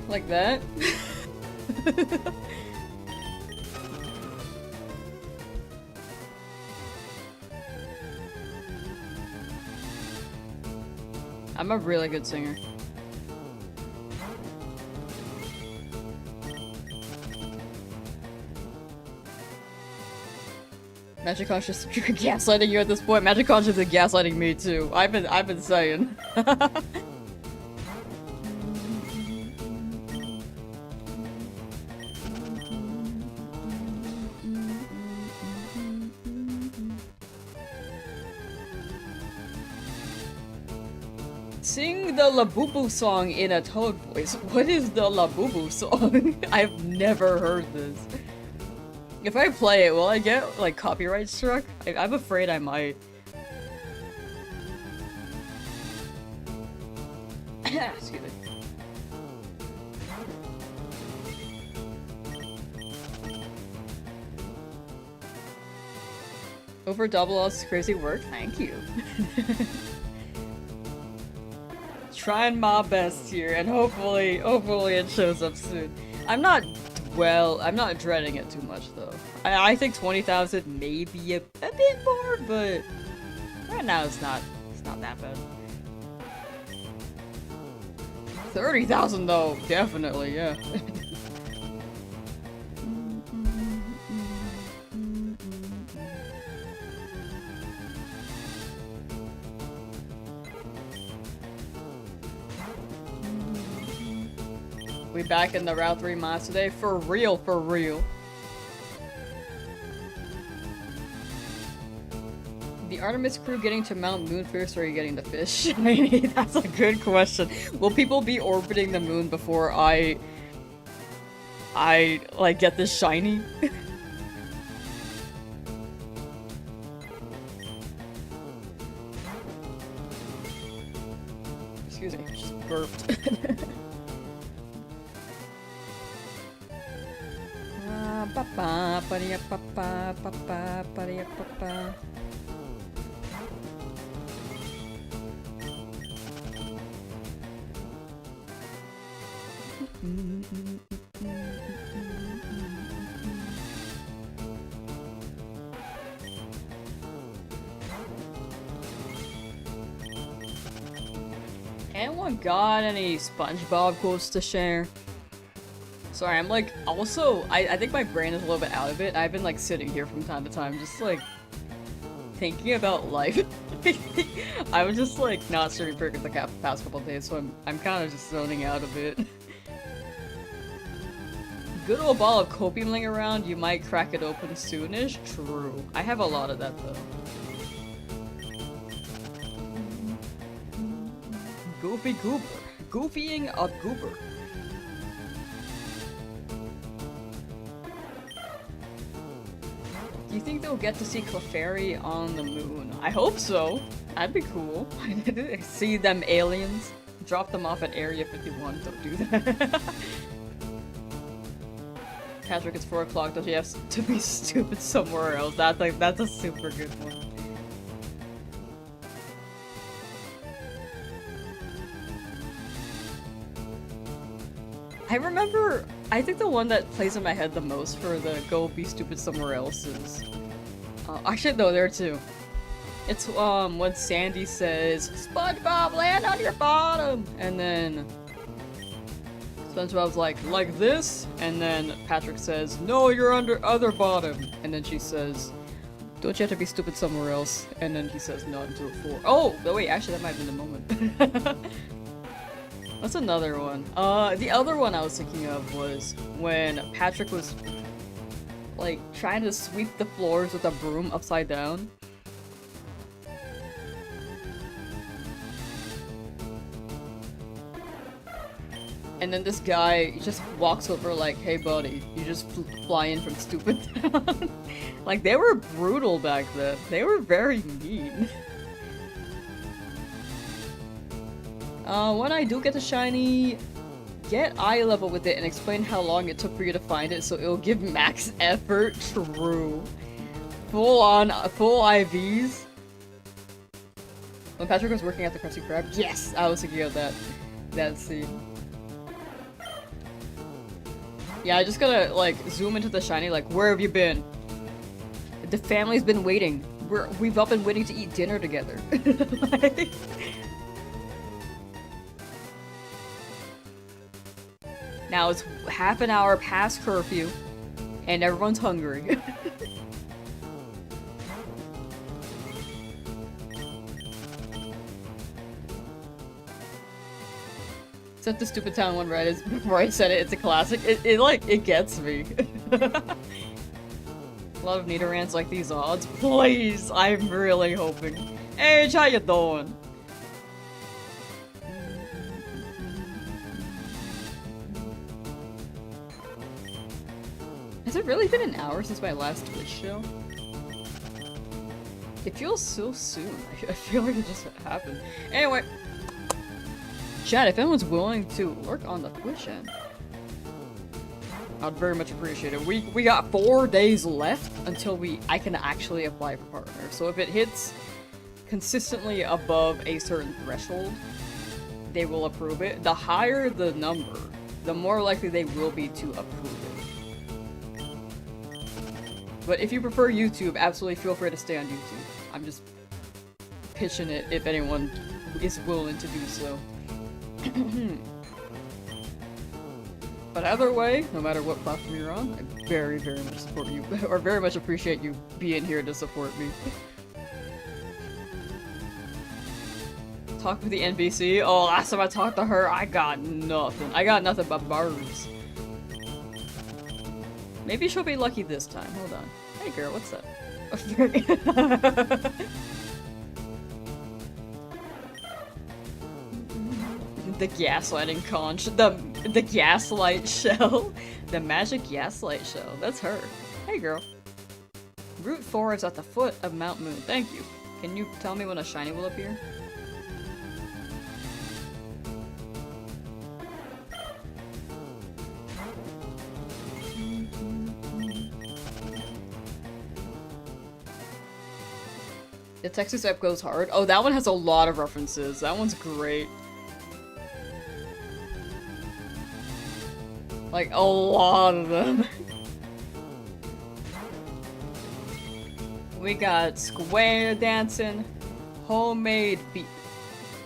Like that? I'm a really good singer. Magic Conscious gaslighting you at this point. Magic Conscious is gaslighting me too. I've been saying. Sing the Labubu song in a Toad voice. What is the Labubu song? I've never heard this. If I play it, will I get, like, copyright struck? I'm afraid I might. Excuse me. Over double L's crazy work? Thank you. Trying my best here, and hopefully it shows up soon. I'm not dreading it too much though. I think 20,000 may be a bit more, but right now it's not that bad. 30,000 though, definitely, yeah. We back in the Route 3 mods today? For real, for real. The Artemis crew getting to Mount Moon first, or are you getting the fish? That's a good question. Will people be orbiting the moon before I like get this shiny? Excuse me, I just burped. Anyone got any SpongeBob quotes to share? Sorry, I'm like, also, I think my brain is a little bit out of it. I've been like sitting here from time to time, just like thinking about life. I was just like not streaming for the past couple of days, so I'm kind of just zoning out a bit. good old ball of copium laying around, you might crack it open soonish. True. I have a lot of that though. Goofy goober. Goofying a goober. Do you think they'll get to see Clefairy on the moon? I hope so. That'd be cool. See them aliens. Drop them off at Area 51. Don't do that. Patrick, it's 4 o'clock. Does he have to be stupid somewhere else? That's a super good one. I remember, I think the one that plays in my head the most for the go be stupid somewhere else is... actually, no, there too. It's when Sandy says, SpongeBob, land on your bottom! And then SpongeBob's like this? And then Patrick says, no, you're under other bottom. And then she says, don't you have to be stupid somewhere else? And then he says, not until 4. Oh, no, wait, actually that might have been the moment. What's another one? The other one I was thinking of was when Patrick was, like, trying to sweep the floors with a broom upside down. And then this guy just walks over like, hey buddy, you just fly in from stupid town. Like, they were brutal back then. They were very mean. When I do get a shiny, get eye level with it and explain how long it took for you to find it so it'll give max effort. True. Full IVs. When Patrick was working at the Krusty Krab, yes, I was thinking of that scene. Yeah, I just gotta, like, zoom into the shiny, like, where have you been? The family's been waiting. We've all been waiting to eat dinner together. Like... Now it's half an hour past curfew, and everyone's hungry. Except the stupid town one, right? Is before I said it, it's a classic. It gets me. A lot of Nidorans like these odds. Please, I'm really hoping. Hey, how you doing? Has it really been an hour since my last Twitch show? It feels so soon. I feel like it just happened. Anyway. Chat, if anyone's willing to lurk on the Twitch end, I'd very much appreciate it. We got 4 days left until I can actually apply for partner. So if it hits consistently above a certain threshold, they will approve it. The higher the number, the more likely they will be to approve it. But if you prefer YouTube, absolutely feel free to stay on YouTube. I'm just pitching it if anyone is willing to do so. But either way, no matter what platform you're on, I very, very much support you, or very much appreciate you being here to support me. Talk with the NPC? Oh, last time I talked to her, I got nothing. I got nothing but barbs. Maybe she'll be lucky this time. Hold on. Hey girl, what's up? The gaslighting conch. The gaslight shell. The magic gaslight shell. That's her. Hey girl. Route 4 is at the foot of Mount Moon. Thank you. Can you tell me when a shiny will appear? The Texas app goes hard. Oh, that one has a lot of references. That one's great. Like, a lot of them. We got square dancing, homemade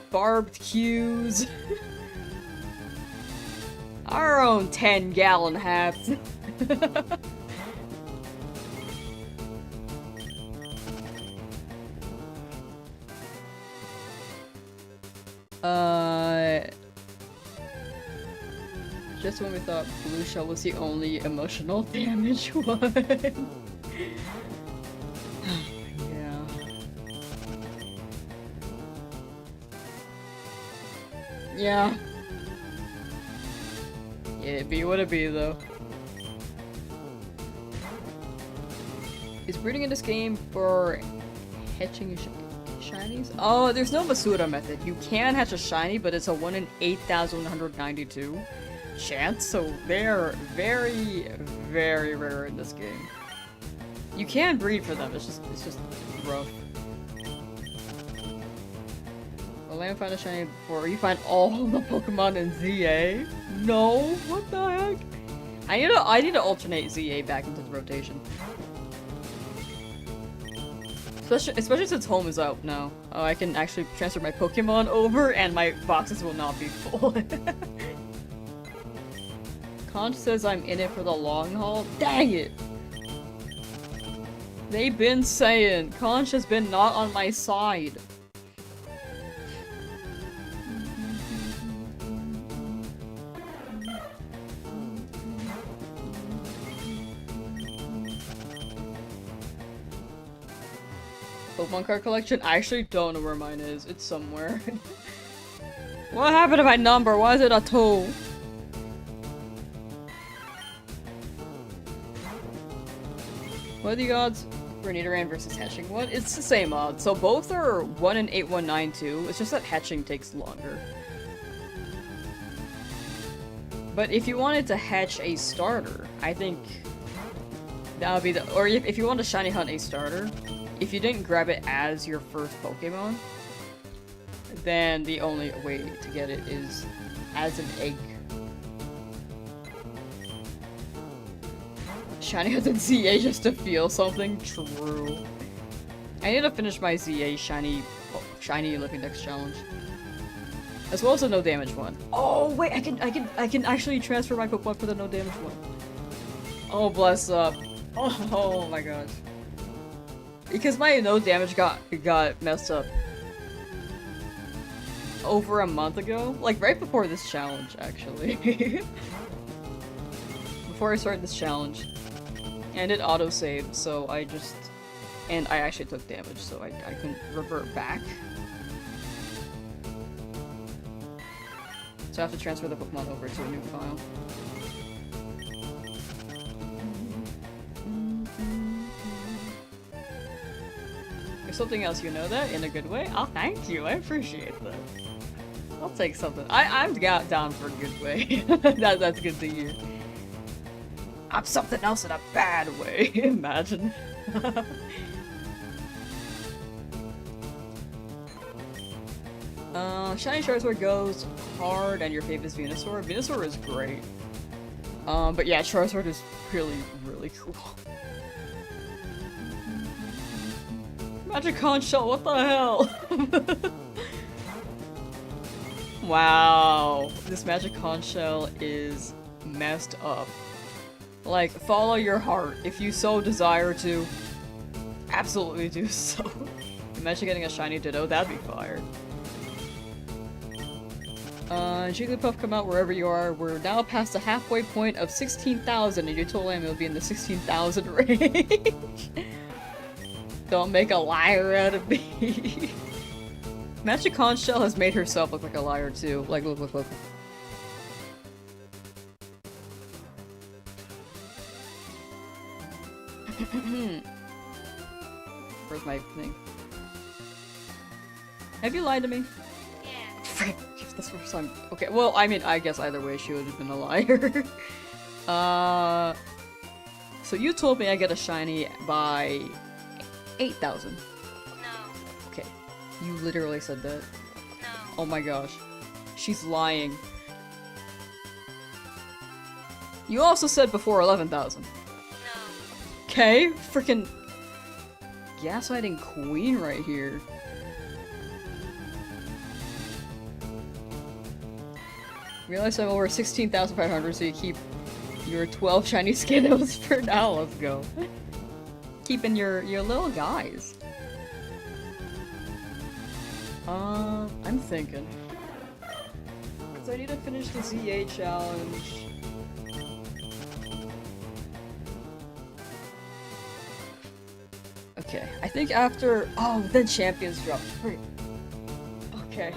barbecues, our own 10-gallon hats. Just when we thought Blue Shell was the only emotional damage one. Yeah. Yeah. Yeah, it be what it be though. Is breeding in this game for hatching shinies? Oh, there's no Masura method. You can hatch a shiny, but it's a 1 in 8,192 chance, so they're very, very rare in this game. You can breed for them, it's just rough. Will Lamb find a shiny before you find all the Pokemon in ZA? No? What the heck? I need to alternate ZA back into the rotation. Especially since home is out now. I can actually transfer my Pokemon over and my boxes will not be full. Conch says I'm in it for the long haul. Dang it! They've been saying Conch has been not on my side. Pokemon card collection? I actually don't know where mine is. It's somewhere. What happened to my number? Why is it a 2? What are the odds for Nidoran versus hatching? What? It's the same odds. So both are 1 in 8,192. It's just that hatching takes longer. But if you wanted to hatch a starter, I think that would be the— or if you want to shiny hunt a starter, if you didn't grab it as your first Pokemon, then the only way to get it is as an egg. Shiny hunt in ZA just to feel something? True. I need to finish my ZA shiny Living Dex challenge. As well as the no damage one. Oh wait, I can actually transfer my Pokemon for the no damage one. Oh bless up. Oh my gosh. Because my no damage got messed up over a month ago. Like right before this challenge actually. Before I started this challenge. And it auto-saved, so I actually took damage, so I couldn't revert back. So I have to transfer the Pokemon over to a new file. There's something else, you know that? In a good way? Oh, thank you, I appreciate that. I'll take something. I'm down for a good way. That's good to hear. I'm something else in a bad way. Imagine. Shiny Charizard goes hard, and your fave is Venusaur. Venusaur is great. But yeah, Charizard is really, really cool. Magic Conch Shell, what the hell? Wow, this Magic Conch Shell is messed up. Like, follow your heart. If you so desire to, absolutely do so. Imagine getting a shiny Ditto, that'd be fire. Jigglypuff, come out wherever you are. We're now past the halfway point of 16,000 and your total aim will be in the 16,000 range. Don't make a liar out of me. Magic Conch Shell has made herself look like a liar too. Like, look. Where's my thing? Have you lied to me? Yeah. Frick, if this were some— okay, well, I mean, I guess either way she would have been a liar. So you told me I get a shiny by 8,000. No. Okay, you literally said that. No. Oh my gosh. She's lying. You also said before 11,000. No. Okay, freaking gaslighting queen right here. Realize I'm over 16,500, so you keep your 12 shiny Skittles for now. Let's go. Keeping your little guys. I'm thinking. Because I need to finish the ZA challenge. Okay, I think after... Oh, then Champions drop. Wait. Okay.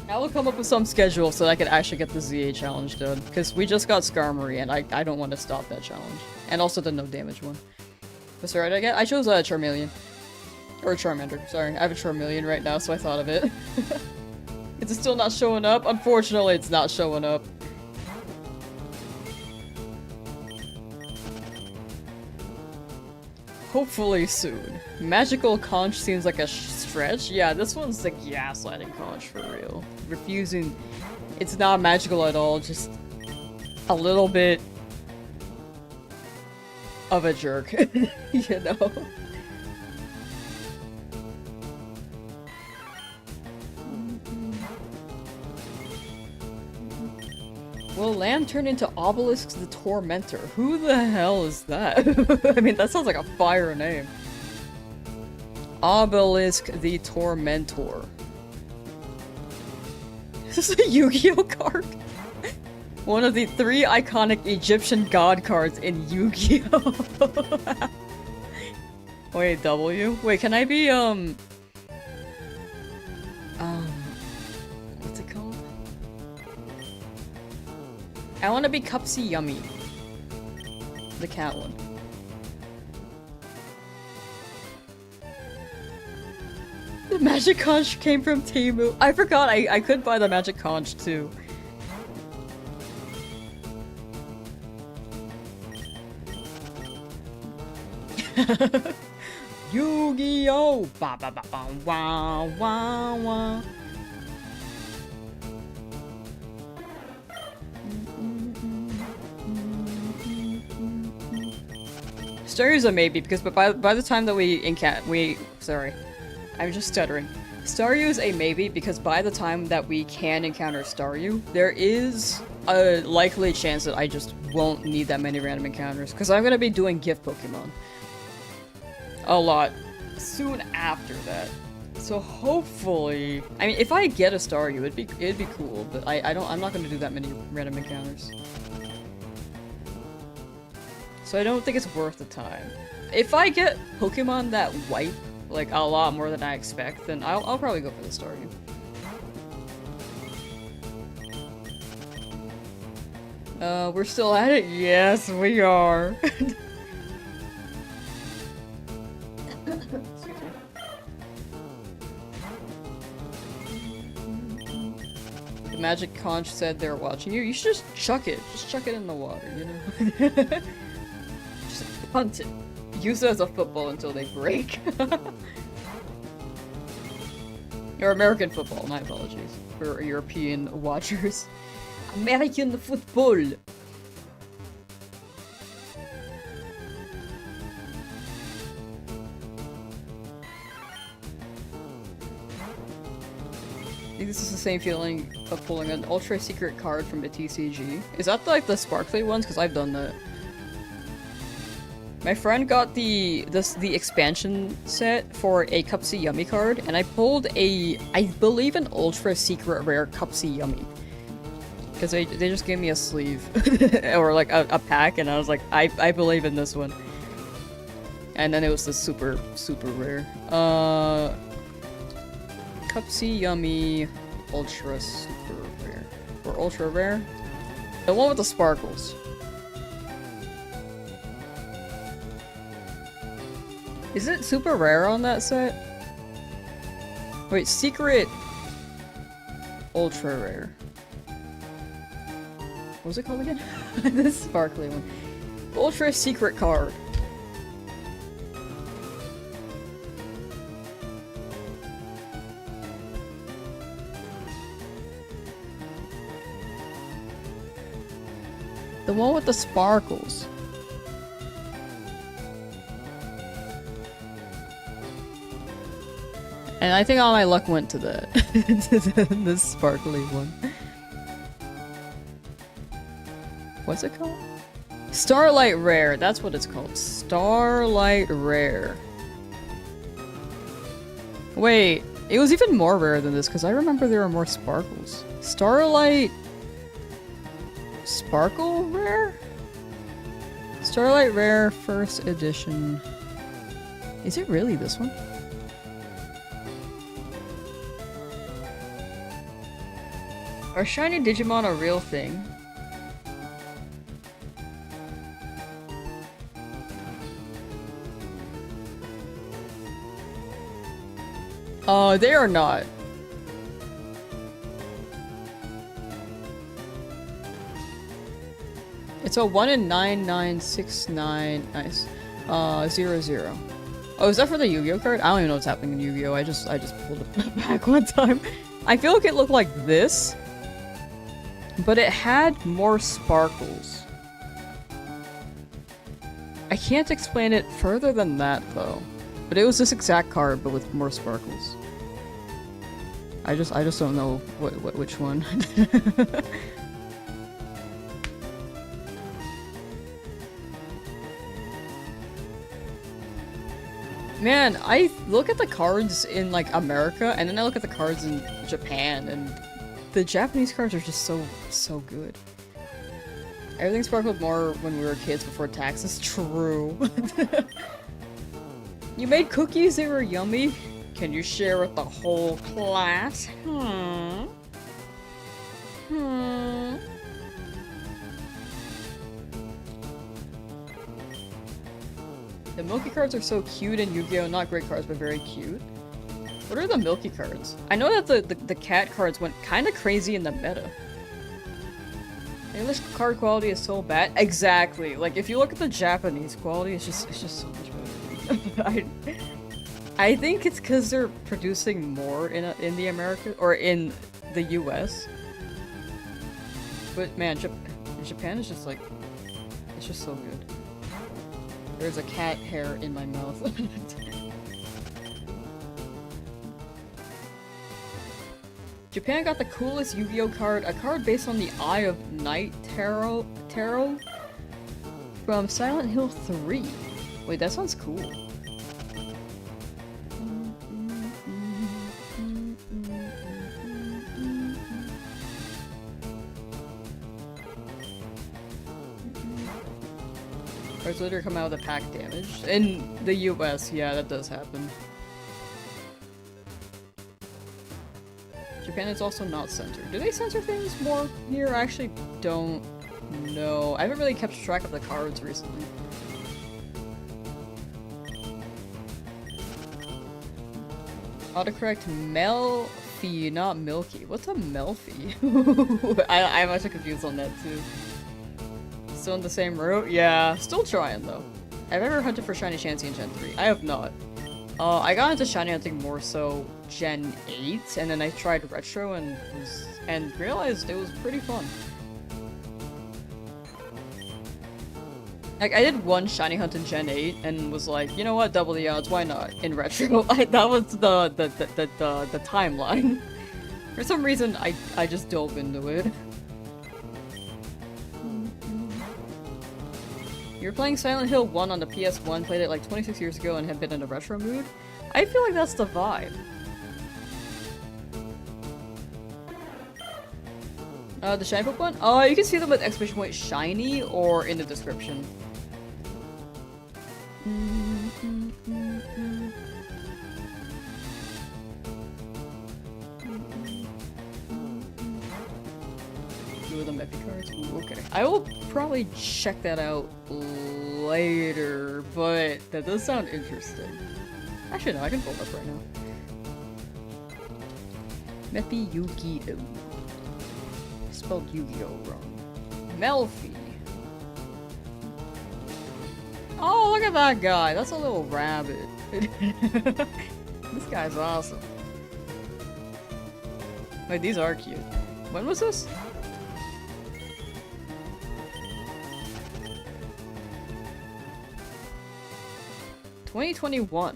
I will come up with some schedule so that I can actually get the ZA challenge done. Because we just got Skarmory, and I don't want to stop that challenge. And also the no damage one. What's the right I get? I chose a Charmeleon. Or Charmander, sorry. I have a Charmeleon right now, so I thought of it. Is it still not showing up? Unfortunately, it's not showing up. Hopefully soon. Magical Conch seems like a stretch. Yeah, this one's like gaslighting Conch for real. Refusing. It's not magical at all, just a little bit of a jerk, you know? Will Lamb turn into Obelisk the Tormentor? Who the hell is that? I mean, that sounds like a fire name. Obelisk the Tormentor. Is this a Yu-Gi-Oh card? One of the 3 iconic Egyptian god cards in Yu-Gi-Oh! Wait, W? Wait, can I be, what's it called? I want to be Cupsy Yummy. The cat one. The Magic Conch came from Temu. I forgot I could buy the Magic Conch too. Yu-Gi-Oh! Ba ba ba ba wah wah wah. Staryu's a maybe because by the time that sorry, I'm just stuttering. Staryu is a maybe because by the time that we can encounter Staryu, there is a likely chance that I just won't need that many random encounters because I'm gonna be doing gift Pokemon a lot soon after that. So hopefully, I mean, if I get a Staryu, it'd be cool, but I'm not gonna do that many random encounters. So I don't think it's worth the time. If I get Pokemon that wipe like a lot more than I expect, then I'll probably go for the Staryu. We're still at it? Yes, we are. The Magic Conch said they're watching you. You should just chuck it. Just chuck it in the water, you know? Just punt it. Use it as a football until they break. Or American football, my apologies. For European watchers. American football! I think this is the same feeling of pulling an ultra secret card from a TCG. Is that like the sparkly ones? Because I've done that. My friend got the expansion set for a Cupsy Yummy card, and I pulled I believe an ultra secret rare Cupsy Yummy. Because they just gave me a sleeve. Or like a pack, and I was like, I believe in this one. And then it was the super rare. Cupsy Yummy ultra super rare. Or ultra rare? The one with the sparkles. Is it super rare on that set? Wait, secret ultra rare. What was it called again? This sparkly one. Ultra secret card. The one with the sparkles. And I think all my luck went to that. This sparkly one. What's it called? Starlight Rare. That's what it's called. Starlight Rare. Wait, it was even more rare than this because I remember there were more sparkles. Starlight... Sparkle Rare? Starlight Rare first edition. Is it really this one? Are shiny Digimon a real thing? They are not. It's a 1 in 9969. Nice. 00. Oh, is that for the Yu-Gi-Oh card? I don't even know what's happening in Yu-Gi-Oh. I just pulled it back one time. I feel like it looked like this, but it had more sparkles. I can't explain it further than that though. But it was this exact card, but with more sparkles. I just don't know which one. Man, I look at the cards in like America, and then I look at the cards in Japan, and the Japanese cards are just so good. Everything sparkled more when we were kids before taxes. True. You made cookies, they were yummy. Can you share with the whole class? The Milky cards are so cute in Yu-Gi-Oh! Not great cards, but very cute. What are the Milky cards? I know that the cat cards went kind of crazy in the meta. English card quality is so bad. Exactly. Like, if you look at the Japanese quality, it's just so much better. I think it's because they're producing more in the America or in the US. But man, Japan is just like, it's just so good. There's a cat hair in my mouth. Japan got the coolest Yu-Gi-Oh card, a card based on the Eye of Night Tarot from Silent Hill 3. Wait, that sounds cool. Cards later come out with a pack damage. In the US, yeah, that does happen. Japan is also not censored. Do they censor things more here? I actually don't know. I haven't really kept track of the cards recently. Autocorrect Melfi, not Milky. What's a Melfi? I'm actually confused on that too. Still in the same route? Yeah, still trying though. I've ever hunted for Shiny Chansey in Gen 3. I have not. I got into shiny hunting more so Gen 8, and then I tried retro and realized it was pretty fun. Like, I did one shiny hunt in Gen 8 and was like, you know what, double the odds, why not? In retro. That was the timeline. For some reason, I just dove into it. You were playing Silent Hill 1 on the PS1, played it like 26 years ago and have been in a retro mood? I feel like that's the vibe. The shiny Pokemon? You can see them with exclamation point shiny or in the description. With the Meppy cards? Ooh, okay. I will probably check that out later, but that does sound interesting. Actually, no, I can pull it up right now. Meppy Yu-Gi-Oh! Spelled Yu-Gi-Oh! Wrong. Melfi. Oh, look at that guy! That's a little rabbit. This guy's awesome. Wait, these are cute. When was this? $2021.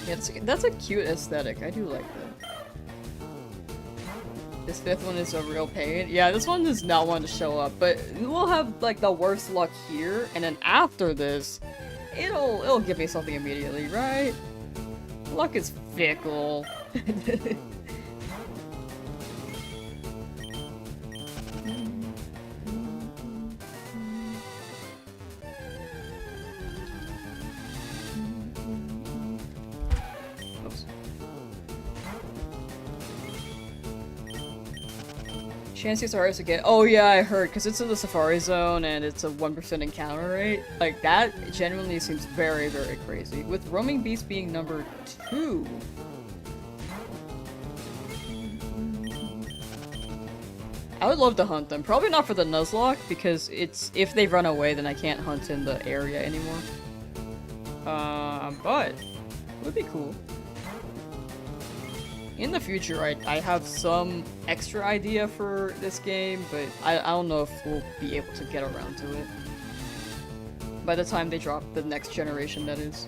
Yeah, that's a cute aesthetic. I do like that. This fifth one is a real pain. Yeah, this one does not want to show up, but we'll have like the worst luck here, and then after this, it'll give me something immediately, right? Luck is fickle. Chance Safari again. Oh yeah, I heard, because it's in the Safari Zone and it's a 1% encounter rate. Like, that genuinely seems very, very crazy. With Roaming Beast being number 2. I would love to hunt them. Probably not for the Nuzlocke, because it's if they run away, then I can't hunt in the area anymore. But it would be cool. In the future, I have some extra idea for this game, but I don't know if we'll be able to get around to it. By the time they drop the next generation, that is.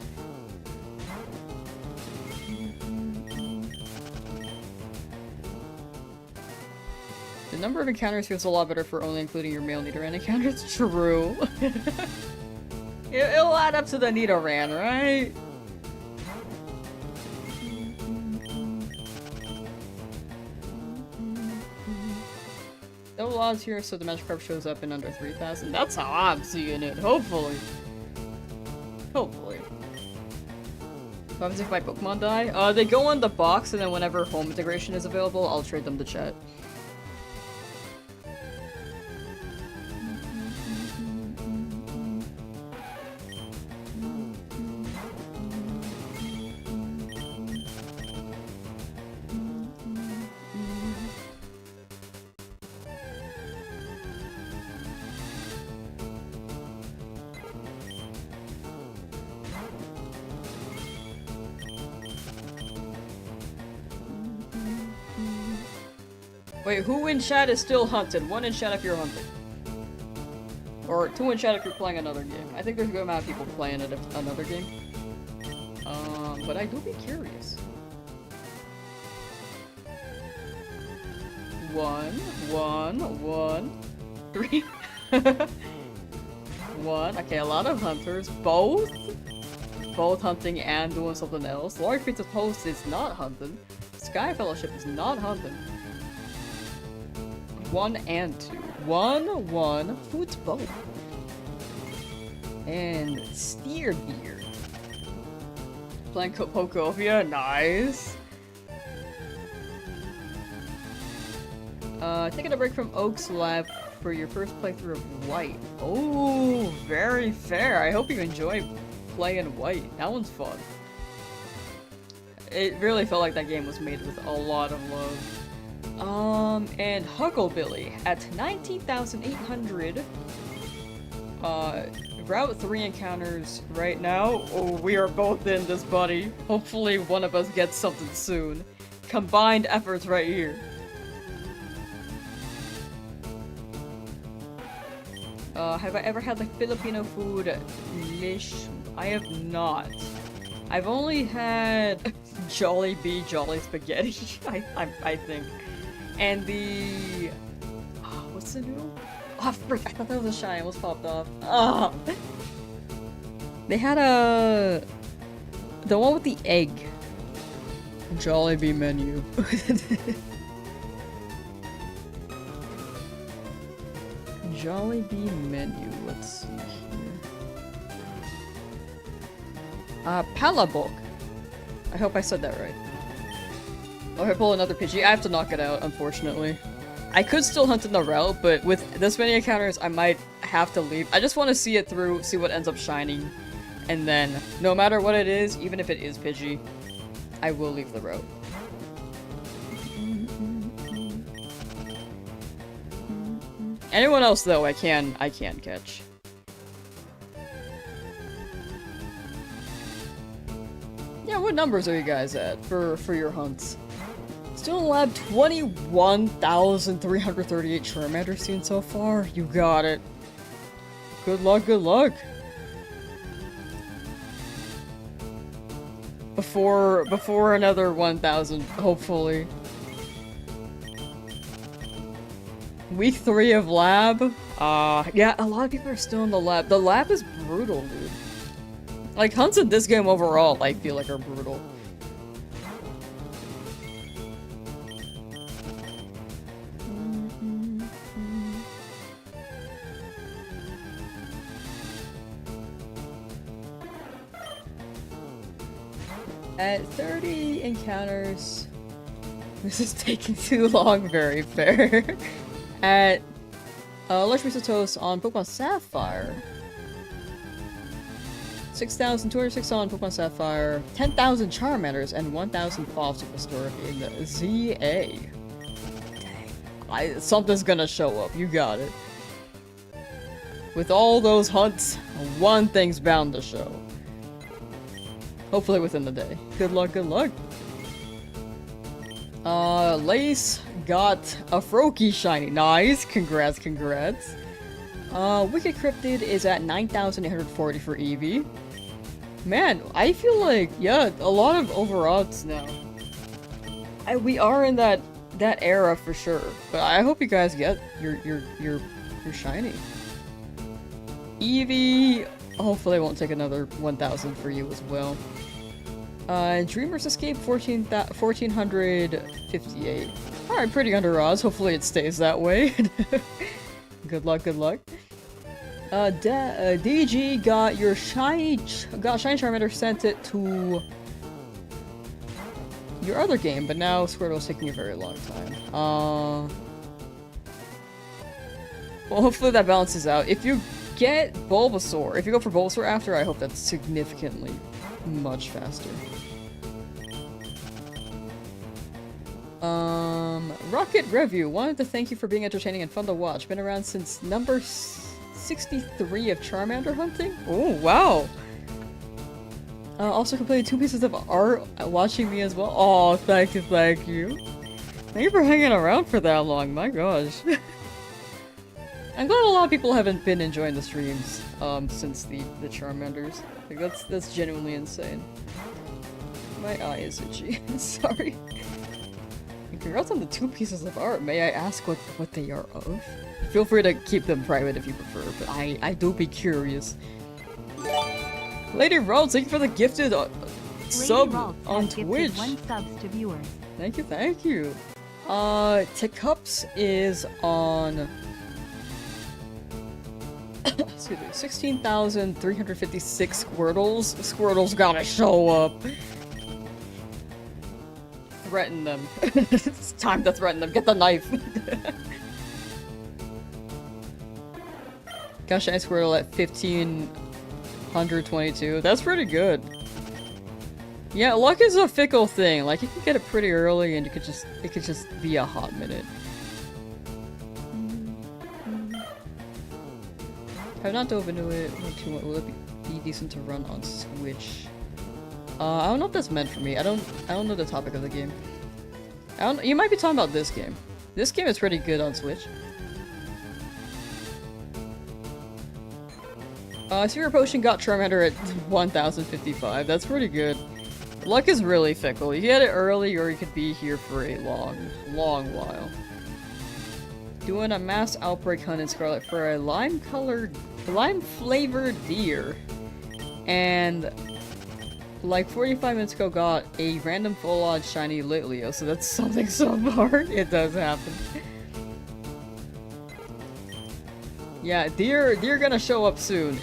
The number of encounters feels a lot better for only including your male Nidoran encounters. True. It'll add up to the Nidoran, right? No laws here, so the magic carp shows up in under 3,000. That's how I'm seeing it, hopefully. Hopefully. What happens if my Pokemon die? They go on the box, and then whenever home integration is available, I'll trade them to chat. Wait, who in chat is still hunted? 1 in chat if you're hunting. Or 2 in chat if you're playing another game. I think there's a good amount of people playing another game. But I do be curious. 1, 1, 1, 3. 1. Okay, a lot of hunters. Both hunting and doing something else. Large Pizza Post is not hunting. Sky Fellowship is not hunting. 1 and 2. 1, 1, Food's both. And Steer Deer. Playing Pokovia, nice. Taking a break from Oak's lab for your first playthrough of White. Oh, very fair. I hope you enjoy playing White. That one's fun. It really felt like that game was made with a lot of love. And Hucklebilly at 19,800. Route 3 encounters right now. Oh, we are both in this, buddy. Hopefully one of us gets something soon. Combined efforts right here. Have I ever had like Filipino food? Lish? I have not. I've only had Jollibee Jolly Spaghetti, I think. And the... Oh, what's the noodle? Oh, frick, I thought that was a shiny. It almost popped off. Oh. They had a... The one with the egg. Jollibee menu. Jollibee menu. Let's see here. Palabok. I hope I said that right. Oh, I pull another Pidgey. I have to knock it out, unfortunately. I could still hunt in the route, but with this many encounters, I might have to leave. I just want to see it through, see what ends up shining. And then, no matter what it is, even if it is Pidgey, I will leave the route. Anyone else, though, I can catch. Yeah, what numbers are you guys at for your hunts? Still in lab 21,338 Charmander seen so far? You got it. Good luck, good luck. Before another 1,000, hopefully. Week 3 of lab? Yeah, a lot of people are still in the lab. The lab is brutal, dude. Like, hunts in this game overall, I feel like, are brutal. At 30 encounters... This is taking too long, very fair. At Electric Toast on Pokemon Sapphire. 6,206 on Pokemon Sapphire, 10,000 Charmanders, and 1,000 Fobs Superstore in the ZA. Dang. Something's gonna show up, you got it. With all those hunts, one thing's bound to show. Hopefully within the day. Good luck, good luck. Lace got a Froakie shiny. Nice, congrats, congrats. Wicked Cryptid is at 9,840 for Eevee. Man, I feel like, yeah, a lot of over-odds now. We are in that era for sure. But I hope you guys get your shiny. Eevee, hopefully won't take another 1,000 for you as well. Dreamer's Escape, 1,458. Alright, pretty under odds. Hopefully it stays that way. Good luck, good luck. DG got your shiny Charmander, sent it to your other game, but now Squirtle's taking a very long time. Well, hopefully that balances out. If you get Bulbasaur, if you go for Bulbasaur after, I hope that's significantly much faster. Rocket Review, wanted to thank you for being entertaining and fun to watch. Been around since number 63 of Charmander hunting? Oh, wow! Also completed 2 pieces of art watching me as well. Oh, thank you, thank you. Thank you for hanging around for that long, my gosh. I'm glad a lot of people haven't been enjoying the streams, since the Charmanders. Like, that's genuinely insane. My eye is itchy. Sorry. And congrats on the 2 pieces of art. May I ask what they are of? Feel free to keep them private if you prefer, but I do be curious. Lady Rose, thank you for the gifted sub on Twitch. 1 subs to viewers. Thank you, thank you. Teacups is on excuse me, 16,356 Squirtles. Squirtles gotta show up. Threaten them. It's time to threaten them. Get the knife. Got Shiny Squirtle at 1,522. That's pretty good. Yeah, luck is a fickle thing. Like, you can get it pretty early and it could just be a hot minute. I've not dove into it. Will it be decent to run on Switch? I don't know if that's meant for me. I don't know the topic of the game. You might be talking about this game. This game is pretty good on Switch. Sphere Potion got Charmander at 1,055. That's pretty good. Luck is really fickle. You get it early or you could be here for a long while. Doing a mass outbreak hunt in Scarlet for a lime-flavored deer. And like 45 minutes ago got a random full-on shiny Litleo, so that's something so hard. It does happen. Yeah, deer gonna show up soon.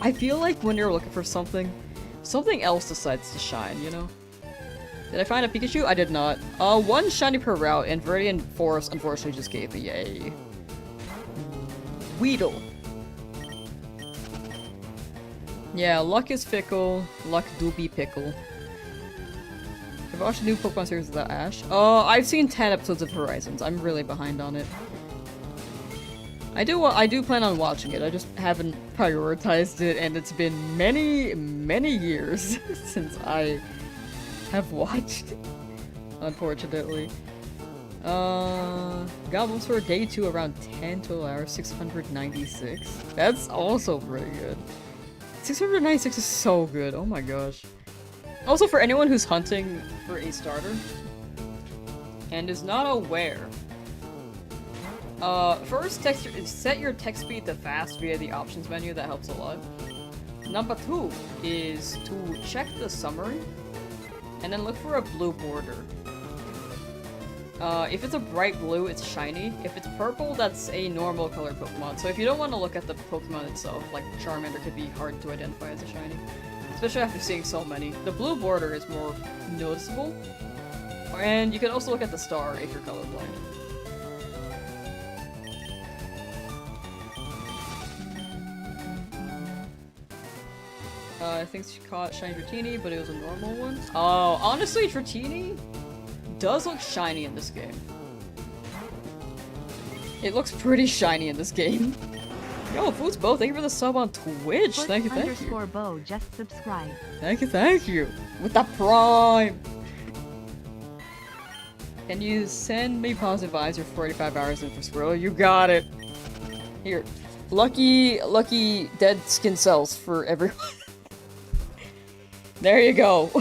I feel like when you're looking for something else decides to shine, you know? Did I find a Pikachu? I did not. 1 shiny per route, and Viridian Forest unfortunately just gave me a Weedle. Yeah, luck is fickle. Luck do be pickle. I've watched a new Pokemon series without Ash. I've seen 10 episodes of Horizons. I'm really behind on it. I do plan on watching it. I just haven't prioritized it, and it's been many years since I have watched, unfortunately. Goblins for day 2 around 10 total hours, 696. That's also pretty good. 696 is so good, oh my gosh. Also, for anyone who's hunting for a starter and is not aware, first set your text speed to fast via the options menu. That helps a lot. Number 2 is to check the summary and then look for a blue border. If it's a bright blue, it's shiny. If it's purple, that's a normal color Pokemon. So if you don't want to look at the Pokemon itself, like Charmander could be hard to identify as a shiny. Especially after seeing so many. The blue border is more noticeable. And you can also look at the star if you're colorblind. I think she caught shiny Dratini, but it was a normal one. Oh, honestly, Dratini does look shiny in this game. It looks pretty shiny in this game. Yo, Foods Bo, thank you for the sub on Twitch. Thank you, thank you. _Bo just subscribe. Thank you, thank you. With the Prime. Can you send me positive vibes your 45 hours in for Squirrel? You got it. Here. Lucky dead skin cells for everyone. There you go.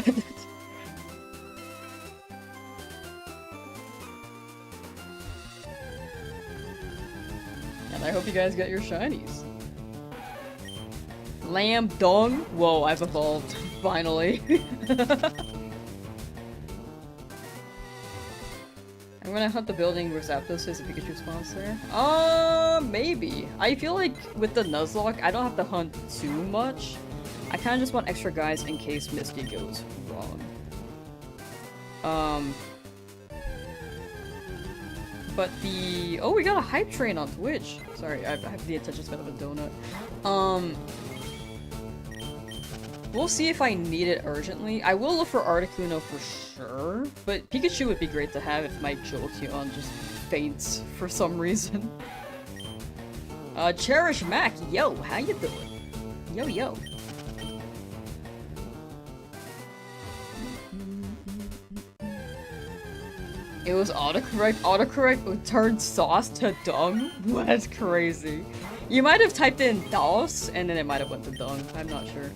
And I hope you guys get your shinies. Lamb Dong? Whoa, I've evolved. Finally. I'm gonna hunt the building where Zapdos is if Pikachu spawns there. Maybe. I feel like with the Nuzlocke, I don't have to hunt too much. I kinda just want extra guys in case Misty goes wrong. But the... Oh, we got a hype train on Twitch! Sorry, I have the attention span of a donut. We'll see if I need it urgently. I will look for Articuno for sure, but Pikachu would be great to have if my Jolteon just faints for some reason. Cherish Mac, yo, how you doing? Yo, yo. It was autocorrect. Autocorrect turned sauce to dung? That's crazy. You might have typed in DOS, and then it might have went to dung. I'm not sure.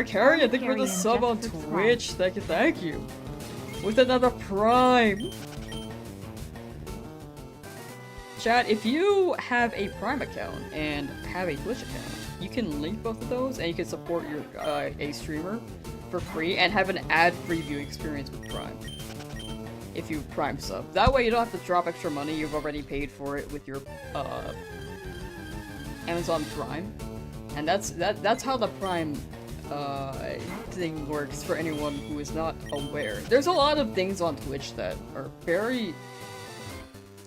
Carrion, thank you for the sub on Twitch. Thank you, thank you. With another Prime. Chat, if you have a Prime account and have a Twitch account, you can link both of those and you can support your a streamer for free and have an ad-free viewing experience with Prime. If you Prime sub. That way you don't have to drop extra money, you've already paid for it with your Amazon Prime. And that's how the Prime thing works for anyone who is not aware. There's a lot of things on Twitch that are very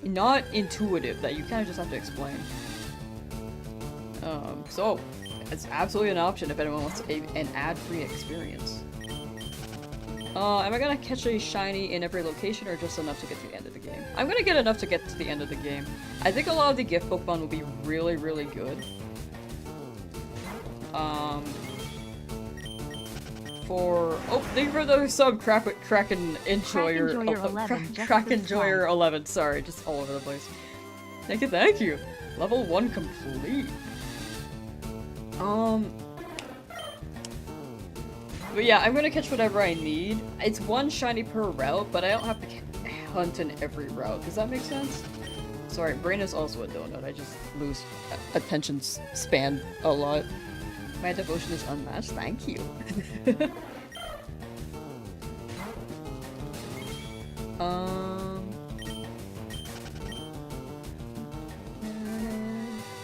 not intuitive that you kind of just have to explain. So it's absolutely an option if anyone wants an ad-free experience. Am I gonna catch a shiny in every location or just enough to get to the end of the game? I'm gonna get enough to get to the end of the game. I think a lot of the gift Pokemon will be really, really good. Thank you for the sub, Kraken Enjoyer 11, sorry, just all over the place. Thank you, thank you! Level 1 complete. But yeah, I'm gonna catch whatever I need. It's one shiny per route, but I don't have to hunt in every route. Does that make sense? Sorry, brain is also a donut. I just lose attention span a lot. My devotion is unmatched. Thank you.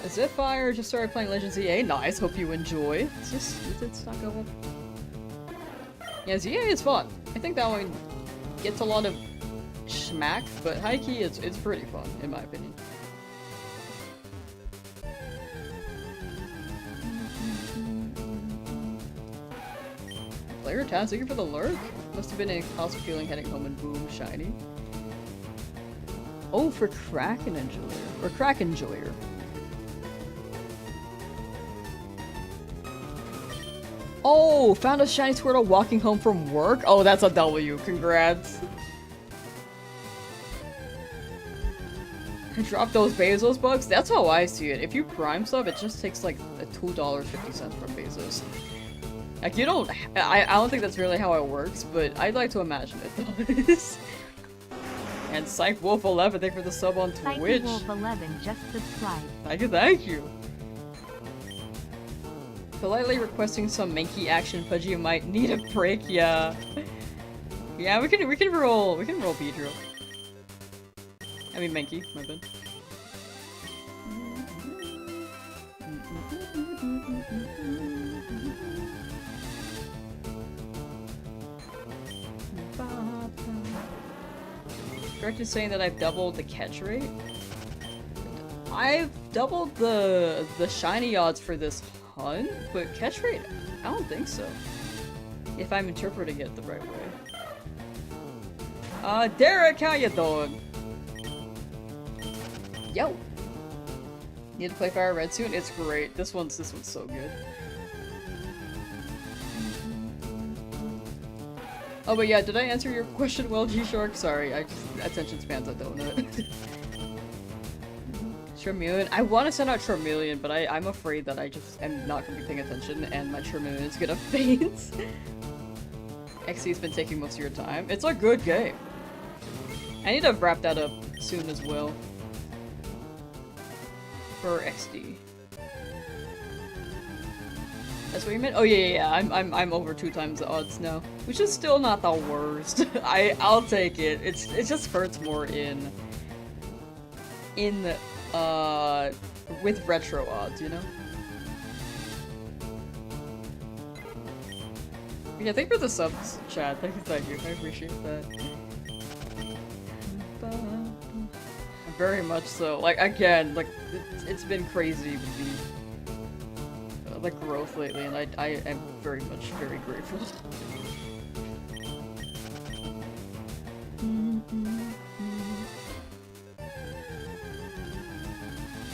As if I just started playing Legends ZA. Nice. Hope you enjoy. It's not going. Yeah, ZA is fun. I think that one gets a lot of schmack, but high-key it's pretty fun in my opinion. Player Taz, thank you for the lurk. Must have been a positive feeling heading home and boom, shiny. Oh, for Kraken Enjoyer. Or Crack Enjoyer. Oh, found a shiny Squirtle walking home from work? Oh, that's a W. Congrats. Drop those Bezos bucks? That's how I see it. If you prime sub, it just takes like $2.50 from Bezos. Like, you don't- I don't think that's really how it works, but I'd like to imagine it does. And Psych Wolf 11, thank you for the sub on Twitch. Psych Wolf 11 just subscribed. Thank you, thank you. Politely requesting some Mankey action, Pidgey might need a break, yeah. Yeah, we can roll Beedrill. I mean Mankey, my bad. correct in saying that I've doubled the catch rate? I've doubled the shiny odds for this hunt, but catch rate, I don't think so. If I'm interpreting it the right way. Derek, how you doing? Yo! Need to play FireRed soon? It's great. This one's so good. Oh, but yeah, did I answer your question well, G-Shark? Sorry, I just, attention spans a donut. Charmeleon. I want to send out Charmeleon, but I'm afraid that I just am not going to be paying attention and my Charmeleon is going to faint. XC's been taking most of your time. It's a good game. I need to wrap that up soon as well. For XD. That's what you meant? Oh yeah. I'm over 2 times the odds now. Which is still not the worst. I'll take it. It just hurts more in with retro odds, you know? Yeah, thank you for the subs, chat. Thank you. I appreciate that. Very much so. Like, again, like, it's been crazy with the growth lately, and I am very grateful.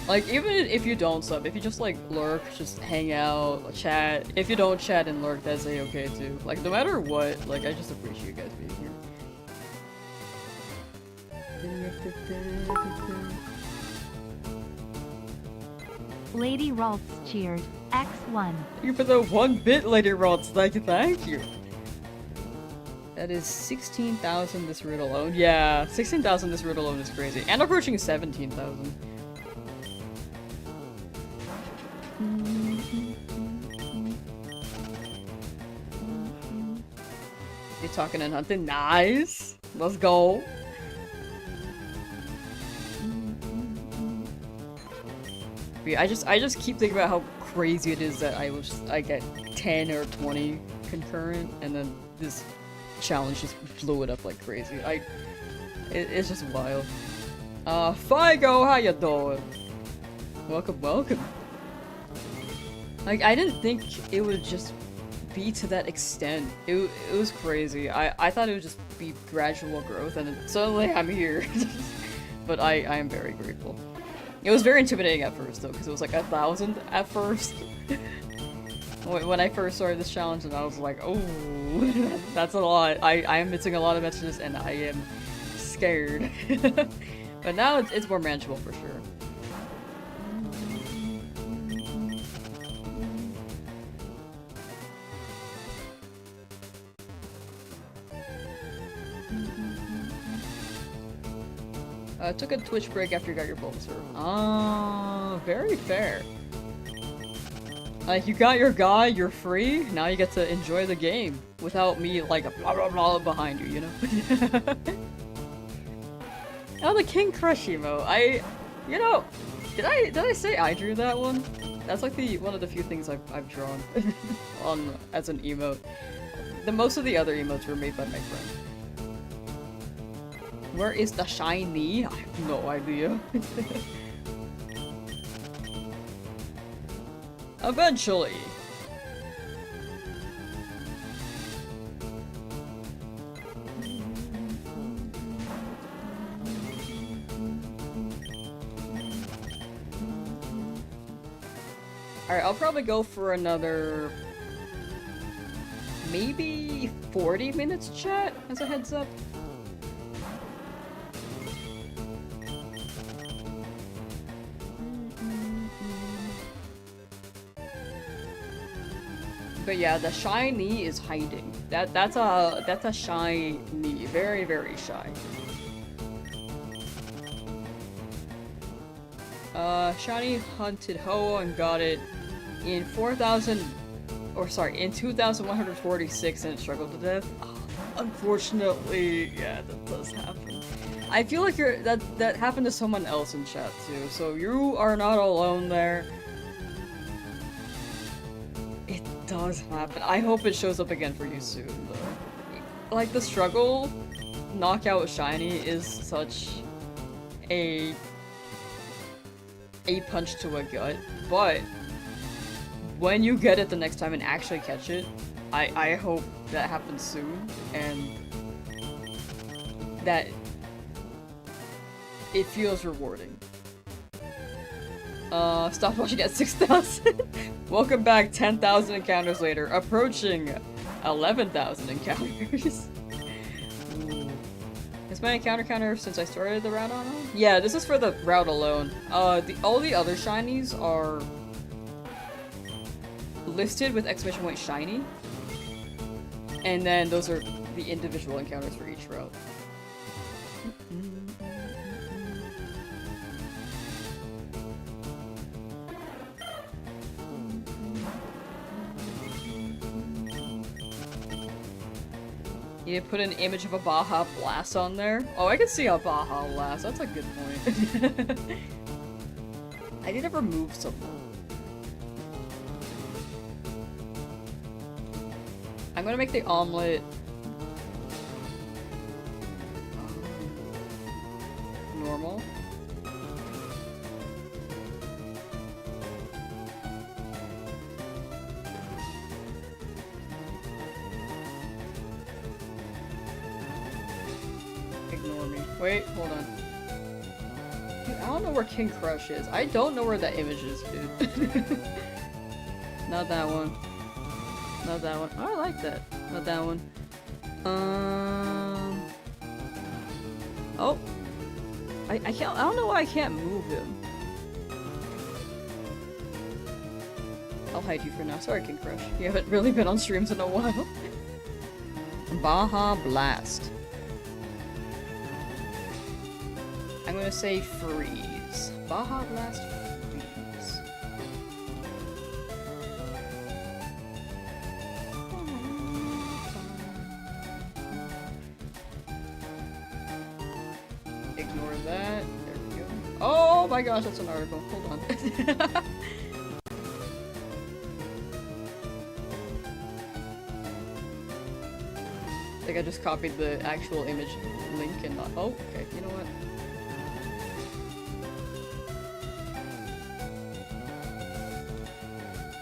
Like, even if you don't sub, if you just like lurk, just hang out, chat, if you don't chat and lurk, that's a-okay too. Like, no matter what, like, I just appreciate you guys being here. Lady Ralts cheered. X1. Thank you for the 1-bit, Lady Ralts. Thank you. That is 16,000 this route alone. Yeah, 16,000 this route alone is crazy. And approaching 17,000. You talking and hunting? Nice! Let's go! Yeah, I just keep thinking about how crazy it is that I get 10 or 20 concurrent, and then this challenge just blew it up like crazy. It's just wild. Figo, how you doing? Welcome. Like, I didn't think it would just be to that extent. It was crazy. I thought it would just be gradual growth, and then suddenly I'm here. But I am very grateful. It was very intimidating at first, though, because it was like 1,000 at first. When I first started this challenge, and I was like, oh, that's a lot. I am missing a lot of messages, and I am scared. But now it's more manageable for sure. Took a Twitch break after you got your Bulbasaur. Ah, very fair. You got your guy, you're free, now you get to enjoy the game without me like blah blah blah behind you, you know? Oh, the King Crush emote. You know, did I say I drew that one? That's like one of the few things I've drawn as an emote. Most of the other emotes were made by my friend. Where is the shiny? I have no idea. Eventually. Alright, I'll probably go for another maybe 40 minutes chat as a heads up. But yeah, the shiny is hiding. That's a shiny, very, very shy. Shiny hunted Ho and got it in 2146 and it struggled to death. Oh, unfortunately, yeah, that does happen. I feel like that happened to someone else in chat too, so you are not alone there. Does happen. I hope it shows up again for you soon, though. Like, the struggle knockout shiny is such a punch to a gut, but when you get it the next time and actually catch it, I hope that happens soon, and that it feels rewarding. Stop watching at 6,000. Welcome back 10,000 encounters later, approaching 11,000 encounters. Ooh. Is my encounter counter since I started the route on? Yeah, this is for the route alone. All the other shinies are listed with exclamation point shiny. And then those are the individual encounters for each route. You put an image of a Baja Blast on there? Oh, I can see a Baja Blast. That's a good point. I need to remove someone. I'm gonna make the omelet normal. Ignore me. Wait, hold on. Dude, I don't know where King Crush is. I don't know where that image is, dude. Not that one. Not that one. Oh, I like that. Not that one. Oh. I can't. I don't know why I can't move him. I'll hide you for now. Sorry, King Crush. You haven't really been on streams in a while. Baja Blast. I'm gonna say freeze. Baja Blast freeze. Ignore that. There we go. Oh my gosh, that's an article. Hold on. I think I just copied the actual image link and not. Oh, okay. You know what?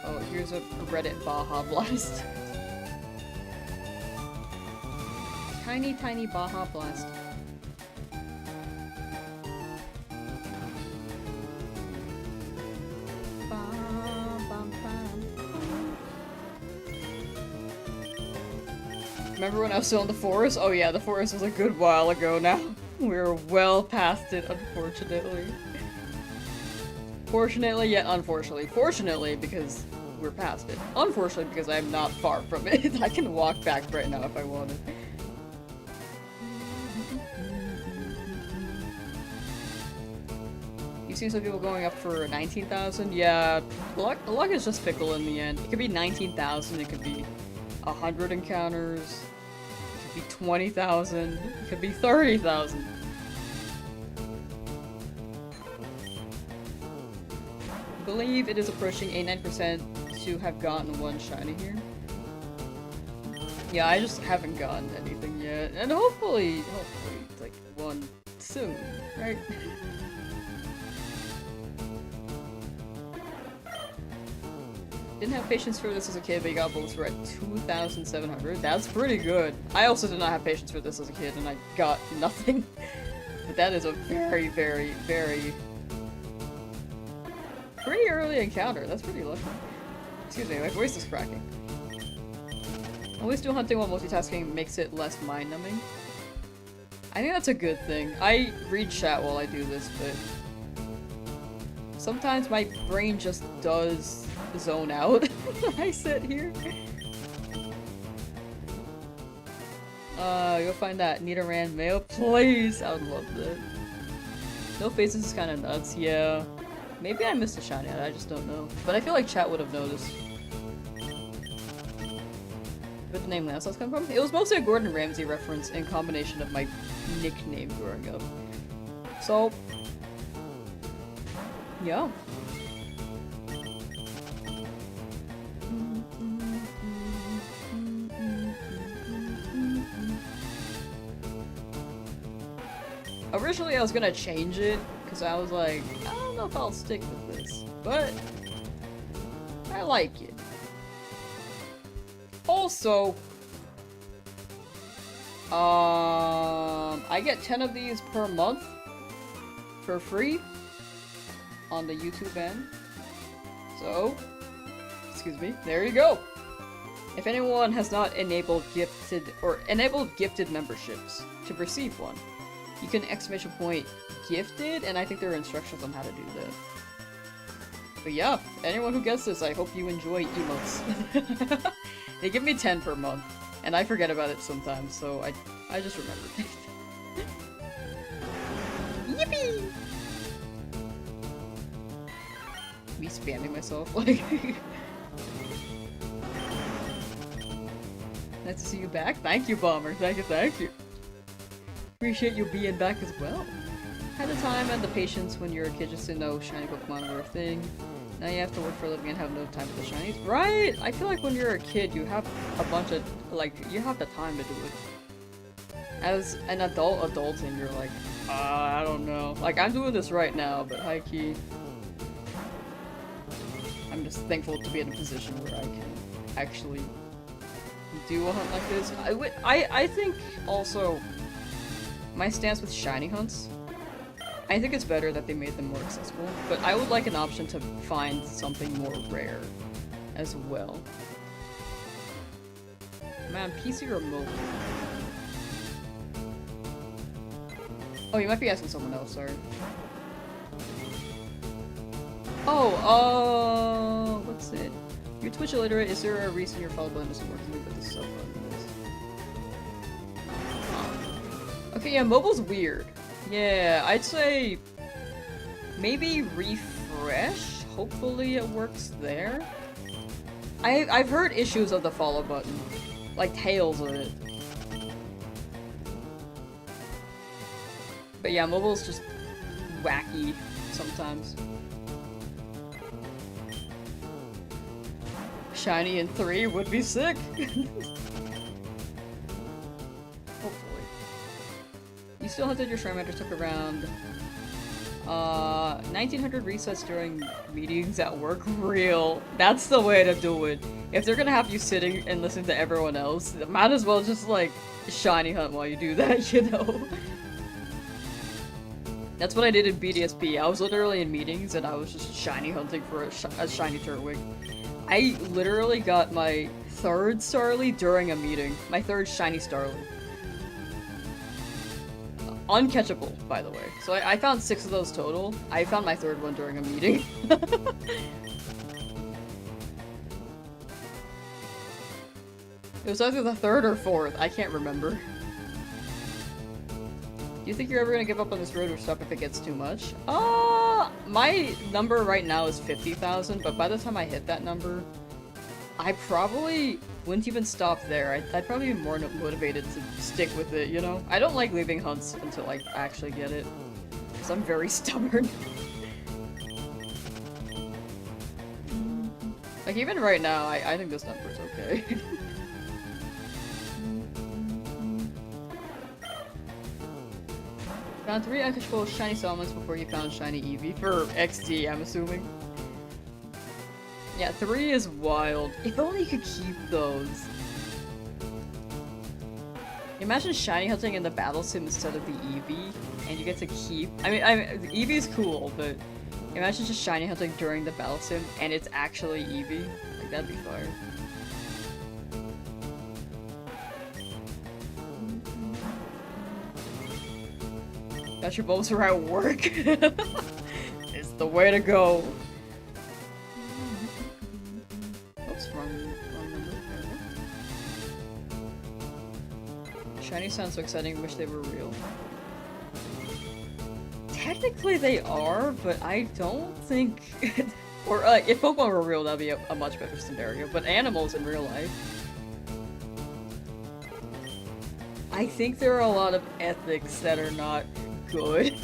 Oh, here's a Reddit Baja Blast. Tiny, tiny Baja Blast. Remember when I was still in the forest? Oh yeah, the forest was a good while ago now. We're well past it, unfortunately. Fortunately, yet unfortunately. Fortunately, because we're past it. Unfortunately, because I'm not far from it. I can walk back right now if I wanted. You've seen some people going up for 19,000? Yeah, luck is just fickle in the end. It could be 19,000, it could be 100 encounters, it could be 20,000, it could be 30,000. I believe it is approaching 89% to have gotten one shiny here. Yeah, I just haven't gotten anything yet, and hopefully, like, one soon, right? Didn't have patience for this as a kid, but you got bullets for at 2,700. That's pretty good. I also did not have patience for this as a kid, and I got nothing. But that is a very, very, very... pretty early encounter. That's pretty lucky. Excuse me, my voice is cracking. Always do hunting while multitasking makes it less mind-numbing. I think that's a good thing. I read chat while I do this, but... sometimes my brain just does zone out when I sit here. You'll find that Nidoran Male, please! I would love that. No faces is kinda nuts, yeah. Maybe I missed a shiny, I just don't know. But I feel like chat would have noticed. Where'd the name Lamsauce come from? It was mostly a Gordon Ramsay reference in combination of my nickname growing up. So... yeah. Originally I was gonna change it, because I was like, I don't know if I'll stick with this, but I like it. Also, I get 10 of these per month for free on the YouTube end. So, excuse me, there you go. If anyone has not enabled gifted memberships to receive one, you can !gifted, and I think there are instructions on how to do that. But yeah, anyone who gets this, I hope you enjoy emotes. They give me 10 per month, and I forget about it sometimes, so I just remembered. Yippee! Me spamming myself, like... Nice to see you back. Thank you, Bomber. Thank you, thank you. Appreciate you being back as well. Had the time and the patience when you were a kid just to know shiny Pokemon were a thing. Now you have to work for a living and have no time for the shinies. Right? I feel like when you're a kid, you have a bunch of, like, you have the time to do it. As an adulting, you're like, I don't know. Like, I'm doing this right now, but high-key, I'm just thankful to be in a position where I can actually do a hunt like this. I think also my stance with shiny hunts, I think it's better that they made them more accessible, but I would like an option to find something more rare as well. Man, PC or mobile? Oh, you might be asking someone else, sorry. Oh, what's it? You're Twitch illiterate, is there a reason your follow button isn't working but the sub button is? Okay, yeah, mobile's weird. Yeah, I'd say maybe refresh? Hopefully it works there? I've heard issues of the follow button. Like tales of it. But yeah, mobile's just wacky sometimes. Shiny in 3 would be sick! Hopefully. You still hunted your Charmander, took around 1900 resets during meetings at work. Real. That's the way to do it. If they're gonna have you sitting and listening to everyone else, might as well just like shiny hunt while you do that, you know? That's what I did in BDSP. I was literally in meetings and I was just shiny hunting for a shiny Turtwig. I literally got my 3rd Starly during a meeting. My 3rd shiny Starly. Uncatchable, by the way. So I found 6 of those total. I found my 3rd one during a meeting. It was either the 3rd or 4th. I can't remember. Do you think you're ever gonna give up on this road or stop if it gets too much? My number right now is 50,000, but by the time I hit that number, I probably wouldn't even stop there. I'd probably be more motivated to stick with it, you know? I don't like leaving hunts until I actually get it, because I'm very stubborn. Like, even right now, I think this number is okay. Found 3 uncatchable shiny summons before you found shiny Eevee for XD, I'm assuming. Yeah, 3 is wild. If only you could keep those. Imagine shiny hunting in the battle sim instead of the Eevee, and you get to keep. I mean, the Eevee's cool, but imagine just shiny hunting during the battle sim, and it's actually Eevee. Like, that'd be fire. Got your bulbs are at work. It's the way to go. Oops, wrong number. Shiny sounds so exciting, wish they were real. Technically they are, but I don't think... or if Pokemon were real, that'd be a much better scenario, but animals in real life... I think there are a lot of ethics that are not good.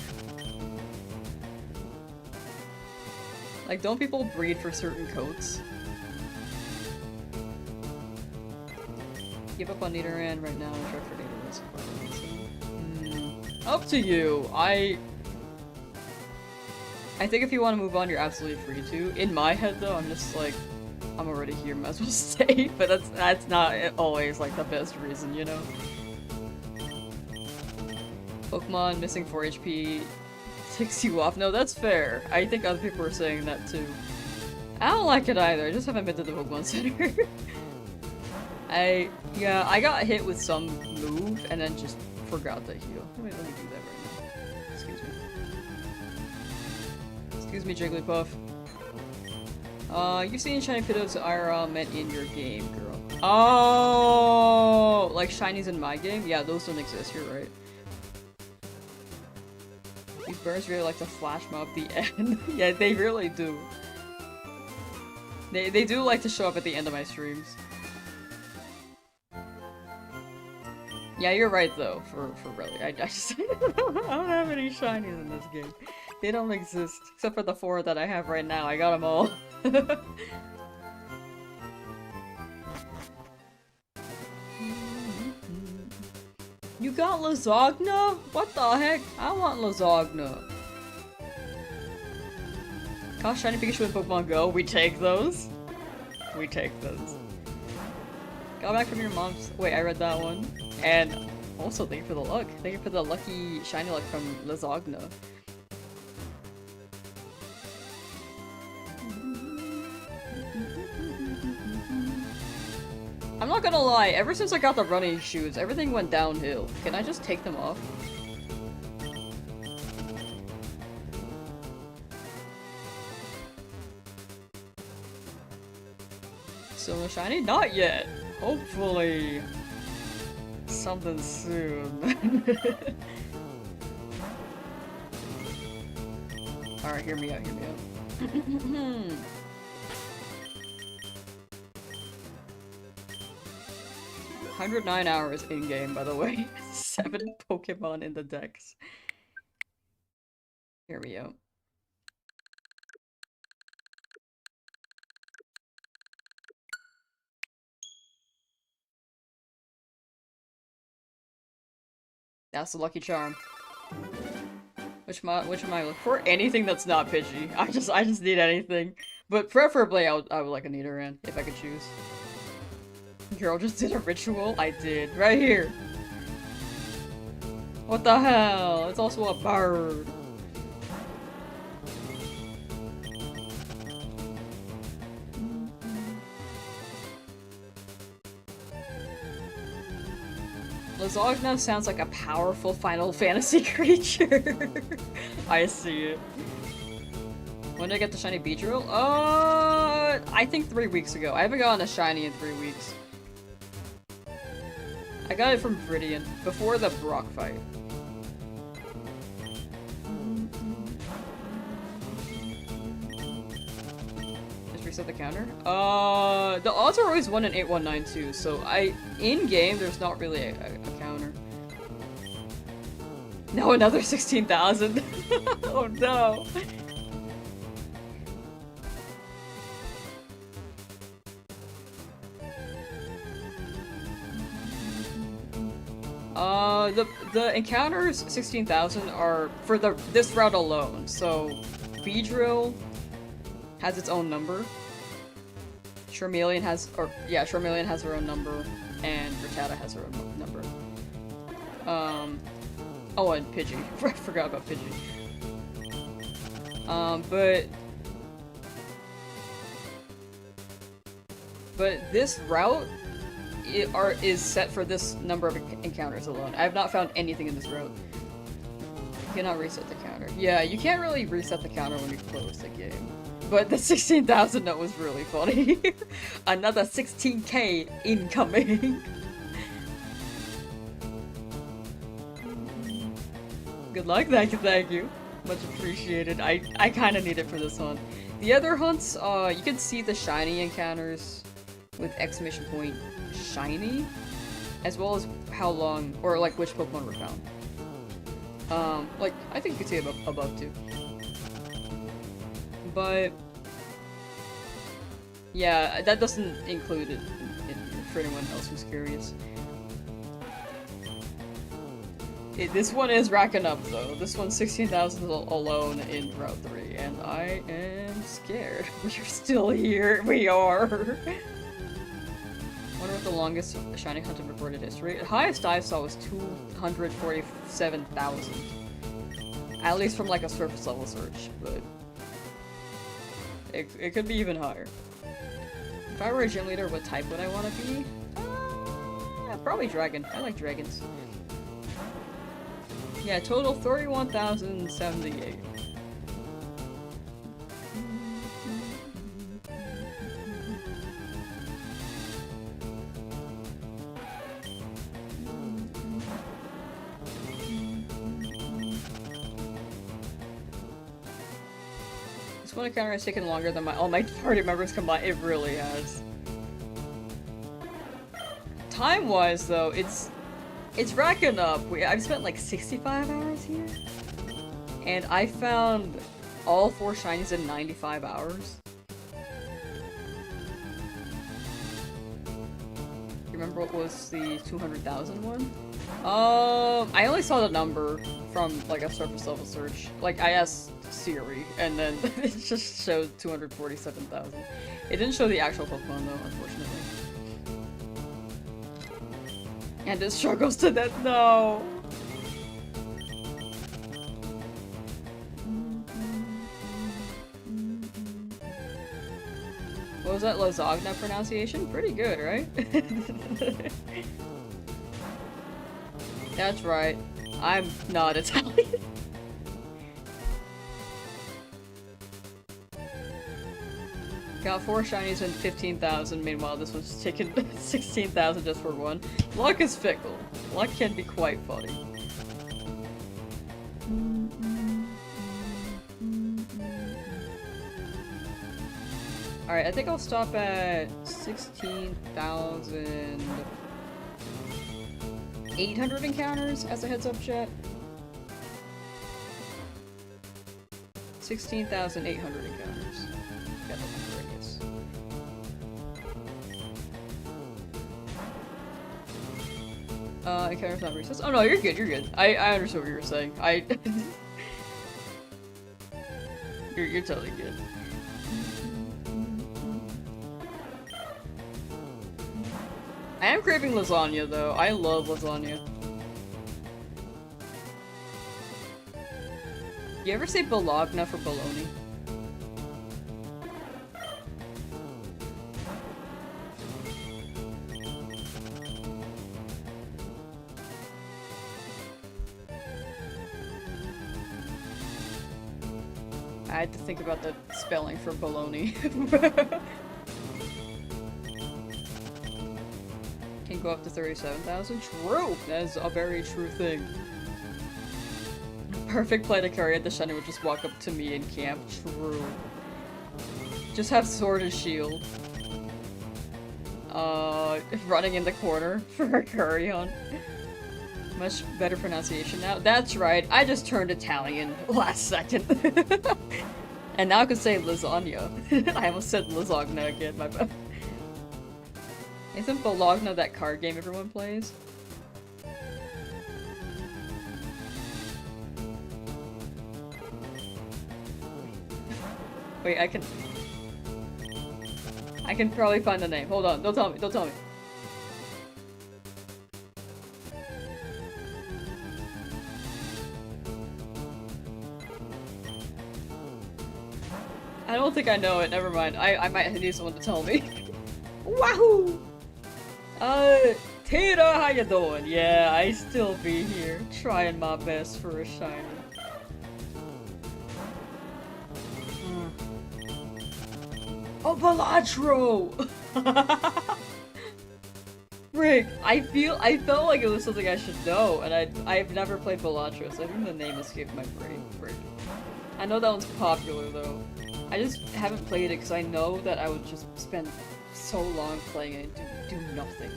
Like, don't people breed for certain coats? Give up on Nidoran right now and try for Nidoran. Up to you. I think if you want to move on, you're absolutely free to. In my head, though, I'm just like, I'm already here, might as well stay. But that's not always like the best reason, you know? Pokemon missing 4 HP ticks you off. No, that's fair. I think other people are saying that too. I don't like it either. I just haven't been to the Pokemon Center. Yeah, I got hit with some move and then just forgot to heal. Wait, let me do that right now. Excuse me. Excuse me, Jigglypuff. You've seen shiny Pidgeys IRL meant in your game, girl. Oh, like shinies in my game? Yeah, those don't exist, you're right. These birds really like to flash mob the end. Yeah, they really do. They do like to show up at the end of my streams. Yeah, you're right though, for really. I just I don't have any shinies in this game. They don't exist. Except for the 4 that I have right now. I got them all. You got lasagna? What the heck? I want lasagna. Caught shiny Pikachu in Pokemon Go. We take those. We take those. Got back from your mom's. Wait, I read that one. And also, thank you for the luck. Thank you for the lucky shiny luck from lasagna. I'm not gonna lie, ever since I got the running shoes, everything went downhill. Can I just take them off? Still no shiny? Not yet. Hopefully. Something soon. Alright, hear me out, hear me out. 109 hours in-game, by the way. 7 Pokemon in the decks. Here we go. That's the lucky charm. Which am I looking for? Anything that's not Pidgey. I just need anything. But preferably I would like a Nidoran, if I could choose. Girl just did a ritual? I did. Right here. What the hell? It's also a bird. Lasagna sounds like a powerful Final Fantasy creature. I see it. When did I get the shiny Beedrill? I think 3 weeks ago. I haven't gotten a shiny in 3 weeks. I got it from Viridian, before the Brock fight. Just reset the counter? The odds are always 1 in 8192, so in-game, there's not really a counter. No, another 16,000! Oh no! The encounters 16,000 are for this route alone. So Beedrill has its own number. Charmeleon has her own number, and Rattata has her own number. Oh, and Pidgey. I forgot about Pidgey. But this route is set for this number of encounters alone. I have not found anything in this route. You cannot reset the counter. Yeah, you can't really reset the counter when you close the game. But the 16,000 note was really funny. Another 16k incoming. Good luck, thank you. Much appreciated. I kinda need it for this hunt. The other hunts, you can see the shiny encounters with exclamation point shiny, as well as how long, or like which Pokemon were found. Like, I think you can see it above too. But yeah, that doesn't include it for anyone else who's curious. This one is racking up though. This one's 16,000 alone in Route 3, and I am scared. We're still here. We are. Wonder what the longest shiny hunt in recorded history. The highest I saw was 247,000. At least from like a surface level search, but it could be even higher. If I were a gym leader, what type would I want to be? Probably dragon. I like dragons. Yeah, total 31,078. This one encounter has taken longer than all my party members combined. It really has. Time-wise, though, it's racking up. I've spent like 65 hours here, and I found all 4 shinies in 95 hours. You remember what was the 200,000 one? I only saw the number from like a surface level search. Like I asked Siri, and then it just showed 247,000. It didn't show the actual Pokemon though, unfortunately. And it struggles to death. No. What was that lasagna pronunciation? Pretty good, right? That's right. I'm not Italian. Got 4 shinies and 15,000. Meanwhile, this one's taken 16,000 just for one. Luck is fickle. Luck can be quite funny. Alright, I think I'll stop at 16,800 encounters as a heads up, chat. 16,800 encounters. Got the number, I guess. Encounters not recess. Oh no, you're good, you're good. I understood what you were saying. You're totally good. I am craving lasagna though. I love lasagna. You ever say bologna for bologna? I had to think about the spelling for bologna. Can go up to 37,000? True! That is a very true thing. Perfect play to carry it, the shiny would just walk up to me in camp. True. Just have sword and shield. Running in the corner for a curry hunt. Much better pronunciation now. That's right, I just turned Italian last second. And now I can say lasagna. I almost said lasagna again, my bad. Isn't Bologna that card game everyone plays? Wait, I can probably find the name. Hold on, don't tell me, don't tell me. I don't think I know it, never mind. I might need someone to tell me. Wahoo! Tita, how you doing? Yeah, I still be here, trying my best for a shiny. Oh, Balatro! Frick, I felt like it was something I should know, and I've never played Balatro, so I think the name escaped my brain. Frick. I know that one's popular though. I just haven't played it because I know that I would just spend so long playing it and do nothing.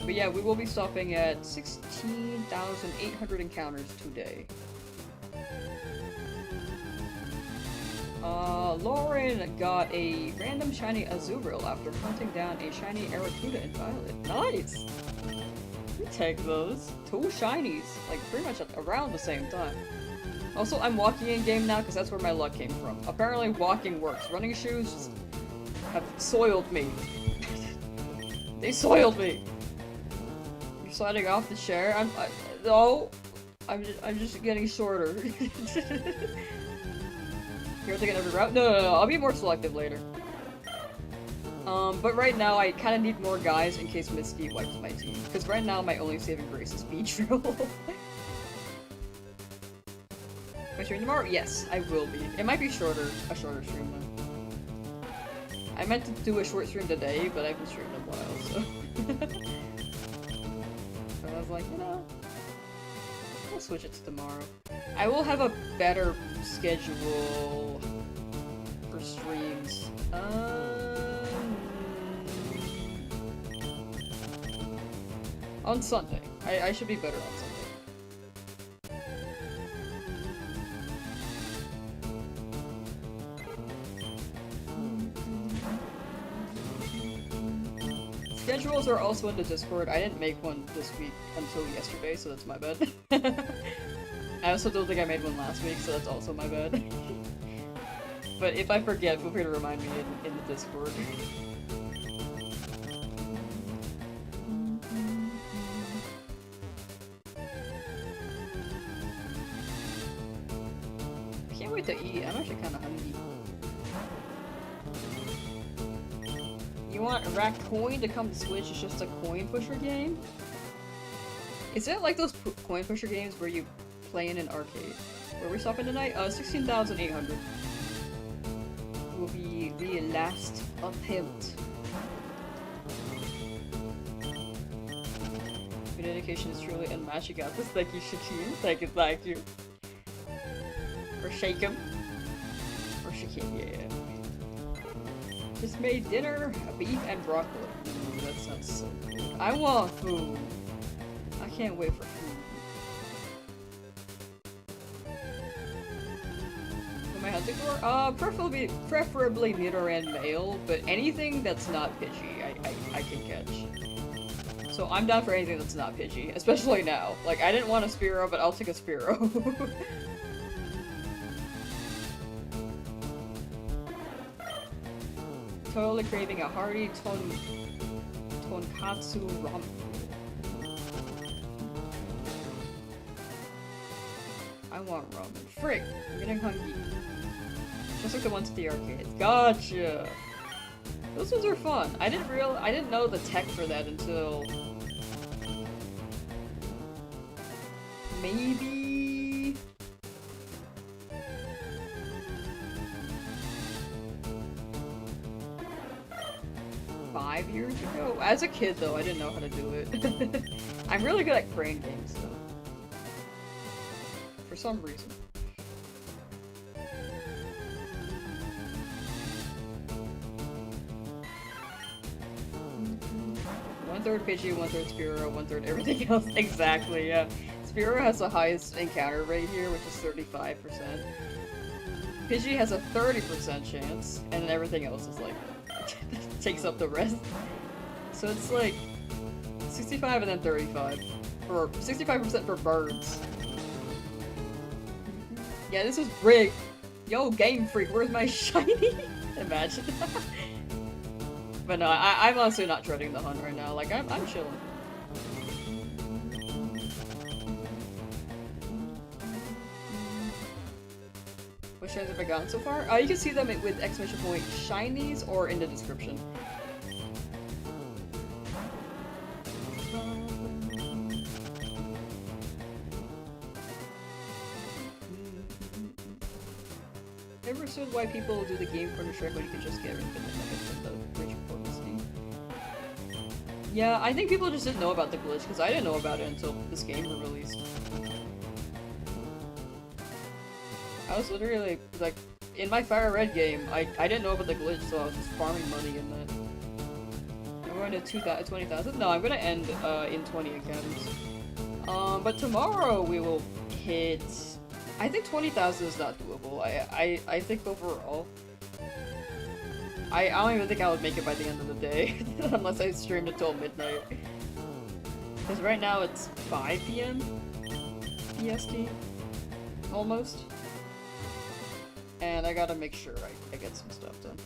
But yeah, we will be stopping at 16,800 encounters today. Lauren got a random shiny Azurill after hunting down a shiny Aracuda in Violet. Nice! You take those. 2 shinies, like pretty much around the same time. Also, I'm walking in game now because that's where my luck came from. Apparently walking works. Running shoes have soiled me. They soiled me! You're sliding off the chair? No! I'm just getting shorter. You're taking every route? No, I'll be more selective later. But right now I kinda need more guys in case Misty wipes my team. Because right now my only saving grace is Beedrill. Am I streaming tomorrow? Yes, I will be. It might be a shorter stream though. I meant to do a short stream today, but I haven't streamed in a while, so... So I was like, you know... I'll switch it to tomorrow. I will have a better schedule for streams. On Sunday. I should be better on Sunday. Schedules are also in the Discord. I didn't make one this week until yesterday, so that's my bad. I also don't think I made one last week, so that's also my bad. But if I forget, feel free to remind me in the Discord. I can't wait to eat. I'm actually kind of hungry. You want Raccoon to come to Switch? It's just a coin pusher game? Is it like those coin pusher games where you play in an arcade? Where we stopping tonight? 16,800 will be the last attempt. Your dedication is truly unmatched. You got this. Thank you, Shakim. Thank you. Or Shakem. Or Shakim, yeah. Just made dinner, beef and broccoli. Ooh, that sounds so good. I want food. I can't wait for food. What am I hunting for? Preferably Nidoran Male, but anything that's not Pidgey, I can catch. So I'm down for anything that's not Pidgey, especially now. Like, I didn't want a Spearow, but I'll take a Spearow. Totally craving a hearty tonkatsu ramen. I want ramen. Frick! I'm getting hungry. Just like the ones at the arcades. Gotcha! Those ones are fun. I didn't know the tech for that until... maybe... 5 years ago? As a kid, though, I didn't know how to do it. I'm really good at crane games, though. For some reason. One-third Pidgey, one-third Spearow, one-third everything else. Exactly, yeah. Spearow has the highest encounter rate here, which is 35%. Pidgey has a 30% chance, and everything else is like... takes up the rest. So it's like 65 and then 35. Or 65% for birds. Yeah, this is rigged. Yo, Game Freak, where's my shiny? Imagine. But no, I'm honestly not dreading the hunt right now. Like, I'm chilling. What shines have I gotten so far? You can see them with exclamation point shinies or in the description. Never understood why people do the game corner strike when you can just get infinite nuggets from the bridge before Misty. Yeah, I think people just didn't know about the glitch because I didn't know about it until this game was released. I was literally, like, in my FireRed game, I didn't know about the glitch, so I was just farming money in that. I'm going to 20,000? No, I'm gonna end in 20 encounters. But tomorrow we will hit... I think 20,000 is not doable. I think overall, I don't even think I would make it by the end of the day, unless I streamed until midnight. Because right now it's 5 PM PST, almost. And I gotta make sure I get some stuff done.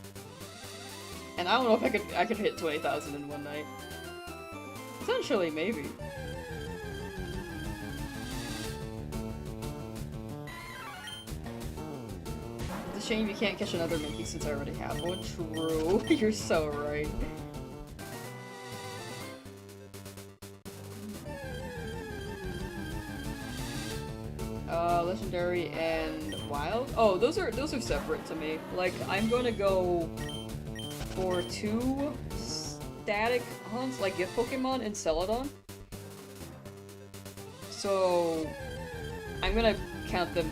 And I don't know if I could hit 20,000 in one night. Potentially, maybe. It's a shame you can't catch another Mickey since I already have one. True. You're so right. Legendary and wild? Oh, those are separate to me. Like, I'm gonna go for 2 static hunts, like gift Pokemon and Celadon. So I'm gonna count them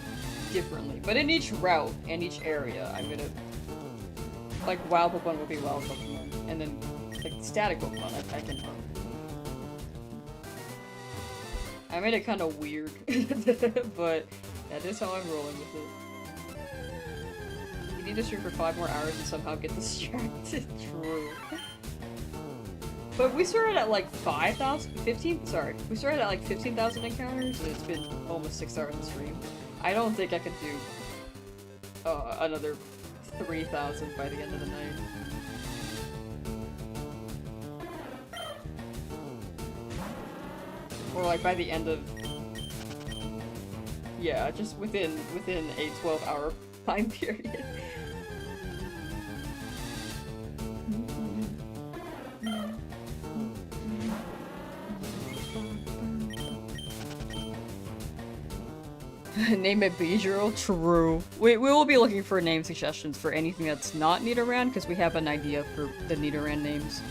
differently. But in each route and each area, I'm gonna, like, wild Pokemon will be wild Pokemon, and then like static Pokemon I can hunt. I made it kind of weird, but that is how I'm rolling with it. You need to stream for 5 more hours and somehow get distracted. True. But we started at like 15,000 encounters, and it's been almost 6 hours of stream. I don't think I can do another 3,000 by the end of the night. Or like by the end of, yeah, just within a 12-hour time period. Name it Beedrill? True. We will be looking for name suggestions for anything that's not Nidoran, because we have an idea for the Nidoran names.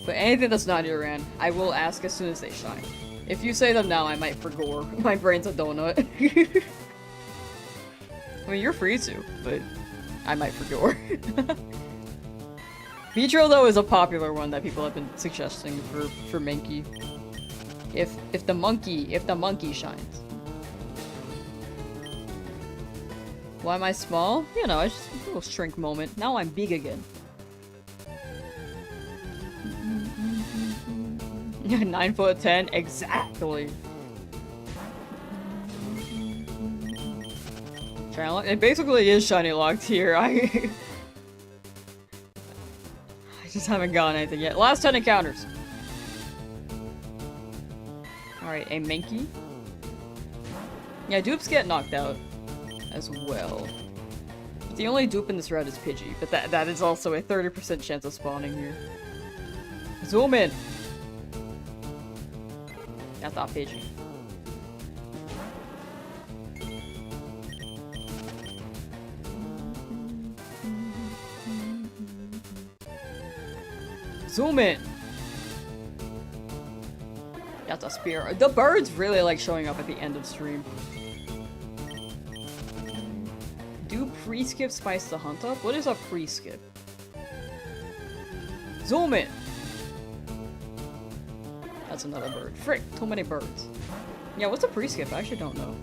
But anything that's not Nidoran, I will ask as soon as they shine. If you say them now, I might forgore. My brain's a donut. I mean, you're free to, but I might forgore. Beedrill, though, is a popular one that people have been suggesting for Mankey. If the monkey shines. Why am I small? You know, it's just a little shrink moment. Now I'm big again. 9'10", exactly. It basically is shiny locked here. I just haven't gotten anything yet. Last 10 encounters. Alright, a Mankey. Yeah, dupes get knocked out as well. But the only dupe in this route is Pidgey, but that is also a 30% chance of spawning here. Zoom in! Got that Pidgey. Zoom in! Got the spear. The birds really like showing up at the end of stream. Do pre-skip spice the hunt up? What is a pre-skip? Zoom in! That's another bird. Frick, too many birds. Yeah, what's a pre-skip? I actually don't know.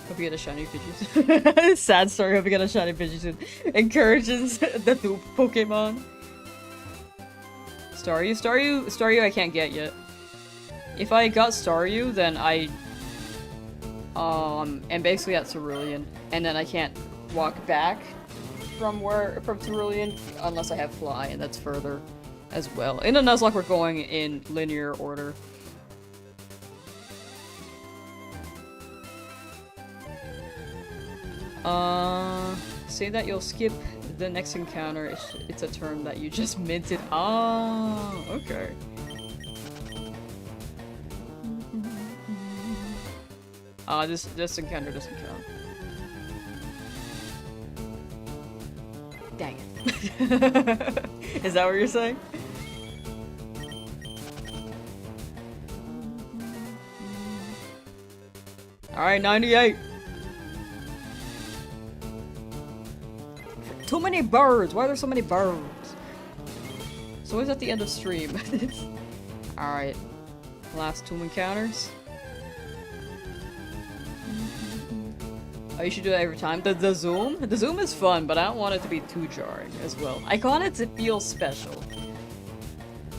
Hope you get a shiny Pidgey. Sad story, hope you get a shiny Pidgey soon. Encourages the dupe Pokemon. Staryu I can't get yet. If I got Staryu, then I am basically at Cerulean, and then I can't walk back from Cerulean unless I have Fly, and that's further as well. In a Nuzlocke, we're going in linear order. Say that you'll skip the next encounter. It's a term that you just minted. Ah, okay. This encounter doesn't count. Dang it. Is that what you're saying? Alright, 98. Too many birds! Why are there so many birds? It's always at the end of stream. Alright. Last 2 encounters. Oh, you should do it every time. The zoom? The zoom is fun, but I don't want it to be too jarring as well. I want it to feel special.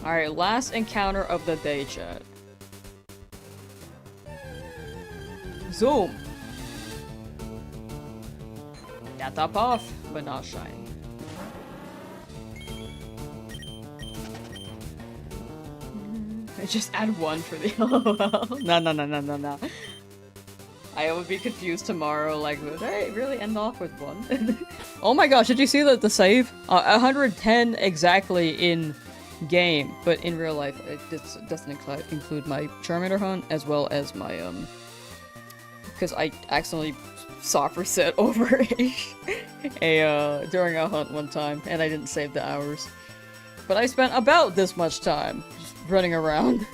Alright, last encounter of the day, chat. Zoom! Got top off, but not shiny. Just add one for the LOL. No. I would be confused tomorrow, like, would I really end off with one? Oh my gosh, did you see the save? 110 exactly in game, but in real life, it doesn't include my Charmander hunt, as well as my, because I accidentally soft reset over during a hunt one time, and I didn't save the hours. But I spent about this much time just running around.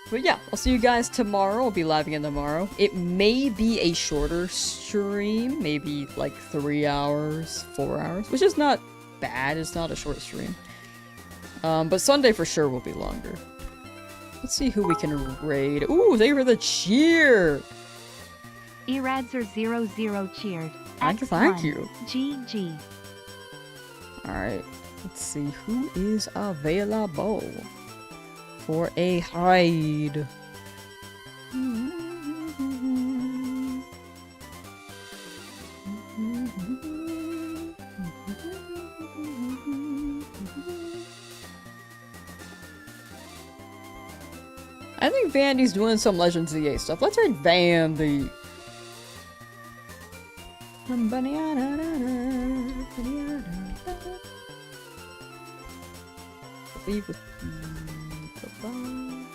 But yeah, I'll see you guys tomorrow. I'll be live again tomorrow. It may be a shorter stream, maybe like 3 hours, 4 hours, which is not bad. It's not a short stream. But Sunday for sure will be longer. Let's see who we can raid. Ooh, thank you for the cheer! Eradzer00 cheered. Thank you. GG. Alright, let's see who is available for a raid. I think Vandy's doing some Legends ZA stuff. Let's raid Vandy.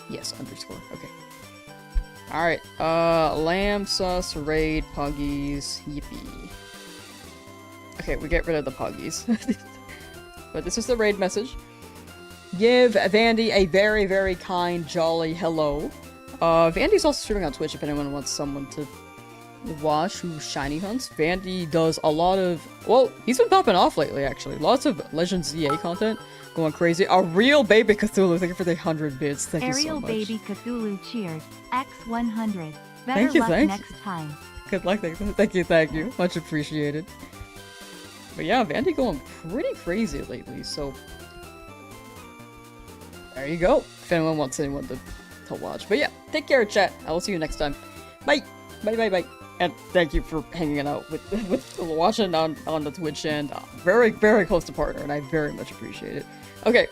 Yes, underscore. Okay. Alright, Lamsauce, raid, Puggies, yippee. Okay, we get rid of the Puggies. But this is the raid message. Give Vandy a very, very kind, jolly hello. Vandy's also streaming on Twitch if anyone wants someone to watch who shiny hunts. Vandy does a lot of, well, he's been popping off lately actually. Lots of Legends ZA content going crazy. A real baby Cthulhu, thank you for the 100 bits. Thank you so much. Baby Cthulhu cheered. X100. Better Thank you, luck thank you. next time. Good luck, thank you. Much appreciated. But yeah, Vandy going pretty crazy lately, so there you go. If anyone wants anyone to watch. But yeah, take care, chat. I will see you next time. Bye. Bye. And thank you for hanging out with watching on the Twitch, and very, very close to partner, and I very much appreciate it. Okay,